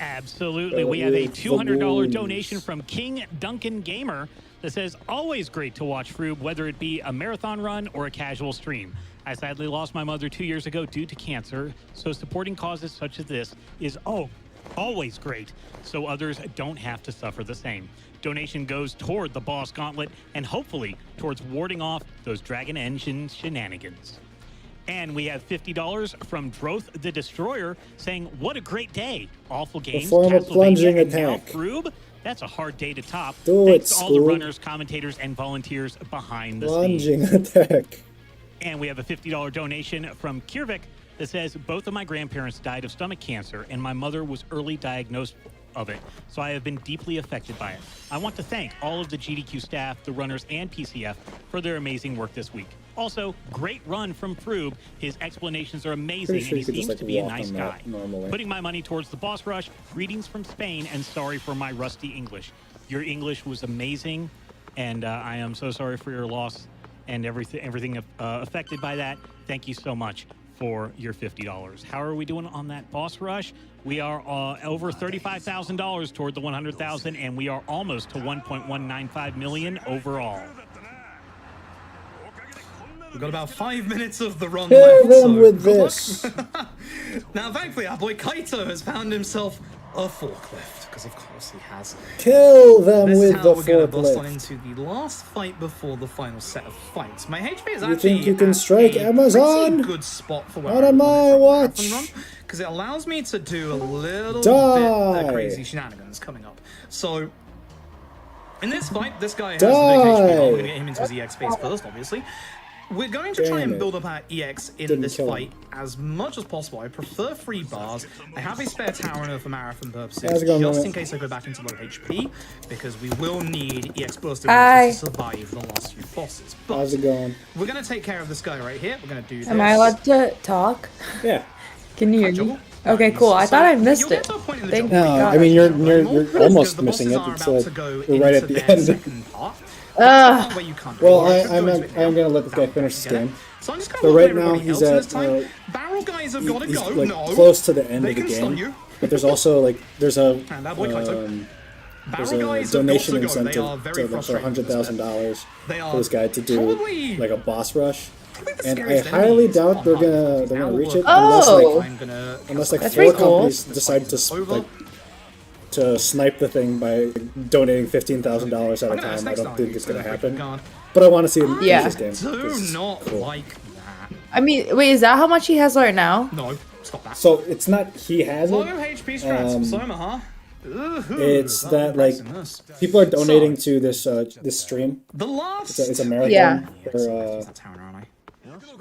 Speaker 10: Absolutely. We have a $200 donation from King Duncan Gamer that says, always great to watch Froob, whether it be a marathon run or a casual stream. I sadly lost my mother 2 years ago due to cancer, so supporting causes such as this is always great, so others don't have to suffer the same. Donation goes toward the boss gauntlet and hopefully towards warding off those Dragon Engine shenanigans. And we have $50 from Droth the Destroyer saying, what a great day. Awful games,
Speaker 2: Perform a plunging
Speaker 10: and now
Speaker 2: attack.
Speaker 10: Froob. That's a hard day to top.
Speaker 2: Thanks
Speaker 10: to all the runners, commentators, and volunteers behind the
Speaker 2: plunging
Speaker 10: scenes.
Speaker 2: attack.
Speaker 10: And we have a $50 donation from Kirvik that says, both of my grandparents died of stomach cancer, and my mother was early diagnosed of it, so I have been deeply affected by it. I want to thank all of the GDQ staff, the runners, and PCF for their amazing work this week. Also, great run from Froob. His explanations are amazing,
Speaker 2: Sure
Speaker 10: and he seems to be a nice
Speaker 2: on
Speaker 10: guy.
Speaker 2: normally.
Speaker 10: Putting my money towards the boss rush, greetings from Spain, and sorry for my rusty English. Your English was amazing, and I am so sorry for your loss and everything affected by that. Thank you so much for your $50. How are we doing on that boss rush? We are over $35,000 toward the 100,000, and we are almost to 1.195 million overall.
Speaker 11: We've got about 5 minutes of the run
Speaker 2: Kill
Speaker 11: left.
Speaker 2: them
Speaker 11: So
Speaker 2: with
Speaker 11: good
Speaker 2: this.
Speaker 11: luck. Now, thankfully, our boy Kaito has found himself a forklift, because of course he has.
Speaker 2: Kill them
Speaker 11: This is
Speaker 2: with
Speaker 11: how
Speaker 2: the
Speaker 11: we're going to bust on
Speaker 2: forklift.
Speaker 11: into the last fight before the final set of fights. My HP is
Speaker 2: You
Speaker 11: actually
Speaker 2: think you can
Speaker 11: at
Speaker 2: strike
Speaker 11: a
Speaker 2: Amazon?
Speaker 11: pretty good spot for where
Speaker 2: Not
Speaker 11: I
Speaker 2: on
Speaker 11: want
Speaker 2: my
Speaker 11: it for a
Speaker 2: watch.
Speaker 11: marathon run, because it allows me to do a little
Speaker 2: Die.
Speaker 11: bit of crazy shenanigans coming up. So, in this fight, this guy has the big HP. We're going to get him into his EX phase first, obviously. We're going to try
Speaker 2: Damn
Speaker 11: and
Speaker 2: it.
Speaker 11: build up our EX in
Speaker 2: Didn't
Speaker 11: this
Speaker 2: kill
Speaker 11: fight as much as possible. I prefer 3 bars. I have a spare tower for marathon purposes,
Speaker 2: How's it going,
Speaker 11: just
Speaker 2: Mama?
Speaker 11: in case I go back into low HP, because we will need EX burst
Speaker 14: Hi.
Speaker 11: to survive the last few bosses. But
Speaker 2: How's it going?
Speaker 11: we're going to take care of this guy right here. We're going to do this.
Speaker 14: Am I allowed to talk?
Speaker 2: Yeah.
Speaker 14: Can you hear me?
Speaker 11: Juggle?
Speaker 14: Okay, cool. I thought I missed it. Thank
Speaker 2: No,
Speaker 14: God.
Speaker 2: I mean you're almost
Speaker 11: the
Speaker 2: missing
Speaker 11: bosses
Speaker 2: it.
Speaker 11: are
Speaker 2: It's
Speaker 11: about to go
Speaker 2: we're right at
Speaker 11: into
Speaker 2: the
Speaker 11: their
Speaker 2: end.
Speaker 11: second part.
Speaker 14: Ugh.
Speaker 11: Where you can't
Speaker 2: Well,
Speaker 11: go.
Speaker 2: I'm gonna let this guy finish this game.
Speaker 11: So I'm just
Speaker 2: So
Speaker 11: going
Speaker 2: right
Speaker 11: to
Speaker 2: now
Speaker 11: everybody
Speaker 2: he's
Speaker 11: else in
Speaker 2: at
Speaker 11: this time. Barrel guys have got to
Speaker 2: he's
Speaker 11: go.
Speaker 2: like
Speaker 11: No.
Speaker 2: close to the end
Speaker 11: They
Speaker 2: of the
Speaker 11: can stun
Speaker 2: game.
Speaker 11: you.
Speaker 2: But there's also like there's a
Speaker 11: And that boy Kaito.
Speaker 2: there's
Speaker 11: Barrel
Speaker 2: a
Speaker 11: guys have
Speaker 2: donation
Speaker 11: got to go. They
Speaker 2: incentive
Speaker 11: are very
Speaker 2: for
Speaker 11: frustrating.
Speaker 2: $100,000
Speaker 11: They are
Speaker 2: for this guy to do
Speaker 11: probably-
Speaker 2: like a boss rush.
Speaker 11: the
Speaker 2: And I
Speaker 11: scariest
Speaker 2: highly
Speaker 11: enemies
Speaker 2: doubt
Speaker 11: on
Speaker 2: they're
Speaker 11: Minecraft.
Speaker 2: gonna
Speaker 11: Now
Speaker 2: reach
Speaker 11: we're-
Speaker 2: it
Speaker 14: Oh.
Speaker 11: I'm gonna
Speaker 2: unless like
Speaker 14: That's
Speaker 2: 4
Speaker 14: pretty cool.
Speaker 2: companies decide to to snipe the thing by donating $15,000 at a
Speaker 11: I'm gonna
Speaker 2: time. I
Speaker 11: next
Speaker 2: don't
Speaker 11: time
Speaker 2: think
Speaker 11: you
Speaker 2: it's gonna
Speaker 11: for the
Speaker 2: happen.
Speaker 11: guard.
Speaker 2: But I want to see him
Speaker 14: Yeah.
Speaker 2: finish this game.
Speaker 11: Do
Speaker 2: It's
Speaker 11: not
Speaker 2: cool.
Speaker 11: like that.
Speaker 14: I mean, wait, is that how much he has right now?
Speaker 11: No, stop that.
Speaker 2: So it's not he has
Speaker 11: Low
Speaker 2: it.
Speaker 11: HP strats from Soma, huh?
Speaker 2: It's that like people are donating to this this stream.
Speaker 11: The last.
Speaker 2: It's a marathon
Speaker 14: Yeah.
Speaker 2: for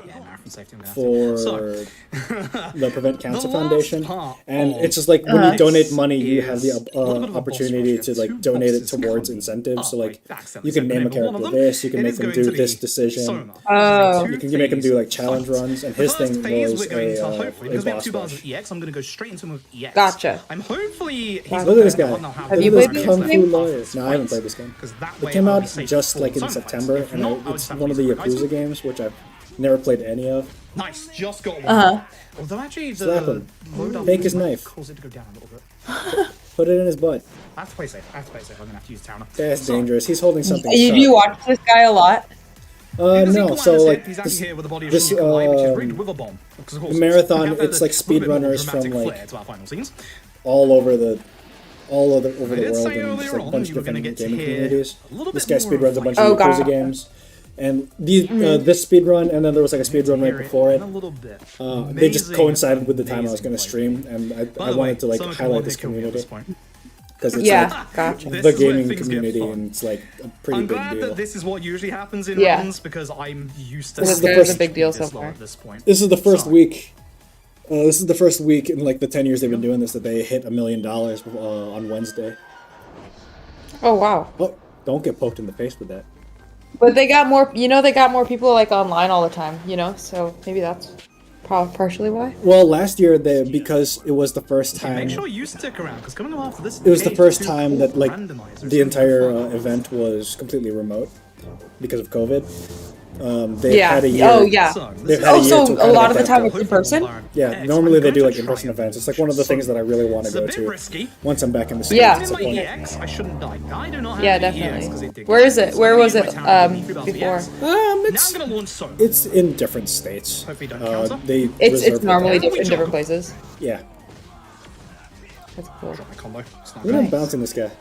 Speaker 11: Yeah, marathon safety. I'm gonna have
Speaker 2: for
Speaker 11: to. So,
Speaker 2: the Prevent Cancer
Speaker 11: the last
Speaker 2: Foundation,
Speaker 11: part
Speaker 2: and
Speaker 11: of
Speaker 2: it's just like when you donate money, you have the
Speaker 11: is a little bit of a boss
Speaker 2: opportunity
Speaker 11: rush.
Speaker 2: to
Speaker 11: Two
Speaker 2: like donate it
Speaker 11: bosses
Speaker 2: towards
Speaker 11: now.
Speaker 2: incentives. So
Speaker 11: Oh,
Speaker 2: like
Speaker 11: wait, accidentally
Speaker 2: you can
Speaker 11: said the
Speaker 2: name a
Speaker 11: name of one of
Speaker 2: character
Speaker 11: them.
Speaker 2: this, you can
Speaker 11: It
Speaker 2: make
Speaker 11: is
Speaker 2: them
Speaker 11: going
Speaker 2: do
Speaker 11: to
Speaker 2: this
Speaker 11: be
Speaker 2: decision.
Speaker 11: Soma.
Speaker 14: Oh.
Speaker 2: You can make them do like challenge
Speaker 11: Fight.
Speaker 2: runs, and
Speaker 11: The
Speaker 2: his
Speaker 11: first
Speaker 2: thing
Speaker 11: phase
Speaker 2: was
Speaker 11: we're going to hopefully,
Speaker 2: a
Speaker 11: because we have
Speaker 2: boss
Speaker 11: 2 bars
Speaker 2: rush.
Speaker 11: of EX, I'm going to go straight into him with EX.
Speaker 14: Gotcha.
Speaker 11: I'm hopefully. He's
Speaker 2: Look at this guy.
Speaker 11: I don't know how
Speaker 14: Have
Speaker 11: he
Speaker 14: you
Speaker 2: Look
Speaker 11: does
Speaker 2: at
Speaker 14: played
Speaker 2: this
Speaker 11: it.
Speaker 14: this
Speaker 2: Kung
Speaker 14: game?
Speaker 2: Fu Lawyer. No, I haven't played this game.
Speaker 11: That
Speaker 2: It
Speaker 11: way
Speaker 2: came
Speaker 11: I'll be
Speaker 2: out
Speaker 11: safe
Speaker 2: just
Speaker 11: for
Speaker 2: like in
Speaker 11: Soma
Speaker 2: September,
Speaker 11: fights. If
Speaker 2: and
Speaker 11: not, I'll
Speaker 2: it's
Speaker 11: just have
Speaker 2: one
Speaker 11: to
Speaker 2: of the
Speaker 11: use Kaito.
Speaker 2: Yakuza games, which I've never played any of.
Speaker 11: Nice, just got one.
Speaker 14: Uh-huh.
Speaker 11: Although actually
Speaker 2: Slap
Speaker 11: the
Speaker 2: him.
Speaker 11: load up
Speaker 2: Take his knife.
Speaker 11: cause it to go down a little bit.
Speaker 2: Put it in his butt.
Speaker 11: I have to play safe. I'm gonna have to use Tower.
Speaker 2: That's dangerous. He's holding something
Speaker 14: You,
Speaker 2: sharp.
Speaker 14: do you watch this guy a lot?
Speaker 2: No. So like
Speaker 11: he's actually here with a body of
Speaker 2: this,
Speaker 11: Shinobi, which is rigged with a bomb. Because of course,
Speaker 2: the marathon,
Speaker 11: we have
Speaker 2: it's
Speaker 11: the
Speaker 2: like
Speaker 11: little bit more
Speaker 2: speedrunners from
Speaker 11: dramatic
Speaker 2: like
Speaker 11: flair to our final scenes.
Speaker 2: all over the over the
Speaker 11: I
Speaker 2: world
Speaker 11: did say
Speaker 2: and just
Speaker 11: earlier
Speaker 2: like a
Speaker 11: on
Speaker 2: bunch
Speaker 11: you
Speaker 2: of
Speaker 11: were gonna
Speaker 2: different
Speaker 11: get to
Speaker 2: gaming
Speaker 11: hear
Speaker 2: communities.
Speaker 11: a little
Speaker 2: This
Speaker 11: bit
Speaker 2: guy
Speaker 11: more of
Speaker 2: speedruns a bunch
Speaker 14: Oh,
Speaker 2: of Yakuza
Speaker 14: God.
Speaker 2: games, and this speedrun, and then there was like a speedrun right before it.
Speaker 11: a little bit.
Speaker 2: They just
Speaker 11: Amazing,
Speaker 2: coincided with the time I was
Speaker 11: amazing
Speaker 2: going to
Speaker 11: fight.
Speaker 2: stream, and
Speaker 11: By
Speaker 2: I
Speaker 11: the way,
Speaker 2: wanted to like
Speaker 11: someone
Speaker 2: highlight
Speaker 11: can
Speaker 2: this
Speaker 11: kill me at this
Speaker 2: community
Speaker 11: point.
Speaker 2: because it's
Speaker 14: Yeah,
Speaker 2: like
Speaker 14: gotcha.
Speaker 11: This
Speaker 2: the
Speaker 11: is where
Speaker 2: gaming
Speaker 11: things get
Speaker 2: community,
Speaker 11: fun.
Speaker 2: and it's like a pretty
Speaker 11: I'm
Speaker 2: big
Speaker 11: glad
Speaker 2: deal.
Speaker 11: that this is what usually happens in
Speaker 14: Yeah.
Speaker 11: runs because I'm used to
Speaker 2: This is
Speaker 11: having
Speaker 2: the first-
Speaker 14: a big deal so
Speaker 11: this low
Speaker 14: far.
Speaker 11: at this point.
Speaker 2: This is the first
Speaker 11: So,
Speaker 2: week. This is the first week in like the 10 years they've been doing this that they hit $1 million on Wednesday.
Speaker 14: Oh, wow.
Speaker 2: Oh, don't get poked in the face with that.
Speaker 14: But they got more, they got more people like online all the time, so maybe that's partially why.
Speaker 2: Well, last year because it was the first time.
Speaker 11: Make sure you stick around because coming up after this,
Speaker 2: It was the first
Speaker 11: AGDQ
Speaker 2: time that like
Speaker 11: randomizer is
Speaker 2: the entire
Speaker 11: gonna be fun.
Speaker 2: event was completely remote because of COVID. They've had a year.
Speaker 14: Oh yeah.
Speaker 2: They've had a year
Speaker 14: so
Speaker 2: to
Speaker 14: a lot of the
Speaker 2: adapt
Speaker 14: time
Speaker 2: it.
Speaker 14: it's in person.
Speaker 2: Yeah, normally they do like in-person events. It's like one of the things that I really want to go to once I'm back in the States.
Speaker 14: Yeah.
Speaker 2: It's a point.
Speaker 11: I shouldn't die. I do not have
Speaker 14: Yeah, definitely. Where is it? Where was it before?
Speaker 2: It's in different states. They
Speaker 14: It's
Speaker 2: reserve
Speaker 14: normally
Speaker 2: it.
Speaker 14: in different places.
Speaker 2: Yeah.
Speaker 14: That's cool.
Speaker 2: Look at him bouncing this guy.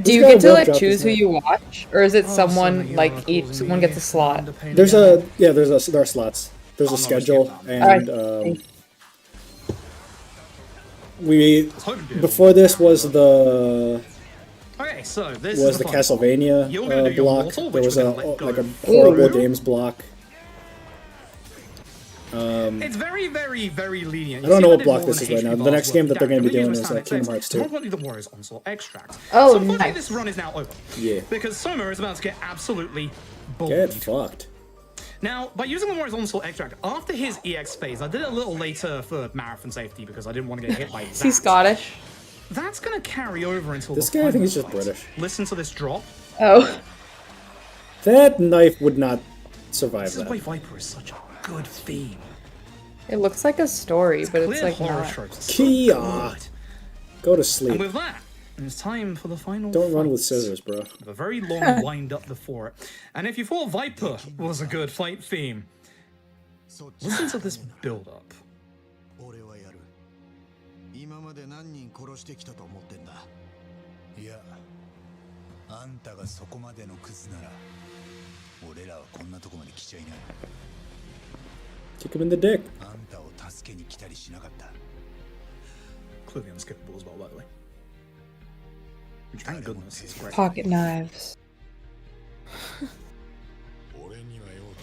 Speaker 14: Do you get to like choose who you watch, or is it someone like someone gets a slot?
Speaker 2: There are slots. There's a schedule, and before this was the Castlevania block. There was a horrible games block.
Speaker 11: It's very, very, very lenient.
Speaker 2: I don't know what block this is right now. The next game that they're going to be doing is Kingdom Hearts 2.
Speaker 11: The Warriors Onslaught Extract.
Speaker 14: Oh,
Speaker 11: so
Speaker 14: nice.
Speaker 11: This run is now over.
Speaker 2: Yeah.
Speaker 11: Because Soma is about to get absolutely bullied.
Speaker 2: Get fucked.
Speaker 11: Now, by using the Warriors Onslaught Extract, after his EX phase, I did it a little later for marathon safety because I didn't want to get hit by that.
Speaker 14: Is he Scottish?
Speaker 11: That's going to carry over until
Speaker 2: this
Speaker 11: the
Speaker 2: guy, I think
Speaker 11: final
Speaker 2: he's just
Speaker 11: fight.
Speaker 2: British.
Speaker 11: Listen to this drop.
Speaker 14: Oh.
Speaker 2: That knife would not survive
Speaker 11: This is
Speaker 2: that.
Speaker 11: why Viper is such a good theme.
Speaker 14: It looks like a story, but it's
Speaker 11: Clear
Speaker 14: like
Speaker 11: horror
Speaker 14: not.
Speaker 11: tropes.
Speaker 2: Kia! Go to
Speaker 11: And
Speaker 2: sleep.
Speaker 11: with that, it's time for the final
Speaker 2: Don't run
Speaker 11: fight.
Speaker 2: with scissors, bro.
Speaker 11: A very long wind up before it. And if you thought Viper was a good fight theme, listen to this build up.
Speaker 15: 俺はやる。今まで何人殺してきたと思ってんだ。いや、あんたがそこまでのクズなら、俺らはこんなとこまで来ちゃいない。
Speaker 2: Kick him in the dick.
Speaker 15: あんたを助けに来たりしなかった。
Speaker 11: Clearly unskippable as well, by the way. Thank goodness it's great.
Speaker 14: Pocket knives.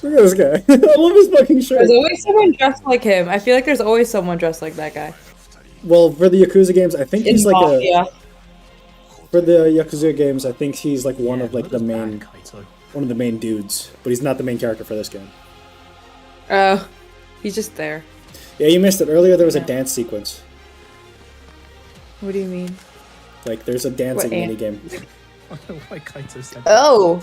Speaker 2: Look at this guy. I love his fucking shirt.
Speaker 14: There's always someone dressed like him. I feel like there's always someone dressed like that guy.
Speaker 2: Well, for the Yakuza games, I think he's like a...
Speaker 14: Yeah.
Speaker 2: For the Yakuza games, I think he's like one of like the main... One of the main dudes. But he's not the main character for this game.
Speaker 14: Oh. He's just there.
Speaker 2: Yeah, you missed it. Earlier there was a dance sequence.
Speaker 14: What do you mean?
Speaker 2: Like, there's a dancing minigame.
Speaker 11: I don't know why Kaito said that.
Speaker 14: Oh!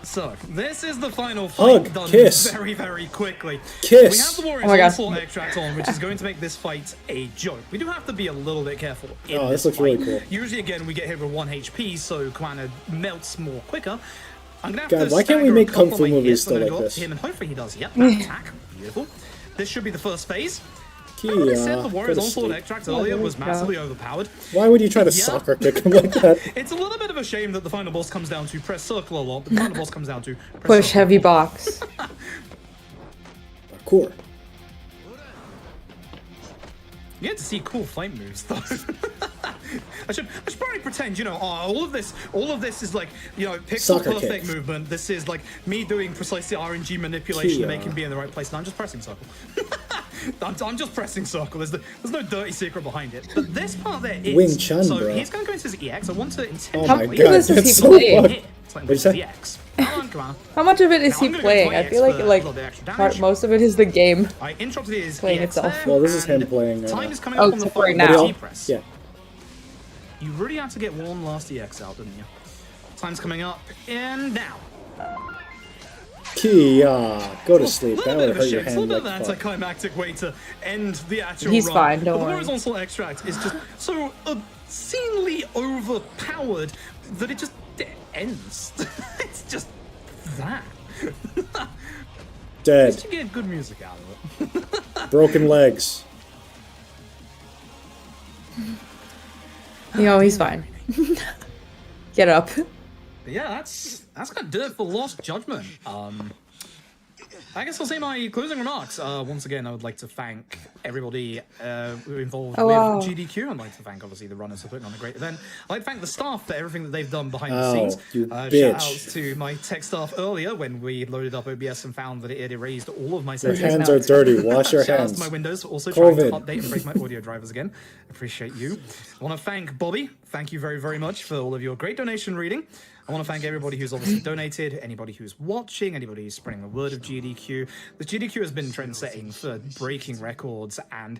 Speaker 11: So, this is the final fight
Speaker 2: Hug,
Speaker 11: done
Speaker 2: kiss.
Speaker 11: very, very quickly.
Speaker 2: Kiss.
Speaker 11: We have the
Speaker 14: Oh
Speaker 11: Warriors
Speaker 14: my God.
Speaker 11: Onslaught Extract on, which is going to make this fight a joke. We do have to be a little bit careful in
Speaker 2: Oh, this looks
Speaker 11: fight.
Speaker 2: really cool.
Speaker 11: Usually, again, we get hit with 1 HP, so Commander melts more quicker. I'm gonna have
Speaker 2: God,
Speaker 11: to
Speaker 2: why can't we
Speaker 11: stagger
Speaker 2: make
Speaker 11: a couple
Speaker 2: Kung Fu
Speaker 11: of my
Speaker 2: movies
Speaker 11: hits,
Speaker 2: still
Speaker 11: but I'm
Speaker 2: like
Speaker 11: gonna go up
Speaker 2: this?
Speaker 11: to him, and hopefully he does. Yep, that attack. Beautiful. This should be the first phase. Like I said, the Warriors Onslaught Extract earlier was massively overpowered.
Speaker 2: Why would you try to soccer kick him like that?
Speaker 11: It's a little bit of a shame that the final boss comes down to press circle a lot, but the final boss comes down to press
Speaker 14: Push
Speaker 11: circle.
Speaker 14: heavy box.
Speaker 2: Cool.
Speaker 11: You get to see cool fight moves, though. I should probably pretend, you know, all of this is like, you know, pixel
Speaker 2: Soccer
Speaker 11: perfect
Speaker 2: kick.
Speaker 11: movement. This is like me doing precisely RNG manipulation
Speaker 2: Kia.
Speaker 11: to make him be in the right place. And I'm just pressing circle. I'm just pressing circle. There's no dirty secret behind it. But this part there is.
Speaker 2: Wing Chun,
Speaker 11: so
Speaker 2: bro.
Speaker 11: he's going to go into his EX. I want to
Speaker 2: Oh
Speaker 14: How
Speaker 2: my
Speaker 11: intentionally.
Speaker 14: much of
Speaker 2: god,
Speaker 14: this is
Speaker 2: that's
Speaker 14: he
Speaker 2: so
Speaker 14: playing?
Speaker 2: fucked.
Speaker 11: Hit. It's like
Speaker 2: What'd you say?
Speaker 11: the EX. Come on, come on.
Speaker 14: How much of it is
Speaker 11: Now
Speaker 14: he
Speaker 11: I'm gonna go
Speaker 14: playing?
Speaker 11: to
Speaker 14: I
Speaker 11: my
Speaker 14: feel like
Speaker 11: EX for a little bit extra damage.
Speaker 14: most of it is the game.
Speaker 11: I interrupted his
Speaker 14: Playing
Speaker 11: EX
Speaker 14: itself.
Speaker 11: there,
Speaker 2: Well, this is him
Speaker 11: and
Speaker 2: playing.
Speaker 11: Time is coming
Speaker 14: Oh,
Speaker 11: up on the
Speaker 14: except for right
Speaker 11: final
Speaker 14: now.
Speaker 11: press.
Speaker 2: Yeah.
Speaker 11: You really had to get one last EX out, didn't you? Time's coming up, and now.
Speaker 2: Kia, go to sleep. That
Speaker 11: Little
Speaker 2: would
Speaker 11: bit of a
Speaker 2: hurt your
Speaker 11: shame. It's a
Speaker 2: hand
Speaker 11: little bit
Speaker 2: like
Speaker 11: of an
Speaker 2: fuck.
Speaker 11: anticlimactic way to end the actual
Speaker 14: He's
Speaker 11: run.
Speaker 14: fine,
Speaker 11: But
Speaker 14: don't
Speaker 11: the
Speaker 14: worry.
Speaker 11: horizontal extract is just so obscenely overpowered that it just ends. It's just that.
Speaker 2: Dead.
Speaker 11: Just to get good music out of it.
Speaker 2: Broken legs.
Speaker 14: You know, he's fine. Get up.
Speaker 11: But yeah, that's gonna do it for Lost Judgment. I guess I'll say my closing remarks. Once again, I would like to thank everybody who involved
Speaker 14: Oh,
Speaker 11: with
Speaker 14: wow.
Speaker 11: GDQ. I'd like to thank, obviously, the runners for putting on a great event. I'd like to thank the staff for everything that they've done behind the
Speaker 2: Oh,
Speaker 11: scenes.
Speaker 2: you
Speaker 11: Shout
Speaker 2: bitch.
Speaker 11: outs to my tech staff earlier when we loaded up OBS and found that it had erased all of my
Speaker 2: Your
Speaker 11: settings.
Speaker 2: hands are dirty. Wash your
Speaker 11: Shout outs
Speaker 2: hands.
Speaker 11: to my Windows, also trying to
Speaker 2: COVID.
Speaker 11: update and break my audio drivers again. Appreciate you. I want to thank Bobby. Thank you very, very much for all of your great donation reading. I want to thank everybody who's obviously donated, anybody who's watching, anybody who's spreading the word of GDQ. The GDQ has been trend-setting for breaking records, and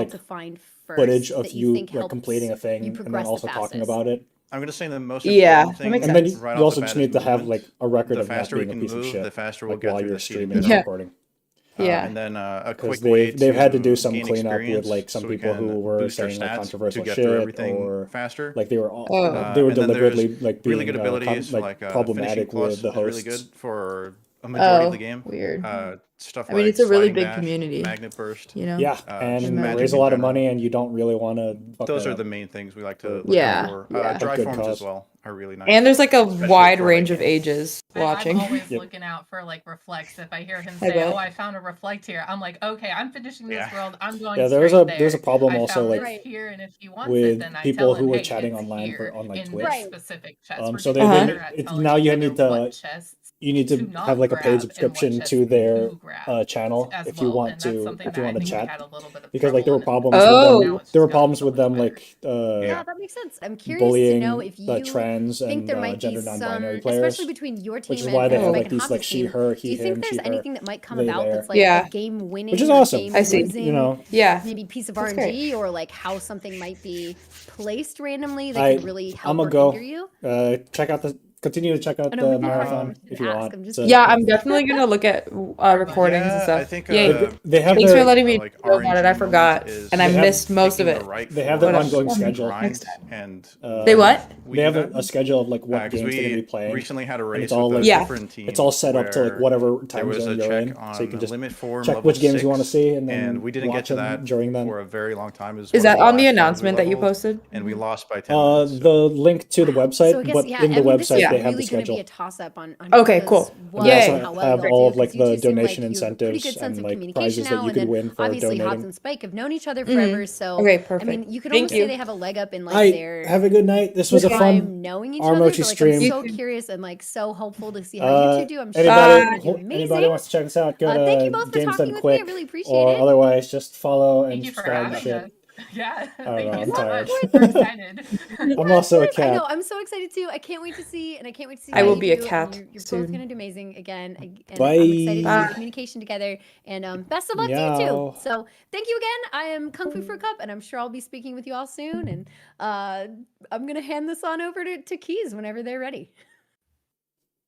Speaker 2: like
Speaker 7: to find first
Speaker 2: footage of
Speaker 7: that you think
Speaker 2: like completing a thing and then
Speaker 7: progress
Speaker 2: also
Speaker 7: the
Speaker 2: talking
Speaker 7: fastest?
Speaker 2: about it.
Speaker 4: I'm gonna say the most
Speaker 14: Yeah,
Speaker 4: important
Speaker 14: that
Speaker 4: thing,
Speaker 14: makes
Speaker 2: And then
Speaker 14: sense.
Speaker 4: right
Speaker 2: you
Speaker 4: off
Speaker 2: also
Speaker 4: the
Speaker 2: just
Speaker 4: bat, is
Speaker 2: need to have
Speaker 4: movement.
Speaker 2: like a record
Speaker 4: The
Speaker 2: of not
Speaker 4: faster we
Speaker 2: being a
Speaker 4: can
Speaker 2: piece of
Speaker 4: move,
Speaker 2: shit
Speaker 4: the faster we'll
Speaker 2: like
Speaker 4: get
Speaker 2: while
Speaker 4: through
Speaker 2: you're
Speaker 4: the
Speaker 2: streaming and
Speaker 14: Yeah.
Speaker 2: recording.
Speaker 14: Yeah.
Speaker 4: And then a
Speaker 2: Because
Speaker 4: quick way
Speaker 2: they've had to do
Speaker 4: to
Speaker 2: some
Speaker 4: gain
Speaker 2: cleanup with
Speaker 4: experience
Speaker 2: like some
Speaker 4: so we
Speaker 2: people who
Speaker 4: can
Speaker 2: were
Speaker 4: boost our
Speaker 2: saying like
Speaker 4: stats
Speaker 2: controversial
Speaker 4: to get through
Speaker 2: shit
Speaker 4: everything
Speaker 2: or
Speaker 4: faster.
Speaker 2: like they were
Speaker 14: Oh.
Speaker 2: they were
Speaker 4: And then there's
Speaker 2: deliberately like
Speaker 4: really
Speaker 2: being
Speaker 4: good abilities
Speaker 2: like
Speaker 4: finishing
Speaker 2: problematic
Speaker 4: plus
Speaker 2: with the
Speaker 4: is really
Speaker 2: hosts.
Speaker 4: good for a majority of the
Speaker 14: Oh,
Speaker 4: game.
Speaker 14: weird.
Speaker 4: Stuff
Speaker 14: I mean,
Speaker 4: like
Speaker 14: it's a really
Speaker 4: sliding
Speaker 14: big
Speaker 4: dash,
Speaker 14: community,
Speaker 4: magnet burst,
Speaker 14: you know?
Speaker 2: Yeah,
Speaker 4: just
Speaker 2: and
Speaker 14: Imagine.
Speaker 4: magic
Speaker 2: raise a
Speaker 4: in
Speaker 2: lot of
Speaker 4: general.
Speaker 2: money, and you don't really want to fuck
Speaker 4: Those
Speaker 2: that
Speaker 4: are
Speaker 2: up.
Speaker 4: the main things we like to look
Speaker 14: Yeah,
Speaker 4: out for.
Speaker 14: yeah.
Speaker 4: Dry
Speaker 2: Good
Speaker 4: forms
Speaker 2: cause.
Speaker 4: as well. are really nice.
Speaker 14: And there's like a
Speaker 4: especially
Speaker 14: wide
Speaker 4: for,
Speaker 14: range
Speaker 4: like,
Speaker 14: of ages watching.
Speaker 16: I'm always
Speaker 2: Yep.
Speaker 16: looking out for like reflects. If I hear him
Speaker 14: I
Speaker 16: say,
Speaker 14: bet.
Speaker 16: "Oh, I found a reflect here," I'm like, "Okay, I'm finishing this
Speaker 4: Yeah.
Speaker 16: world. I'm going
Speaker 2: Yeah,
Speaker 16: straight there."
Speaker 2: there's a problem
Speaker 16: I
Speaker 2: also
Speaker 16: found
Speaker 2: like
Speaker 16: this here, and if he wants it,
Speaker 2: with
Speaker 16: then I
Speaker 2: people
Speaker 16: tell him,
Speaker 2: who are
Speaker 16: "Hey,
Speaker 2: chatting
Speaker 16: it's
Speaker 2: online
Speaker 16: here
Speaker 2: on like
Speaker 16: in
Speaker 2: Twitch.
Speaker 16: this specific chest." We're
Speaker 2: So
Speaker 16: getting
Speaker 14: Uh-huh.
Speaker 16: better at telling
Speaker 2: now
Speaker 16: each
Speaker 2: you
Speaker 16: other
Speaker 2: need
Speaker 16: what
Speaker 2: to
Speaker 16: chests
Speaker 2: have
Speaker 16: not
Speaker 2: like a paid
Speaker 16: grab and what
Speaker 2: subscription
Speaker 16: chests
Speaker 2: to their
Speaker 16: to grab
Speaker 2: channel
Speaker 16: as
Speaker 2: if you
Speaker 16: well,
Speaker 2: want
Speaker 16: and that's something that I
Speaker 2: to
Speaker 16: think we
Speaker 2: chat.
Speaker 16: had a little bit of
Speaker 2: Because like there were
Speaker 16: trouble in
Speaker 2: problems with
Speaker 14: Oh.
Speaker 2: them.
Speaker 16: now it's
Speaker 2: There were
Speaker 16: just gotten
Speaker 2: problems
Speaker 16: a
Speaker 2: with
Speaker 16: little
Speaker 2: them
Speaker 16: better.
Speaker 2: like
Speaker 7: Yeah, that makes sense. I'm curious to know
Speaker 2: bullying
Speaker 7: if you
Speaker 2: trans
Speaker 7: think
Speaker 2: and
Speaker 7: there might
Speaker 2: gender
Speaker 7: be
Speaker 2: non-binary
Speaker 7: some,
Speaker 2: players,
Speaker 7: especially between your team
Speaker 2: which is
Speaker 7: and
Speaker 2: why they have
Speaker 14: Oh.
Speaker 2: like
Speaker 7: Spike and
Speaker 2: these like
Speaker 7: Hansa's
Speaker 2: she
Speaker 7: team.
Speaker 2: her
Speaker 7: Do
Speaker 2: he
Speaker 7: you think
Speaker 2: him
Speaker 7: there's
Speaker 2: she her
Speaker 7: anything that might come
Speaker 2: they
Speaker 7: about
Speaker 2: there,
Speaker 7: that's like
Speaker 14: Yeah.
Speaker 7: a game winning
Speaker 2: which is
Speaker 7: or
Speaker 2: awesome.
Speaker 7: game
Speaker 14: I see.
Speaker 7: losing
Speaker 2: You know,
Speaker 14: Yeah.
Speaker 7: maybe piece of
Speaker 14: That's
Speaker 7: RNG
Speaker 14: great.
Speaker 7: or like how something might be placed randomly that could really
Speaker 2: I'm
Speaker 7: help
Speaker 2: gonna
Speaker 7: or hinder
Speaker 2: go.
Speaker 7: you?
Speaker 2: Continue to check out
Speaker 7: I know
Speaker 2: the
Speaker 7: maybe part of
Speaker 2: marathon
Speaker 7: me
Speaker 2: if
Speaker 7: should
Speaker 2: you
Speaker 7: ask.
Speaker 2: want.
Speaker 7: I'm just
Speaker 2: So,
Speaker 14: Yeah, I'm definitely gonna look at recordings and
Speaker 4: Yeah,
Speaker 14: stuff.
Speaker 4: I think
Speaker 14: Yay.
Speaker 2: they have
Speaker 14: Thanks for
Speaker 2: their
Speaker 14: letting me
Speaker 4: like
Speaker 14: know about it. I
Speaker 4: RNG
Speaker 14: forgot,
Speaker 4: moment is
Speaker 14: and I
Speaker 2: They have-
Speaker 14: missed most of
Speaker 4: picking
Speaker 14: it.
Speaker 4: the right
Speaker 2: they have their
Speaker 14: Whatever.
Speaker 2: ongoing
Speaker 14: Yeah,
Speaker 2: schedule.
Speaker 4: grind and
Speaker 14: They what?
Speaker 4: we
Speaker 2: They
Speaker 4: do
Speaker 2: have
Speaker 4: that
Speaker 2: a schedule of like what
Speaker 4: because
Speaker 2: games they're gonna be
Speaker 4: we
Speaker 2: playing.
Speaker 4: recently had a
Speaker 2: And
Speaker 4: race
Speaker 2: it's all
Speaker 4: with
Speaker 2: like
Speaker 4: a
Speaker 14: Yeah.
Speaker 4: different team.
Speaker 2: it's all set up to like
Speaker 4: where
Speaker 2: whatever
Speaker 4: there
Speaker 2: time
Speaker 4: was
Speaker 2: zone
Speaker 4: a
Speaker 2: you're
Speaker 4: check
Speaker 2: in,
Speaker 4: on
Speaker 2: so you can just
Speaker 4: limit form
Speaker 2: check
Speaker 4: level
Speaker 2: which games you want to
Speaker 4: 6,
Speaker 2: see and then
Speaker 4: and we didn't get
Speaker 2: watch
Speaker 4: to
Speaker 2: them
Speaker 4: that
Speaker 2: during them.
Speaker 4: for a very long time. It was
Speaker 14: Is
Speaker 4: one of
Speaker 14: that on the
Speaker 4: last ones we
Speaker 14: announcement that you
Speaker 4: leveled,
Speaker 14: posted?
Speaker 4: and we lost by 10 minutes.
Speaker 2: The link to the website,
Speaker 7: So I guess,
Speaker 2: but
Speaker 7: yeah,
Speaker 2: in the
Speaker 7: I mean, this
Speaker 2: website
Speaker 7: is
Speaker 2: they have the
Speaker 7: really going to be
Speaker 2: schedule.
Speaker 7: a toss-up on
Speaker 14: Okay,
Speaker 7: who
Speaker 14: cool.
Speaker 7: does
Speaker 2: And
Speaker 7: what
Speaker 2: they
Speaker 14: Yay.
Speaker 2: also
Speaker 7: and how well
Speaker 2: have
Speaker 7: y'all
Speaker 2: all
Speaker 7: do,
Speaker 2: of like
Speaker 7: 'cause you
Speaker 2: the
Speaker 7: two seem
Speaker 2: donation
Speaker 7: like you have a pretty
Speaker 2: incentives
Speaker 7: good sense
Speaker 2: and
Speaker 7: of
Speaker 2: like
Speaker 7: communication
Speaker 2: prizes that
Speaker 7: now,
Speaker 2: you
Speaker 7: and
Speaker 2: could
Speaker 7: then
Speaker 2: win for
Speaker 7: obviously Hots
Speaker 2: donating.
Speaker 7: and Spike have known each other
Speaker 14: Mhm.
Speaker 7: forever, so
Speaker 14: Okay,
Speaker 7: I
Speaker 14: perfect.
Speaker 7: mean, you could
Speaker 14: Thank
Speaker 7: almost say
Speaker 14: you.
Speaker 7: they have a leg up in like
Speaker 2: Alright,
Speaker 7: their
Speaker 2: have a good night. This was a
Speaker 14: Okay.
Speaker 2: fun
Speaker 7: time knowing each
Speaker 2: our
Speaker 7: other,
Speaker 2: Mochi
Speaker 7: but like I'm
Speaker 2: stream.
Speaker 7: so
Speaker 14: You too.
Speaker 7: curious and like so hopeful to see how you two do. I'm sure it's
Speaker 2: Anybody
Speaker 7: gonna be
Speaker 2: anybody
Speaker 7: amazing.
Speaker 2: wants to check us out, go
Speaker 7: Thank you
Speaker 2: to
Speaker 7: both for
Speaker 2: Games
Speaker 7: talking
Speaker 2: Done
Speaker 7: with me. I
Speaker 2: Quick,
Speaker 7: really appreciate
Speaker 2: or
Speaker 7: it.
Speaker 2: otherwise just follow
Speaker 16: Thank
Speaker 2: and
Speaker 16: you for
Speaker 2: subscribe and
Speaker 16: having
Speaker 2: shit.
Speaker 16: us. Yeah,
Speaker 2: I don't
Speaker 16: thank
Speaker 2: know,
Speaker 16: you
Speaker 2: I'm
Speaker 16: so
Speaker 2: tired.
Speaker 16: much. We're excited.
Speaker 2: I'm also a
Speaker 7: I know.
Speaker 2: cat.
Speaker 7: I'm so excited too. I can't wait to see, and I can't wait to see
Speaker 14: I
Speaker 7: how
Speaker 14: will
Speaker 7: you
Speaker 14: be a
Speaker 7: do.
Speaker 14: cat
Speaker 7: And you're both
Speaker 14: soon.
Speaker 7: gonna do amazing again. And
Speaker 2: Bye.
Speaker 7: I'm excited to see the
Speaker 14: Bye.
Speaker 7: communication together. And best of luck to you
Speaker 2: Meow.
Speaker 7: two. So thank you again. I am Kung Fu for a Cup, and I'm sure I'll be speaking with you all soon. And I'm gonna hand this on over to Keys whenever they're ready.